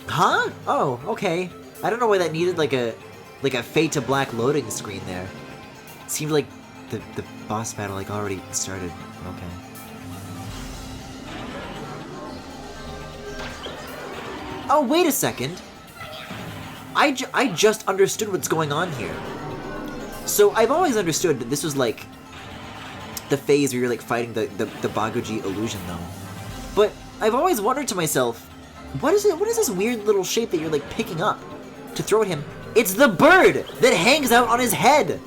Huh? Oh, okay. I don't know why that needed like a fade to black loading screen there. It seemed like the boss battle like already started. Okay. Oh, wait a second. I just understood what's going on here. So I've always understood that this was like the phase where you're like fighting the Baguji illusion though. But I've always wondered to myself, what is this weird little shape that you're like picking up to throw at him? It's the bird that hangs out on his head!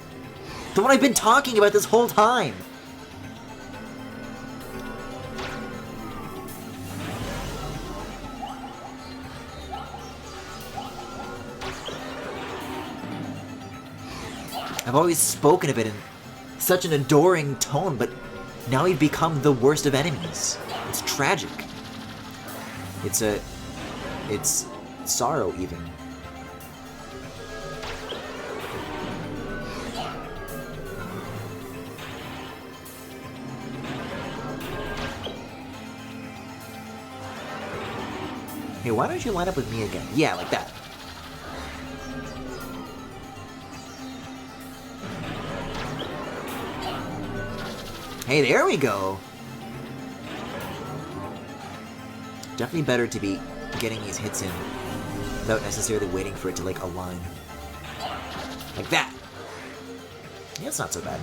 The one I've been talking about this whole time! I've always spoken of it in such an adoring tone, but now we've become the worst of enemies. It's tragic. It's sorrow even. Hey, why don't you line up with me again? Yeah, like that. Hey, there we go! Definitely better to be getting these hits in without necessarily waiting for it to, like, align. Like that! Yeah, it's not so bad.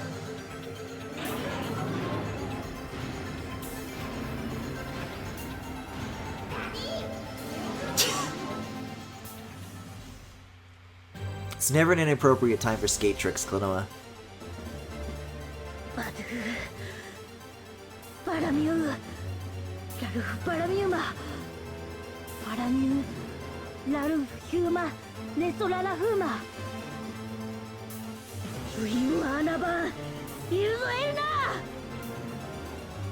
It's never an inappropriate time for skate tricks, Klonoa. パラミューラルフパラミューマパラミューラルフヒューマネソララフーマウィムアナバンイルエルナ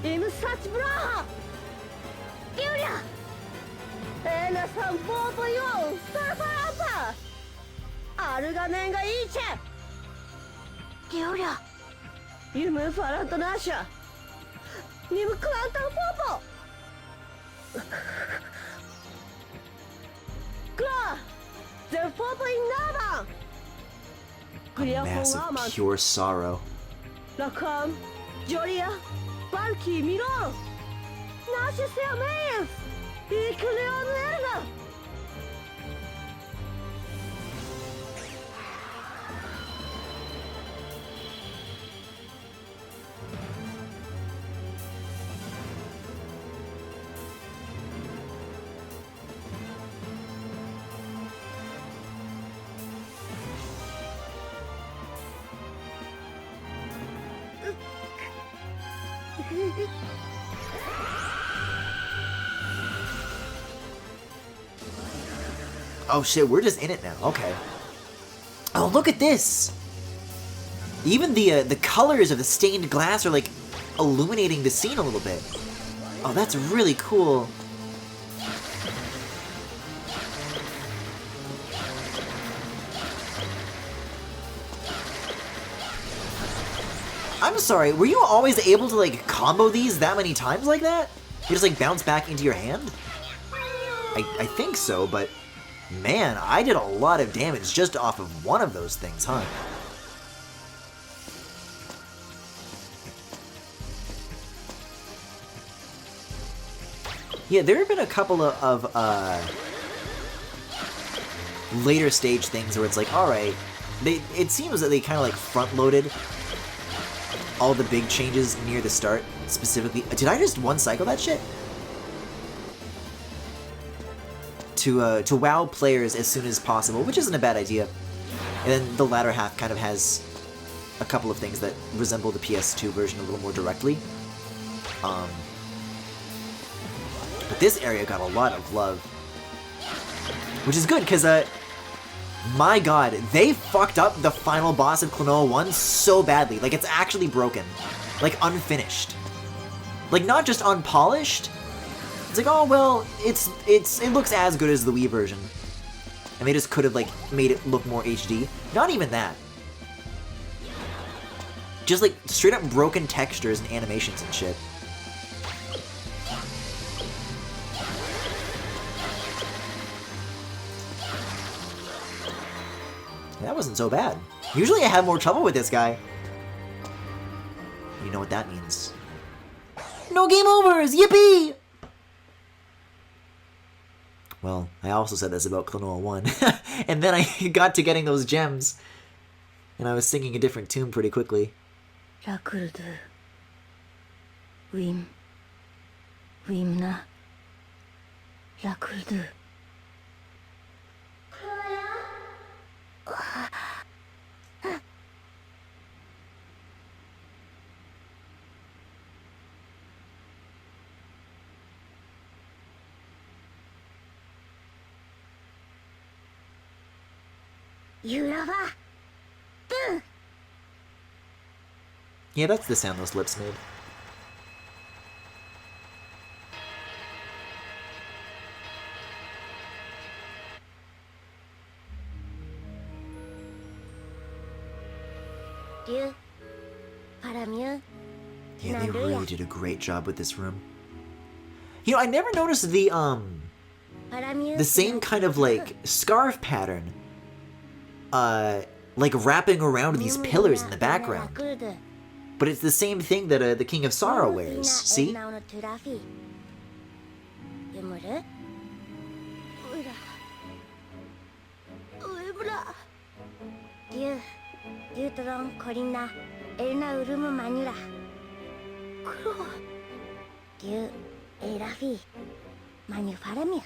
エムサチブラハギュリャエナサンボートヨンサラサラパアルガネンがイーチェギュリャユムファラントナーシャニムクランタンポポクラゼルポポインナーバンクリアフォンアーマン Massive pure sorrow. ラカンジョリアバルキーミローナシセアメイスイクレオネルナ Oh shit, we're just in it now. Okay. Oh, look at this! Even the colors of the stained glass are like illuminating the scene a little bit. Oh, that's really cool. I'm sorry, were you always able to like combo these that many times like that? You just like bounce back into your hand? I think so, but man, I did a lot of damage just off of one of those things, huh? Yeah, there have been a couple of later stage things where it's like, alright, it seems that they kind of like front-loaded all the big changes near the start, specifically. Did I just one-cycle that shit? To wow players as soon as possible, which isn't a bad idea. And then the latter half kind of has a couple of things that resemble the PS2 version a little more directly. But this area got a lot of love, which is good because My god, they fucked up the final boss of Klonoa 1 so badly. Like, it's actually broken. Like, unfinished. Like, not just unpolished. It's like, oh, well, it looks as good as the Wii version. And they just could have, like, made it look more HD. Not even that. Just, like, straight up broken textures and animations and shit. That wasn't so bad. Usually I have more trouble with this guy. You know what that means. No game overs! Yippee! Well, I also said this about Klonoa 1. And then I got to getting those gems. And I was singing a different tune pretty quickly. 라클드 윈나 라클드 유라바 뜨 Yeah, that's the sound those lips made. 류 바람유 Yeah, they really did a great job with this room. You know, I never noticed the same kind of, like, scarf pattern, like, wrapping around these pillars in the background. But it's the same thing that the King of Sorrow wears, see? 류트롱 거린나 엘나 우르무 마뉴라 류 에라피 마뉴 바람이야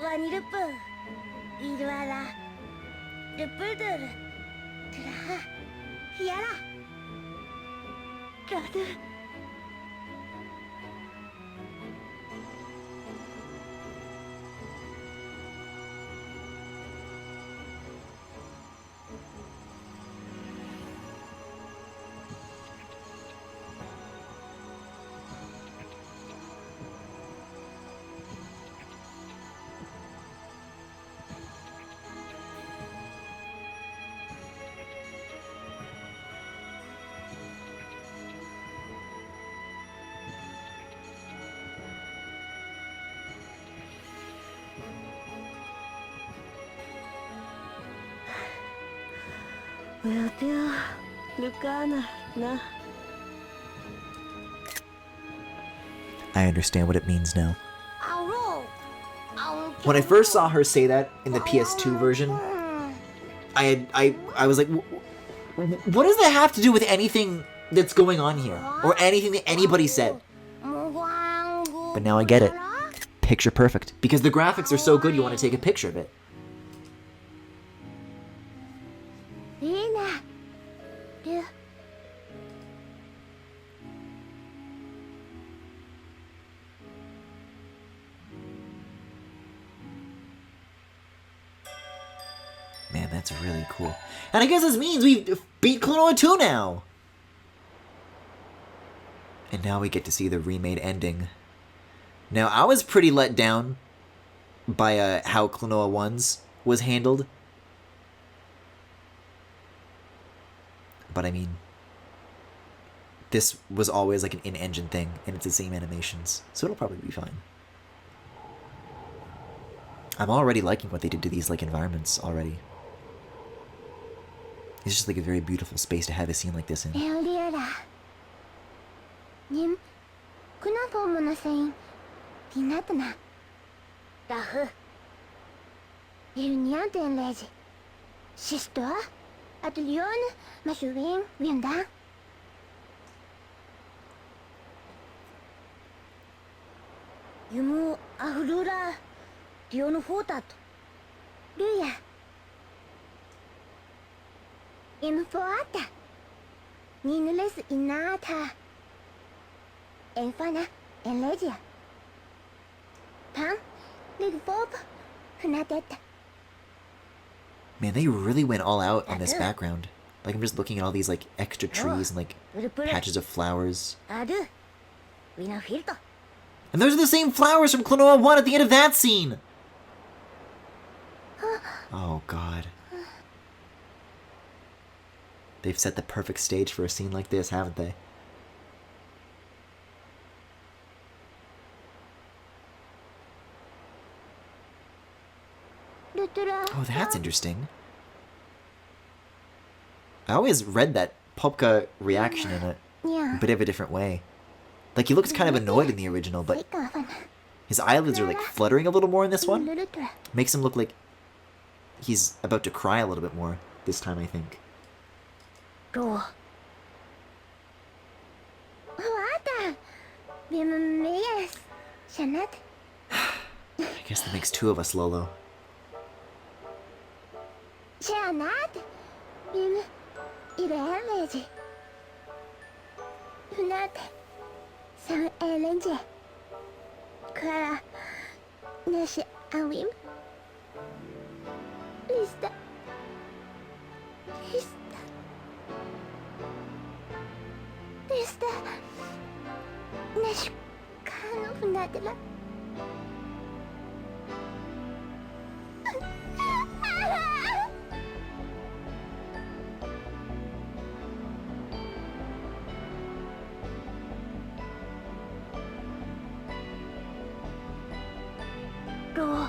와니르프 이르와라 르플들 드라 히야라 라드 왜어때요 루카나 나 I understand what it means now. 아우로 When I first saw her say that in the PS2 version, I was like, what does that have to do with anything that's going on here? Or anything that anybody said? But now I get it. Picture perfect. Because the graphics are so good, you want to take a picture of it. 리나 류 Man, that's really cool. And I guess this means we beat Klonoa 2 now! And now we get to see the remade ending. Now, I was pretty let down by how Klonoa 1's was handled. But I mean, this was always like an in-engine thing, and it's the same animations, so it'll probably be fine. I'm already liking what they did to these like environments already. It's just like a very beautiful space to have a scene like this in. 에어리에라 님 쿠나포무나 세인 디나트나 라흐 일니안텐 레지 시스터 아틀리온 마슈윙 윈다 유무 아흐루라 디오노 포타토 류야 인포아타 니누레스 이나타 엔파나 엔레지아 방 리그포프 흐나데타 Man, they really went all out on this background. Like, I'm just looking at all these, like, extra trees and, like, patches of flowers. あるウィナフィルト And those are the same flowers from Klonoa 1 at the end of that scene! Oh, God. They've set the perfect stage for a scene like this, haven't they? Oh, that's interesting. I always read that Popka reaction in a bit of a different way. Like, he looks kind of annoyed in the original, but his eyelids are, like, fluttering a little more in this one. Makes him look like he's about to cry a little bit more this time, I think. ローわかったビムメイエスシャナッ I guess that makes two of us, Lolo. シャナッビムイレーメージフナッサンエレンジクラナシアウィムリスタリスタEsta Nashkano Funatela Ro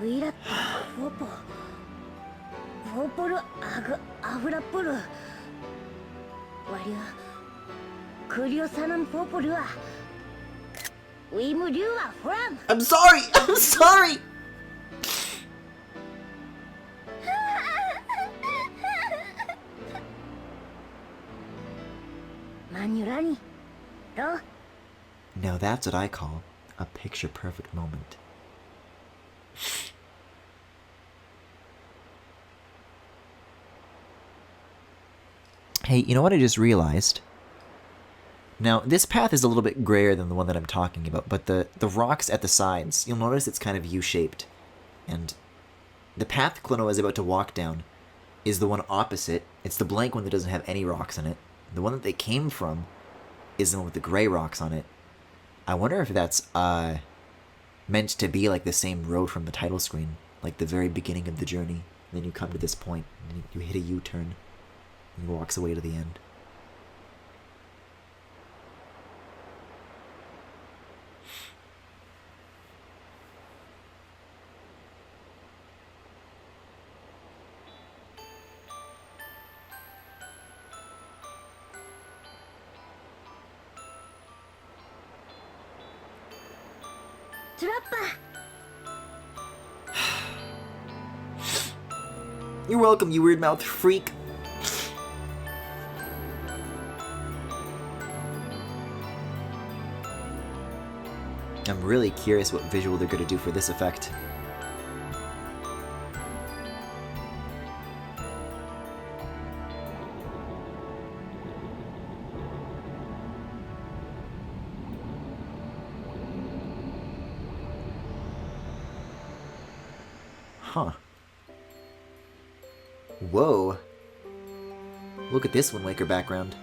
Wira Popo Popolo Avrapolo Waria Kurio Sanam Popolua Wimudua Fram I'm sorry! I'm sorry! Manurani Ro Now that's what I call a picture-perfect moment. Hey, you know what I just realized? Now, this path is a little bit grayer than the one that I'm talking about, but the rocks at the sides, you'll notice it's kind of U-shaped. And the path Klonoa is about to walk down is the one opposite. It's the blank one that doesn't have any rocks in it. The one that they came from is the one with the gray rocks on it. I wonder if that's meant to be like the same road from the title screen, like the very beginning of the journey. And then you come to this point, and you hit a U-turn, and he walks away to the end. Trappa You're welcome, you weird-mouthed freak. I'm really curious what visual they're going to do for this effect. Huh. Whoa. Look at this Wind Waker background.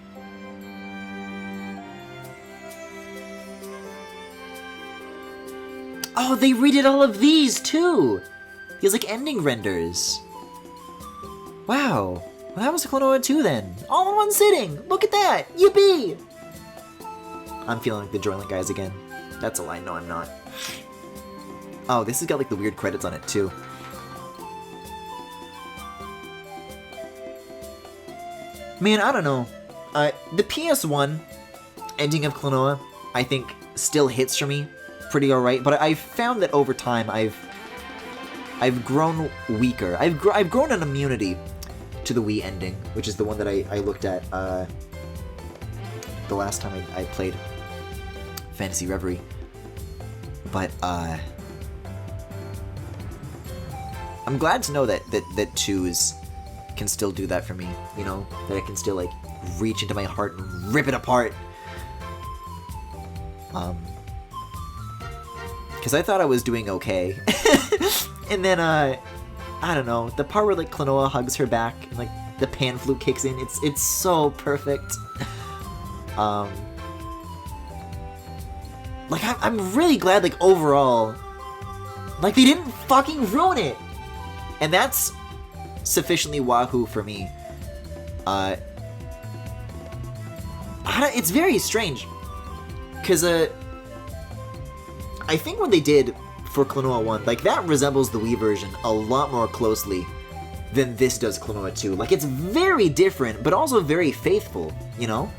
Oh, they redid all of these too! These like ending renders. Wow. Well, that was Klonoa 2 then. All in one sitting! Look at that! Yippee! I'm feeling like the Joyland guys again. That's a lie. No, I'm not. Oh, this has got like the weird credits on it too. Man, I don't know. The PS1 ending of Klonoa, I think, still hits for me pretty alright, but I've found that over time I've grown weaker. I've grown an immunity to the Wii ending, which is the one that I looked at the last time I played Phantasy Reverie, But, I'm glad to know that 2s can still do that for me, you know? That I can still, like, reach into my heart and rip it apart. Because I thought I was doing okay. And then, I don't know, the part where, like, Klonoa hugs her back and, like, the pan flute kicks in, it's so perfect. Like, I'm really glad, like, overall, like, they didn't fucking ruin it! And that's sufficiently wahoo for me. It's very strange. Because, I think what they did for Klonoa 1, like, that resembles the Wii version a lot more closely than this does Klonoa 2. Like, it's very different, but also very faithful, you know?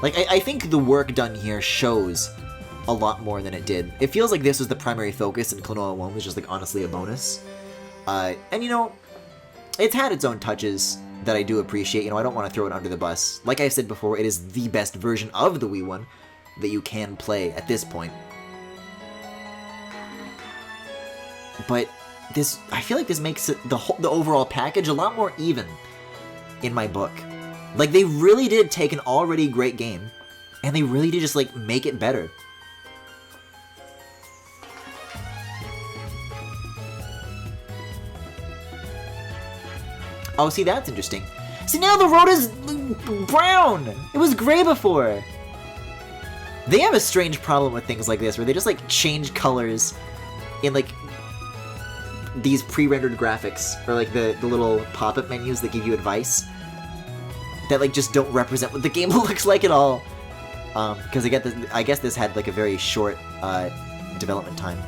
Like, I think the work done here shows a lot more than it did. It feels like this was the primary focus, and Klonoa 1 was just, like, honestly a bonus. And, you know, it's had its own touches that I do appreciate. You know, I don't want to throw it under the bus. Like I said before, it is the best version of the Wii one that you can play at this point. But this, I feel like this makes it, the overall package a lot more even in my book. Like, they really did take an already great game, and they really did just, like, make it better. Oh, see, that's interesting. See, now the road is brown! It was gray before! They have a strange problem with things like this, where they just, like, change colors in, like, these pre-rendered graphics, or, like, the little pop-up menus that give you advice, that, like, just don't represent what the game looks like at all. Because I guess this had, like, a very short development time.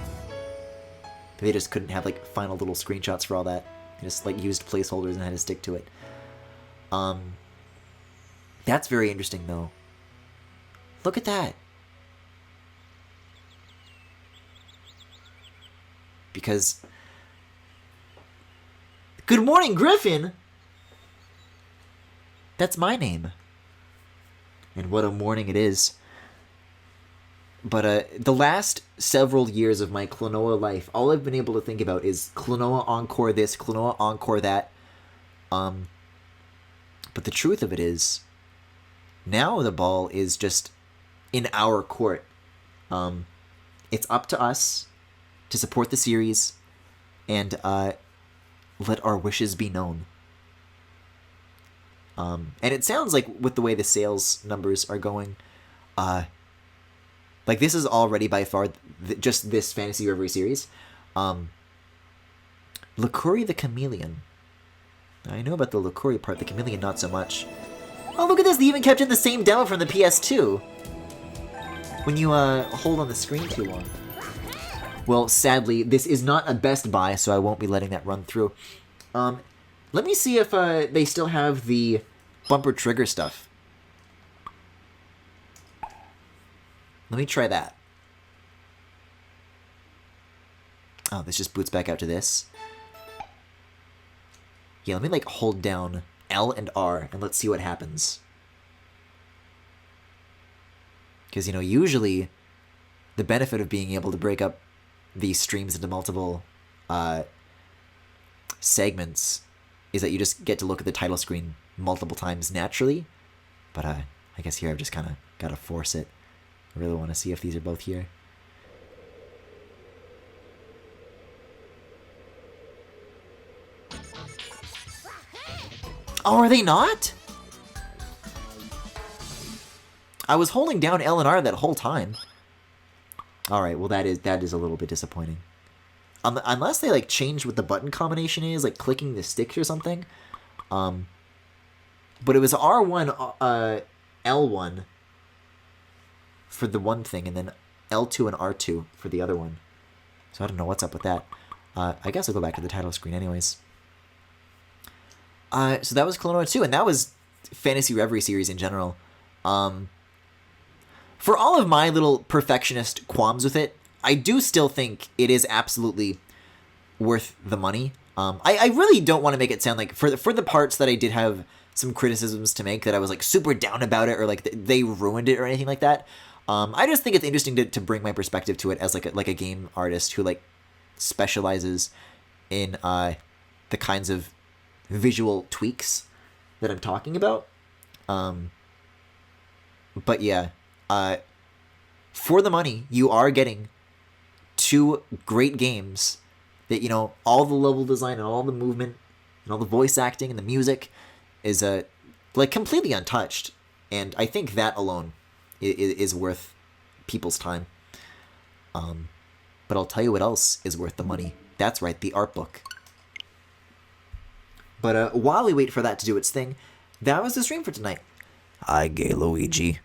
They just couldn't have, like, final little screenshots for all that. They just, like, used placeholders and had to stick to it. That's very interesting, though. Look at that. Because... Good morning, Griffin! That's my name. And what a morning it is. But the last several years of my Klonoa life, all I've been able to think about is Klonoa Encore this, Klonoa Encore that. But the truth of it is, now the ball is just in our court. It's up to us to support the series and let our wishes be known. And it sounds like with the way the sales numbers are going, like this is already by far just this Phantasy Reverie series. Liquori the Chameleon. I know about the Liquori part, the Chameleon not so much. Oh, look at this! They even kept in the same demo from the PS2! When you hold on the screen too long. Well, sadly, this is not a Best Buy, so I won't be letting that run through. Let me see if they still have the bumper trigger stuff. Let me try that. Oh, this just boots back out to this. Yeah, let me like hold down L and R and let's see what happens. Because, you know, usually the benefit of being able to break up these streams into multiple segments is that you just get to look at the title screen multiple times naturally. But I guess here I've just kind of got to force it. I really want to see if these are both here. Oh, are they not? I was holding down L and R that whole time. Alright, well that is a little bit disappointing. Unless they like change what the button combination is, like clicking the sticks or something. But it was R1, L1 for the one thing, and then L2 and R2 for the other one. So I don't know what's up with that. I guess I'll go back to the title screen anyways. So that was Klonoa 2, and that was Phantasy Reverie series in general. For all of my little perfectionist qualms with it, I do still think it is absolutely worth the money. I really don't want to make it sound like, for the parts that I did have some criticisms to make, that I was like super down about it, or like they ruined it or anything like that. I just think it's interesting to bring my perspective to it as like a game artist who like specializes in the kinds of visual tweaks that I'm talking about. But yeah, for the money, you are getting 2 great games that, you know, all the level design and all the movement and all the voice acting and the music is like completely untouched. And I think that alone is worth people's time. But I'll tell you what else is worth the money. That's right, the art book. But while we wait for that to do its thing, that was the stream for tonight. Hi, Gay Luigi.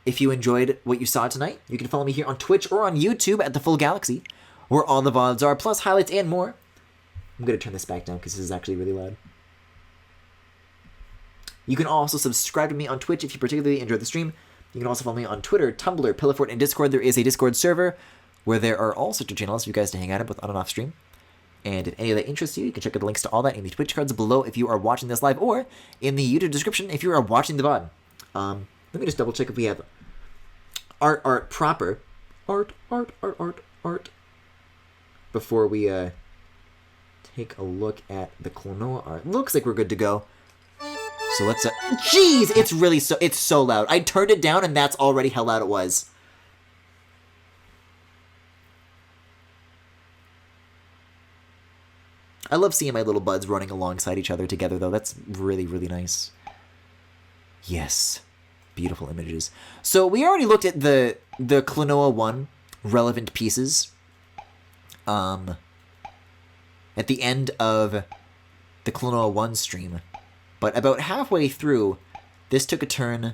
If you enjoyed what you saw tonight, you can follow me here on Twitch or on YouTube at The Full Galaxy, where all the VODs are, plus highlights and more. I'm going to turn this back down because this is actually really loud. You can also subscribe to me on Twitch if you particularly enjoyed the stream. You can also follow me on Twitter, Tumblr, Pillowfort, and Discord. There is a Discord server where there are all sorts of channels for you guys to hang out with on and off stream. And if any of that interests you, you can check out the links to all that in the Twitch cards below if you are watching this live, or in the YouTube description if you are watching the VOD. Let me just double check if we have art proper. Art. Before we take a look at the Klonoa art. Looks like we're good to go. So let's jeez, it's so loud. I turned it down and that's already how loud it was. I love seeing my little buds running alongside each other together though. That's really, really nice. Yes. Beautiful images. So we already looked at the Klonoa 1 relevant pieces at the end of the Klonoa 1 stream. But about halfway through, this took a turn.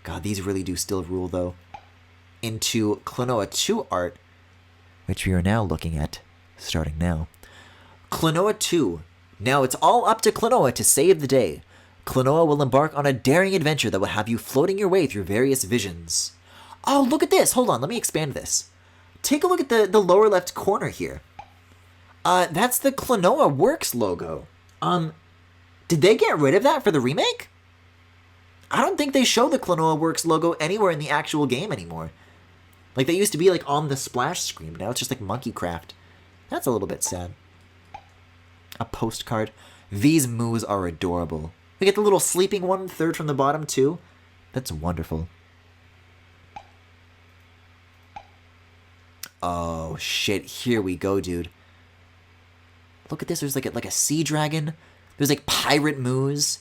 God, these really do still rule though. Into Klonoa 2 art, which we are now looking at, starting now. Klonoa 2. Now it's all up to Klonoa to save the day. Klonoa will embark on a daring adventure that will have you floating your way through various visions. Oh, look at this! Hold on, let me expand this. Take a look at the lower left corner here. That's the Klonoa Works logo. Did they get rid of that for the remake? I don't think they show the Klonoa Works logo anywhere in the actual game anymore. Like, they used to be, like, on the splash screen. Now it's just, like, Monkey Craft. That's a little bit sad. A postcard. These moos are adorable. We get the little sleeping one, third from the bottom, too. That's wonderful. Oh, shit. Here we go, dude. Look at this. There's, like a sea dragon. There's, like, pirate moos.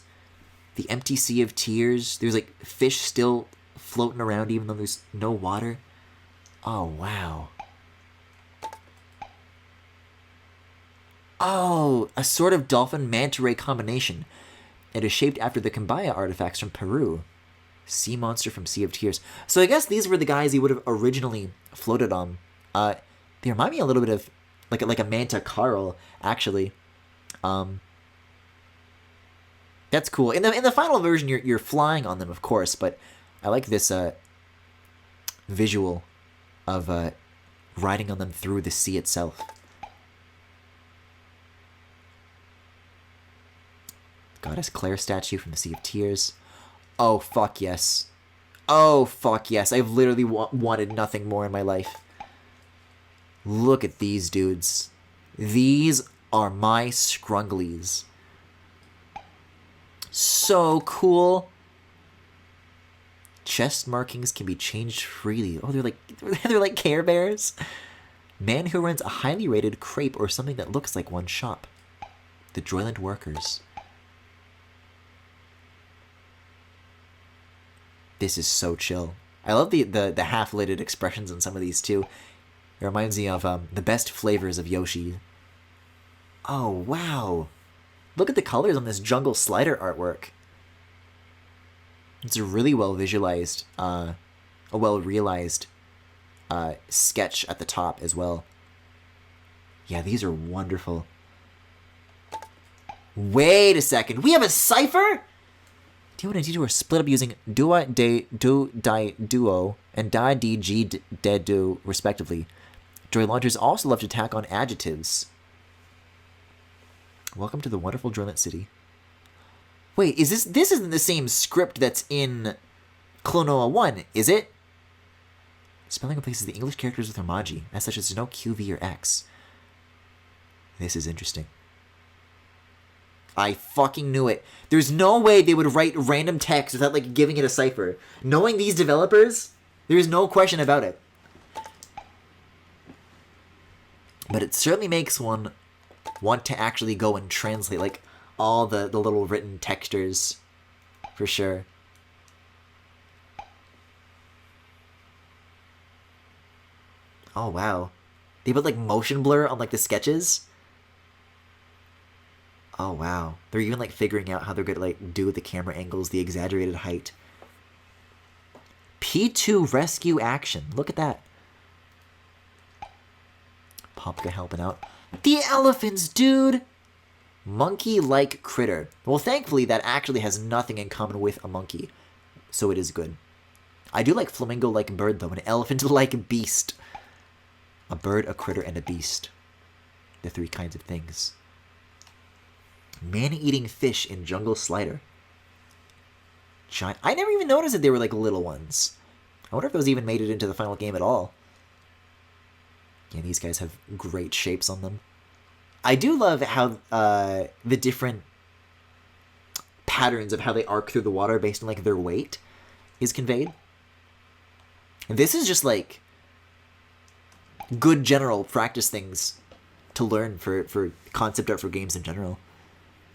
The empty sea of tears. There's, like, fish still floating around even though there's no water. Oh, wow. Oh, a sort of dolphin manta ray combination. It is shaped after the Kambaya artifacts from Peru. Sea monster from Sea of Tears. So I guess these were the guys he would have originally floated on. They remind me a little bit of like a manta Carl, actually. That's cool. In the final version, you're flying on them, of course, but I like this visual of riding on them through the sea itself. Goddess Claire statue from the Sea of Tears. Oh, fuck yes. Oh, fuck yes. I've literally wanted nothing more in my life. Look at these dudes. These are my scrunglies. So cool. Chest markings can be changed freely. Oh, they're like Care Bears. Man who runs a highly rated crepe or something that looks like one shop. The Joyland Workers. This is so chill. I love the half-lidded expressions in some of these too. It reminds me of the best flavors of Yoshi. Oh, wow. Look at the colors on this jungle slider artwork. It's a really well visualized, a well realized sketch at the top as well. Yeah, these are wonderful. Wait a second. We have a cipher? D1 and D2 are split up using Dua de Du Di Duo and Da Di G De Du, respectively. Joy launchers also love to tack on adjectives. Welcome to the wonderful Joyland City. Wait, this isn't the same script that's in Klonoa 1, is it? Spelling replaces the English characters with Romaji. As such, there's no Q, V, or X. This is interesting. I fucking knew it. There's no way they would write random text without, like, giving it a cipher. Knowing these developers, there's no question about it. But it certainly makes one want to actually go and translate, like, all the little written textures. For sure. Oh, wow. They put, like, motion blur on, like, the sketches. Oh, wow. They're even, like, figuring out how they're going to, like, do the camera angles, the exaggerated height. P2 rescue action. Look at that. Popka helping out. The elephants, dude! Monkey-like critter. Well, thankfully, that actually has nothing in common with a monkey. So it is good. I do like flamingo-like bird, though. An elephant-like beast. A bird, a critter, and a beast. The three kinds of things. Man-eating fish in jungle slider. Giant. I never even noticed that they were like little ones. I wonder if those even made it into the final game at all. Yeah, these guys have great shapes on them. I do love how the different patterns of how they arc through the water based on like their weight is conveyed. And this is just like good general practice things to learn for concept art for games in general.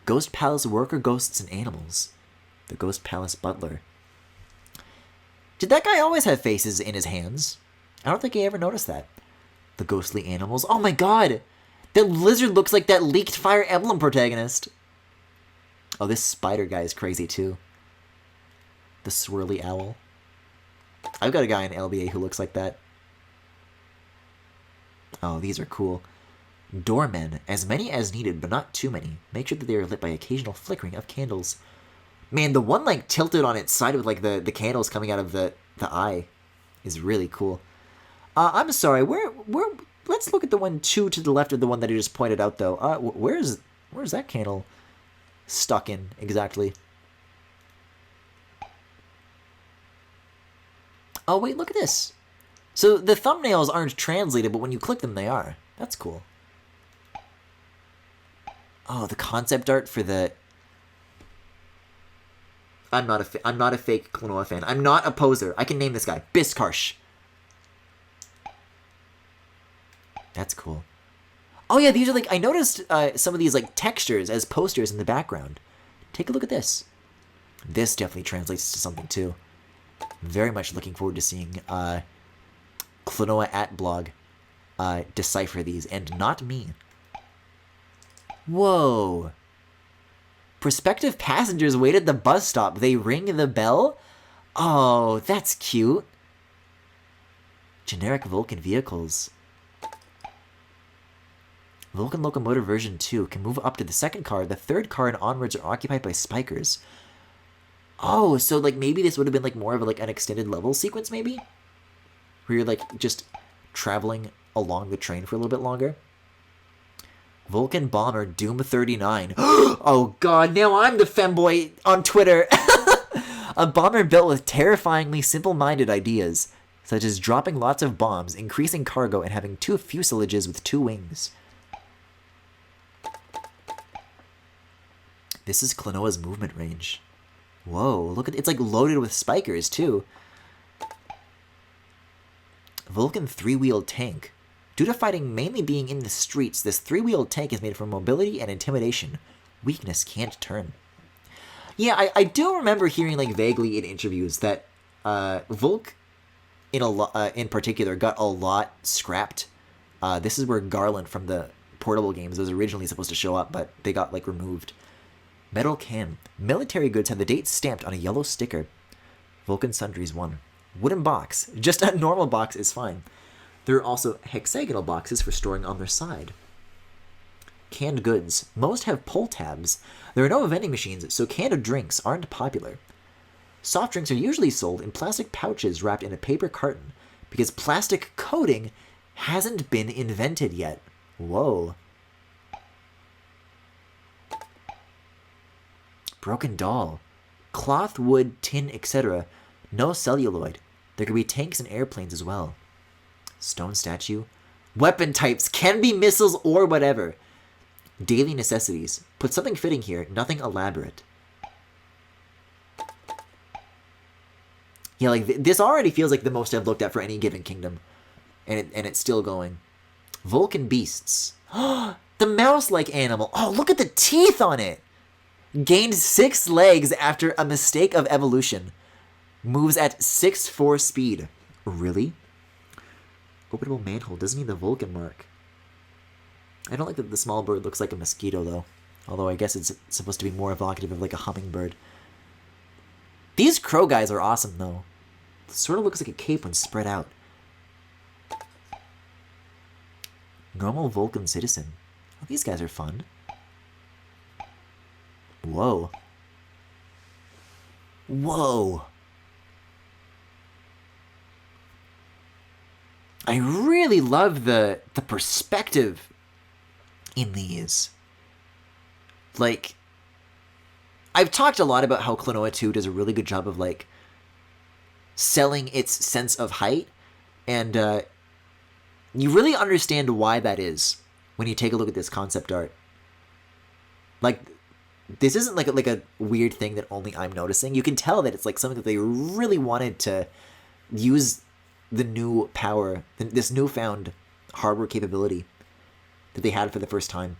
Ghost Palace worker, ghosts, and animals. The Ghost Palace butler. Did that guy always have faces in his hands? I don't think I ever noticed that. The ghostly animals. Oh my god! That lizard looks like that leaked Fire Emblem protagonist. Oh, this spider guy is crazy too. The swirly owl. I've got a guy in LBA who looks like that. Oh, these are cool. Doormen, as many as needed, but not too many. Make sure that they are lit by occasional flickering of candles. Man, the one like tilted on its side with like the candles coming out of the eye is really cool. I'm sorry, where let's look at the one to the left of the one that I just pointed out though. Where's that candle stuck in exactly? Oh wait, look at this. So the thumbnails aren't translated, but when you click them, they are. That's cool. Oh, the concept art for the... I'm not a fake Klonoa fan. I'm not a poser. I can name this guy. Biskarsh. That's cool. Oh yeah, these are like... I noticed some of these like textures as posters in the background. Take a look at this. This definitely translates to something too. Very much looking forward to seeing Klonoa at blog decipher these, and not me. Whoa. Prospective passengers wait at the bus stop. They ring the bell? Oh, that's cute. Generic Vulcan vehicles. Vulcan Locomotive version 2 can move up to the second car. The third car and onwards are occupied by spikers. Oh, so like maybe this would have been like more of like an extended level sequence maybe? Where you're like just traveling along the train for a little bit longer. Vulcan Bomber Doom 39. Oh god, now I'm the femboy on Twitter. A bomber built with terrifyingly simple-minded ideas, such as dropping lots of bombs, increasing cargo, and having 2 fuselages with 2 wings. This is Klonoa's movement range. Whoa, look at it's like loaded with spikers too. Vulcan 3-wheeled tank. Due to fighting mainly being in the streets, this 3-wheeled tank is made for mobility and intimidation. Weakness can't turn. Yeah, I do remember hearing like vaguely in interviews that Vulk in particular got a lot scrapped. This is where Garland from the portable games was originally supposed to show up, but they got like removed. Metal can. Military goods have the date stamped on a yellow sticker. Vulcan Sundries 1. Wooden box. Just a normal box is fine. There are also hexagonal boxes for storing on their side. Canned goods. Most have pull tabs. There are no vending machines, so canned drinks aren't popular. Soft drinks are usually sold in plastic pouches wrapped in a paper carton, because plastic coating hasn't been invented yet. Whoa. Broken doll. Cloth, wood, tin, etc. No celluloid. There could be tanks and airplanes as well. Stone statue. Weapon types can be missiles or whatever. Daily necessities. Put something fitting here, nothing elaborate. Yeah, like, this already feels like the most I've looked at for any given kingdom. And it's still going. Vulcan beasts. The mouse-like animal. Oh, look at the teeth on it! Gained 6 legs after a mistake of evolution. Moves at 6'4" speed. Really? Openable manhole. Doesn't need the Vulcan mark. I don't like that the small bird looks like a mosquito, though. Although I guess it's supposed to be more evocative of like a hummingbird. These crow guys are awesome, though. It sort of looks like a cape when spread out. Normal Vulcan citizen. Oh, these guys are fun. Whoa. Whoa. I really love the perspective in these. Like, I've talked a lot about how Klonoa 2 does a really good job of, like, selling its sense of height, and you really understand why that is when you take a look at this concept art. Like, this isn't like a weird thing that only I'm noticing. You can tell that it's like something that they really wanted to use the new power, this newfound hardware capability that they had for the first time,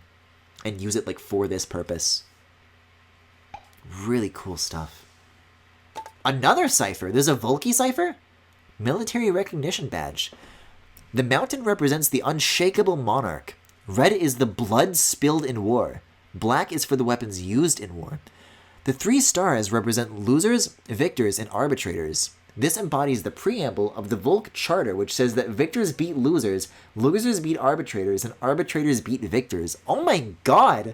and use it like for this purpose. Really cool stuff. Another cipher. There's a Volky cipher? Military recognition badge. The mountain represents the unshakable monarch. Red is the blood spilled in war. Black is for the weapons used in war. The 3 stars represent losers, victors, and arbitrators. This embodies the preamble of the Volk Charter, which says that victors beat losers, losers beat arbitrators, and arbitrators beat victors. Oh my god!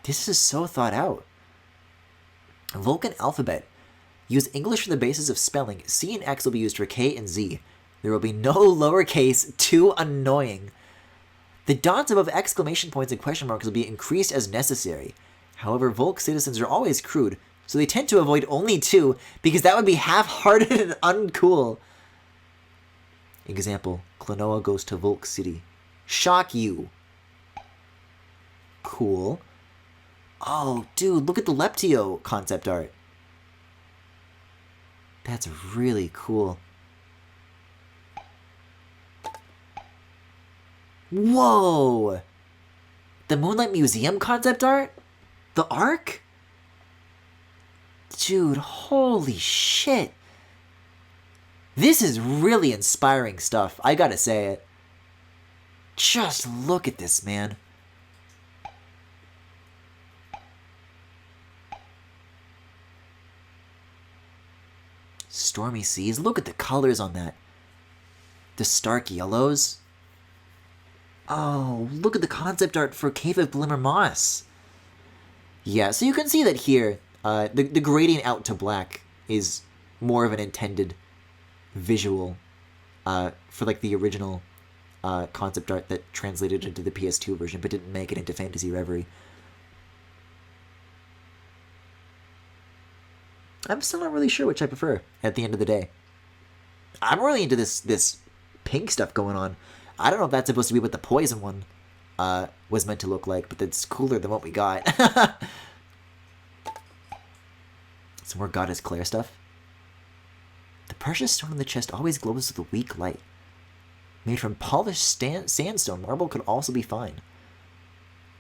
This is so thought out. Vulcan alphabet. Use English for the basis of spelling. C and X will be used for K and Z. There will be no lowercase. Too annoying. The dots above exclamation points and question marks will be increased as necessary. However, Volk citizens are always crude, so they tend to avoid only 2 because that would be half-hearted and uncool. Example, Klonoa goes to Volk City. Shock you. Cool. Oh, dude, look at the Leptio concept art. That's really cool. Whoa! The Moonlight Museum concept art? The Ark? Dude, holy shit. This is really inspiring stuff, I gotta say it. Just look at this, man. Stormy seas. Look at the colors on that. The stark yellows. Oh, look at the concept art for Cave of Glimmer Moss. Yeah, so you can see that here, the gradient out to black is more of an intended visual for like the original concept art that translated into the PS2 version but didn't make it into Phantasy Reverie. I'm still not really sure which I prefer at the end of the day. I'm really into this pink stuff going on. I don't know if that's supposed to be what the poison one was meant to look like, but it's cooler than what we got. Some more Goddess Claire stuff. The precious stone in the chest always glows with a weak light. Made from polished sandstone, marble could also be fine.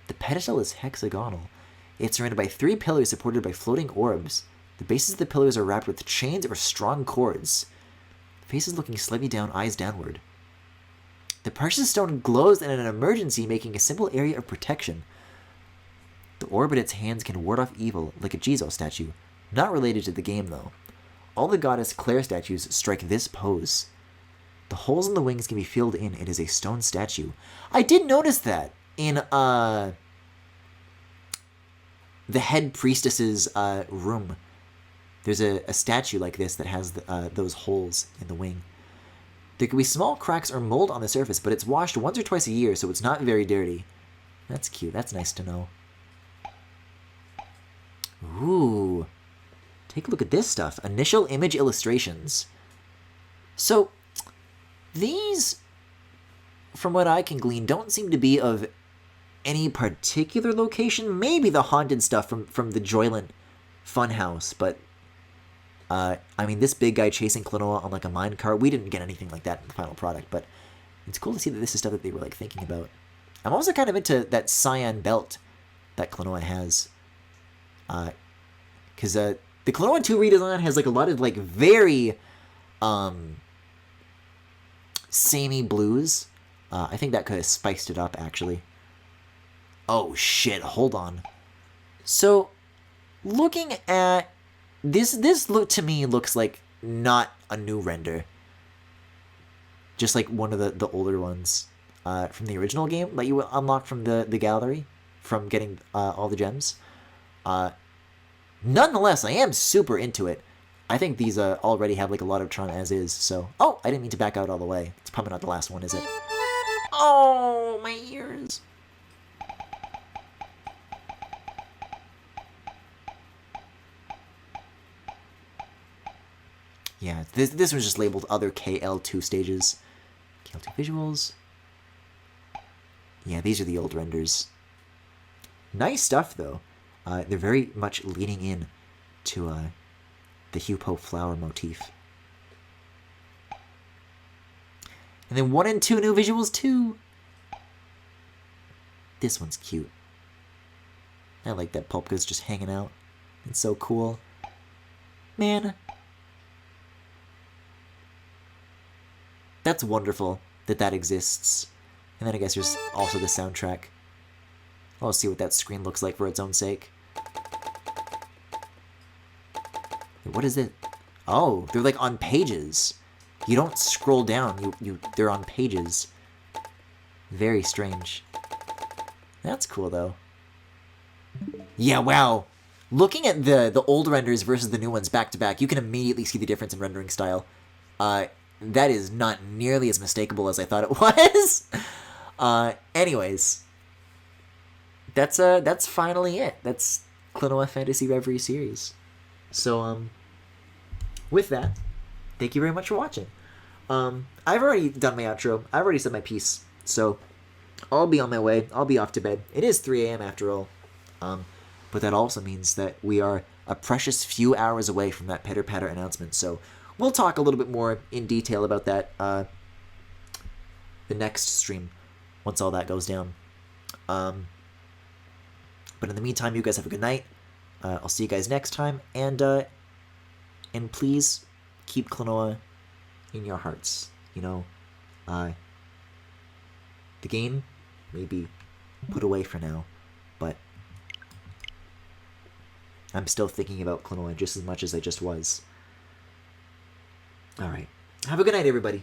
The pedestal is hexagonal. It's surrounded by 3 pillars supported by floating orbs. The bases of the pillars are wrapped with chains or strong cords. Faces looking slightly down, eyes downward. The precious stone glows in an emergency, making a simple area of protection. The orb in its hands can ward off evil, like a Jizo statue. Not related to the game, though. All the Goddess Claire statues strike this pose. The holes in the wings can be filled in. It is a stone statue. I did notice that in the head priestess's room. There's a statue like this that has those holes in the wing. There could be small cracks or mold on the surface, but it's washed once or twice a year, so it's not very dirty. That's cute. That's nice to know. Ooh. Take a look at this stuff. Initial image illustrations. So, these, from what I can glean, don't seem to be of any particular location. Maybe the haunted stuff from the Joyland Funhouse, but I mean, this big guy chasing Klonoa on like a minecart, we didn't get anything like that in the final product, but it's cool to see that this is stuff that they were like thinking about. I'm also kind of into that cyan belt that Klonoa has, because the Klonoa 2 redesign has like a lot of like very samey blues. I think that could have spiced it up actually. Oh shit, hold on. So, looking at this look to me looks like not a new render. Just like one of the older ones from the original game that you unlock from the gallery from getting all the gems. Nonetheless, I am super into it. I think these already have like a lot of charm as is, so... Oh, I didn't mean to back out all the way. It's probably not the last one, is it? Oh, my ears! Yeah, this was just labeled other KL2 stages. KL2 visuals. Yeah, these are the old renders. Nice stuff, though. They're very much leaning in to the Hupo flower motif. And then 1 and 2 new visuals, too. This one's cute. I like that Pulpka's just hanging out. It's so cool. Man. That's wonderful that exists. And then I guess there's also the soundtrack. I'll see what that screen looks like for its own sake. What is it? Oh, they're like on pages. You don't scroll down. They're on pages. Very strange. That's cool though. Yeah, wow. Looking at the old renders versus the new ones back to back, you can immediately see the difference in rendering style. That is not nearly as mistakable as I thought it was. Anyways, that's finally it. That's Klonoa Phantasy Reverie series. So with that, thank you very much for watching. I've already done my outro. I've already said my piece. So I'll be on my way. I'll be off to bed. It is 3 a.m. after all. But that also means that we are a precious few hours away from that pitter-patter announcement. So we'll talk a little bit more in detail about that the next stream, once all that goes down. But in the meantime, you guys have a good night. I'll see you guys next time, and please keep Klonoa in your hearts. You know, the game may be put away for now, but I'm still thinking about Klonoa just as much as I just was. Alright. Have a good night, everybody.